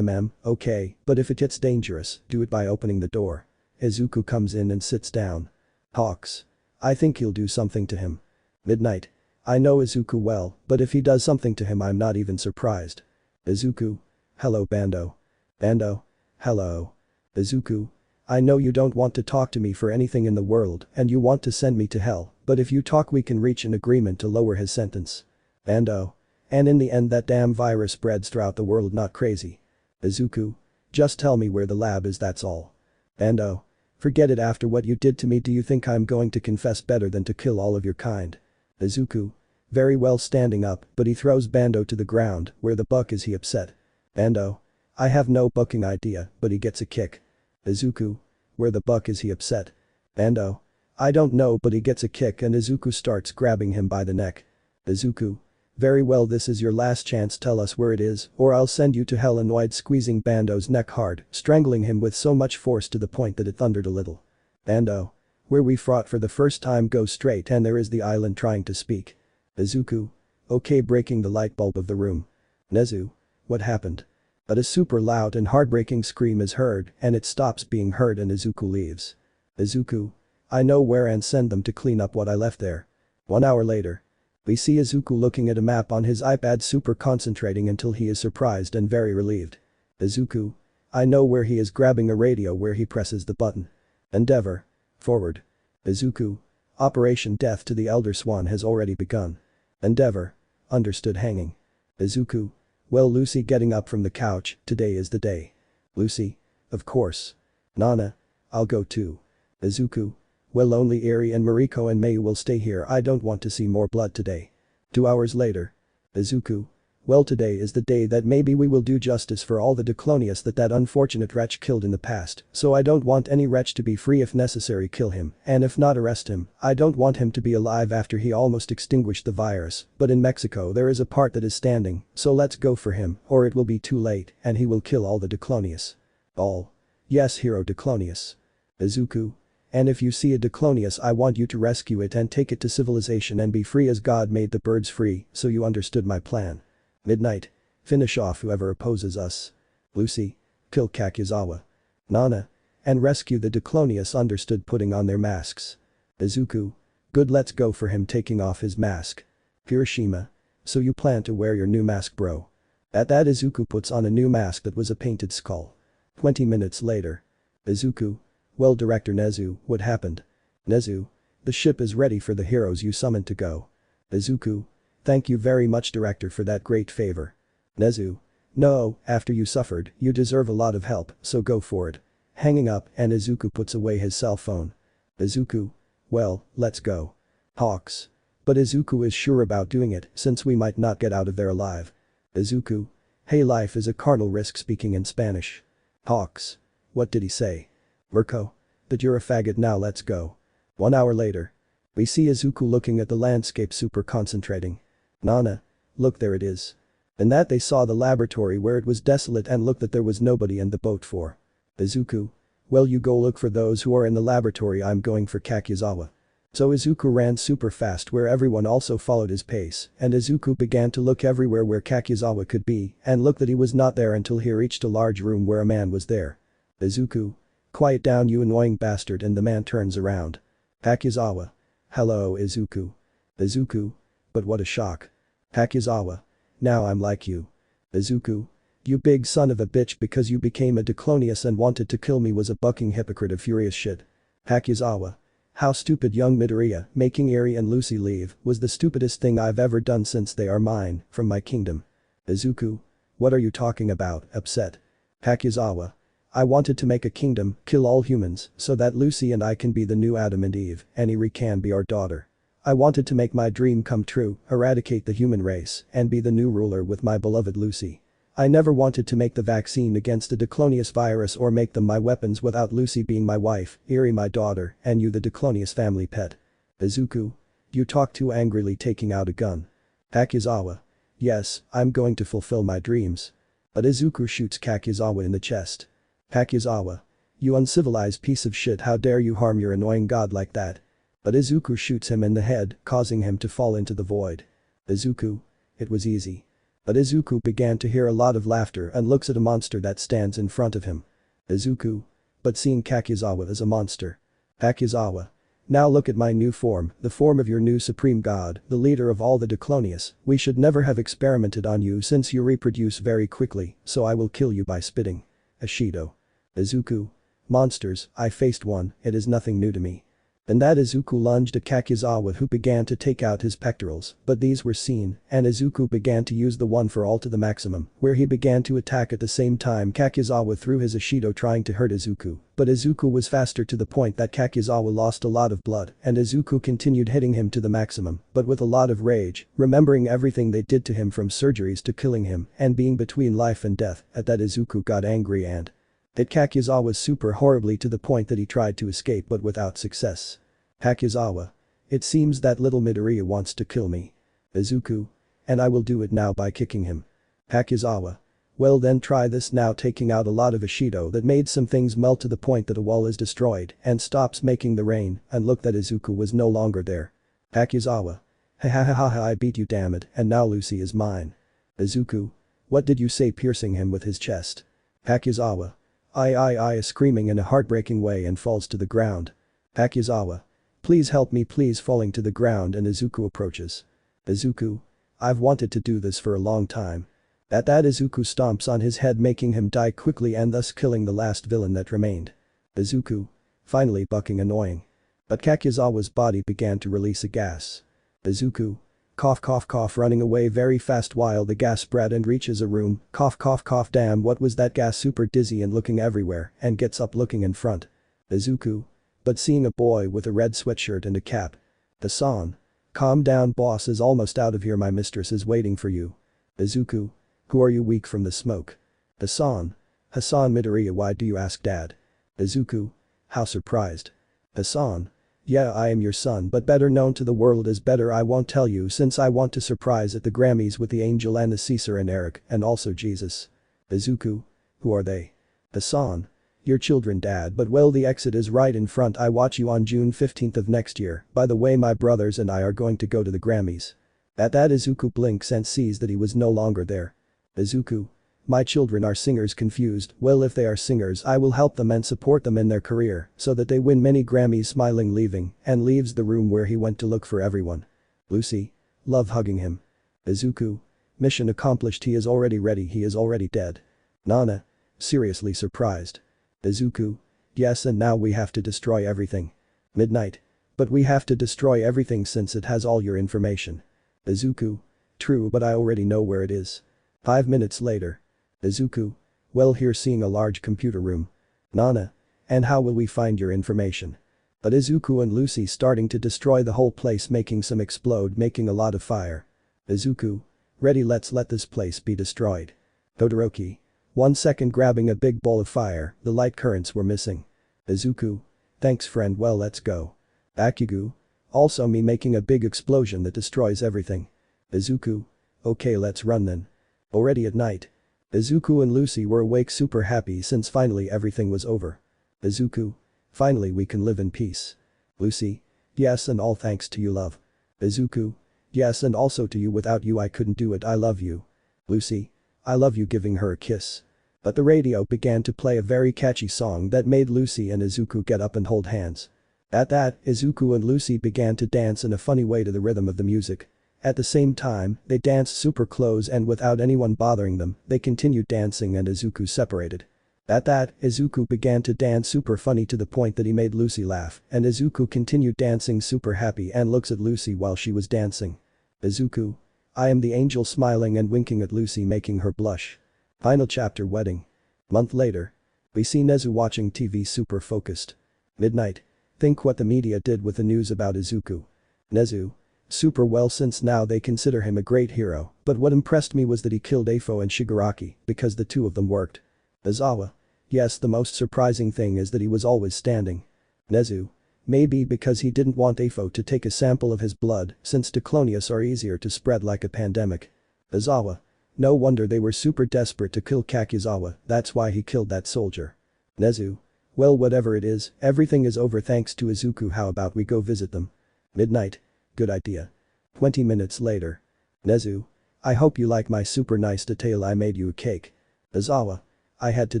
Okay, but if it gets dangerous, do it by opening the door. Izuku comes in and sits down. Hawks. I think he'll do something to him. Midnight. I know Izuku well, but if he does something to him I'm not even surprised. Izuku. Hello Bando. Bando. Hello. Izuku. I know you don't want to talk to me for anything in the world and you want to send me to hell, but if you talk we can reach an agreement to lower his sentence. Bando. And in the end that damn virus spreads throughout the world, not crazy. Izuku. Just tell me where the lab is, that's all. Bando. Forget it, after what you did to me do you think I'm going to confess better than to kill all of your kind? Izuku. Very well, standing up, but he throws Bando to the ground. Where the buck is he upset? Bando. I have no bucking idea, but he gets a kick. Izuku. Where the buck is he upset? Bando. I don't know, but he gets a kick and Izuku starts grabbing him by the neck. Izuku. Very well, this is your last chance, tell us where it is or I'll send you to hell, annoyed, squeezing Bando's neck hard, strangling him with so much force to the point that it thundered a little. Bando. Where we fought for the first time, go straight and there is the island, trying to speak. Izuku. Okay, breaking the light bulb of the room. Nezu. What happened? But a super loud and heartbreaking scream is heard and it stops being heard and Izuku leaves. Izuku. I know where, and send them to clean up what I left there. 1 hour later. We see Izuku looking at a map on his iPad, super concentrating until he is surprised and very relieved. Izuku. I know where he is, grabbing a radio where he presses the button. Endeavor. Forward. Izuku. Operation Death to the Elder Swan has already begun. Endeavor. Understood, hanging. Izuku. Well, Lucy, getting up from the couch, today is the day. Lucy. Of course. Nana. I'll go too. Izuku. Well, only Eri and Mariko and Mayu will stay here, I don't want to see more blood today. 2 hours later. Izuku. Well, today is the day that maybe we will do justice for all the diclonius that unfortunate wretch killed in the past, so I don't want any wretch to be free, if necessary kill him, and if not arrest him. I don't want him to be alive after he almost extinguished the virus, but in Mexico there is a part that is standing, so let's go for him or it will be too late and he will kill all the diclonius. All. Yes, hero diclonius. Izuku. And if you see a diclonius I want you to rescue it and take it to civilization and be free as God made the birds free, so you understood my plan. Midnight. Finish off whoever opposes us. Lucy. Kill Kakuzawa. Nana. And rescue the diclonius, understood, putting on their masks. Izuku. Good, let's go for him, taking off his mask. Hiroshima. So you plan to wear your new mask, bro? At that Izuku puts on a new mask that was a painted skull. 20 minutes later. Izuku. Well, Director Nezu, what happened? Nezu. The ship is ready for the heroes you summoned to go. Izuku. Thank you very much, Director, for that great favor. Nezu. No, after you suffered, you deserve a lot of help, so go for it. Hanging up, and Izuku puts away his cell phone. Izuku. Well, let's go. Hawks. But Izuku is sure about doing it since we might not get out of there alive. Izuku. Hey, life is a carnal risk, speaking in Spanish. Hawks. What did he say? Mirko. That you're a faggot, now let's go. 1 hour later. We see Izuku looking at the landscape, super concentrating. Nana. Look, there it is. In that they saw the laboratory where it was desolate and looked that there was nobody in the boat for. Izuku. Well, you go look for those who are in the laboratory, I'm going for Kakuzawa. So Izuku ran super fast where everyone also followed his pace, and Izuku began to look everywhere where Kakuzawa could be and look that he was not there until he reached a large room where a man was there. Izuku. Quiet down you annoying bastard, and the man turns around. Hakuzawa. Hello Izuku. Izuku. But what a shock. Hakuzawa. Now I'm like you. Izuku. You big son of a bitch, because you became a diclonius and wanted to kill me was a bucking hypocrite of furious shit. Hakuzawa. How stupid, young Midoriya. Making Eri and Lucy leave was the stupidest thing I've ever done since they are mine, from my kingdom. Izuku. What are you talking about? Upset. Hakuzawa. I wanted to make a kingdom, kill all humans, so that Lucy and I can be the new Adam and Eve, and Eri can be our daughter. I wanted to make my dream come true, eradicate the human race, and be the new ruler with my beloved Lucy. I never wanted to make the vaccine against the diclonius virus or make them my weapons without Lucy being my wife, Eri my daughter, and you the diclonius family pet. Izuku. You talk too angrily, taking out a gun. Hakuzawa. Yes, I'm going to fulfill my dreams. But Izuku shoots Hakuzawa in the chest. Hakuzawa. You uncivilized piece of shit, how dare you harm your annoying god like that. But Izuku shoots him in the head, causing him to fall into the void. Izuku. It was easy. But Izuku began to hear a lot of laughter and looks at a monster that stands in front of him. Izuku. But seeing Hakuzawa as a monster. Hakuzawa. Now look at my new form, the form of your new supreme god, the leader of all the diclonius. We should never have experimented on you since you reproduce very quickly, so I will kill you by spitting. Ashido. Izuku. Monsters, I faced one, it is nothing new to me. And that Izuku lunged at Hakuzawa, who began to take out his pectorals, but these were seen, and Izuku began to use the one for all to the maximum, where he began to attack at the same time. Hakuzawa threw his Ashido trying to hurt Izuku, but Izuku was faster to the point that Hakuzawa lost a lot of blood, and Izuku continued hitting him to the maximum, but with a lot of rage, remembering everything they did to him from surgeries to killing him and being between life and death. At that Izuku got angry and hit Hakuzawa super horribly to the point that he tried to escape but without success. Hakuzawa. It seems that little Midoriya wants to kill me. Izuku. And I will do it now by kicking him. Hakuzawa. Well then try this now, taking out a lot of Ashido that made some things melt to the point that a wall is destroyed and stops making the rain, and look that Izuku was no longer there. Hakuzawa. Ha ha ha ha, I beat you, damn it, and now Lucy is mine. Izuku. What did you say, piercing him with his chest? Hakuzawa. I screaming in a heartbreaking way and falls to the ground. Hakuzawa. Please help me, please, falling to the ground, and Izuku approaches. Izuku. I've wanted to do this for a long time. At that Izuku stomps on his head, making him die quickly and thus killing the last villain that remained. Izuku. Finally bucking annoying. But Hakuzawa's body began to release a gas. Izuku. Cough cough cough, running away very fast while the gas spread and reaches a room. Cough cough cough, damn, what was that gas, super dizzy and looking everywhere, and gets up looking in front. Izuku. But seeing a boy with a red sweatshirt and a cap. Hassan. Calm down, boss is almost out of here, my mistress is waiting for you. Izuku. Who are you, weak from the smoke? Hassan. Hassan Midoriya, why do you ask, dad? Izuku. How surprised. Hassan. Yeah, I am your son, but better known to the world as Better. I won't tell you since I want to surprise at the Grammys with the Angel and the Caesar and Eric and also Jesus. Izuku. Who are they? Hassan. Your children, dad, but well, the exit is right in front. I watch you on June 15th of next year. By the way, my brothers and I are going to go to the Grammys. At that Izuku blinks and sees that he was no longer there. Izuku. My children are singers, confused. Well, if they are singers, I will help them and support them in their career so that they win many Grammys. Smiling, leaving, and leaves the room where he went to look for everyone. Lucy. Love hugging him. Izuku. Mission accomplished, he is already ready, he is already dead. Nana. Seriously surprised. Izuku. Yes, and now we have to destroy everything. Midnight. But we have to destroy everything since it has all your information. Izuku. True, but I already know where it is. 5 minutes later. Izuku. Well, here, seeing a large computer room. Nana. And how will we find your information? But Izuku and Lucy starting to destroy the whole place, making some explode, making a lot of fire. Izuku. Ready, let's let this place be destroyed. Todoroki. 1 second, grabbing a big ball of fire, the light currents were missing. Izuku. Thanks friend, well let's go. Bakugo. Also me, making a big explosion that destroys everything. Izuku. Okay, let's run then. Already at night. Izuku and Lucy were awake, super happy since finally everything was over. Izuku. Finally we can live in peace. Lucy. Yes, and all thanks to you, love. Izuku. Yes, and also to you, without you I couldn't do it, I love you. Lucy. I love you, giving her a kiss. But the radio began to play a very catchy song that made Lucy and Izuku get up and hold hands. At that, Izuku and Lucy began to dance in a funny way to the rhythm of the music. At the same time, they danced super close and without anyone bothering them, they continued dancing and Izuku separated. At that, Izuku began to dance super funny to the point that he made Lucy laugh, and Izuku continued dancing super happy and looks at Lucy while she was dancing. Izuku. I am the angel smiling and winking at Lucy making her blush. Final chapter wedding. Month later. We see Nezu watching TV super focused. Midnight. Think what the media did with the news about Izuku. Nezu. Super well since now they consider him a great hero, but what impressed me was that he killed Afo and Shigaraki because the two of them worked. Izawa. Yes, the most surprising thing is that he was always standing. Nezu. Maybe because he didn't want Afo to take a sample of his blood since diclonius are easier to spread like a pandemic. Izawa. No wonder they were super desperate to kill Kakuzawa, that's why he killed that soldier. Nezu. Well, whatever it is, everything is over thanks to Izuku. How about we go visit them? Midnight. Good idea. 20 minutes later. Nezu. I hope you like my super nice detail. I made you a cake. Izawa. I had to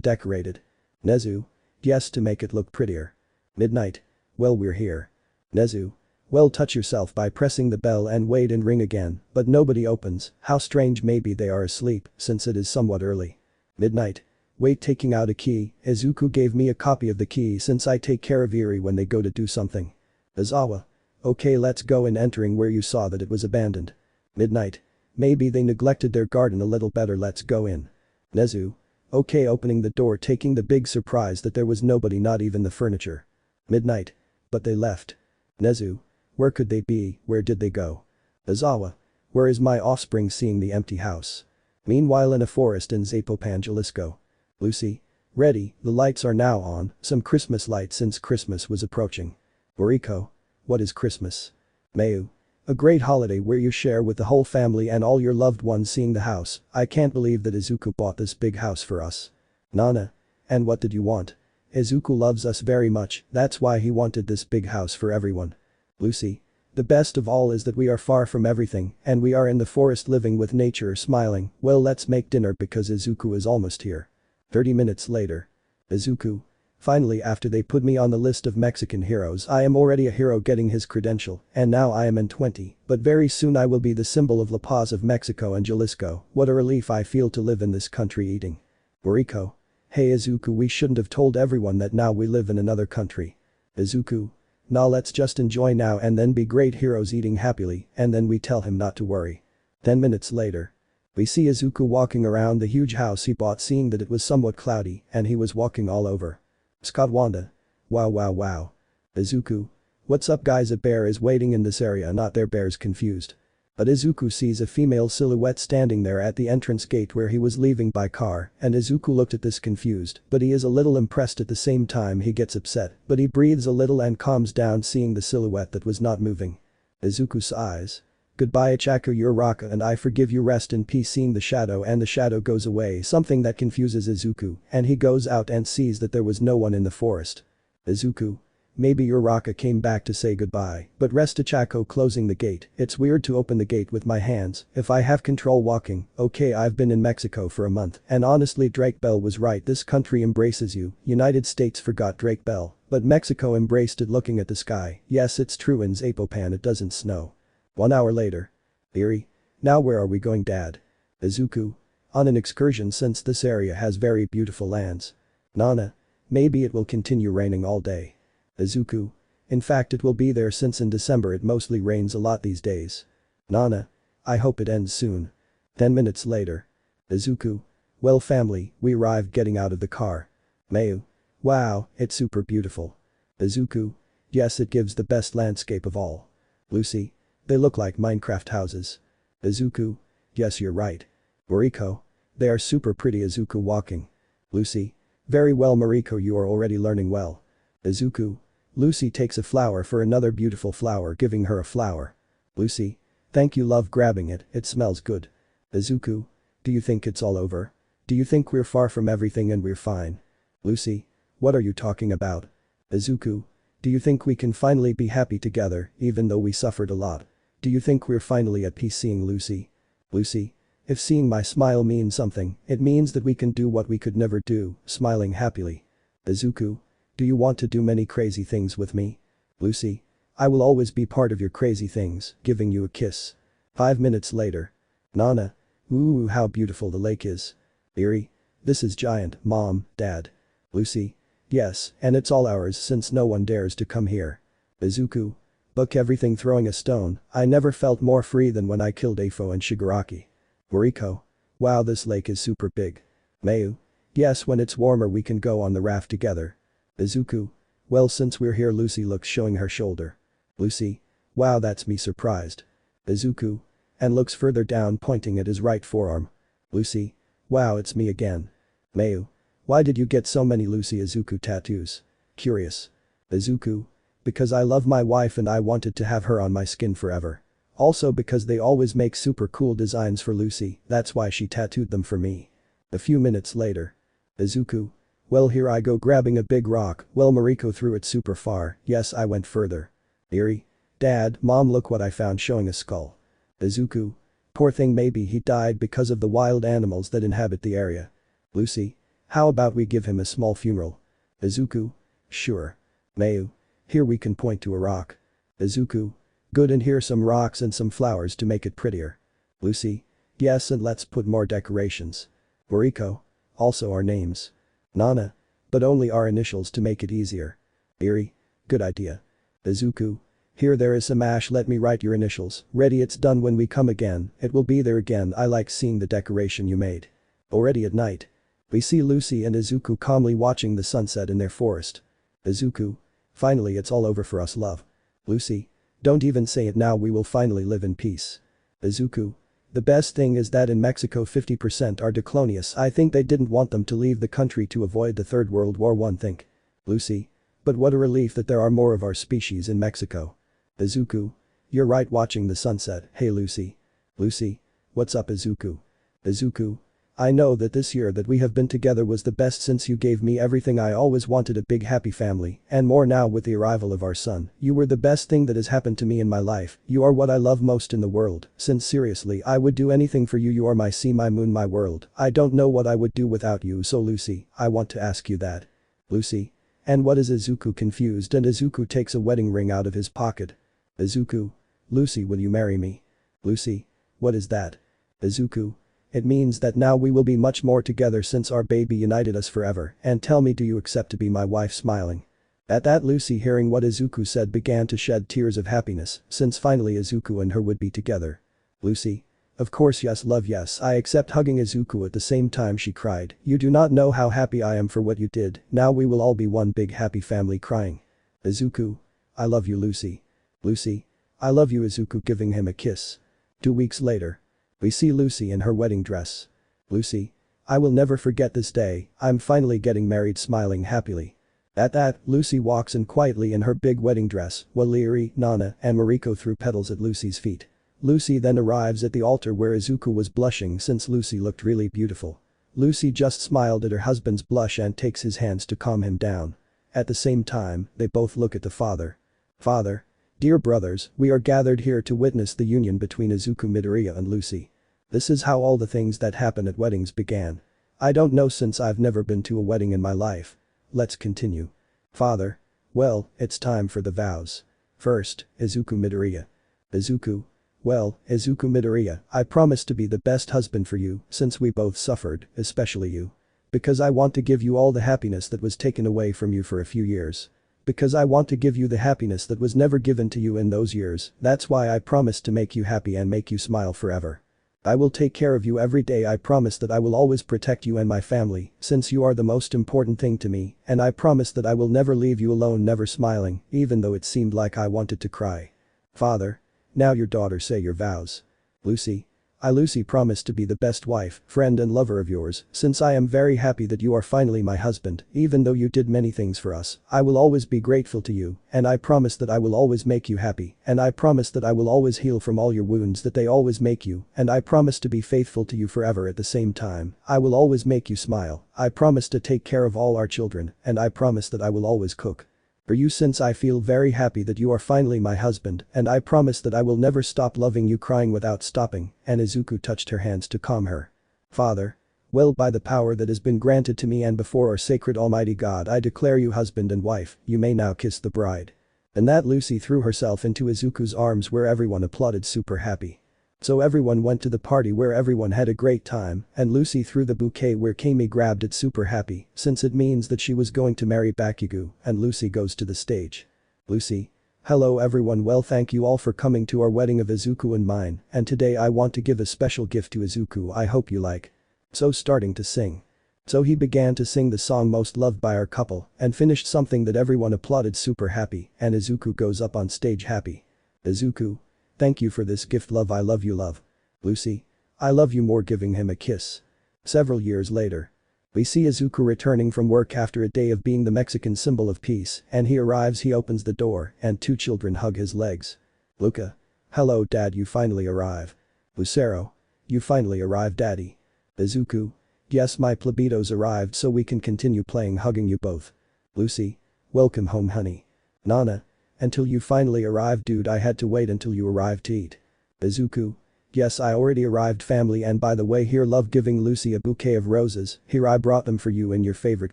decorate it. Nezu. Yes, to make it look prettier. Midnight. Well, we're here. Nezu. Well, touch yourself by pressing the bell and wait and ring again, but nobody opens. How strange, maybe they are asleep since it is somewhat early. Midnight. Wait, taking out a key. Izuku gave me a copy of the key since I take care of Eri when they go to do something. Izawa. Okay, let's go in, entering where you saw that it was abandoned. Midnight. Maybe they neglected their garden a little better, let's go in. Nezu. Okay, opening the door, taking the big surprise that there was nobody, not even the furniture. Midnight. But they left. Nezu. Where could they be, where did they go? Izawa. Where is my offspring, seeing the empty house? Meanwhile in a forest in Zapopan, Jalisco. Lucy. Ready, the lights are now on, some Christmas lights since Christmas was approaching. Moriko. What is Christmas? Mayu. A great holiday where you share with the whole family and all your loved ones. Seeing the house, I can't believe that Izuku bought this big house for us. Nana. And what did you want? Izuku loves us very much, that's why he wanted this big house for everyone. Lucy. The best of all is that we are far from everything and we are in the forest living with nature. Smiling. Well, let's make dinner because Izuku is almost here. 30 minutes later. Izuku. Finally, after they put me on the list of Mexican heroes, I am already a hero getting his credential, and now I am in 20, but very soon I will be the symbol of La Paz of Mexico and Jalisco. What a relief I feel to live in this country eating. Moriko. Hey Izuku, we shouldn't have told everyone that now we live in another country. Izuku. Nah, let's just enjoy now and then be great heroes eating happily, and then we tell him not to worry. 10 minutes later. We see Izuku walking around the huge house he bought, seeing that it was somewhat cloudy and he was walking all over. Scott Wanda. Wow wow wow. Izuku. What's up guys, a bear is waiting in this area, not their bears, confused. But Izuku sees a female silhouette standing there at the entrance gate where he was leaving by car, and Izuku looked at this confused, but he is a little impressed at the same time. He gets upset, but he breathes a little and calms down seeing the silhouette that was not moving. Izuku sighs. Goodbye Ichaku Uraraka, and I forgive you, rest in peace. Seeing the shadow, and the shadow goes away, something that confuses Izuku, and he goes out and sees that there was no one in the forest. Izuku. Maybe Uraraka came back to say goodbye, but rest Ichaku closing the gate. It's weird to open the gate with my hands if I have control walking. Okay, I've been in Mexico for a month and honestly Drake Bell was right, this country embraces you. United States forgot Drake Bell, but Mexico embraced it. Looking at the sky, yes it's true, in Zapopan it doesn't snow. 1 hour later. Eri. Now where are we going, Dad? Izuku. On an excursion since this area has very beautiful lands. Nana. Maybe it will continue raining all day. Izuku. In fact it will be there since in December it mostly rains a lot these days. Nana. I hope it ends soon. 10 minutes later. Izuku. Well family, we arrived getting out of the car. Mayu. Wow, it's super beautiful. Izuku. Yes, it gives the best landscape of all. Lucy. They look like Minecraft houses. Izuku. Yes, you're right. Moriko. They are super pretty. Izuku walking. Lucy. Very well Moriko, you are already learning well. Izuku. Lucy takes a flower for another beautiful flower, giving her a flower. Lucy. Thank you, love, grabbing it, it smells good. Izuku. Do you think it's all over? Do you think we're far from everything and we're fine? Lucy. What are you talking about? Izuku. Do you think we can finally be happy together even though we suffered a lot? Do you think we're finally at peace? Seeing Lucy. Lucy. If seeing my smile means something, it means that we can do what we could never do, smiling happily. Izuku. Do you want to do many crazy things with me? Lucy. I will always be part of your crazy things, giving you a kiss. 5 minutes later. Nana. Ooh, how beautiful the lake is. Eerie. This is giant, Mom, Dad. Lucy. Yes, and it's all ours since no one dares to come here. Izuku. Book everything throwing a stone, I never felt more free than when I killed Afo and Shigaraki. Mariko. Wow, this lake is super big. Mayu. Yes, when it's warmer we can go on the raft together. Izuku. Well, since we're here, Lucy looks, showing her shoulder. Lucy. Wow, that's me surprised. Izuku. And looks further down, pointing at his right forearm. Lucy. Wow, it's me again. Mayu. Why did you get so many Lucy Izuku tattoos? Curious. Izuku. Because I love my wife and I wanted to have her on my skin forever. Also because they always make super cool designs for Lucy, that's why she tattooed them for me. A few minutes later. Izuku. Well, here I go grabbing a big rock, well, Mariko threw it super far, yes, I went further. Eerie. Dad, Mom, look what I found, showing a skull. Izuku. Poor thing, maybe he died because of the wild animals that inhabit the area. Lucy. How about we give him a small funeral? Izuku. Sure. Mayu. Here we can point to a rock. Izuku. Good, and here some rocks and some flowers to make it prettier. Lucy. Yes, and let's put more decorations. Mariko. Also our names. Nana. But only our initials to make it easier. Eerie. Good idea. Izuku. Here there is some ash, let me write your initials. Ready, it's done. When we come again, it will be there again. I like seeing the decoration you made. Already at night. We see Lucy and Izuku calmly watching the sunset in their forest. Izuku. Finally, it's all over for us, love. Lucy. Don't even say it now, we will finally live in peace. Izuku. The best thing is that in Mexico 50% are diclonius. I think they didn't want them to leave the country to avoid the Third World War. One think. Lucy. But what a relief that there are more of our species in Mexico. Izuku. You're right, watching the sunset. Hey Lucy. Lucy. What's up, Izuku? Izuku. I know that this year that we have been together was the best since you gave me everything I always wanted, a big happy family, and more now with the arrival of our son. You were the best thing that has happened to me in my life. You are what I love most in the world. Since seriously, I would do anything for you. You are my sea, my moon, my world. I don't know what I would do without you, so Lucy, I want to ask you that. Lucy. And what is Izuku? Confused, and Izuku takes a wedding ring out of his pocket. Izuku. Lucy, will you marry me? Lucy. What is that? Izuku. It means that now we will be much more together since our baby united us forever, and tell me, do you accept to be my wife? Smiling. At that, Lucy, hearing what Izuku said, began to shed tears of happiness since finally Izuku and her would be together. Lucy. Of course, yes, love, yes, I accept. Hugging Izuku at the same time she cried, you do not know how happy I am for what you did. Now we will all be one big happy family. Crying. Izuku. I love you, Lucy. Lucy. I love you, Izuku, giving him a kiss. 2 weeks later. We see Lucy in her wedding dress. Lucy. I will never forget this day, I'm finally getting married, smiling happily. At that, Lucy walks in quietly in her big wedding dress, while Leary, Nana, and Mariko threw petals at Lucy's feet. Lucy then arrives at the altar where Izuku was blushing since Lucy looked really beautiful. Lucy just smiled at her husband's blush and takes his hands to calm him down. At the same time, they both look at the father. Father. Dear brothers, we are gathered here to witness the union between Izuku Midoriya and Lucy. This is how all the things that happen at weddings began. I don't know since I've never been to a wedding in my life. Let's continue. Father. Well, it's time for the vows. First, Izuku Midoriya. Izuku. Well, Izuku Midoriya, I promise to be the best husband for you since we both suffered, especially you. Because I want to give you all the happiness that was taken away from you for a few years. Because I want to give you the happiness that was never given to you in those years. That's why I promise to make you happy and make you smile forever. I will take care of you every day. I promise that I will always protect you and my family, since you are the most important thing to me, and I promise that I will never leave you alone. Never smiling, even though it seemed like I wanted to cry. Father. Now your daughter, say your vows. Lucy. I, Lucy, promise to be the best wife, friend and lover of yours, since I am very happy that you are finally my husband. Even though you did many things for us, I will always be grateful to you, and I promise that I will always make you happy, and I promise that I will always heal from all your wounds that they always make you, and I promise to be faithful to you forever. At the same time, I will always make you smile. I promise to take care of all our children, and I promise that I will always cook. For you, since I feel very happy that you are finally my husband, and I promise that I will never stop loving you, crying without stopping, and Izuku touched her hands to calm her. Father. Well, by the power that has been granted to me and before our sacred almighty God, I declare you husband and wife, you may now kiss the bride. And that Lucy threw herself into Izuku's arms, where everyone applauded super happy. So everyone went to the party where everyone had a great time, and Lucy threw the bouquet where Kami grabbed it super happy, since it means that she was going to marry Bakugo, and Lucy goes to the stage. Lucy. Hello everyone, well thank you all for coming to our wedding of Izuku and mine, and today I want to give a special gift to Izuku I hope you like. So starting to sing. So he began to sing the song most loved by our couple, and finished something that everyone applauded super happy, and Izuku goes up on stage happy. Izuku. Thank you for this gift, love, I love you, love. Lucy. I love you more, giving him a kiss. Several years later. We see Izuku returning from work after a day of being the Mexican symbol of peace, and he arrives, he opens the door, and two children hug his legs. Luca. Hello dad, you finally arrive. Lucero. You finally arrived, daddy. Izuku. Yes, my plebitos arrived so we can continue playing, hugging you both. Lucy. Welcome home, honey. Nana. Until you finally arrived, dude, I had to wait until you arrived to eat. Izuku. Yes, I already arrived, family, and by the way, here, love, giving Lucy a bouquet of roses, here I brought them for you in your favorite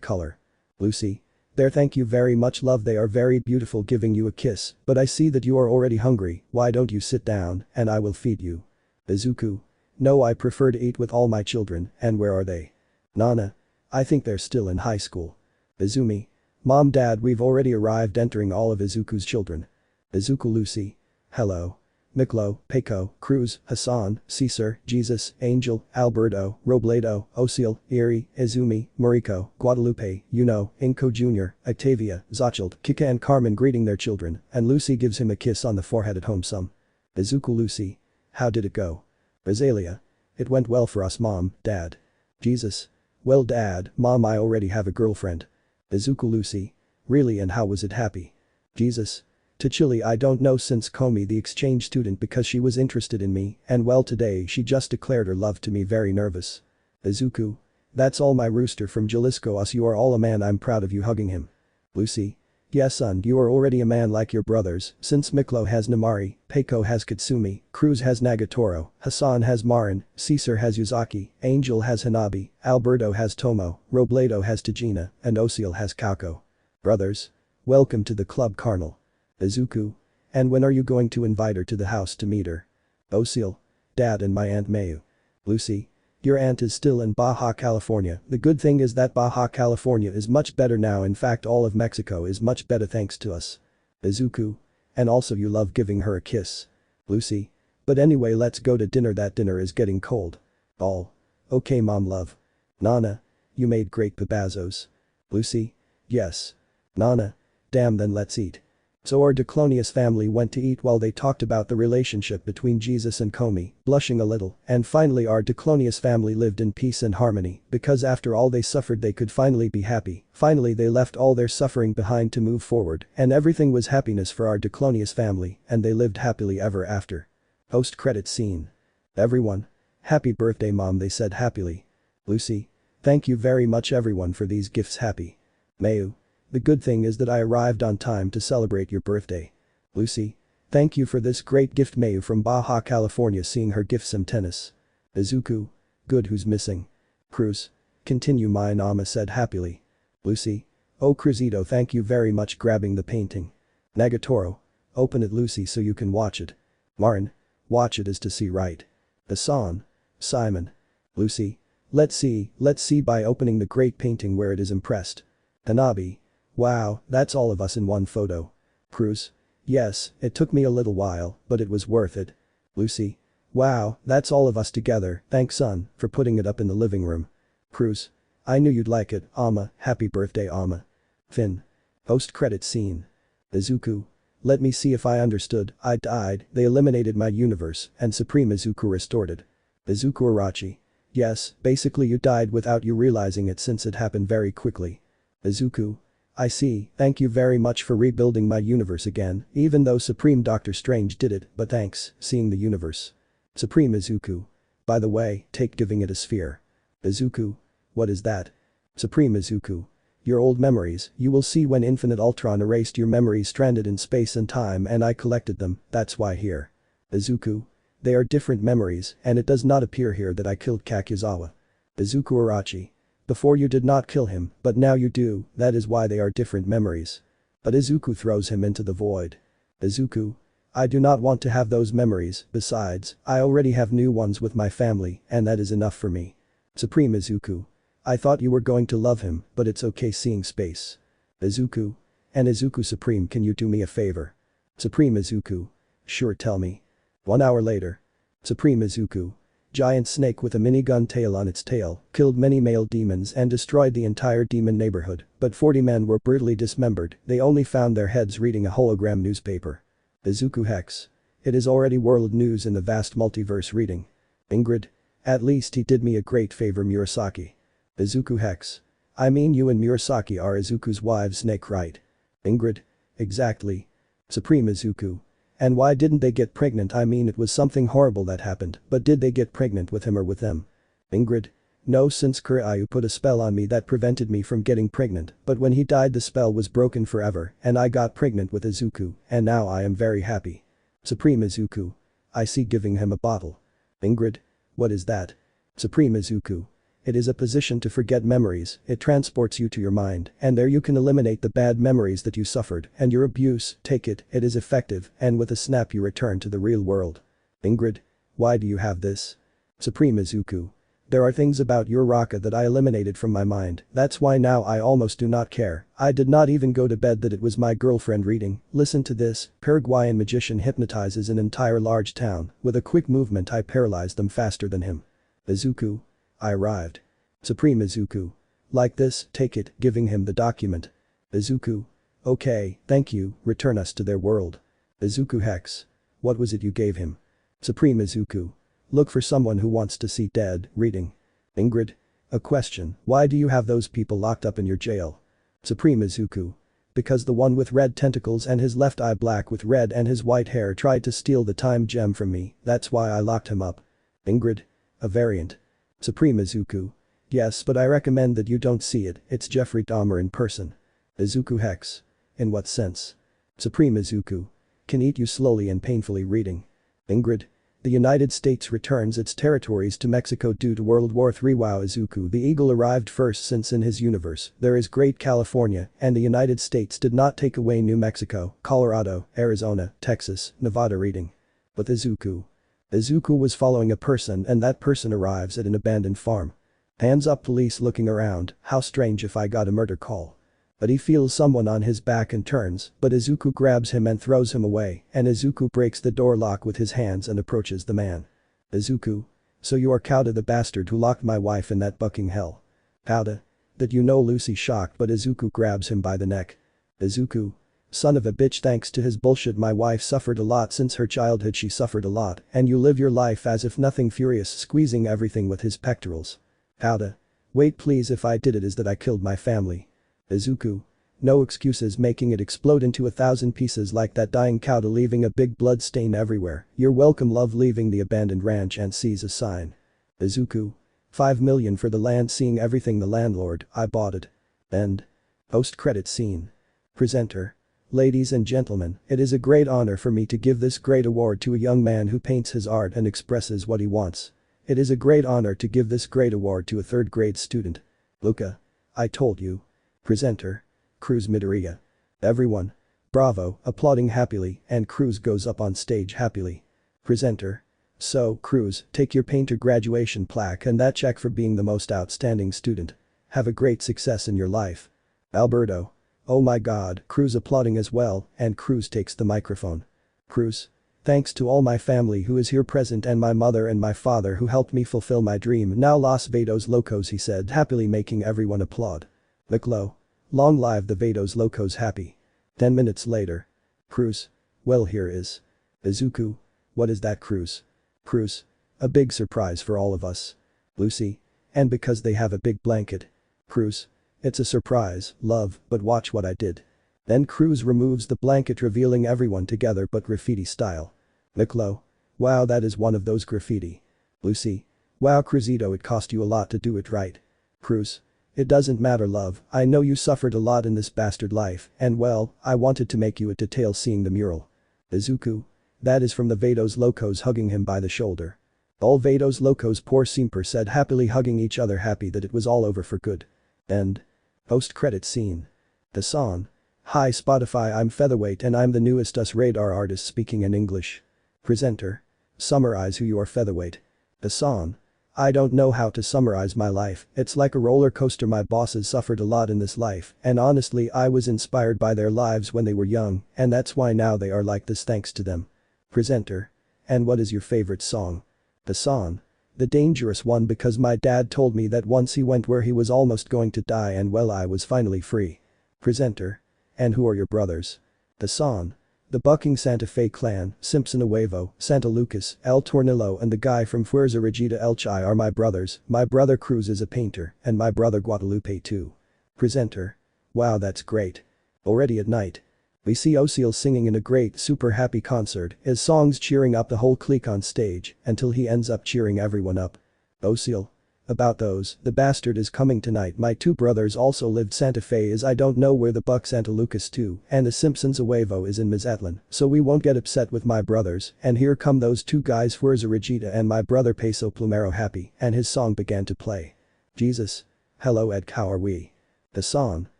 color. Lucy. There, thank you very much, love, they are very beautiful, giving you a kiss, but I see that you are already hungry, why don't you sit down, and I will feed you. Izuku. No, I prefer to eat with all my children, and where are they? Nana. I think they're still in high school. Izumi. Mom, dad, we've already arrived, entering all of Izuku's children. Izuku. Lucy. Hello. Miklo, Peiko, Cruz, Hassan, Caesar, Jesus, Angel, Alberto, Robledo, Osiel, Eri, Izumi, Mariko, Guadalupe, Yuno, Inko Jr., Octavia, Zochild, Kika and Carmen greeting their children, and Lucy gives him a kiss on the forehead at home. Some. Izuku. Lucy. How did it go? Azalea. It went well for us, mom, dad. Jesus. Well, dad, mom, I already have a girlfriend. Izuku. Lucy. Really, and how was it? Happy? Jesus. To Chile, I don't know, since Komi the exchange student, because she was interested in me, and well, today she just declared her love to me, very nervous. Izuku. That's all, my rooster from Jalisco, us, you are all a man, I'm proud of you, hugging him. Lucy. Yes, son, you are already a man like your brothers, since Miklo has Namari, Peiko has Katsumi, Cruz has Nagatoro, Hassan has Marin, Caesar has Yuzaki, Angel has Hanabi, Alberto has Tomo, Robledo has Tajina, and Osiel has Kako. Brothers. Welcome to the club, Carnal. Izuku. And when are you going to invite her to the house to meet her? Osiel. Dad and my Aunt Mayu. Lucy. Your aunt is still in Baja California, the good thing is that Baja California is much better now, in fact all of Mexico is much better thanks to us. Izuku. And also you love giving her a kiss. Lucy. But anyway, let's go to dinner, that dinner is getting cold. All. Okay, mom, love. Nana. You made great pabazos. Lucy. Yes. Nana. Damn, then let's eat. So our diclonius family went to eat while they talked about the relationship between Jesus and Komi, blushing a little, and finally our diclonius family lived in peace and harmony, because after all they suffered they could finally be happy, finally they left all their suffering behind to move forward, and everything was happiness for our diclonius family, and they lived happily ever after. Post-credit scene. Everyone. Happy birthday, mom, they said happily. Lucy. Thank you very much everyone for these gifts, happy. Mayu. The good thing is that I arrived on time to celebrate your birthday. Lucy. Thank you for this great gift, Mayu from Baja California, seeing her gift some tennis. Izuku. Good, who's missing? Cruz. Continue, my Nama said happily. Lucy. Oh Cruzito, thank you very much, grabbing the painting. Nagatoro. Open it, Lucy, so you can watch it. Marin. Watch it is to see, right? Hassan. Simon. Lucy. Let's see by opening the great painting where it is impressed. Hanabi. Wow, that's all of us in one photo. Cruz. Yes, it took me a little while, but it was worth it. Lucy. Wow, that's all of us together, thanks son, for putting it up in the living room. Cruz. I knew you'd like it, Ama, happy birthday Ama. Finn. Post-credit scene. Izuku. Let me see if I understood, I died, they eliminated my universe, and Supreme Izuku restored it. Izuku Arachi. Yes, basically you died without you realizing it since it happened very quickly. Izuku. I see, thank you very much for rebuilding my universe again, even though Supreme Doctor Strange did it, but thanks, seeing the universe. Supreme Izuku. By the way, take giving it a sphere. Izuku. What is that? Supreme Izuku. Your old memories, you will see when Infinite Ultron erased your memories stranded in space and time and I collected them, that's why here. Izuku. They are different memories and it does not appear here that I killed Kakuzawa. Izuku Urachi. Before you did not kill him, but now you do, that is why they are different memories. But Izuku throws him into the void. Izuku. I do not want to have those memories, besides, I already have new ones with my family and that is enough for me. Supreme Izuku. I thought you were going to love him, but it's okay seeing space. Izuku. And Izuku Supreme, can you do me a favor? Supreme Izuku. Sure, tell me. 1 hour later. Supreme Izuku. Giant snake with a minigun tail on its tail, killed many male demons and destroyed the entire demon neighborhood, but 40 men were brutally dismembered, they only found their heads reading a hologram newspaper. Izuku Hex. It is already world news in the vast multiverse reading. Ingrid. At least he did me a great favor Murasaki. Izuku Hex. I mean you and Murasaki are Izuku's wives snake right? Ingrid. Exactly. Supreme Izuku. And why didn't they get pregnant? I mean it was something horrible that happened, but did they get pregnant with him or with them? Ingrid. No, since Kuraiu put a spell on me that prevented me from getting pregnant, but when he died the spell was broken forever and I got pregnant with Izuku and now I am very happy. Supreme Izuku. I see, giving him a bottle. Ingrid. What is that? Supreme Izuku. It is a position to forget memories, it transports you to your mind and there you can eliminate the bad memories that you suffered and your abuse, take it, it is effective and with a snap you return to the real world. Ingrid. Why do you have this? Supreme Izuku. There are things about Uraraka that I eliminated from my mind, that's why now I almost do not care, I did not even go to bed that it was my girlfriend reading, listen to this, Paraguayan magician hypnotizes an entire large town, with a quick movement I paralyzed them faster than him. Izuku. I arrived. Supreme Izuku. Like this, take it, giving him the document. Izuku. Okay, thank you, return us to their world. Izuku Hex. What was it you gave him? Supreme Izuku. Look for someone who wants to see dead, reading. Ingrid. A question, why do you have those people locked up in your jail? Supreme Izuku. Because the one with red tentacles and his left eye black with red and his white hair tried to steal the time gem from me, that's why I locked him up. Ingrid. A variant. Supreme Izuku. Yes, but I recommend that you don't see it, it's Jeffrey Dahmer in person. Izuku Hex. In what sense? Supreme Izuku. Can eat you slowly and painfully reading. Ingrid. The United States returns its territories to Mexico due to World War III. Wow, Izuku, the eagle arrived first since in his universe there is Great California and the United States did not take away New Mexico, Colorado, Arizona, Texas, Nevada reading. But Izuku. Izuku was following a person and that person arrives at an abandoned farm. Hands up, police looking around, how strange if I got a murder call. But he feels someone on his back and turns, but Izuku grabs him and throws him away and Izuku breaks the door lock with his hands and approaches the man. Izuku. So you are Kauda the bastard who locked my wife in that bucking hell. Kauda. That you know, Lucy shocked, but Izuku grabs him by the neck. Izuku. Son of a bitch, thanks to his bullshit my wife suffered a lot since her childhood, she suffered a lot and you live your life as if nothing, furious, squeezing everything with his pectorals. Kauda. Wait please, if I did it is that I killed my family. Izuku. No excuses, making it explode into 1,000 pieces like that dying Kauda, leaving a big blood stain everywhere. You're welcome, love, leaving the abandoned ranch and sees a sign. Izuku. 5 million for the land, seeing everything, the landlord, I bought it. End. Post-credit scene. Presenter. Ladies and gentlemen, it is a great honor for me to give this great award to a young man who paints his art and expresses what he wants. It is a great honor to give this great award to a third-grade student. Luca. I told you. Presenter. Cruz Midoriya. Everyone. Bravo, applauding happily, and Cruz goes up on stage happily. Presenter. So, Cruz, take your painter graduation plaque and that check for being the most outstanding student. Have a great success in your life. Alberto. Oh my god, Cruz applauding as well, and Cruz takes the microphone. Cruz. Thanks to all my family who is here present and my mother and my father who helped me fulfill my dream. Now Los Vados Locos, he said, happily, making everyone applaud. Nicolo. Long live the Vados Locos, happy. 10 minutes later. Cruz. Well, here is. Izuku. What is that, Cruz? Cruz. A big surprise for all of us. Lucy. And because they have a big blanket. Cruz. It's a surprise, love, but watch what I did. Then Cruz removes the blanket, revealing everyone together but graffiti style. Nicolo. Wow, that is one of those graffiti. Lucy. Wow, Cruzito, it cost you a lot to do it, right? Cruz. It doesn't matter love, I know you suffered a lot in this bastard life, and well, I wanted to make you a detail seeing the mural. Izuku. That is from the Vados Locos hugging him by the shoulder. All Vados Locos poor Simper said happily hugging each other happy that it was all over for good. End. Post-credit scene. The song. Hi Spotify, I'm Featherweight and I'm the newest US radar artist speaking in English. Presenter. Summarize who you are Featherweight. The song. I don't know how to summarize my life, it's like a roller coaster. My bosses suffered a lot in this life and honestly I was inspired by their lives when they were young and that's why now they are like this thanks to them. Presenter. And what is your favorite song? The song. The dangerous one because my dad told me that once he went where he was almost going to die and well I was finally free. Presenter. And who are your brothers? The song. The Bucking Santa Fe clan, Simpson Nuevo, Santa Lucas, El Tornillo and the guy from Fuerza Regida El Chai are my brothers, my brother Cruz is a painter, and my brother Guadalupe too. Presenter. Wow that's great. Already at night. We see Osiel singing in a great super happy concert, his songs cheering up the whole clique on stage, until he ends up cheering everyone up. Osiel. About those, the bastard is coming tonight. My two brothers also lived Santa Fe is I don't know where the Buck Santa Lucas too and the Simpsons Nuevo is in Mazatlan, so we won't get upset with my brothers and here come those two guys Fuerza Regida and my brother Peso Plumero happy and his song began to play. Jesus. Hello Ed how are we? The song.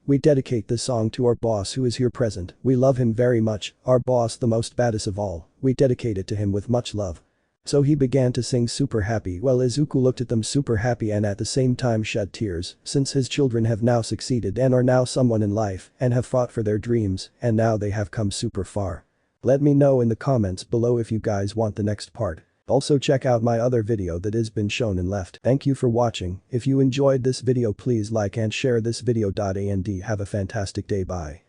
We dedicate this song to our boss who is here present, we love him very much, our boss the most baddest of all, we dedicate it to him with much love. So he began to sing super happy while Izuku looked at them super happy and at the same time shed tears since his children have now succeeded and are now someone in life and have fought for their dreams and now they have come super far. Let me know in the comments below if you guys want the next part. Also check out my other video that has been shown and left. Thank you for watching, if you enjoyed this video please like and share this video. And have a fantastic day bye.